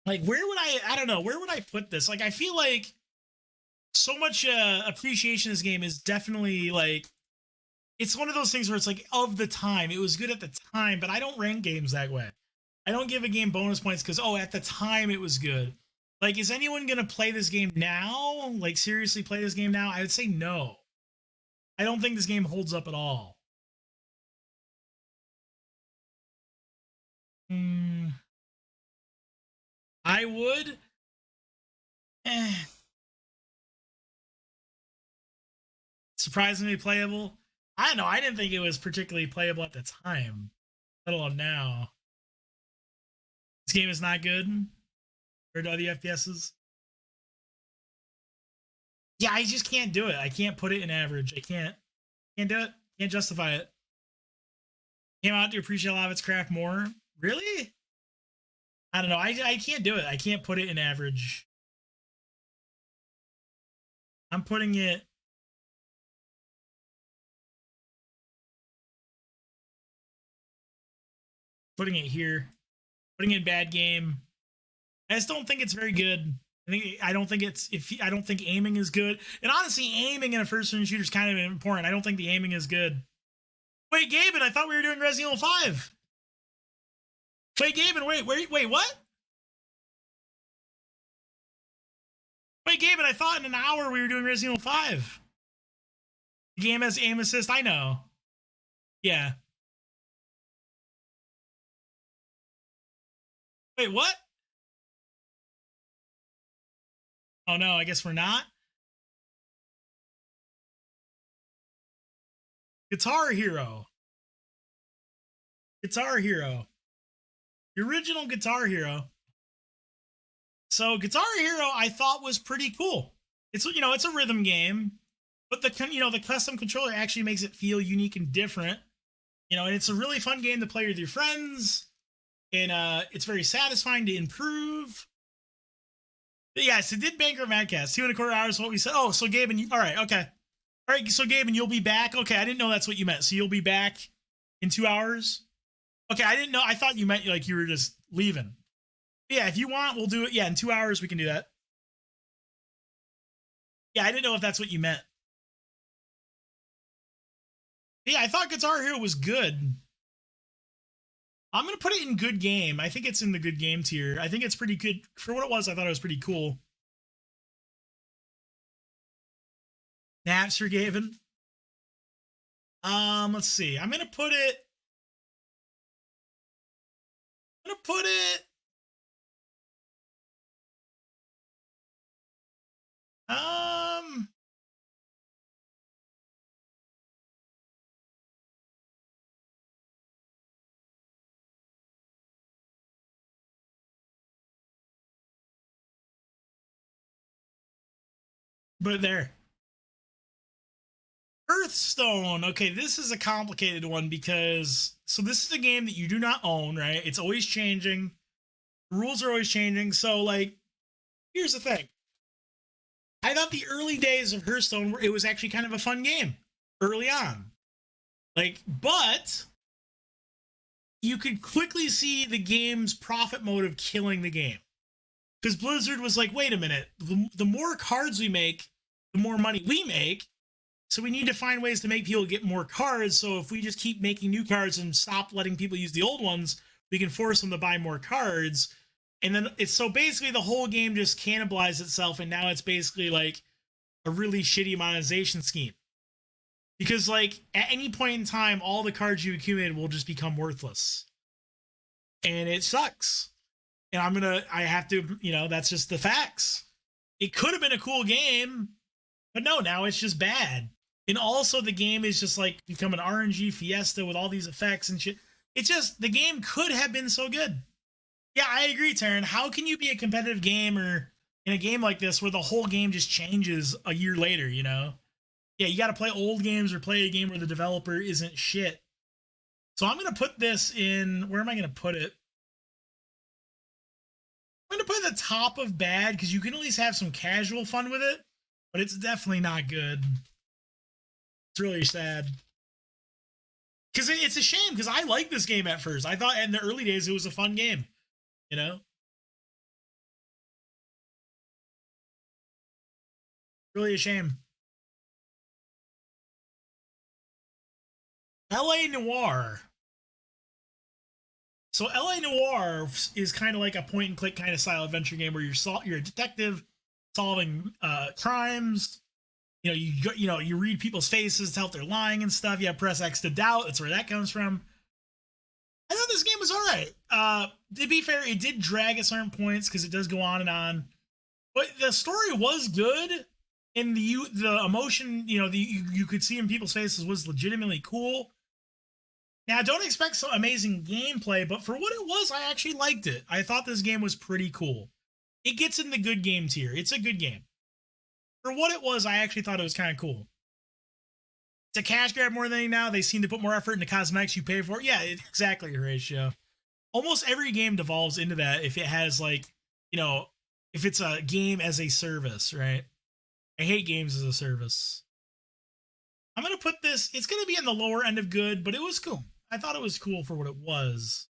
Like, where would I don't know. Where would I put this? Like, I feel like so much appreciation of this game is definitely like, it's one of those things where it's like, of the time, it was good at the time, but I don't rank games that way. I don't give a game bonus points because, oh, at the time it was good. Like, is anyone going to play this game now? Like, seriously play this game now? I would say no. I don't think this game holds up at all. I would. Surprisingly playable. I don't know. I didn't think it was particularly playable at the time, let alone now. This game is not good compared to other FPSs. Yeah, I just can't do it. I can't put it in average. I can't do it. Can't justify it. Came out to appreciate a lot of its craft more. Really? I don't know. I can't do it. I can't put it in average. I'm putting it. Putting it here. Putting it in bad game. I just don't think it's very good. I don't think aiming is good. And honestly, aiming in a first-person shooter is kind of important. I don't think the aiming is good. Wait, Gaben, I thought we were doing Resident Evil 5. Wait, Gaben, wait, what? Wait, Gaben, I thought in an hour we were doing Resident Evil 5. The game has aim assist, I know. Yeah. Wait, what? Oh no, I guess we're not. Guitar Hero. Guitar Hero. The original Guitar Hero. So Guitar Hero I thought was pretty cool. It's it's a rhythm game, but the custom controller actually makes it feel unique and different. And it's a really fun game to play with your friends, and it's very satisfying to improve. But yes, it did bankrupt Madcast. 2.25 hours. What we said. Oh, so Gabe, all right, okay, all right. So Gabe, you'll be back. Okay, I didn't know that's what you meant. So you'll be back in 2 hours. Okay, I didn't know. I thought you meant like you were just leaving. Yeah, if you want, we'll do it. Yeah, in 2 hours we can do that. Yeah, I didn't know if that's what you meant. Yeah, I thought Guitar Hero was good. I'm gonna put it in good game. I think it's in the good game tier. I think it's pretty good for what it was. I thought it was pretty cool. Napster Gavin. Let's see. I'm gonna put it. But there. Hearthstone. Okay, this is a complicated one because so this is a game that you do not own, right? It's always changing. The rules are always changing. So like, here's the thing. I thought the early days of Hearthstone it was actually kind of a fun game early on. Like, but you could quickly see the game's profit motive killing the game. Because Blizzard was like, wait a minute, the more cards we make, the more money we make. So we need to find ways to make people get more cards. So if we just keep making new cards and stop letting people use the old ones, we can force them to buy more cards. And then it's so basically the whole game just cannibalized itself, and now it's basically like a really shitty monetization scheme. Because like at any point in time, all the cards you accumulated will just become worthless. And it sucks. And I have to, that's just the facts. It could have been a cool game, but no, now it's just bad. And also the game is just like become an RNG fiesta with all these effects and shit. It's just, the game could have been so good. Yeah, I agree, Taryn. How can you be a competitive gamer in a game like this where the whole game just changes a year later, Yeah, you got to play old games or play a game where the developer isn't shit. So I'm going to put this in, where am I going to put it? I'm going to put it at the top of bad because you can at least have some casual fun with it, but it's definitely not good. It's really sad. Because it's a shame because I liked this game at first. I thought in the early days it was a fun game. Really a shame. LA Noir. So LA Noir is kind of like a point and click kind of style adventure game where you're a detective solving crimes. You read people's faces to help they're lying and stuff. You have press X to doubt. That's where that comes from. I thought this game was all right. To be fair, it did drag at certain points because it does go on and on. But the story was good, and the emotion, you could see in people's faces was legitimately cool. Now, I don't expect some amazing gameplay, but for what it was, I actually liked it. I thought this game was pretty cool. It gets in the good game tier. It's a good game. For what it was, I actually thought it was kind of cool. It's a cash grab more than anything now. They seem to put more effort into cosmetics you pay for. Yeah, exactly, Horatio. Almost every game devolves into that if it has, like, if it's a game as a service, right? I hate games as a service. I'm going to put this, it's going to be in the lower end of good, but it was cool. I thought it was cool for what it was.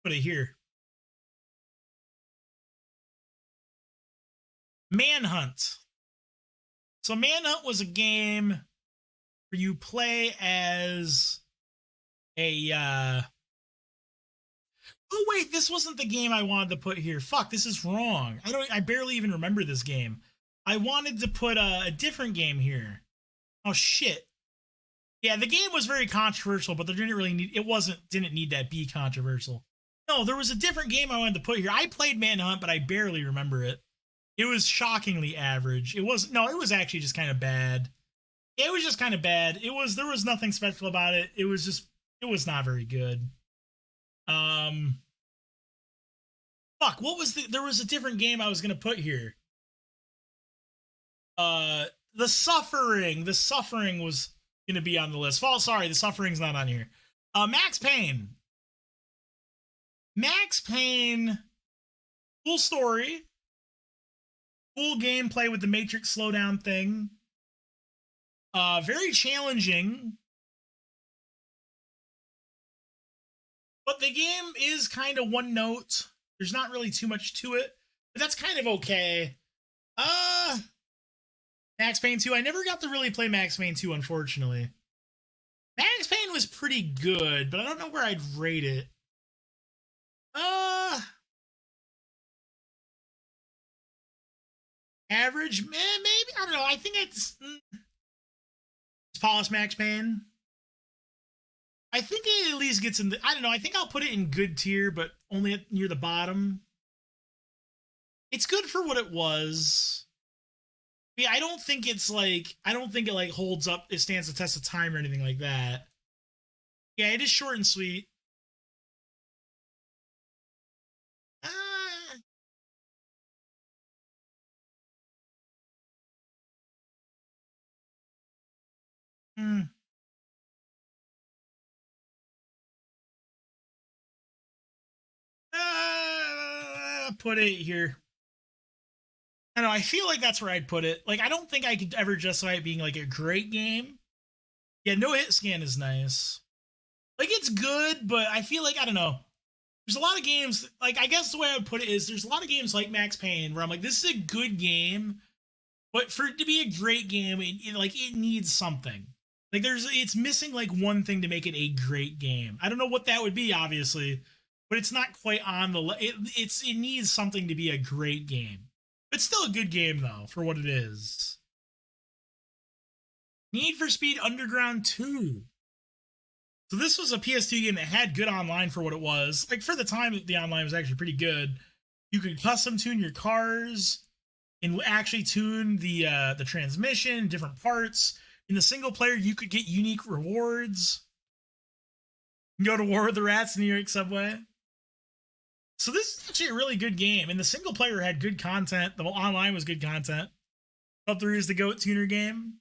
Put it here. Manhunt. So Manhunt was a game where you play as a oh wait, this wasn't the game I wanted to put here. Fuck, this is wrong. I barely even remember this game. I wanted to put a different game here. Oh shit. Yeah, the game was very controversial, but there didn't need that be controversial. No, there was a different game I wanted to put here. I played Manhunt, but I barely remember it. It was shockingly average. It was actually just kind of bad. It was just kind of bad. There was nothing special about it. It was not very good. Fuck, there was a different game I was going to put here. The Suffering was going to be on the list. Sorry, The Suffering's not on here. Max Payne. Max Payne, cool story. Cool gameplay with the Matrix slowdown thing. Very challenging. But the game is kind of one note. There's not really too much to it. But that's kind of okay. Max Payne 2. I never got to really play Max Payne 2, unfortunately. Max Payne was pretty good, but I don't know where I'd rate it. Average? Maybe. I don't know. I think it's polished Max Payne. I think it at least gets in the, I don't know, I think I'll put it in good tier, but only near the bottom. It's good for what it was. Yeah, I don't think it like holds up, it stands the test of time or anything like that. Yeah, it is short and sweet. Put it here. I don't know. I feel like that's where I'd put it. Like, I don't think I could ever justify it being like a great game. Yeah, no hit scan is nice. Like, it's good, but I feel like, I don't know. There's a lot of games, like, I guess the way I would put it is there's a lot of games like Max Payne where I'm like, this is a good game, but for it to be a great game, it needs something. Like, it's missing like one thing to make it a great game. I don't know what that would be, obviously, but it's not quite on the, it needs something to be a great game. It's still a good game, though, for what it is. Need for Speed Underground 2. So this was a PS2 game that had good online for what it was. Like, for the time, the online was actually pretty good. You could custom tune your cars and actually tune the transmission, different parts. In the single player, you could get unique rewards. Go to war with the rats in the New York subway. So this is actually a really good game. And the single player had good content. The online was good content. Up 3 is the Goat Tuner game.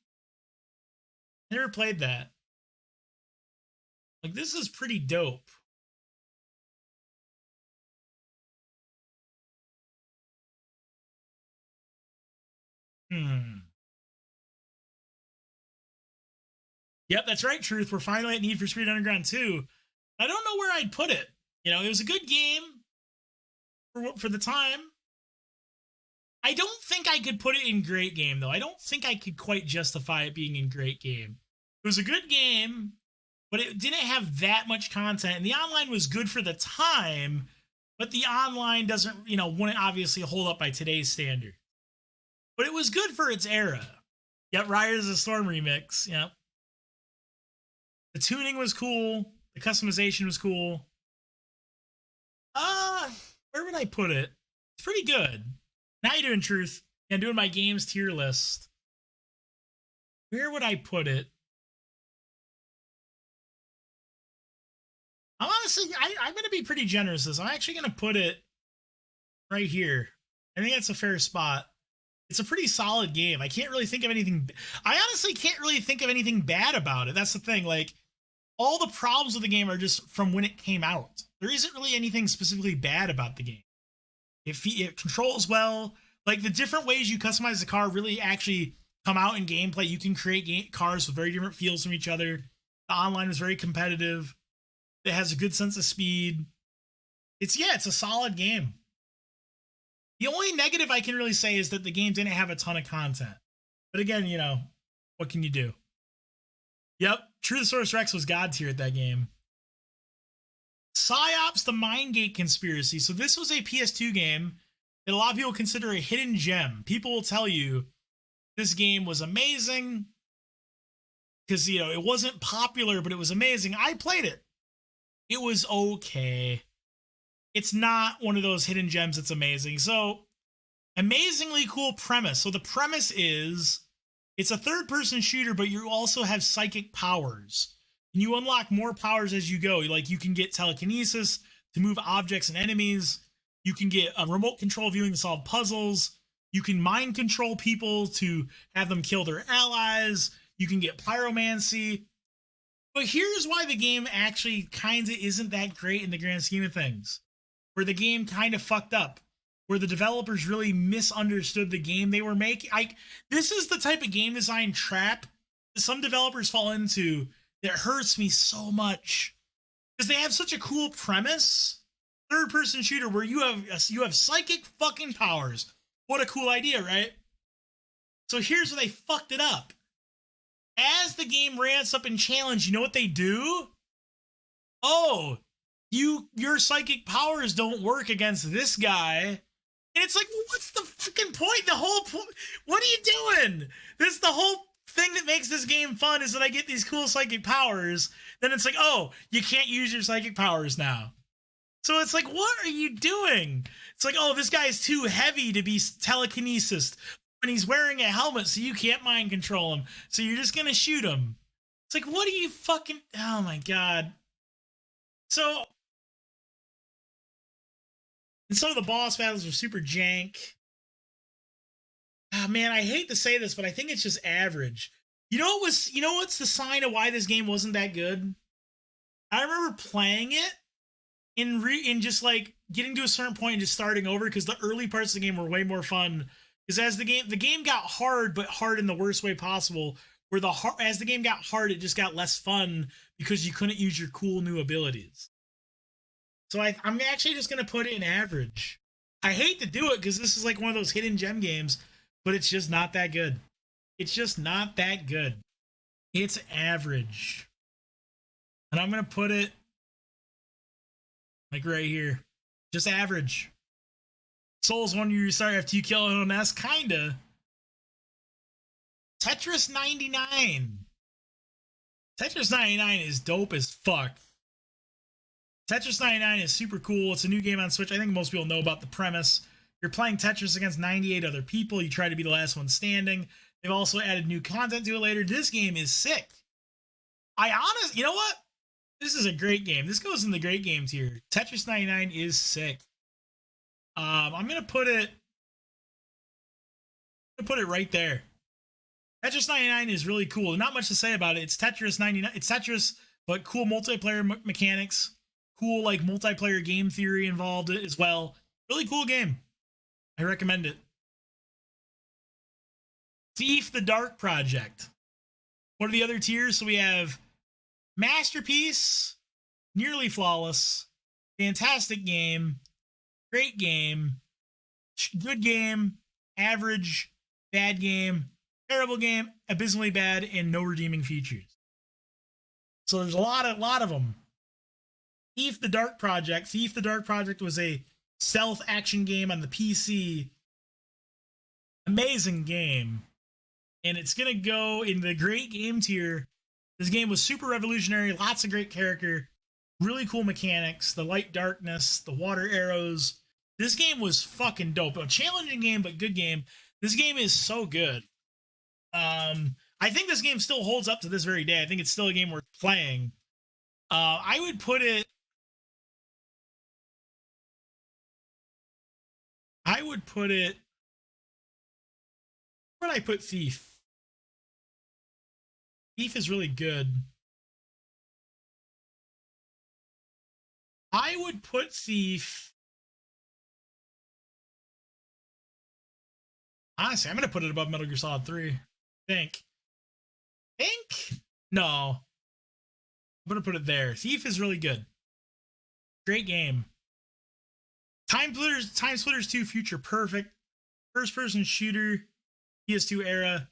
I never played that. Like, this is pretty dope. Yep, that's right, Truth. We're finally at Need for Speed Underground 2. I don't know where I'd put it. You know, it was a good game for the time. I don't think I could put it in great game, though. I don't think I could quite justify it being in great game. It was a good game, but it didn't have that much content, and the online was good for the time, but the online doesn't, wouldn't obviously hold up by today's standard. But it was good for its era. Yep, Riders of the Storm remix. Yep. The tuning was cool. The customization was cool. Where would I put it? It's pretty good. Now you're doing Truth. I'm doing my games tier list. Where would I put it? I'm honestly, I'm going to be pretty generous with this. I'm actually going to put it right here. I think that's a fair spot. It's a pretty solid game. I can't really think of anything. I honestly can't really think of anything bad about it. That's the thing. Like, all the problems with the game are just from when it came out. There isn't really anything specifically bad about the game. It controls well. Like, the different ways you customize the car really actually come out in gameplay. You can create cars with very different feels from each other. The online is very competitive. It has a good sense of speed. It's a solid game. The only negative I can really say is that the game didn't have a ton of content. But again, what can you do? Yep, Truthsaurus Rex was god tier at that game. Psyops, the Mindgate Conspiracy. So this was a PS2 game that a lot of people consider a hidden gem. People will tell you this game was amazing because, it wasn't popular, but it was amazing. I played it. It was okay. It's not one of those hidden gems that's amazing. So, amazingly cool premise. So the premise is it's a third-person shooter, but you also have psychic powers. And you unlock more powers as you go. Like, you can get telekinesis to move objects and enemies. You can get a remote control viewing to solve puzzles. You can mind control people to have them kill their allies. You can get pyromancy. But here's why the game actually kind of isn't that great in the grand scheme of things. Where the game kind of fucked up. Where the developers really misunderstood the game they were making. This is the type of game design trap that some developers fall into that hurts me so much. Because they have such a cool premise. Third-person shooter where you have psychic fucking powers. What a cool idea, right? So here's where they fucked it up. As the game ramps up in challenge, you know what they do? Oh, your psychic powers don't work against this guy. And it's like, well, what's the fucking point? The whole point. What are you doing? This is the whole thing that makes this game fun is that I get these cool psychic powers. Then it's like, oh, you can't use your psychic powers now. So it's like, what are you doing? It's like, oh, this guy is too heavy to be telekinesis. And he's wearing a helmet, so you can't mind control him. So you're just going to shoot him. It's like, what are you fucking... Oh, my God. So... And some of the boss battles are super jank. Ah, man, I hate to say this, but I think it's just average. You know what's the sign of why this game wasn't that good? I remember playing it in just like getting to a certain point and just starting over because the early parts of the game were way more fun. Because as the game got hard, but hard in the worst way possible. Where as the game got hard, it just got less fun because you couldn't use your cool new abilities. So I'm actually just gonna put it in average. I hate to do it because this is like one of those hidden gem games, but it's just not that good. It's just not that good. It's average. And I'm gonna put it like right here. Just average. Souls one you restart after you kill an ONS, kinda. Tetris 99. Tetris 99 is dope as fuck. Tetris 99 is super cool. It's a new game on Switch. I think most people know about the premise. You're playing Tetris against 98 other people. You try to be the last one standing. They've also added new content to it later. This game is sick. You know what? This is a great game. This goes in the great game tier. Tetris 99 is sick. I'm gonna put it right there. Tetris 99 is really cool. Not much to say about it. It's Tetris 99. It's Tetris, but cool multiplayer mechanics. Cool like multiplayer game theory involved as well. Really cool game. I recommend it. Thief the Dark Project. What are the other tiers? So we have Masterpiece, Nearly Flawless, Fantastic Game, Great Game, Good Game, Average, Bad Game, Terrible Game, Abysmally Bad, and No Redeeming Features. So there's a lot of them. Thief the Dark Project. Thief the Dark Project was a stealth action game on the PC. Amazing game. And it's going to go in the great game tier. This game was super revolutionary. Lots of great character. Really cool mechanics. The light darkness. The water arrows. This game was fucking dope. A challenging game, but good game. This game is so good. I think this game still holds up to this very day. I think it's still a game worth playing. I would put it... Where would I put Thief? Thief is really good. I would put Thief... Honestly, I'm going to put it above Metal Gear Solid 3. Think? No. I'm going to put it there. Thief is really good. Great game. Time Splitters 2 Future Perfect. First person shooter. PS2 era.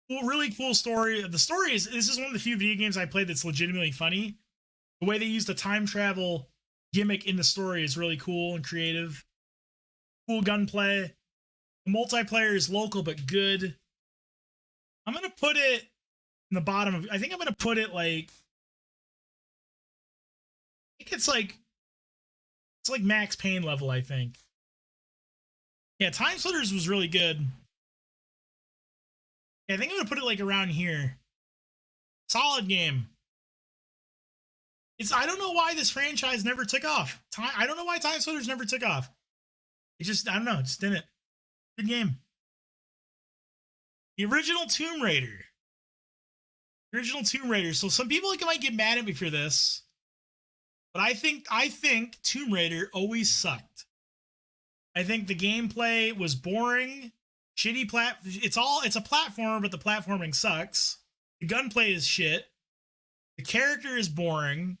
Cool, really cool story. The story is, this is one of the few video games I played that's legitimately funny. The way they use the time travel gimmick in the story is really cool and creative. Cool gunplay. The multiplayer is local but good. I'm going to put it in the bottom of... I think I'm going to put it like... I think it's like Max Payne level, I think. Yeah, Time Splitters was really good. Yeah, I think I'm going to put it like around here. Solid game. I don't know why this franchise never took off. I don't know why Time Splitters never took off. It just, I don't know, it just didn't. Good game. The original Tomb Raider. So some people might get mad at me for this, but I think Tomb Raider always sucked. I think the gameplay was boring, shitty it's a platformer, but the platforming sucks. The gunplay is shit. The character is boring.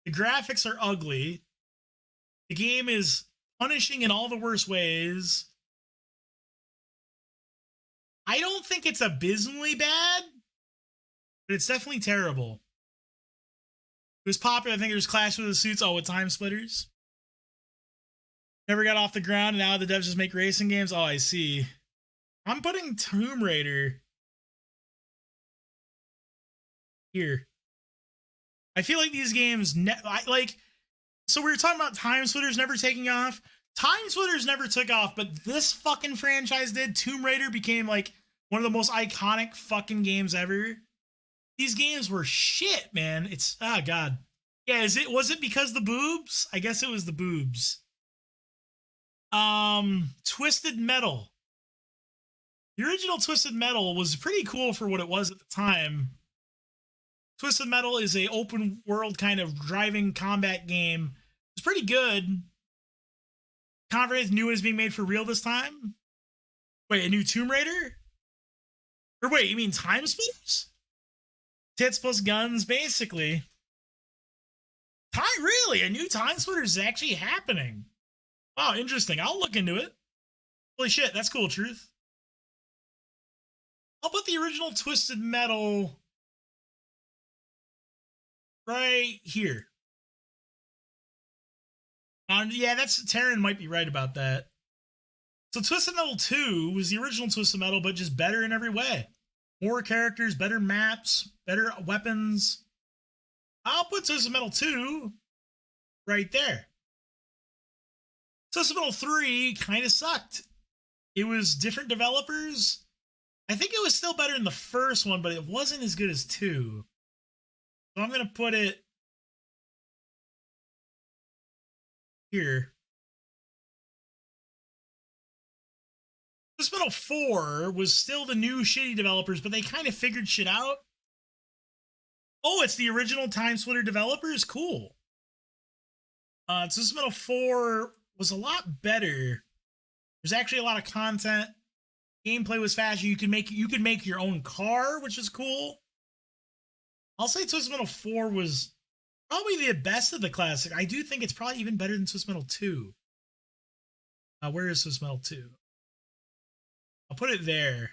The graphics are ugly. The game is punishing in all the worst ways. I don't think it's abysmally bad, but it's definitely terrible. It was popular. I think it was Clash with the Suits. Oh, with Time Splitters. Never got off the ground, and now the devs just make racing games. Oh, I see. I'm putting Tomb Raider here. I feel like these games, so we were talking about Time Splitters never taking off. Time Splitters never took off, but this fucking franchise did. Tomb Raider became like one of the most iconic fucking games ever. These games were shit, man. It's, oh god. Yeah, was it because the boobs? I guess it was the boobs. Twisted Metal. The original Twisted Metal was pretty cool for what it was at the time. Twisted Metal is a open world kind of driving combat game. It's pretty good. Confidence knew it was being made for real this time. Wait, a new Tomb Raider? Or wait, you mean Time Splitters? Tits plus guns, basically. Really? A new Time Splitters is actually happening. Wow, interesting. I'll look into it. Holy shit, that's cool, Truth. I'll put the original Twisted Metal right here. Yeah, that's Taryn might be right about that. So Twisted Metal 2 was the original Twisted Metal, but just better in every way. More characters, better maps, better weapons. I'll put Twisted Metal 2 right there. Twisted Metal 3 kind of sucked. It was different developers. I think it was still better than the first one, but it wasn't as good as 2. So I'm going to put it here. Twisted Metal 4 was still the new shitty developers, but they kind of figured shit out. Oh, it's the original Time Splitter developers? Cool. Twisted Metal 4 was a lot better. There's actually a lot of content. Gameplay was faster. You could make your own car, which is cool. I'll say Twisted Metal 4 was probably the best of the classic. I do think it's probably even better than Twisted Metal 2. Where is Twisted Metal 2? I'll put it there.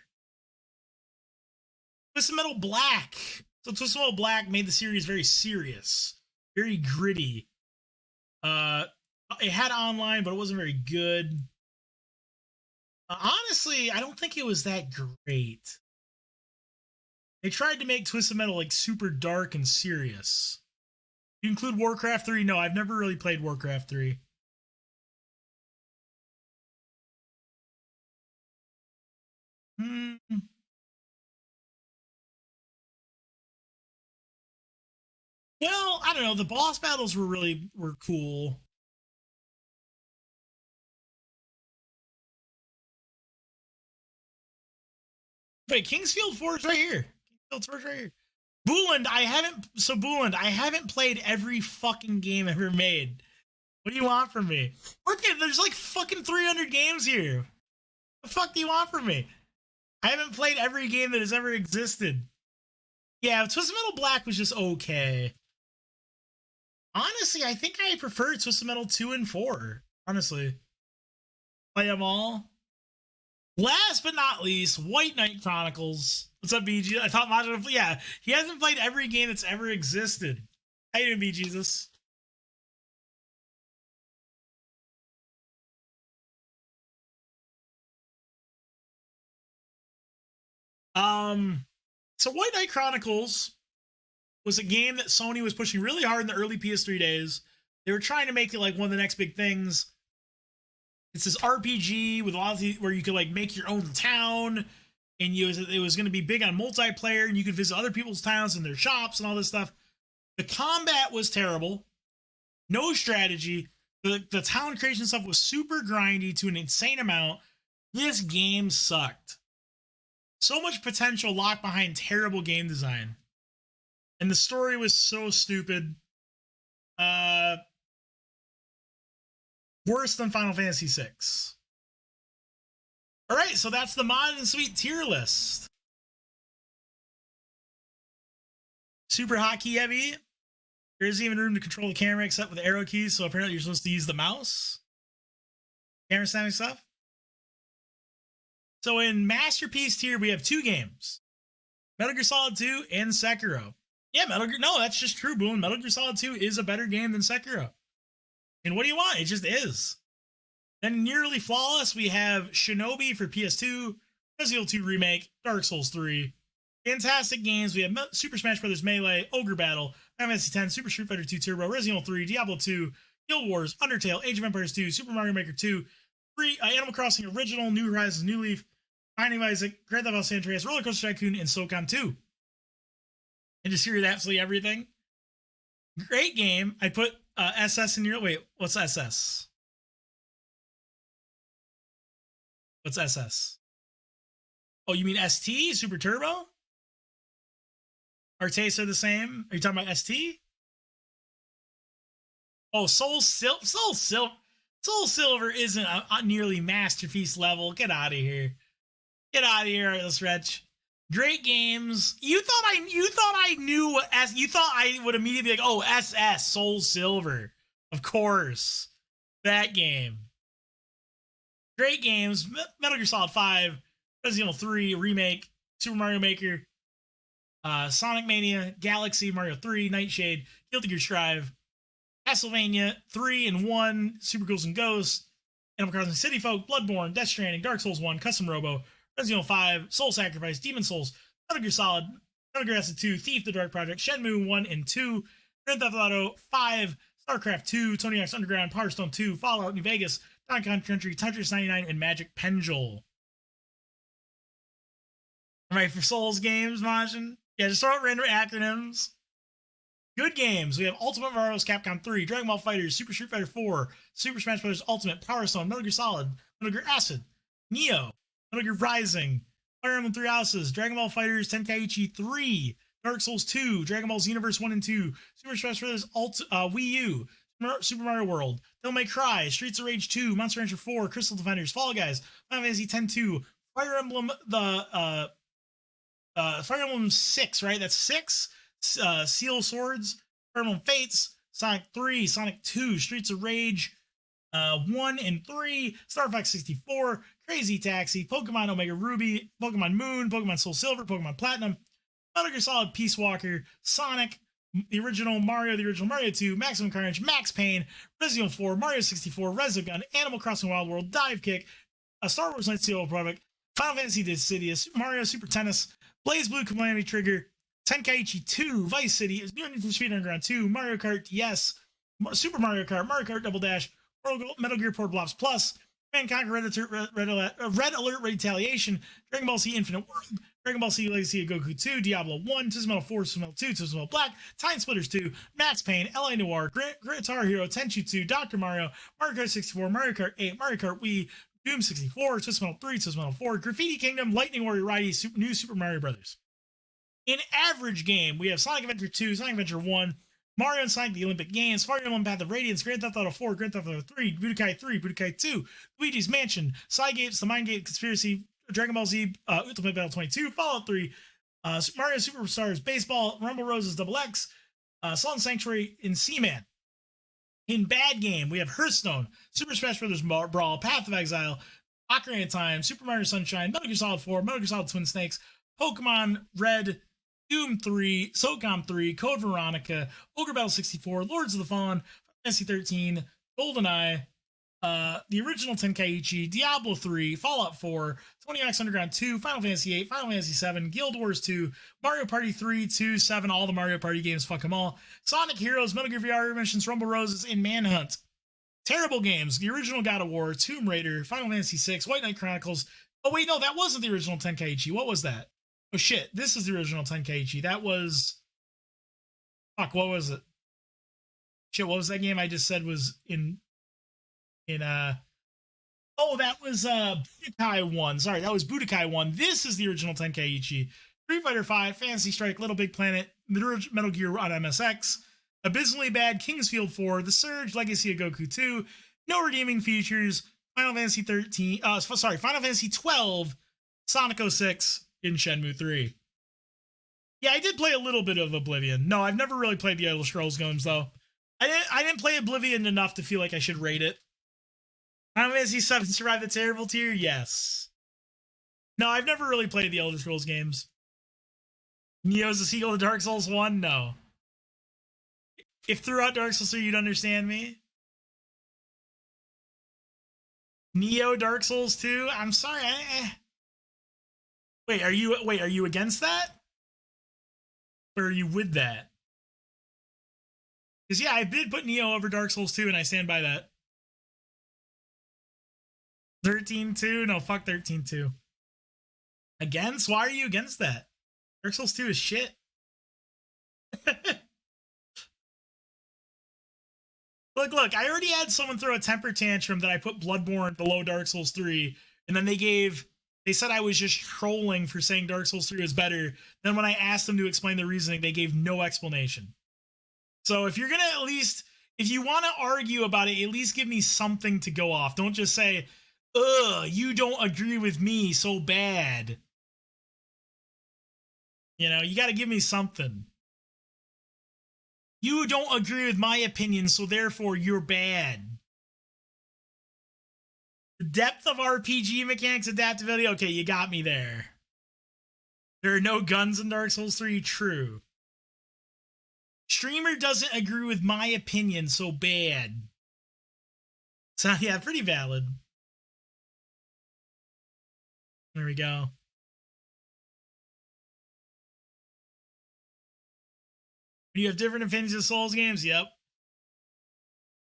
Twisted Metal Black. So Twisted Metal Black made the series very serious, very gritty. It had online, but it wasn't very good. Honestly, I don't think it was that great. They tried to make Twisted Metal like super dark and serious. You include Warcraft 3? No, I've never really played Warcraft 3. Well, I don't know. The boss battles were cool. Wait, Kingsfield Forge right here. Kingsfield Forge right here. Booland, I haven't played every fucking game ever made. What do you want from me? Look at, there's like fucking 300 games here. What the fuck do you want from me? I haven't played every game that has ever existed. Yeah, Twisted Metal Black was just okay. Honestly, I think I prefer Twisted Metal 2 and 4. Honestly. Play them all. Last but not least, White Knight Chronicles. What's up, BG? I thought Majin, yeah, he hasn't played every game that's ever existed. How you doing, BJesus? So White Knight Chronicles was a game that Sony was pushing really hard in the early PS3 days. They were trying to make it like one of the next big things. It's this RPG with a lot of where you could like make your own town, and it was going to be big on multiplayer, and you could visit other people's towns and their shops and all this stuff. The combat was terrible, no strategy. The town creation stuff was super grindy to an insane amount. This game sucked. So much potential locked behind terrible game design, and the story was so stupid. Worse than Final Fantasy VI. All right, so that's the MajinSweet tier list. Super hotkey heavy. There isn't even room to control the camera except with arrow keys, so apparently you're supposed to use the mouse. Camera snapping stuff. So in Masterpiece tier, we have 2 games. Metal Gear Solid 2 and Sekiro. Yeah, Metal Gear, no, that's just true, Boone. Metal Gear Solid 2 is a better game than Sekiro. And what do you want? It just is. Then nearly flawless, we have Shinobi for PS2, Resident Evil 2 Remake, Dark Souls 3. Fantastic games. We have Super Smash Bros. Melee, Ogre Battle, Final Fantasy X, Super Street Fighter 2 Turbo, Resident Evil 3, Diablo 2, Guild Wars, Undertale, Age of Empires 2, Super Mario Maker 2, Animal Crossing Original, New Horizons, New Leaf, Binding of Isaac, Grand Theft Auto San Andreas, Roller Coaster Tycoon, and SOCOM 2. And just hear absolutely everything. Great game. I put SS in your... Wait, what's SS? What's SS? Oh, you mean ST? Super Turbo? Our tastes are the same? Are you talking about ST? Oh, Soul Silver isn't a nearly masterpiece level. Get out of here. Get out of here, Artless Wretch. Great games. You thought I knew what S. You thought I would immediately be like, oh, SS Soul Silver, of course, that game. Great games. Metal Gear Solid 5, Resident Evil 3 remake, Super Mario Maker, Sonic Mania, Galaxy, Mario 3, Nightshade, Guilty Gear Strive, Castlevania 3 and 1, Super Ghouls and Ghosts, Animal Crossing City Folk, Bloodborne, Death Stranding, Dark Souls 1, Custom Robo, Resident Evil 5, Soul Sacrifice, Demon Souls, Metal Gear Solid, Metal Gear Acid 2, Thief the Dark Project, Shenmue 1 and 2, Grand Theft Auto 5, StarCraft 2, Tony Hawk's Underground, Power Stone 2, Fallout New Vegas, Donkey Kong Country, Tetris 99, and Magic Pendule. All right, for Souls games, Majin? Yeah, just throw out random acronyms. Good games. We have Ultimate Marvel's Capcom 3, Dragon Ball FighterZ, Super Street Fighter 4, Super Smash Bros. Ultimate, Power Stone, Metal Gear Solid, Metal Gear Acid, Neo, Metal Gear Rising, Fire Emblem Three Houses, Dragon Ball FighterZ Tenkaichi 3, Dark Souls 2, Dragon Ball Xenoverse 1 and 2, Super Smash Bros. Wii U, Super Mario World, Devil May Cry, Streets of Rage 2, Monster Rancher 4, Crystal Defenders, Fall Guys, Final Fantasy X-2, Fire Emblem Fire Emblem 6, right? That's 6. Seal Swords, Fire Emblem Fates, Sonic 3, Sonic 2, Streets of Rage 1 and 3, Star Fox 64, Crazy Taxi, Pokemon Omega Ruby, Pokemon Moon, Pokemon Soul Silver, Pokemon Platinum, Metal Gear Solid Peace Walker, Sonic, the original Mario 2, Maximum Carnage, Max Payne, Resident Evil 4, Mario 64, Resogun, Animal Crossing Wild World, Dive Kick, a Star Wars Knights Seal Product, Final Fantasy Dissidia, Mario Super Tennis, Blaze Blue Calamity Trigger, Tenkaichi 2, Vice City, New Need for Speed Underground 2, Mario Kart DS, Super Mario Kart Double Dash, Metal Gear Portable Ops Plus, Command Conquer Red Alert Retaliation, Dragon Ball Z Infinite World, Dragon Ball Z Legacy of Goku 2, Diablo 1, Twisted Metal 4, Twisted Metal 2, Twisted Metal Black, Time Splitters 2, Max Payne, LA Noire, Guitar Hero, Tenchu 2, Dr. Mario, Mario Kart 64, Mario Kart 8, Mario Kart Wii, Doom 64, Twisted Metal 3, Twisted Metal 4, Graffiti Kingdom, Lightning Warrior Ridey, New Super Mario Brothers. In average game, we have Sonic Adventure 2, Sonic Adventure 1, Mario and Sonic the Olympic Games, Fire Emblem Path of Radiance, Grand Theft Auto 4, Grand Theft Auto 3, Budokai 3, Budokai 2, Luigi's Mansion, Cygates, The Mind Gate Conspiracy, Dragon Ball Z, Ultimate Battle 22, Fallout 3, Mario Superstars Baseball, Rumble Roses Double X, Salt and Sanctuary, and Seaman. In bad game, we have Hearthstone, Super Smash Bros. Brawl, Path of Exile, Ocarina of Time, Super Mario Sunshine, Metal Gear Solid 4, Metal Gear Solid Twin Snakes, Pokemon Red, Doom 3, SOCOM 3, Code Veronica, Ogre Battle 64, Lords of the Fallen, Fantasy 13, GoldenEye, the original Tenkaichi, Diablo 3, Fallout 4, Tony Hawk's Underground 2, Final Fantasy 8, Final Fantasy 7, Guild Wars 2, Mario Party 3, 2, 7, all the Mario Party games, fuck them all, Sonic Heroes, Metal Gear VR Missions, Rumble Roses, and Manhunt. Terrible games. The original God of War, Tomb Raider, Final Fantasy 6, White Knight Chronicles. Oh wait, no, that wasn't the original Tenkaichi. What was that? Oh shit, this is the original Tenkaichi. That was... Fuck, what was it? Shit, what was that game I just said was in Oh, that was Budokai 1. Sorry, that was Budokai 1. This is the original Tenkaichi. Street Fighter 5, Fantasy Strike, Little Big Planet, Metal Gear on MSX, Abysmally Bad, Kingsfield 4, The Surge, Legacy of Goku 2, no redeeming features, Final Fantasy 13, Final Fantasy 12, Sonic 06, and Shenmue 3. Yeah, I did play a little bit of Oblivion. No, I've never really played the Elder Scrolls games, though. I didn't play Oblivion enough to feel like I should rate it. Final Fantasy 7 survived the terrible tier? Yes. No, I've never really played the Elder Scrolls games. Neo's the sequel to Dark Souls 1? No. If throughout Dark Souls 3 you'd understand me. Neo Dark Souls 2? I'm sorry. Wait, are you against that? Or are you with that? Because yeah, I did put Neo over Dark Souls 2 and I stand by that. 13-2? No, fuck 13-2. Against? Why are you against that? Dark Souls 2 is shit. Look, I already had someone throw a temper tantrum that I put Bloodborne below Dark Souls 3, and then they gave They said I was just trolling for saying Dark Souls 3 was better. Then when I asked them to explain the reasoning, they gave no explanation. So if you're going to at least, if you want to argue about it, at least give me something to go off. Don't just say, ugh, you don't agree with me, so bad. You know, you got to give me something. You don't agree with my opinion, so therefore you're bad. The depth of RPG mechanics, adaptability, okay, you got me there. There are no guns in Dark Souls 3, true. Streamer doesn't agree with my opinion, so bad. So yeah, pretty valid. There we go. You have different opinions of Souls games? Yep.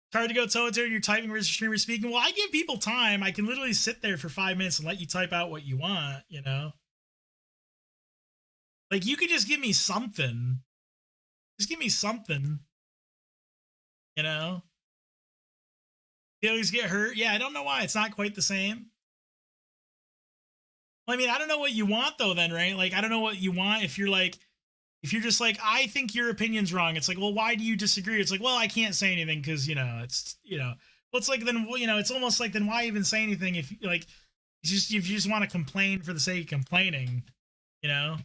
It's hard to go toe-to-toe when you're typing versus streamer speaking. Well, I give people time. I can literally sit there for 5 minutes and let you type out what you want, you know? Like, you could just give me something. Just give me something. You know? Feelings get hurt. Yeah, I don't know why. It's not quite the same. Well, I mean, I don't know what you want, though, then, right? Like, I don't know what you want if you're like, if you're just like, I think your opinion's wrong. It's like, well, why do you disagree? It's like, well, I can't say anything because, you know, it's, you know, well, it's like, then, you know, it's almost like, then why even say anything if, like, if you just want to complain for the sake of complaining, you know?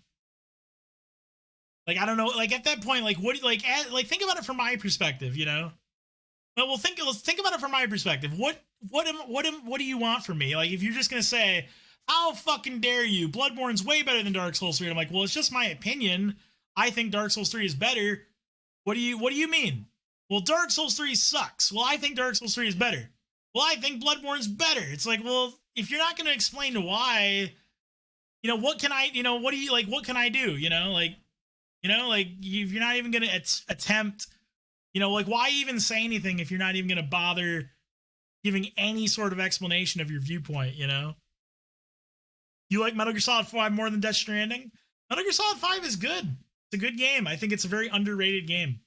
Like, I don't know, like, at that point, like, what, like, think about it from my perspective, you know? Well, let's think about it from my perspective. What do you want from me? Like, if you're just gonna say, how fucking dare you? Bloodborne's way better than Dark Souls 3. I'm like, well, it's just my opinion. I think Dark Souls 3 is better. What do you mean? Well, Dark Souls 3 sucks. Well, I think Dark Souls 3 is better. Well, I think Bloodborne's better. It's like, well, if you're not going to explain why, you know, what can I, you know, what do you, like, what can I do? You know, like, if you're not even going to attempt, you know, like, why even say anything if you're not even going to bother giving any sort of explanation of your viewpoint, you know? You like Metal Gear Solid 5 more than Death Stranding? Metal Gear Solid 5 is good. It's a good game. I think it's a very underrated game.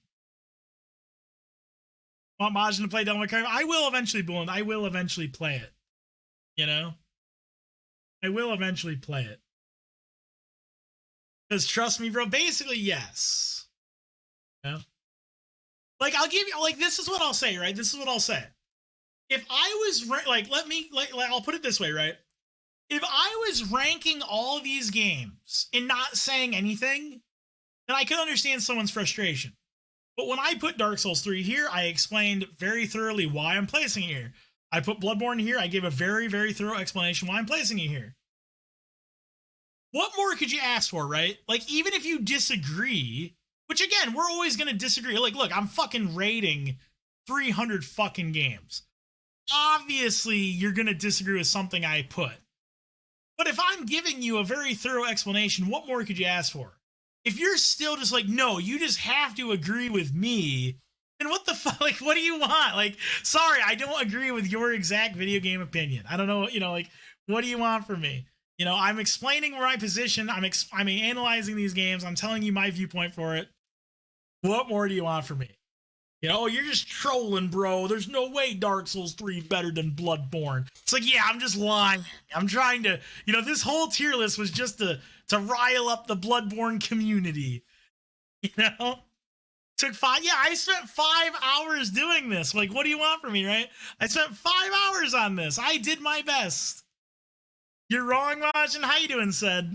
Want Majin to play Devil May Cry? I will eventually, Bullen. I will eventually play it. You know? I will eventually play it. Because trust me, bro, basically, yes. You know? Like, I'll give you, like, this is what I'll say, right? This is what I'll say. If I was, like, I'll put it this way, right? If I was ranking all these games and not saying anything, then I could understand someone's frustration. But when I put Dark Souls 3 here, I explained very thoroughly why I'm placing it here. I put Bloodborne here, I gave a very, very thorough explanation why I'm placing it here. What more could you ask for, right? Like, even if you disagree, which again, we're always going to disagree. Like, look, I'm fucking rating 300 fucking games. Obviously, you're going to disagree with something I put. But if I'm giving you a very thorough explanation, what more could you ask for? If you're still just like, no, you just have to agree with me, then what the fuck? Like, what do you want? Like, sorry, I don't agree with your exact video game opinion. I don't know, you know, like, what do you want from me? You know, I'm explaining my position. I'm analyzing these games. I'm telling you my viewpoint for it. What more do you want from me? You know, you're just trolling, bro. There's no way Dark Souls 3 is better than Bloodborne. It's like, yeah, I'm just lying. I'm trying to, you know, this whole tier list was just to rile up the Bloodborne community. You know? Took 5, yeah, I spent 5 hours doing this. Like, what do you want from me, right? I spent 5 hours on this. I did my best. You're wrong, Majin. How you doing, Said?